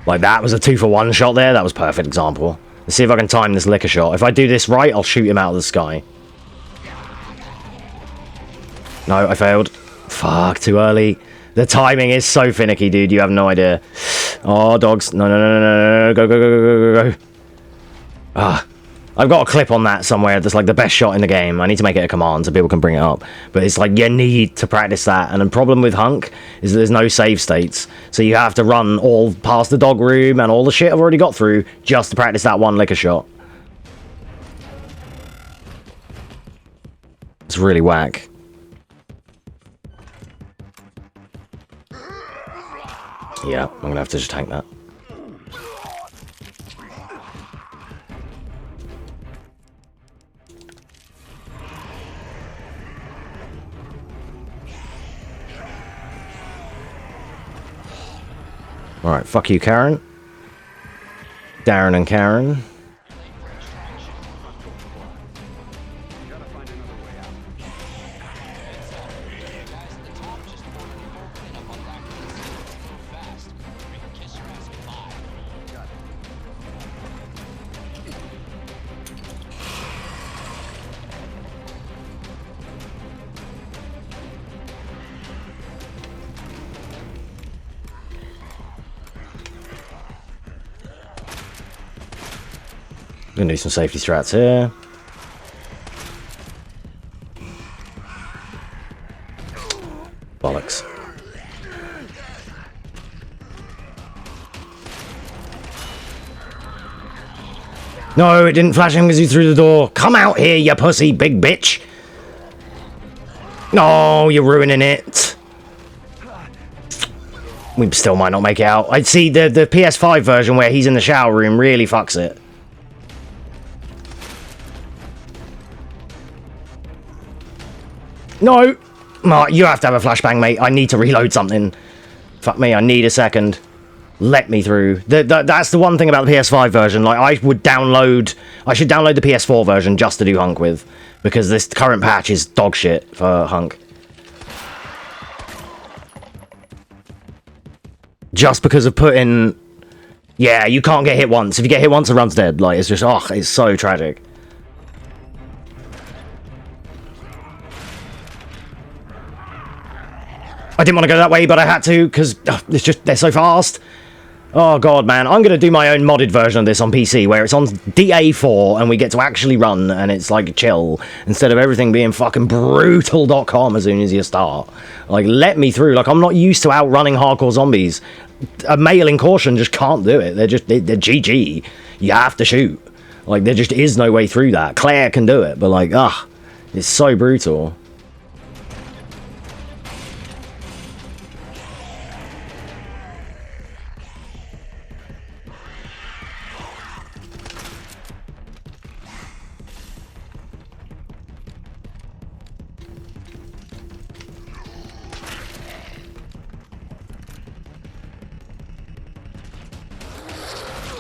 Like, that was a 2-for-1 shot there. That was a perfect example. Let's see if I can time this liquor shot. If I do this right, I'll shoot him out of the sky. No, I failed. Fuck, too early. The timing is so finicky, dude. You have no idea. Oh, dogs. No, no, no, no, no, no. Go, go, go, go, go, go. Ah. I've got a clip on that somewhere that's like the best shot in the game. I need to make it a command so people can bring it up. But it's like you need to practice that. And the problem with Hunk is that there's no save states. So you have to run all past the dog room and all the shit I've already got through just to practice that one liquor shot. It's really whack. Yeah, I'm gonna have to just tank that. Alright, fuck you, Karen. Darren and Karen. Gonna do some safety strats here. Bollocks. No, it didn't flash him because he's through the door. Come out here, you pussy big bitch. No, you're ruining it. We still might not make it out. I'd see the PS5 version where he's in the shower room really fucks it. No! Mark, you have to have a flashbang, mate. I need to reload something. Fuck me, I need a second. Let me through. That's the one thing about the PS5 version. Like, I should download the PS4 version just to do Hunk with. Because this current patch is dog shit for Hunk. Just because of putting... Yeah, you can't get hit once. If you get hit once, the run's dead. Like, it's just... Oh, it's so tragic. I didn't want to go that way, but I had to, because it's just, they're so fast. Oh god, man. I'm going to do my own modded version of this on PC, where it's on DA4, and we get to actually run, and it's like chill, instead of everything being fucking brutal.com as soon as you start. Like, let me through. Like, I'm not used to outrunning hardcore zombies. A male in caution just can't do it. They're GG. You have to shoot. Like, there just is no way through that. Claire can do it, but like, it's so brutal.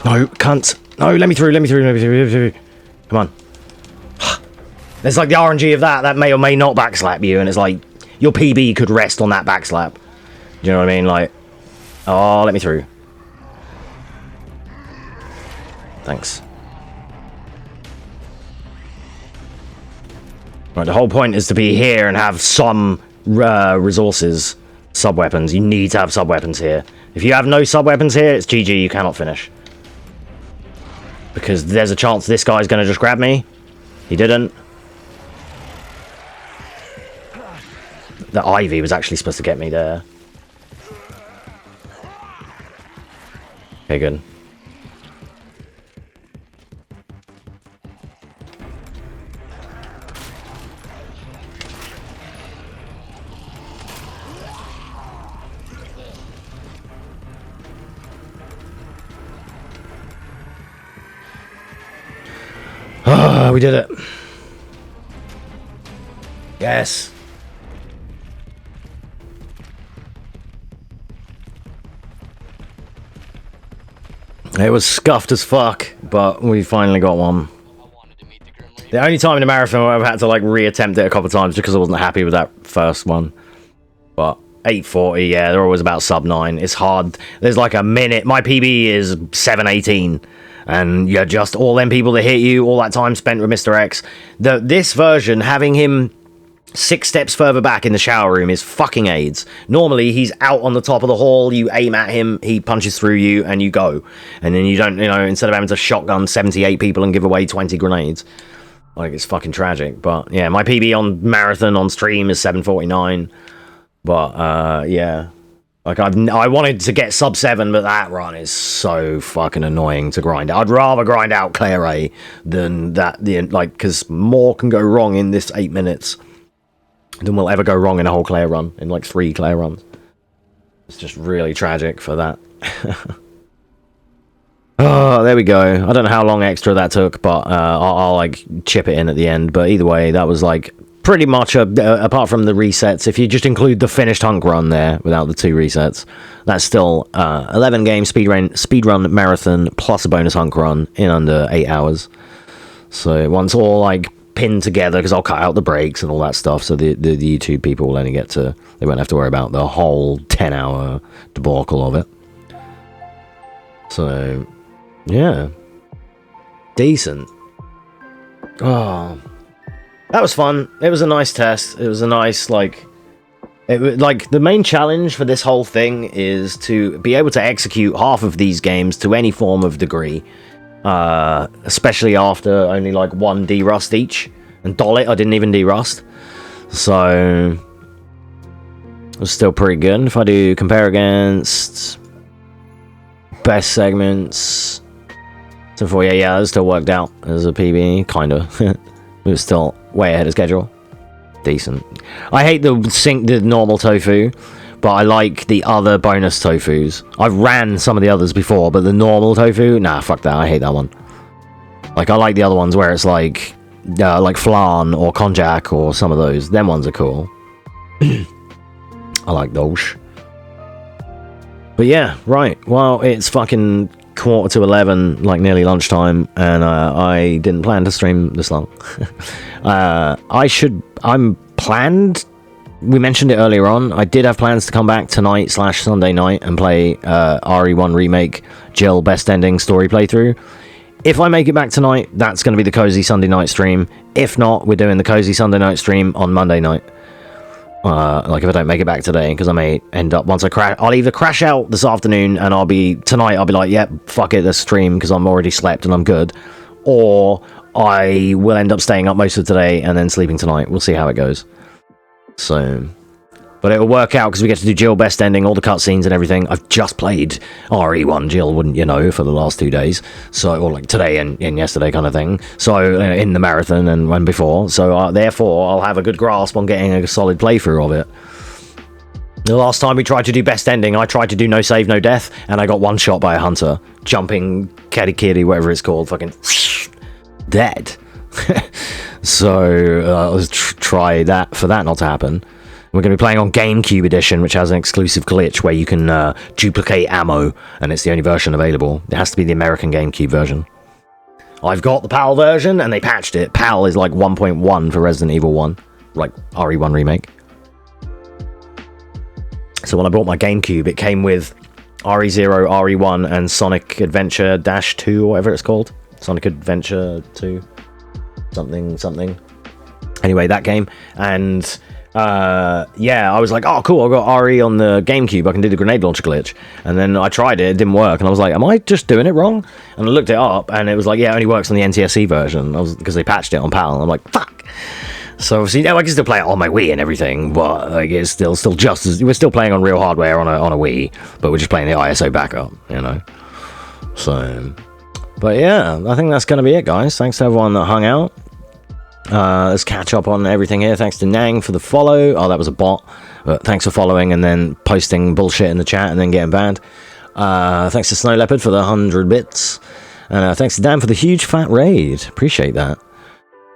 No, cunt. No, let me through, let me through, let me through, let me through. Come on. There's like the RNG of that may or may not backslap you, and it's like, your PB could rest on that backslap. Do you know what I mean? Like, oh, let me through. Thanks. Right, the whole point is to be here and have some resources, sub-weapons. You need to have sub-weapons here. If you have no sub-weapons here, it's GG, you cannot finish. Because there's a chance this guy's going to just grab me. He didn't. The Ivy was actually supposed to get me there. Okay, good. Oh, we did it. Yes. It was scuffed as fuck, but we finally got one. The only time in the marathon where I've had to like reattempt it a couple of times because I wasn't happy with that first one. But 840, yeah, they're always about sub 9. It's hard. There's like a minute. My PB is 718. And you're just all them people that hit you, all that time spent with Mr. X. This version, having him 6 steps further back in the shower room is fucking AIDS. Normally, he's out on the top of the hall, you aim at him, he punches through you, and you go. And then you don't, instead of having to shotgun 78 people and give away 20 grenades. Like, it's fucking tragic. But, yeah, my PB on Marathon on stream is 7:49. But, yeah. Like, I wanted to get sub 7, but that run is so fucking annoying to grind out. I'd rather grind out Claire A than that, because more can go wrong in this 8 minutes than will ever go wrong in a whole Claire run, in like 3 Claire runs. It's just really tragic for that. Oh, there we go. I don't know how long extra that took, but I'll like chip it in at the end. But either way, that was like pretty much apart from the resets. If you just include the finished Hunk run there without the 2 resets, that's still 11 game speedrun marathon plus a bonus Hunk run in under 8 hours. So once all like pinned together, because I'll cut out the breaks and all that stuff, so the YouTube people will only get to, they won't have to worry about the whole 10-hour debacle of it. So yeah, decent. Oh, that was fun. It was a nice test. It was a nice the main challenge for this whole thing is to be able to execute half of these games to any form of degree. Especially after only like 1 derust each, and Dollet I didn't even derust, so it was still pretty good. If I do compare against best segments, so for yeah, it still worked out as a PB, kinda. It was still way ahead of schedule. Decent. I hate the normal tofu, but I like the other bonus tofus. I've ran some of the others before, but the normal tofu, nah, fuck that. I hate that one. Like, I like the other ones where it's like flan or konjac or some of those. Them ones are cool. I like those. But yeah, right. Well, it's fucking 11:15, like nearly lunchtime, and I didn't plan to stream this long. I'm planned. We mentioned it earlier on. I did have plans to come back tonight/Sunday night and play RE1 Remake Jill Best Ending story playthrough. If I make it back tonight, that's going to be the Cozy Sunday night stream. If not, we're doing the Cozy Sunday night stream on Monday night. Like if I don't make it back today, because I may end up, once I crash, I'll either crash out this afternoon and I'll be like, yep, fuck it, let's stream because I'm already slept and I'm good. Or I will end up staying up most of today and then sleeping tonight. We'll see how it goes. So, but it'll work out because we get to do Jill Best Ending, all the cutscenes and everything. I've just played RE1 Jill, wouldn't you know, for the last 2 days. So, or like today and yesterday kind of thing. So, in the marathon and when before. So, therefore, I'll have a good grasp on getting a solid playthrough of it. The last time we tried to do Best Ending, I tried to do No Save, No Death, and I got one shot by a hunter. Jumping kitty, whatever it's called, fucking dead. So let's try that for that not to happen. We're going to be playing on GameCube Edition, which has an exclusive glitch where you can duplicate ammo, and it's the only version available. It has to be the American GameCube version. I've got the PAL version, and they patched it. PAL is like 1.1 for Resident Evil 1, like RE1 Remake. So when I bought my GameCube, it came with RE0, RE1, and Sonic Adventure -2, or whatever it's called. Sonic Adventure 2. Something. Anyway, that game. And yeah, I was like, oh cool, I've got RE on the GameCube, I can do the grenade launcher glitch. And then I tried it didn't work, and I was like, am I just doing it wrong? And I looked it up, and it was like, yeah, it only works on the NTSC version, because they patched it on PAL, and I'm like, fuck. So obviously, I can still play it on my Wii and everything, but like it's still just as, we're still playing on real hardware on a Wii, but we're just playing the ISO backup, you know. So, but yeah, I think that's gonna be it, guys. Thanks to everyone that hung out. Let's catch up on everything here. Thanks to Nang for the follow. Oh, that was a bot. But thanks for following and then posting bullshit in the chat and then getting banned. Thanks to Snow Leopard for the 100 bits. And thanks to Dan for the huge fat raid. Appreciate that.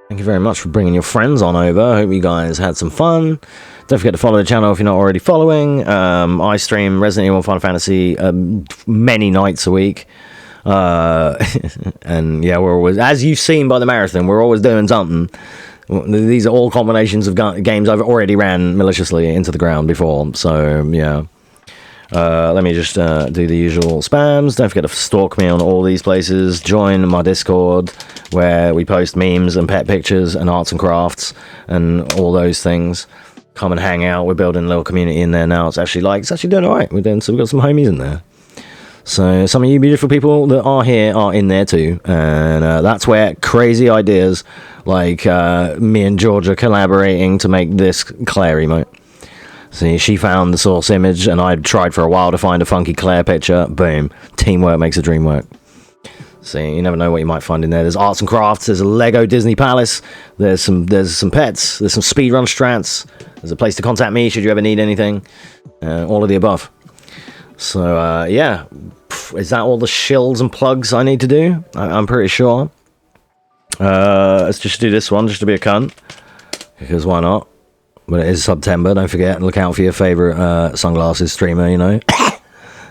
Thank you very much for bringing your friends on over. Hope you guys had some fun. Don't forget to follow the channel if you're not already following. I stream Resident Evil and Final Fantasy many nights a week. And yeah, we're always, as you've seen by the marathon, we're always doing something. These are all combinations of games I've already ran maliciously into the ground before, so yeah. Let me just do the usual spams. Don't forget to stalk me on all these places. Join my Discord, where we post memes and pet pictures and arts and crafts and all those things. Come and hang out. We're building a little community in there now. It's actually doing all right. We've got some homies in there. So some of you beautiful people that are here are in there too, and that's where crazy ideas like me and Georgia collaborating to make this Claire emote. See, she found the source image, and I tried for a while to find a funky Claire picture. Boom. Teamwork makes a dream work. See, you never know what you might find in there. There's arts and crafts. There's a Lego Disney Palace. There's some pets. There's some speedrun strats. There's a place to contact me should you ever need anything. All of the above. So, yeah. Is that all the shills and plugs I need to do? I'm pretty sure. Let's just do this one just to be a cunt. Because why not? But it is September, don't forget. Look out for your favourite sunglasses streamer, you know.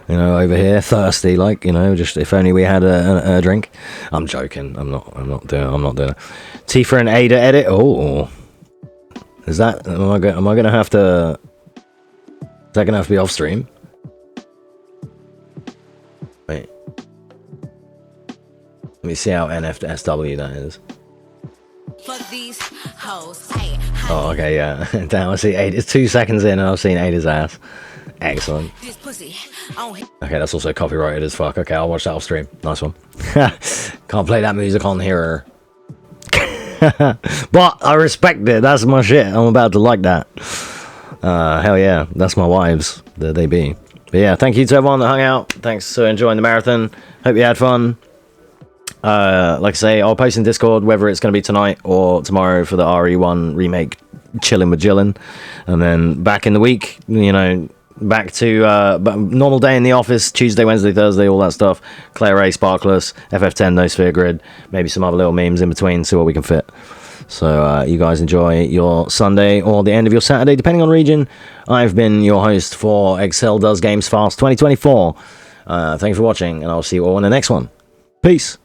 You know, over here, thirsty, like, you know, just if only we had a drink. I'm joking. I'm not doing it. Tifa and Ada edit. Oh, is that? Am I gonna have to? Is that gonna have to be off stream? Wait. Let me see how NFSW that is. Fuck these hoes. Hey, oh, okay, yeah. Damn, I see Ada. It's 2 seconds in and I've seen Ada's ass. Excellent. this pussy. Okay, that's also copyrighted as fuck. Okay, I'll watch that off stream. Nice one. Can't play that music on here. But I respect it. That's my shit. I'm about to like that. Hell yeah. That's my wives. There they be. But yeah, thank you to everyone that hung out. Thanks for enjoying the marathon. Hope you had fun. Like I say, I'll post in Discord whether it's going to be tonight or tomorrow for the RE1 remake, Chillin' with Jillin'. And then back in the week, you know, back to normal day in the office, Tuesday, Wednesday, Thursday, all that stuff. Claire A, Sparkless, FF10, No Sphere Grid, maybe some other little memes in between, see what we can fit. So you guys enjoy your Sunday or the end of your Saturday, depending on region. I've been your host for Excel Does Games Fast 2024. Thank you for watching, and I'll see you all in the next one. Peace.